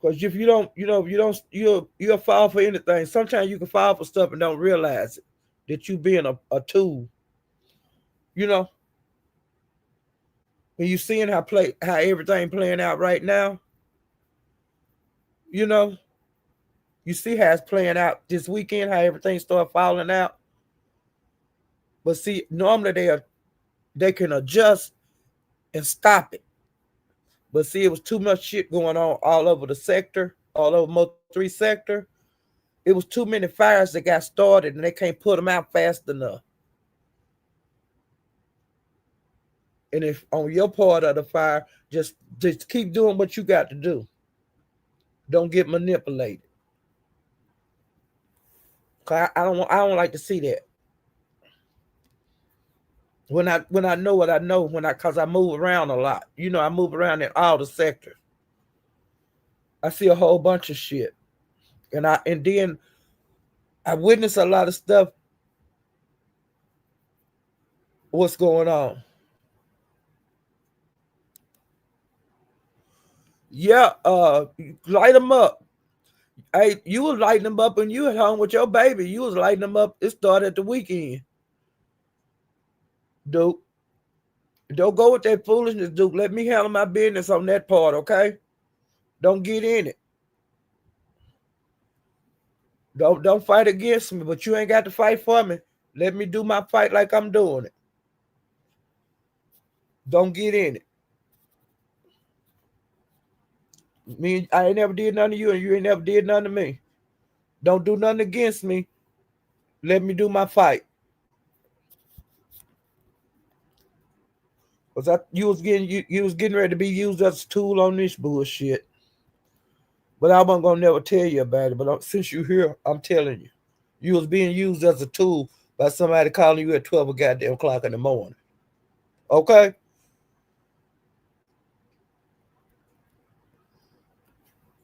Because if you don't, you'll fall for anything. Sometimes you can fall for stuff and don't realize it, that you being a tool. You know, when you seeing how everything playing out right now, you know, you see how it's playing out this weekend, how everything start falling out. But see, normally they can adjust and stop it. But see, it was too much shit going on all over the sector, all over Mo three sector. It was too many fires that got started, and they can't put them out fast enough. And if on your part of the fire, just keep doing what you got to do. Don't get manipulated. Cause I don't like to see that. When I know what I know, cause I move around a lot. I move around in all the sectors. I see a whole bunch of shit. And then I witness a lot of stuff. What's going on? Yeah, light them up. Hey, you was lighting them up when you at home with your baby. You was lighting them up. It started at the weekend. Duke, don't go with that foolishness, Duke. Let me handle my business on that part, okay? Don't get in it. Don't fight against me, but you ain't got to fight for me. Let me do my fight like I'm doing it. Don't get in it. I ain't never did nothing to you, and you ain't never did nothing to me. Don't do nothing against me. Let me do my fight. Cause you was getting ready to be used as a tool on this bullshit. But I wasn't gonna never tell you about it. But since you here, I'm telling you, you was being used as a tool by somebody calling you at 12 o'clock in the morning. Okay.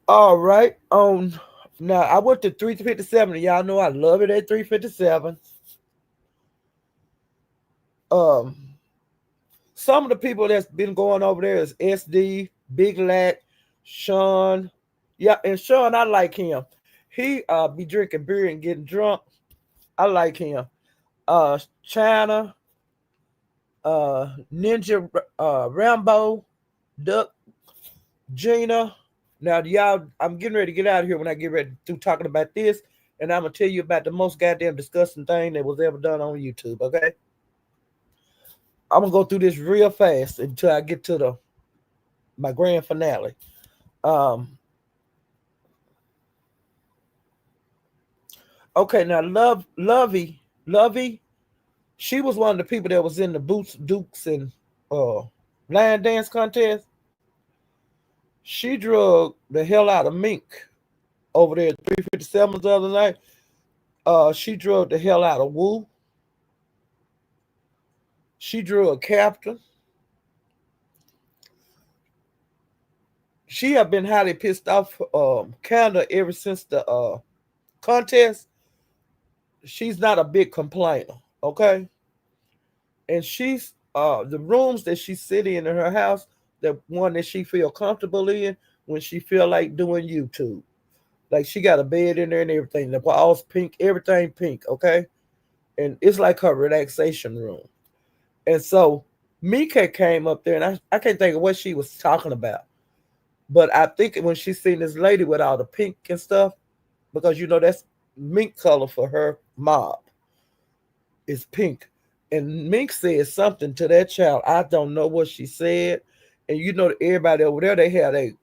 All right. Now I went to 357. Y'all know I love it at 357. Um, some of the people that's been going over there is SD, Big Lat, Sean. Yeah, and Sean, I like him. He be drinking beer and getting drunk. I like him. China, Ninja, Rambo, Duck, Gina. Now, y'all, I'm getting ready to get out of here when I get ready to talking about this, and I'm gonna tell you about the most goddamn disgusting thing that was ever done on YouTube. Okay, I'm gonna go through this real fast until I get to the my grand finale. Um, okay, now Lovey, she was one of the people that was in the Boots Dukes and line dance contest. She drug the hell out of Mink over there at 357 the other night. She drug the hell out of Wu. She drug Captain. She have been highly pissed off Canada ever since the contest. She's not a big complainer, okay? And she's the rooms that she's sitting in her house, the one that she feel comfortable in when she feel like doing YouTube. Like she got a bed in there and everything. The walls pink, everything pink, okay? And it's like her relaxation room. And so Mika came up there, and I can't think of what she was talking about. But I think when she seen this lady with all the pink and stuff, because that's mink color for her mob, is pink. And Mink said something to that child. I don't know what she said. And everybody over there, they had the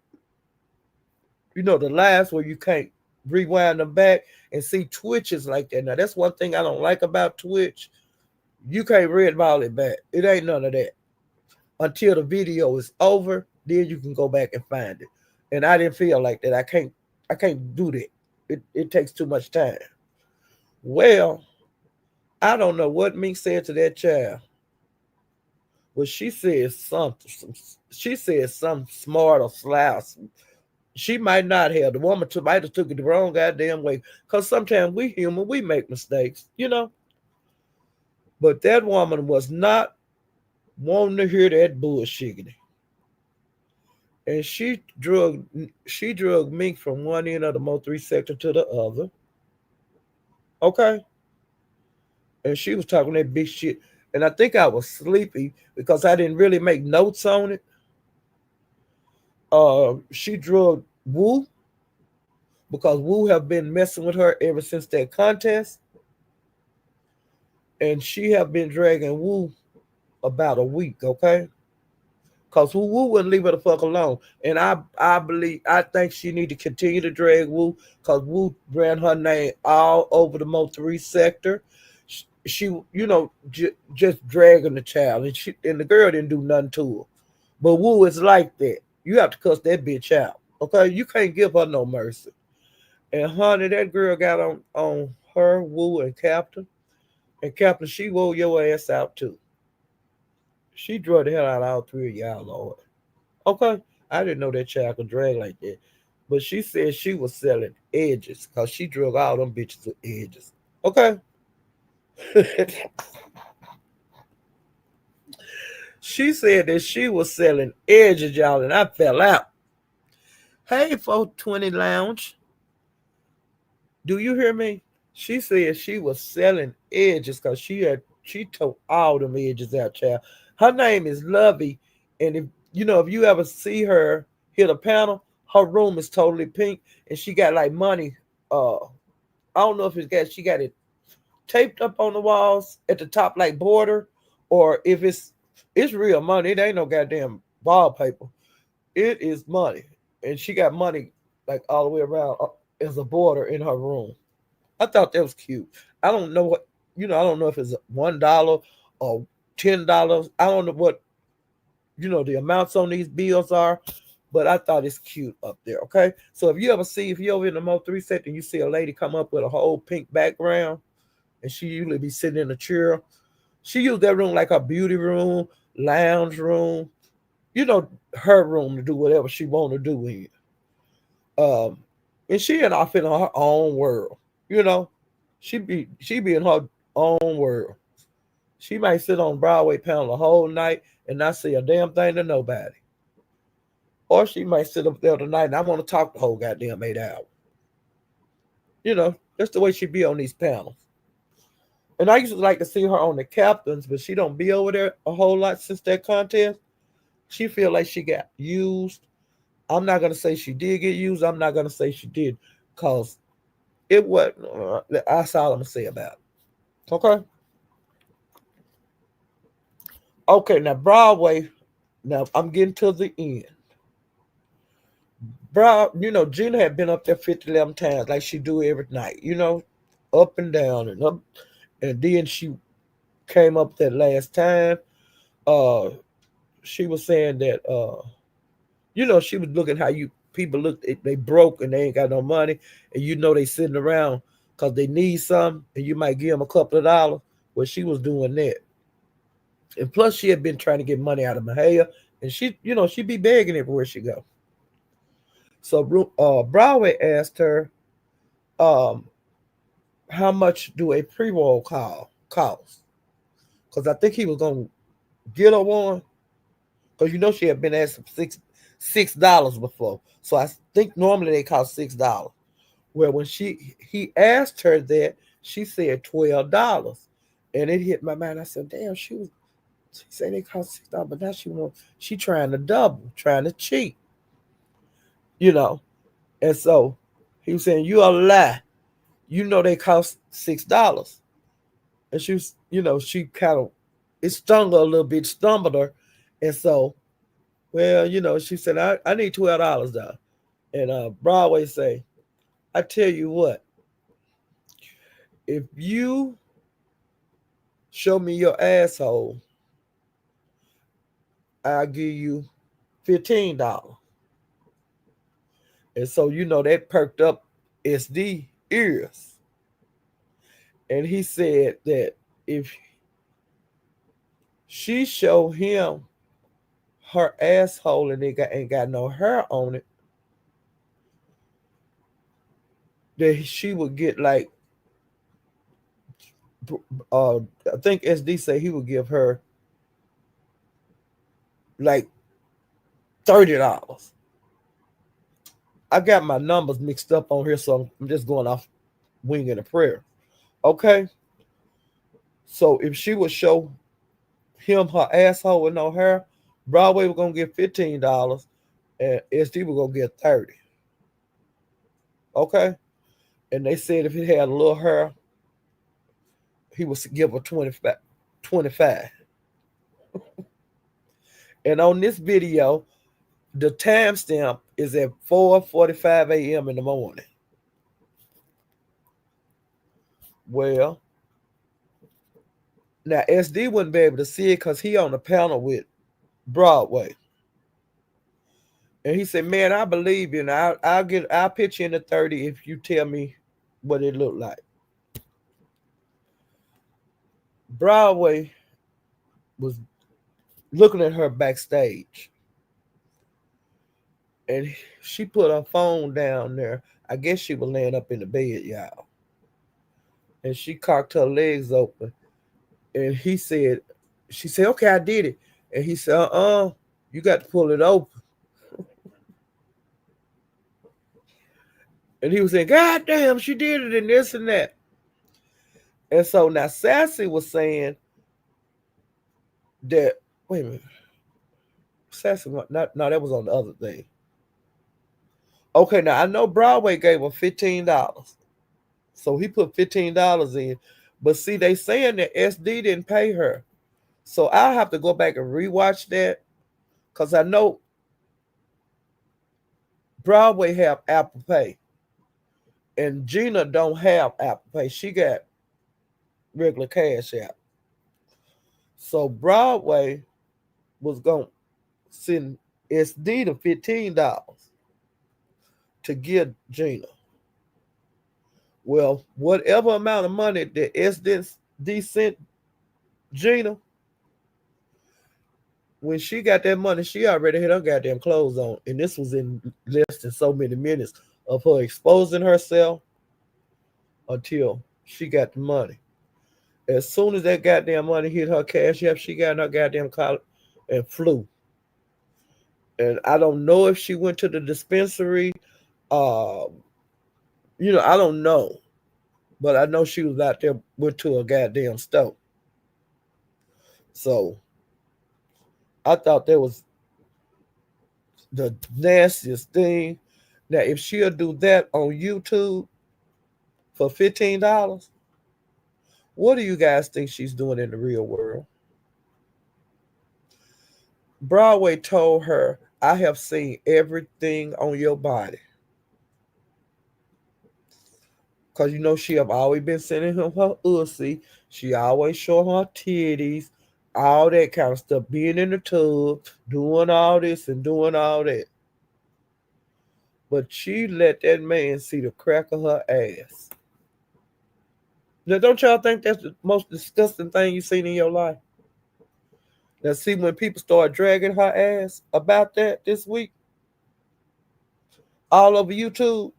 lives where you can't rewind them back and see twitches like that. Now, that's one thing I don't like about Twitch. You can't red ball it back. It ain't none of that. Until the video is over, then you can go back and find it. And I didn't feel like that. I can't do that. It takes too much time. Well, I don't know what Mink said to that child. Well, she said something. She said something smart or slouch. She might not have. The woman might have took it the wrong goddamn way. Because sometimes we human, we make mistakes, But that woman was not wanting to hear that bullshit. And she drug Mink from one end of the Mo 3 sector to the other. Okay? And she was talking that big shit. And I think I was sleepy because I didn't really make notes on it. She drugged Wu because Wu have been messing with her ever since that contest. And she have been dragging Wu about a week, okay? Cause Wu wouldn't leave her the fuck alone, and I think she need to continue to drag Wu, cause Wu ran her name all over the Mo 3 sector. She just dragging the child, and the girl didn't do nothing to her. But Wu is like that. You have to cuss that bitch out, okay? You can't give her no mercy. And honey, that girl got on her, Wu, and Captain, she wore your ass out too. She drug the hell out of all three of y'all, Lord. Okay, I didn't know that child could drag like that. But she said she was selling edges because she drug all them bitches with edges. Okay. She said that she was selling edges, y'all, and I fell out. Hey, 420 Lounge, do you hear me? She said she was selling edges because she took all them edges out, child. Her name is Lovey, and if you ever see her hit a panel, her room is totally pink, and she got like money. I don't know if she got it taped up on the walls at the top like border, or if it's real money. It ain't no goddamn wallpaper. It is money, and she got money like all the way around as a border in her room. I thought that was cute. I don't know I don't know if it's $1 or $10. I don't know what the amounts on these bills are, but I thought it's cute up there. Okay, so if you over in the Mo 3 sector and you see a lady come up with a whole pink background, and she usually be sitting in a chair, she used that room like her beauty room, lounge room, her room to do whatever she want to do in. Um, and she and off in her own world. You know, she be in her own world. She might sit on Broadway panel the whole night and not say a damn thing to nobody. Or she might sit up there tonight and I want to talk the whole goddamn 8 hours. That's the way she be on these panels. And I used to like to see her on the captains, but she don't be over there a whole lot since that contest. She feel like she got used. I'm not gonna say she did get used. I'm not gonna say she did, cause it wasn't. That's all I'm gonna say about it. Okay. Okay. Now Broadway. Now I'm getting to the end. Gina had been up there 50 times, like she do every night. Up and down and up, and then she came up that last time. Uh, she was saying that she was looking how you people look. They broke and they ain't got no money, and they sitting around because they need something, and you might give them a couple of dollars. Well, she was doing that, and plus she had been trying to get money out of Mahia, and she be begging everywhere she go. So Broadway asked her, um, how much do a pre-roll call cost? Because I think he was gonna get her one. Because she had been asked $6 before. So I think normally they cost $6. Well, when he asked her that, she said $12. And it hit my mind. I said, damn, she said they cost $6, but now she trying to double, trying to cheat, you know. And so he was saying, you a lie. They cost $6. And she was, she kind of, it stung her a little bit, stumbled her. And so, well, she said, I need $12 though. And Broadway say, I tell you what, if you show me your asshole, I'll give you $15. And so that perked up SD ears. And he said that if she show him her asshole and it ain't got no hair on it, that she would get like uh, I think SD said he would give her like $30. I got my numbers mixed up on here, so I'm just going off winging a prayer. Okay, so if she would show him her asshole with no hair, Broadway was gonna get $15, and SD was gonna get 30. Okay, and they said if it had a little hair, he would give her 25. 25. And on this video, the timestamp is at 4:45 a.m. in the morning. Well, now SD wouldn't be able to see it because he on the panel with Broadway. And he said, "Man, I believe you, and I'll pitch you in the 30 if you tell me what it looked like." Broadway was looking at her backstage, and she put her phone down there. I guess she was laying up in the bed, y'all. And she cocked her legs open, and she said, "Okay, I did it." And he said, you got to pull it open. And he was saying, "God damn, she did it," and this and that. And so now Sassy was saying that, wait a minute, Sassy, not, no, that was on the other thing. Okay, now I know Broadway gave her $15. So he put $15 in. But see, they saying that SD didn't pay her. So I'll have to go back and rewatch that. Because I know Broadway have Apple Pay. And Gina don't have Apple Pay. She got regular Cash App. So Broadway was going to send SD the $15 to give Gina. Well, whatever amount of money that SD sent Gina, when she got that money, she already had her goddamn clothes on. And this was in less than so many minutes of her exposing herself until she got the money. As soon as that goddamn money hit her Cash App, she got in her goddamn collar and flew. And I don't know if she went to the dispensary. I don't know. But I know she was out there, went to a goddamn store. So I thought that was the nastiest thing. Now, if she'll do that on YouTube for $15, what do you guys think she's doing in the real world? Broadway told her, "I have seen everything on your body." Because she have always been sending him her ussy. She always showing her titties, all that kind of stuff, being in the tub, doing all this and doing all that. But she let that man see the crack of her ass. Now, don't y'all think that's the most disgusting thing you've seen in your life? Now, see, when people start dragging her ass about that this week, all over YouTube,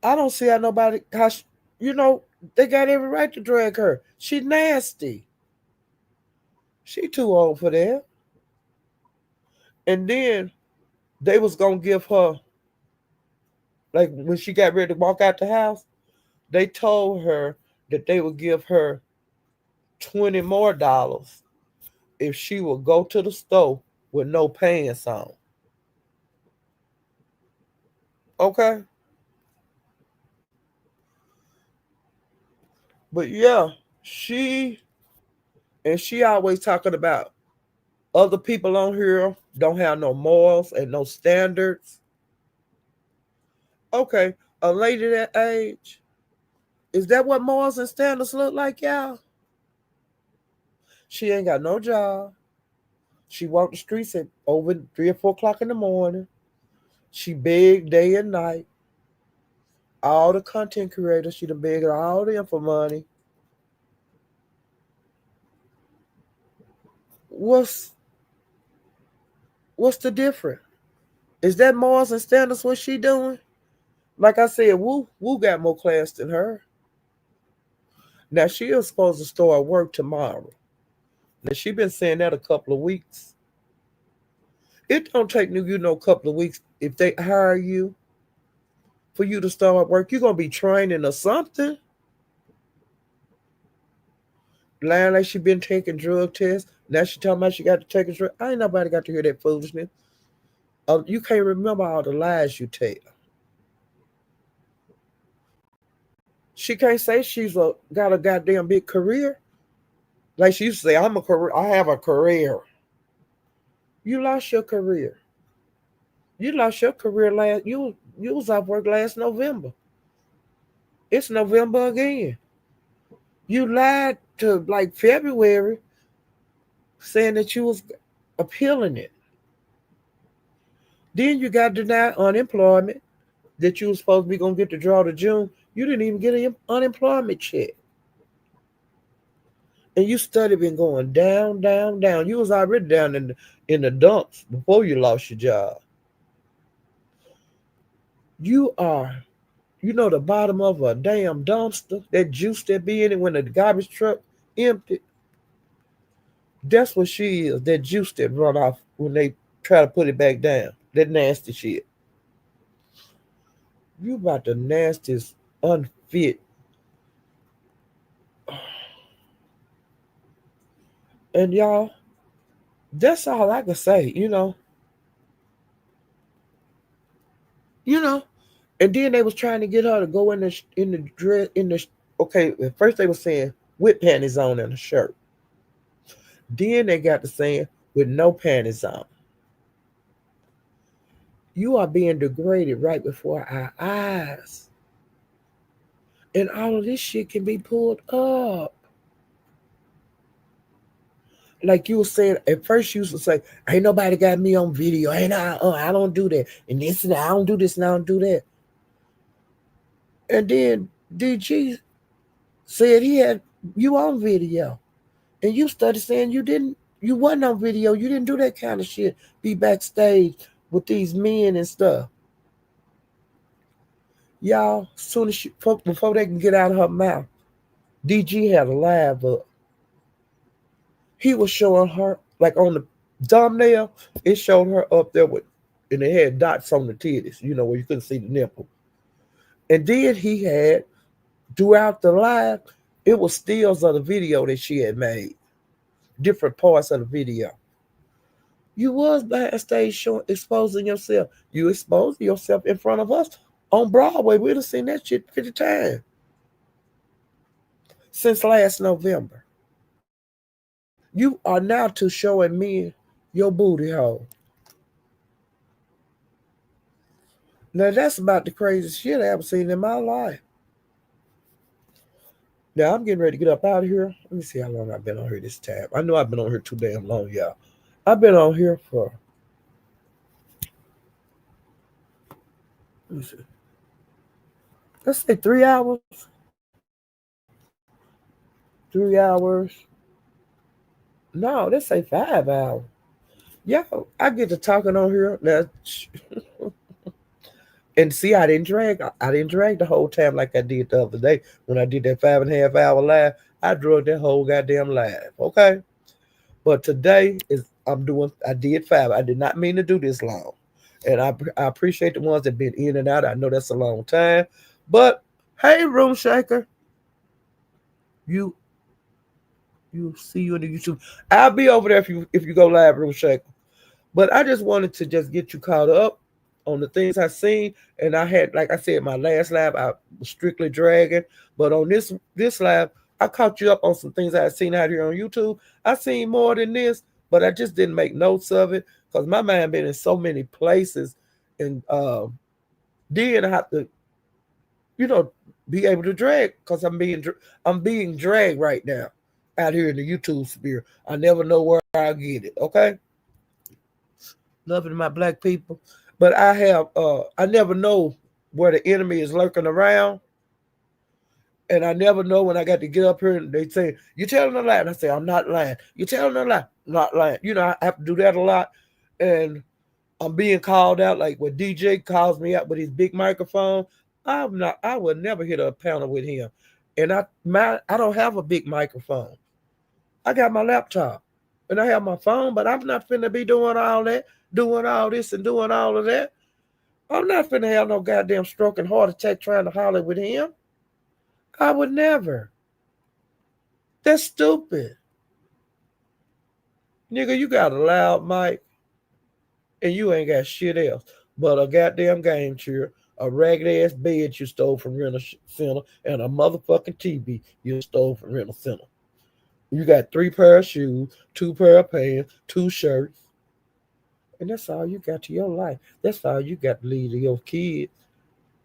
I don't see how nobody, they got every right to drag her. She nasty. She too old for that. And then they was going to give her, like when she got ready to walk out the house, they told her that they would give her $20 more if she would go to the store with no pants on. Okay? But yeah, she always talking about other people on here don't have no morals and no standards. Okay, a lady that age, is that what morals and standards look like, y'all? She ain't got no job. She walk the streets at over 3 or 4 o'clock in the morning. She beg day and night. All the content creators, she done begging all them for money. What's the difference? Is that morals and standards what she doing? Like I said, Woo got more class than her. Now she is supposed to start work tomorrow. Now she been saying that a couple of weeks. It don't take you no couple of weeks if they hire you for you to start work. You're gonna be training or something. Lying like she been taking drug tests. Now she talking about she got to take a drug. I ain't nobody got to hear that foolishness. You can't remember all the lies you tell. She can't say got a goddamn big career. Like she used to say, I have a career. You lost your career. You lost your career you was off work last November. It's November again. You lied to like February saying that you was appealing it. Then you got denied unemployment that you was supposed to be gonna get to draw to June. You didn't even get an unemployment check. And you study been going down, down, down. You was already down in the dumps before you lost your job. You are, the bottom of a damn dumpster, that juice that be in it when the garbage truck empty. That's what she is, that juice that run off when they try to put it back down. That nasty shit. You about the nastiest, unfit. And y'all, that's all I can say, You know. And then they was trying to get her to go in the dress okay, at first they were saying with panties on and a shirt. Then they got to saying with no panties on. You are being degraded right before our eyes. And all of this shit can be pulled up. Like you were saying, at first you used to say, ain't nobody got me on video. I don't do that. And this and that, I don't do this and I don't do that. And then DG said he had you on video. And you started saying you wasn't on video. You didn't do that kind of shit. Be backstage with these men and stuff. Y'all, soon as before they can get out of her mouth, DG had a live up. He was showing her, like on the thumbnail, it showed her up there and it had dots on the titties, where you couldn't see the nipple. And then he had, throughout the live, it was stills of the video that she had made. Different parts of the video. You was backstage exposing yourself. You exposed yourself in front of us on Broadway. We'd have seen that shit 50 times since last November. You are now to showing me your booty hole. Now that's about the craziest shit I ever seen in my life. Now I'm getting ready to get up out of here. Let me see how long I've been on here this time. I know I've been on here too damn long, y'all. I've been on here for, let me see, let's say 3 hours. 3 hours. No, let's say 5 hours. Yeah, I get to talking on here now. And see, I didn't drag. I didn't drag the whole time like I did the other day when I did that 5.5 hour live. I drug that whole goddamn live. Okay, but today I did 5. I did not mean to do this long, and I appreciate the ones that been in and out. I know that's a long time, but hey, Room Shaker, you see you in the YouTube. I'll be over there if you go live, Room Shaker. But I just wanted to just get you caught up on the things I seen. And I had, like I said, my last live, I was strictly dragging. But on this live, I caught you up on some things I had seen out here on YouTube. I seen more than this, but I just didn't make notes of it because my mind been in so many places. And then I have to, be able to drag because I'm being dragged right now out here in the YouTube sphere. I never know where I'll get it. Okay. Loving my black people. But I never know where the enemy is lurking around. And I never know when I got to get up here and they say, you're telling a lie. And I say, I'm not lying. You're telling a lie. I'm not lying. I have to do that a lot. And I'm being called out like when DJ calls me out with his big microphone. I would never hit a panel with him. And I don't have a big microphone. I got my laptop and I have my phone, but I'm not finna be doing all that, doing all this and doing all of that. I'm not finna have no goddamn stroke and heart attack trying to holler with him. I would never. That's stupid. Nigga, you got a loud mic and you ain't got shit else but a goddamn game chair, a ragged ass bed you stole from Rental Center, and a motherfucking TV you stole from Rental Center. You got 3 pair of shoes, 2 pair of pants, 2 shirts, and that's all you got to your life. That's all you got to leave to your kids.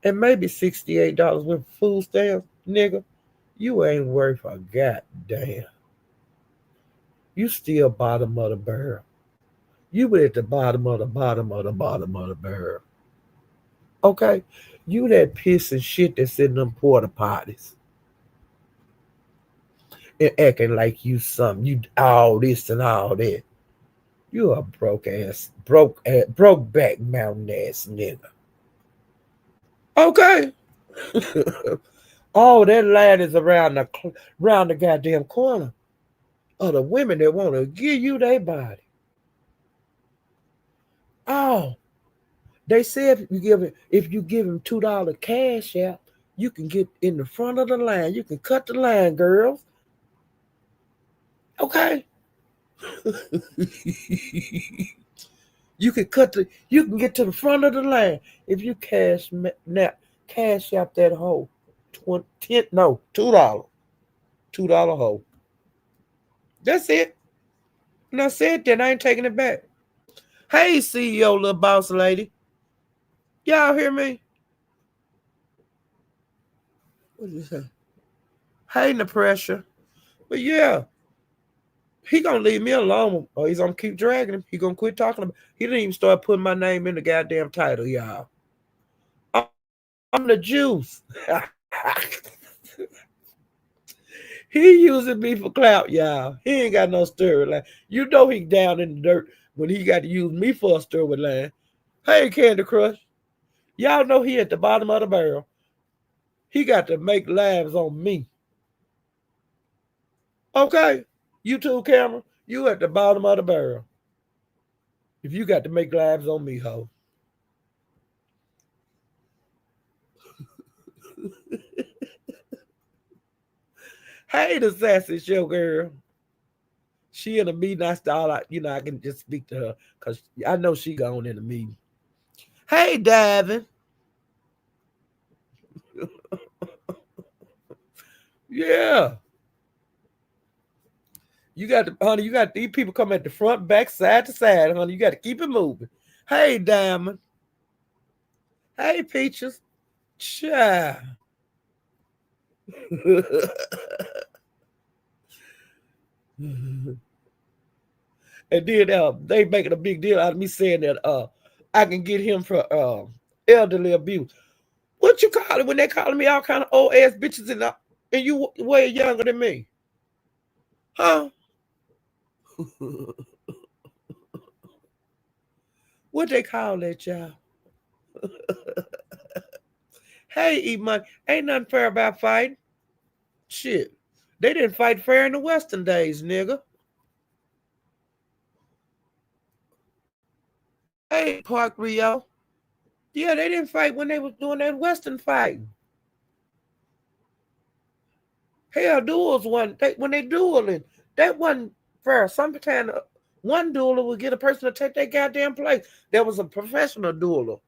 And maybe $68 worth of food stamps, nigga. You ain't worth a goddamn. You still bottom of the barrel. You were at the bottom of the bottom of the bottom of the barrel. Okay? You that piss and shit that's in them porta potties. And acting like you something. You all this and all that. You a broke back mountain ass nigga. Okay. All that land is around the goddamn corner of the women that want to give you their body. Oh, they said if you give him $2 cash out, you can get in the front of the line. You can cut the line, girls. Okay. You can get to the front of the line if you cash out that hoe. $2. $2 hoe. That's it. And I said that I ain't taking it back. Hey, CEO, little boss lady. Y'all hear me? What did you say? Hey, the pressure. But yeah, he gonna leave me alone or he's gonna keep dragging him. He gonna quit talking about. He didn't even start putting my name in the goddamn title, y'all. I'm the juice. He using me for clout, y'all. He ain't got no storyline. You know he down in the dirt when he got to use me for a storyline. Hey, Candy Crush. Y'all know he at the bottom of the barrel. He got to make lives on me. Okay? YouTube camera, you at the bottom of the barrel. If you got to make lives on me, ho. Hey, the sassy show girl. She in a meeting. I can just speak to her because I know she gone in a meeting. Hey, Davin. Yeah. You got these people come at the front, back, side to side, honey. You got to keep it moving. Hey, Diamond. Hey, Peaches. Cha. And then they making a big deal out of me saying that I can get him for elderly abuse. What you call it when they calling me all kind of old ass bitches and you way younger than me? Huh? What they call that, y'all? Hey, eat money. Ain't nothing fair about fighting. Shit. They didn't fight fair in the Western days, nigga. Hey, Park Rio. Yeah, they didn't fight when they was doing that Western fighting. Hell, when they dueling, that wasn't fair. Sometimes one dueler would get a person to take their goddamn place. There was a professional dueler.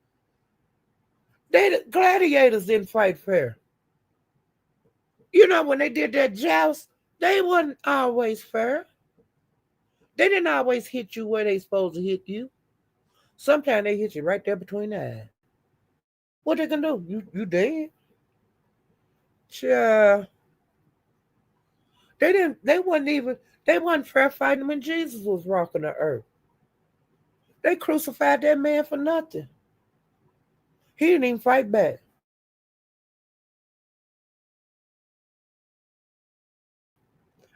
The gladiators didn't fight fair. You know, when they did that joust, they wasn't always fair. They didn't always hit you where they supposed to hit you. Sometimes they hit you right there between the eyes. What they can do? You dead. Yeah. They wasn't fair fighting when Jesus was walking the earth. They crucified that man for nothing. He didn't even fight back.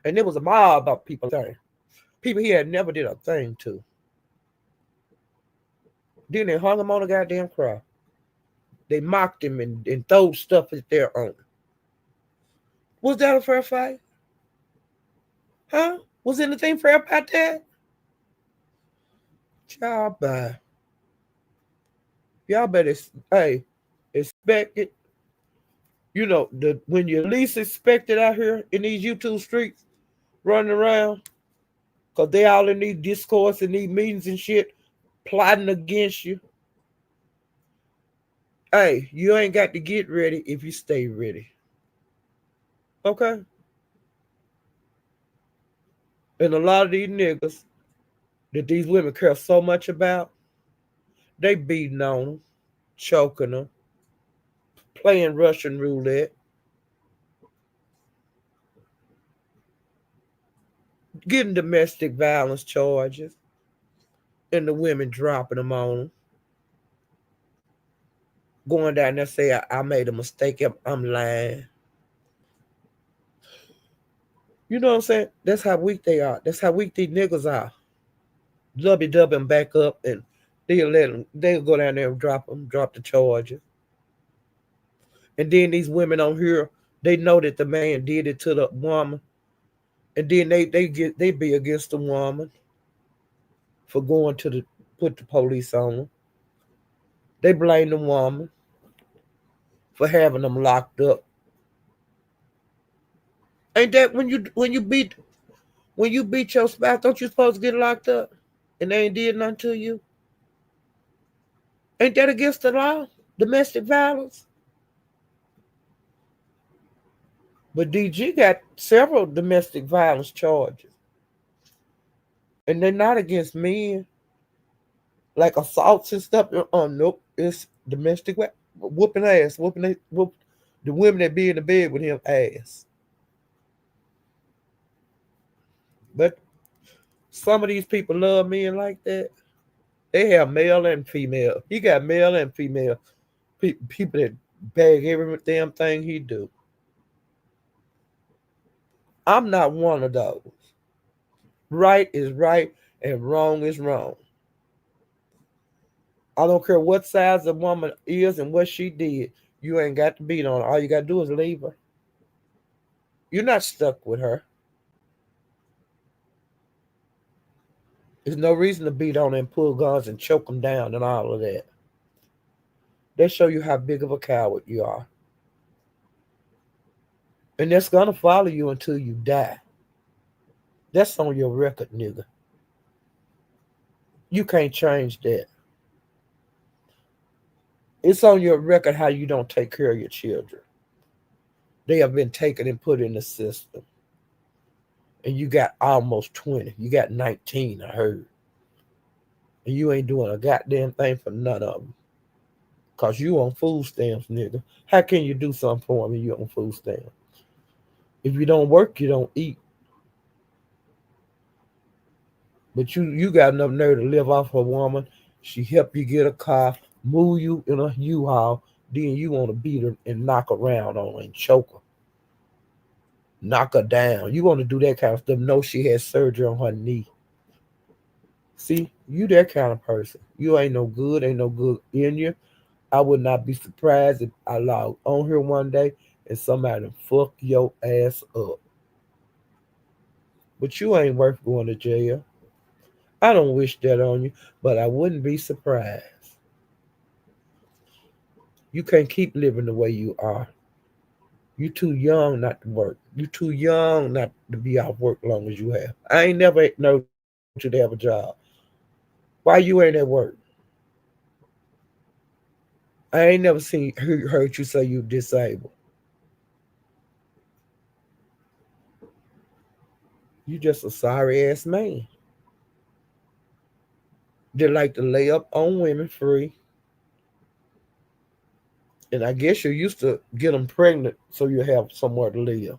And there was a mob of people there. People he had never did a thing to. Then they hung him on a goddamn cross. They mocked him and threw stuff at their own. Was that a fair fight? Huh? Was anything fair about that? Child, bye. Y'all better, hey, expect it. You know, when you least expect it out here in these YouTube streets, running around, because they all in these discourse and these meetings and shit, plotting against you. Hey, you ain't got to get ready if you stay ready. Okay? And a lot of these niggas that these women care so much about, they beating on them, choking them, playing Russian roulette, getting domestic violence charges, and the women dropping them on them. Going down there say, I made a mistake, I'm lying. You know what I'm saying? That's how weak they are. That's how weak these niggas are. Lubby dub them back up and they'll go down there and drop the charges. And then these women on here, they know that the man did it to the woman. And then they be against the woman for going to put the police on them. They blame the woman for having them locked up. Ain't that when you beat your spouse, don't you supposed to get locked up? And they ain't did nothing to you? Ain't that against the law? Domestic violence? But DG got several domestic violence charges. And they're not against men. Like assaults and stuff. Nope. It's domestic whooping ass. Whoop the women that be in the bed with him ass. But some of these people love men like that. They have male and female. He got male and female people that bag every damn thing he do. I'm not one of those. Right is right and wrong is wrong. I don't care what size the woman is and what she did. You ain't got to beat on her. All you got to do is leave her. You're not stuck with her. There's no reason to beat on her and pull guns and choke them down and all of that. They show you how big of a coward you are. And that's going to follow you until you die. That's on your record, nigga. You can't change that. It's on your record how you don't take care of your children. They have been taken and put in the system. And you got almost 20. You got 19, I heard. And you ain't doing a goddamn thing for none of them. Because you on food stamps, nigga. How can you do something for them if you on food stamps? If you don't work, you don't eat. But you got enough nerve to live off a woman. She help you get a car, move you in a U-Haul. Then you want to beat her and knock around on her and choke her. Knock her down. You want to do that kind of stuff. Know she had surgery on her knee. See, you that kind of person. You ain't no good in you. I would not be surprised if I log on here one day and somebody fuck your ass up. But you ain't worth going to jail. I don't wish that on you, but I wouldn't be surprised. You can't keep living the way you are. You too young not to work. You too young not to be off work long as you have. I ain't never known you to have a job. Why you ain't at work? I ain't never heard you say you disabled. You just a sorry ass man. They like to lay up on women free. And I guess you used to get them pregnant so you have somewhere to live.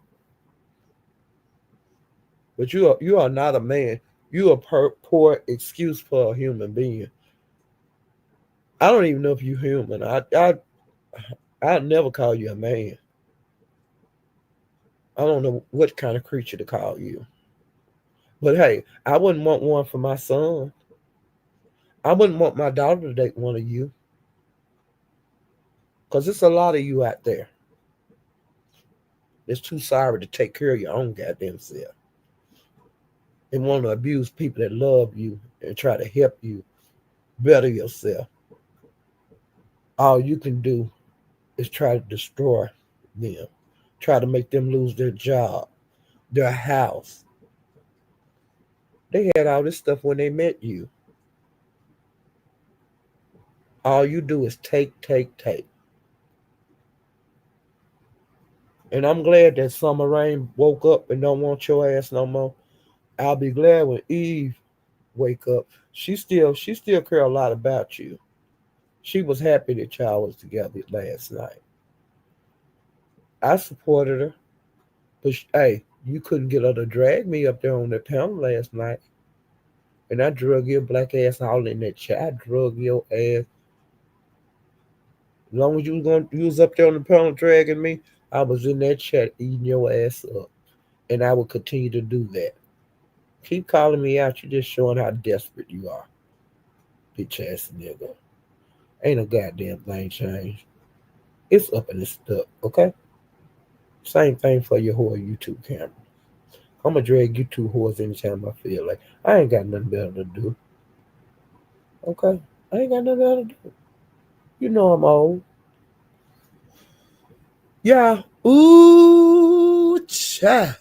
But you are not a man. You a poor excuse for a human being. I don't even know if you human. I'd never call you a man. I don't know what kind of creature to call you. But hey, I wouldn't want one for my son. I wouldn't want my daughter to date one of you. Because there's a lot of you out there. that's too sorry to take care of your own goddamn self and want to abuse people that love you and try to help you better yourself. All you can do is try to destroy them, try to make them lose their job, their house. They had all this stuff when they met you. All you do is take, take, take. And I'm glad that Summer Rain woke up and don't want your ass no more. I'll be glad when Eve wake up. She still care a lot about you. She was happy that y'all was together last night. I supported her, but hey, you couldn't get her to drag me up there on the panel last night, and I drug your black ass all in that chat. I drug your ass. As long as you was up there on the panel dragging me, I was in that chat eating your ass up, and I will continue to do that. Keep calling me out. You're just showing how desperate you are, bitch ass nigga. Ain't a goddamn thing changed. It's up and it's stuck, okay? Same thing for your whore YouTube camera. I'm gonna drag you two whores anytime I feel like. I ain't got nothing better to do, okay? I ain't got nothing better to do. You know I'm old. Yeah. Ooh, cha.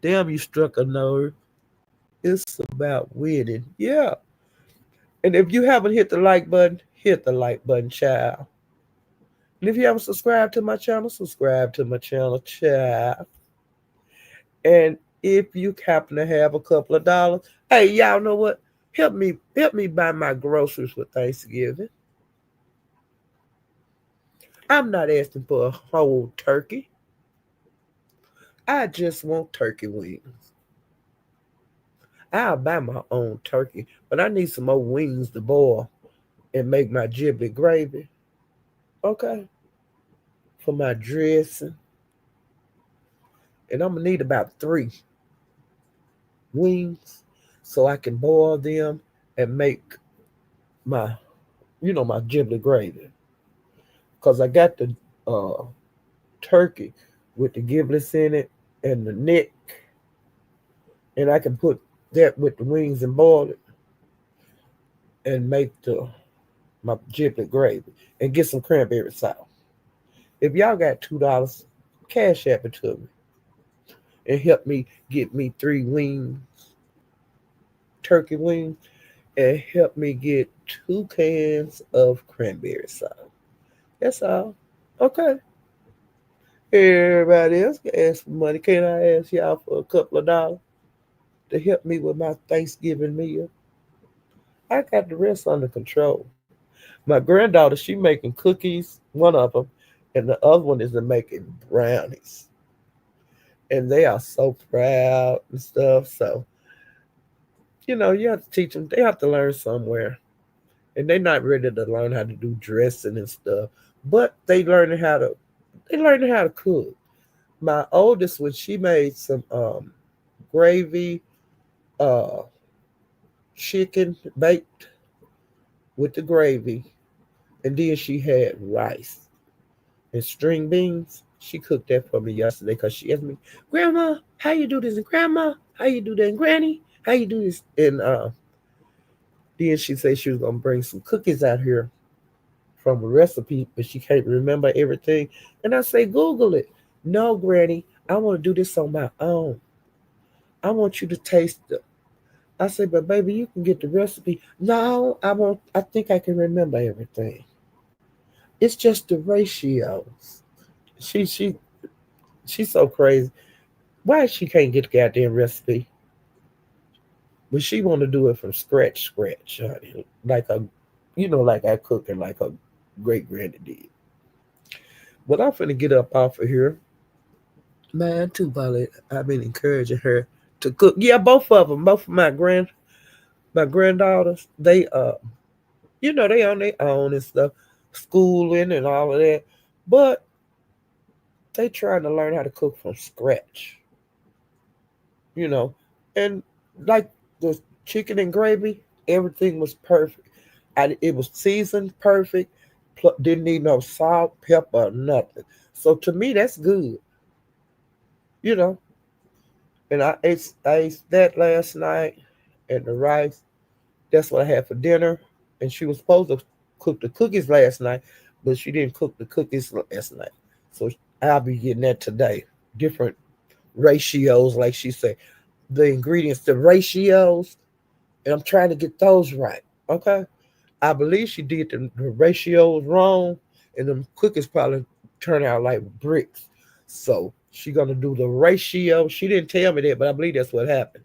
Damn, you struck a nerve. It's about winning. Yeah. And if you haven't hit the like button, hit the like button, child. And if you haven't subscribed to my channel, subscribe to my channel, child. And if you happen to have a couple of dollars, hey, y'all know what? Help me buy my groceries for Thanksgiving. I'm not asking for a whole turkey. I just want turkey wings. I'll buy my own turkey, but I need some more wings to boil and make my giblet gravy. Okay? For my dressing. And I'm gonna need about 3 wings so I can boil them and make my my giblet gravy. Cause I got the uh turkey with the giblets in it and the neck, and I can put that with the wings and boil it and make the my giblet gravy and get some cranberry sauce. If y'all got $2, cash app it to me and help me get me 3 wings, turkey wings, and help me get 2 cans of cranberry sauce. That's all. Okay. Everybody else can ask for money. Can I ask y'all for a couple of dollars to help me with my Thanksgiving meal? I got the rest under control. My granddaughter, she making cookies, one of them, and the other one is making brownies. And they are so proud and stuff. So, you have to teach them. They have to learn somewhere. And they're not ready to learn how to do dressing and stuff. But they learning how to cook. My oldest one, she made some gravy, uh chicken baked with the gravy, and then she had rice and string beans. She cooked that for me yesterday because she asked me, Grandma, how you do this? And Grandma, how you do that? And Granny, how you do this? And then she said she was gonna bring some cookies out here from a recipe, but she can't remember everything. And I say, Google it. No, Granny, I want to do this on my own. I want you to taste it. I said, but baby, you can get the recipe. No, I won't. I think I can remember everything. It's just the ratios. She she she's so crazy. Why she can't get the goddamn recipe? But she want to do it from scratch, honey. Like I cook it like a great granny did. But I'm finna get up off of here. Man, too, Paulette. I've been encouraging her to cook. Yeah, both of them, both of my granddaughters. They on their own and stuff, schooling and all of that. But they trying to learn how to cook from scratch. You know, and like the chicken and gravy, everything was perfect. It was seasoned perfect. Didn't need no salt, pepper, nothing. So to me, that's good. you know. And I ate that last night and the rice. That's what I had for dinner. And she was supposed to cook the cookies last night, but she didn't cook the cookies last night. So I'll be getting that today. Different ratios, like she said. The ingredients, the ratios, and I'm trying to get those right. Okay. I believe she did the ratios wrong, and the cookies probably turn out like bricks. So she gonna do the ratio. She didn't tell me that, but I believe that's what happened.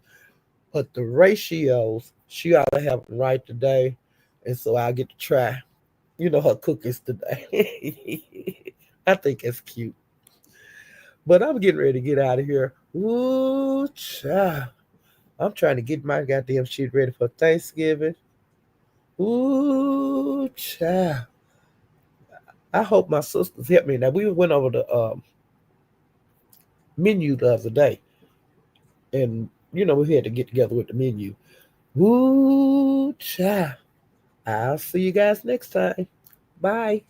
But the ratios, she ought to have them right today, and so I get to try, her cookies today. I think it's cute. But I'm getting ready to get out of here. Ooh, child. I'm trying to get my goddamn shit ready for Thanksgiving. Ooh, child. I hope my sisters help me. Now we went over the menu the other day, and we had to get together with the menu. Ooh, child. I'll see you guys next time. Bye.